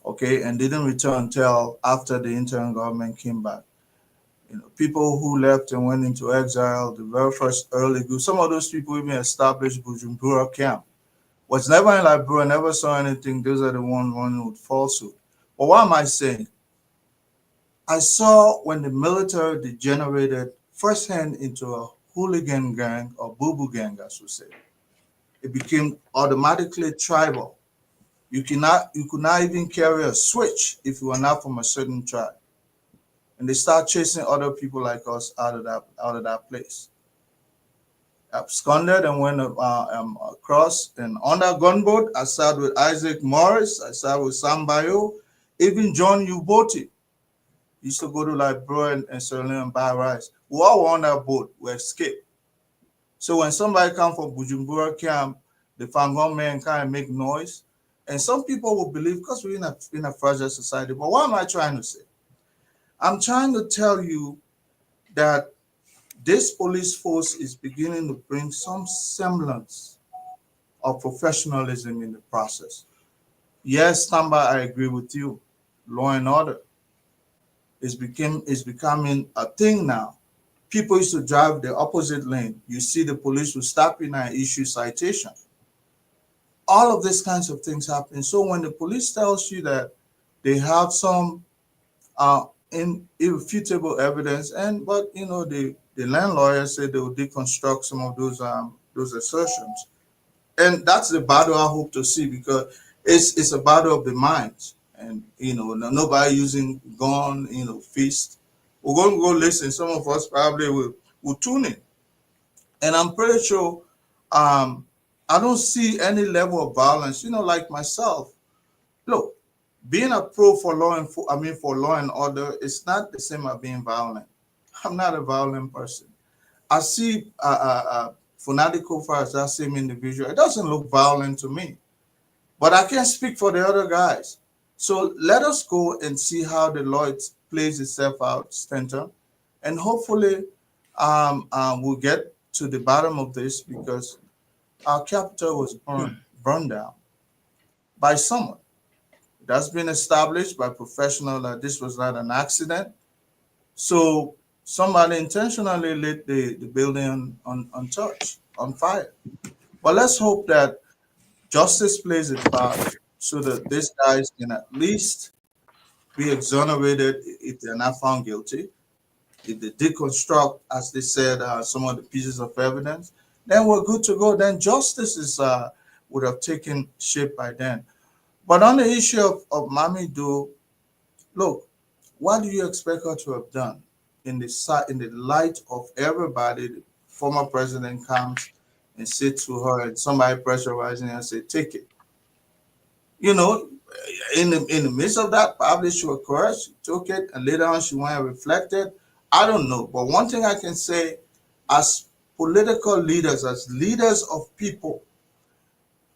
okay, and didn't return until after the interim government came back. People who left and went into exile, the very first early group, some of those people even established Bujumbura camp. Was never in Liberia, never saw anything. Those are the ones running with falsehood. But what am I saying? I saw when the military degenerated firsthand into a hooligan gang, or boo-boo gang, I should say. It became automatically tribal. You could not even carry a switch if you were not from a certain tribe. And they start chasing other people like us out of that place. Absconded and went across, and on that gunboat, I sat with Isaac Morris, I sat with Sam Bayo, even John Uboti. Used to go to Liberia and Sierra Leone and buy rice. We all were on that boat. We escaped. So when somebody comes from Bujumbura camp, the Fangon men kind of make noise. And some people will believe, because we're in a fragile society. But what am I trying to say? I'm trying to tell you that this police force is beginning to bring some semblance of professionalism in the process. Yes, Tamba, I agree with you. Law and order is becoming a thing now. People used to drive the opposite lane. You see the police will stop you and issue citation. All of these kinds of things happen. So when the police tells you that they have some irrefutable evidence, but the land lawyers say they will deconstruct some of those assertions, and that's the battle I hope to see, because it's a battle of the minds, and nobody using gun, fist. We're going to go listen. Some of us probably will tune in, and I'm pretty sure I don't see any level of violence. Like myself, look, being a pro for for law and order is not the same as being violent. I'm not a violent person. I see Funadi Kofa as that same individual. It doesn't look violent to me, but I can't speak for the other guys. So let us go and see how the law plays itself out, Stanton, and hopefully we'll get to the bottom of this, because our capital was burned down by someone. That's been established by professionals that this was not an accident. So somebody intentionally lit the building on fire. But let's hope that justice plays its part so that these guys can at least be exonerated if they're not found guilty. If they deconstruct, as they said, some of the pieces of evidence, then we're good to go. Then justice would have taken shape by then. But on the issue of Mamie Doe, look, what do you expect her to have done? In the light of everybody, the former president comes and says to her, and somebody pressurizing her and say, take it. You know, in the midst of that, probably she was coerced, she took it, and later on she went and reflected. I don't know. But one thing I can say, as political leaders, as leaders of people,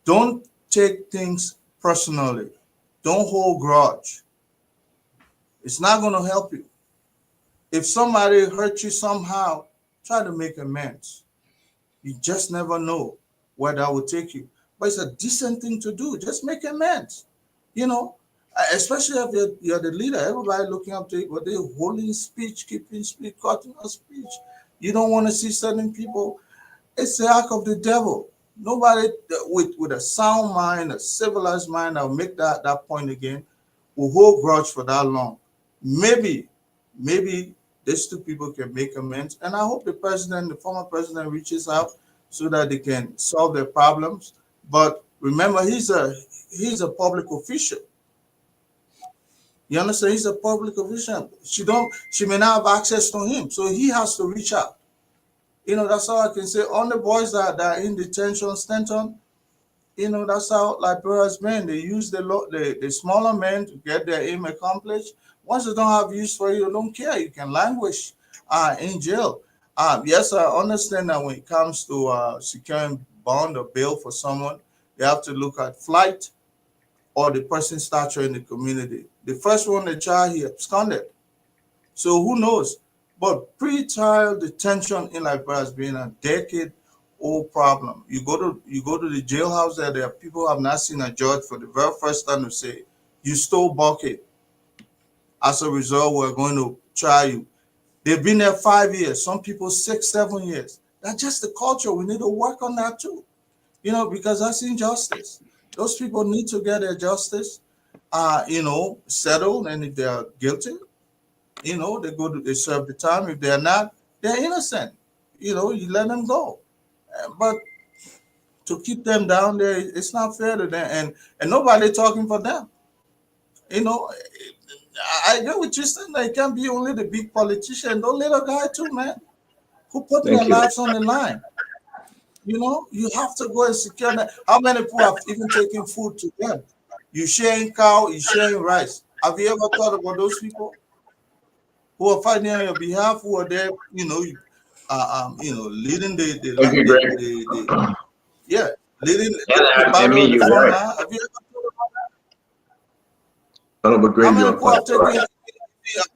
don't take things personally. Don't hold grudge. It's not going to help you. If somebody hurt you somehow, try to make amends. You just never know where that will take you. But it's a decent thing to do. Just make amends. You know, especially if you're the leader, everybody looking up to you, but they're holding speech, keeping speech, cutting a speech. You don't want to see certain people. It's the act of the devil. Nobody with a sound mind, a civilized mind, that will make that point again, will hold grudge for that long. Maybe these two people can make amends. And I hope the former president reaches out so that they can solve their problems. But remember, he's a public official. You understand? He's a public official. She may not have access to him, so he has to reach out. You know, that's all I can say. On the boys that are in detention, Stanton, you know, that's how Liberia's been. They use the smaller men to get their aim accomplished. Once they don't have use for you, don't care. You can languish in jail. Yes, I understand that when it comes to securing bond or bail for someone, they have to look at flight or the person's stature in the community. The first one, the child, he absconded. So who knows? But pre-trial detention in Liberia has been a decade-old problem. You go to the jailhouse there are people who have not seen a judge for the very first time to say, you stole bucket. As a result, we're going to try you. They've been there 5 years, some people 6, 7 years. That's just the culture. We need to work on that too. You know, because that's injustice. Those people need to get their justice, you know, settled. And if they are guilty, you know, they serve the time. If they're not, they're innocent. You know, you let them go. But to keep them down there, it's not fair to them. And nobody talking for them. You know, I agree with you, saying that it can't be only the big politician. Those little guy too, man, who put their lives on the line. You know, you have to go and secure that. How many people have even taken food to them? You sharing cow, you sharing rice. Have you ever thought about those people who are fighting on your behalf, who are there, you know, leading leading the battle of the front line? Have you ever thought about that? How many people have taken a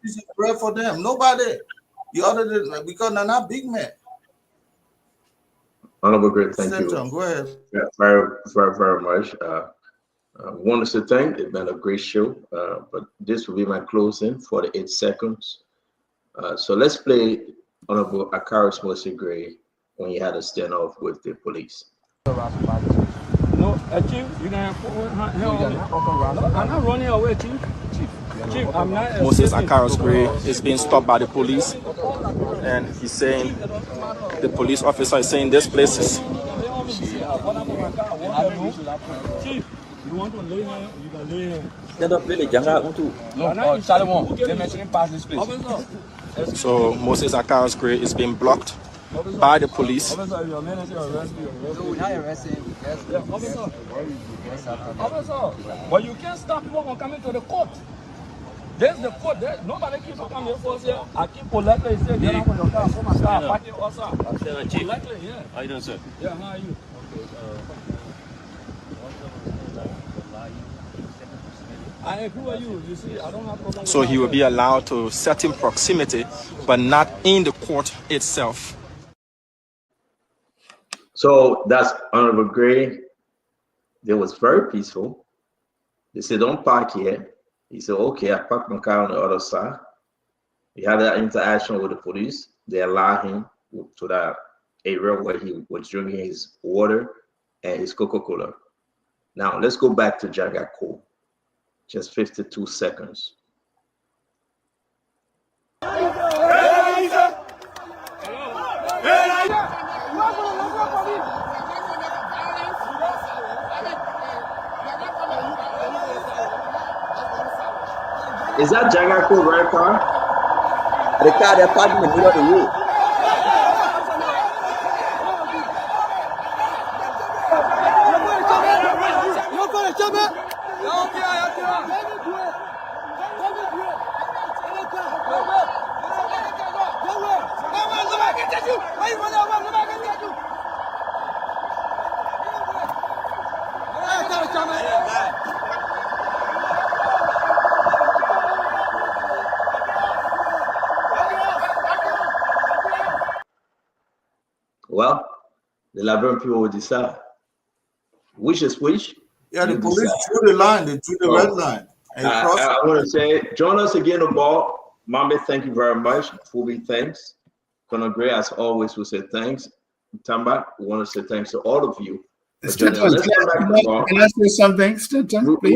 piece of bread for them? Nobody. You other than because they're not big men. Honorable Great, thank you. Go ahead. Yeah, very much. I want to say thank you. It's been a great show, but this will be my closing for the 8 seconds. So let's play Honorable Akaris Mosi Gray when he had a standoff with the police. No, Chief, you can I'm not running away, Chief. Chief, I'm not. Moses Akaris Gray is being stopped by the police, and he's saying, the police officer is saying this place is. Chief, you want to lay here, you can lay here. So Moses Akaris Gray is being blocked by the police. Officer, your manager arrest you. No, we're not arresting him. Yeah, officer. Officer, but you can't stop people from coming to the court. There's the court. Nobody keeps on coming for us here. I keep politely saying, get out of your car. Come and start fighting us out. Politely, yeah. How you doing, sir? Yeah, how are you? I agree with you. You see, I don't have problem with So he will that. be allowed to certain proximity, but not in the court itself. So that's Honorable Gray. They was very peaceful. They said, don't park here. He said, okay, I parked my car on the other side. He had that interaction with the police. They allowed him to that area where he was drinking his water and his Coca-Cola. Now, let's go back to Jagaco. Just 52 seconds. Is that Jagaco red car? The car they're parked in the middle of the road. Well, the Liberian people will decide. Which is which? Yeah, the You police decide. drew the line. They drew the red line. And it crossed. I want to say, join us again on ball. Mommy, thank you very much. Fubi, thanks. Colonel Gray, as always, will say thanks. Tamba, we want to say thanks to all of you. for joining us. Let's come back to ball. Can I say something, Stanton? We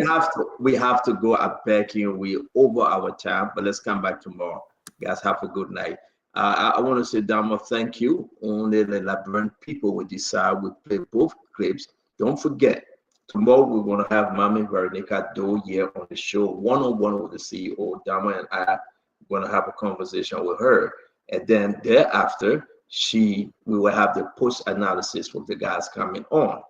have to go at back here. We over our time, but let's come back tomorrow. Guys, have a good night. I want to say, Damo, thank you. Only the Liberian people will decide. We play both clips. Don't forget, tomorrow we're going to have Mami Veronica Doe here on the show, one-on-one with the CEO. Damo and I are going to have a conversation with her. And then thereafter, we will have the post-analysis with the guys coming on.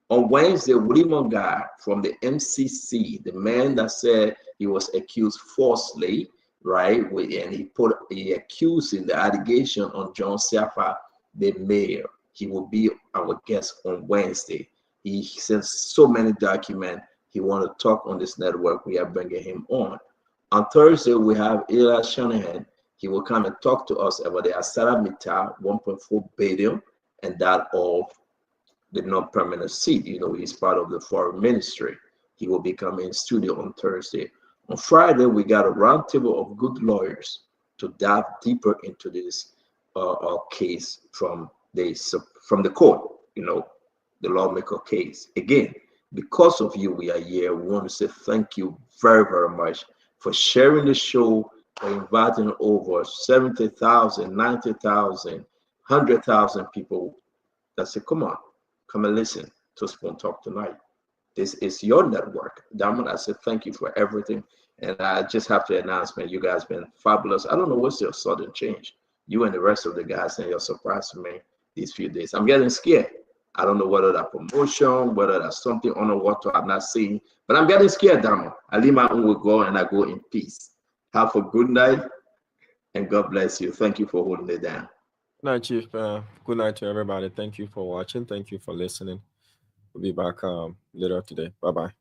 On Wednesday, Willie Mongai from the MCC, the man that said he was accused falsely, right? And he accused in the allegation on John Siafa, the mayor. He will be our guest on Wednesday. He sent so many documents. He want to talk on this network. We are bringing him on. On Thursday, we have Eli Shanahan. He will come and talk to us about the Asara Mita 1.4 billion and that of the non-permanent seat. You know, he's part of the foreign ministry. He will be coming in studio on Thursday. On Friday, we got a roundtable of good lawyers to dive deeper into this case from the court, you know, the lawmaker case. Again, because of you, we are here. We want to say thank you very, very much for sharing the show, for inviting over 70,000, 90,000, 100,000 people that say, come on, come and listen to Spoon Talk tonight. This is your network. Diamond, I said thank you for everything. And I just have to announce, man, you guys been fabulous. I don't know what's your sudden change. You and the rest of the guys, and you're surprising me these few days. I'm getting scared. I don't know whether that promotion, whether that's something on the water I'm not seeing, but I'm getting scared, Diamond. I leave my own will go and I go in peace. Have a good night and God bless you. Thank you for holding it down. Good night, Chief. Good night to everybody. Thank you for watching. Thank you for listening. We'll be back later today. Bye-bye.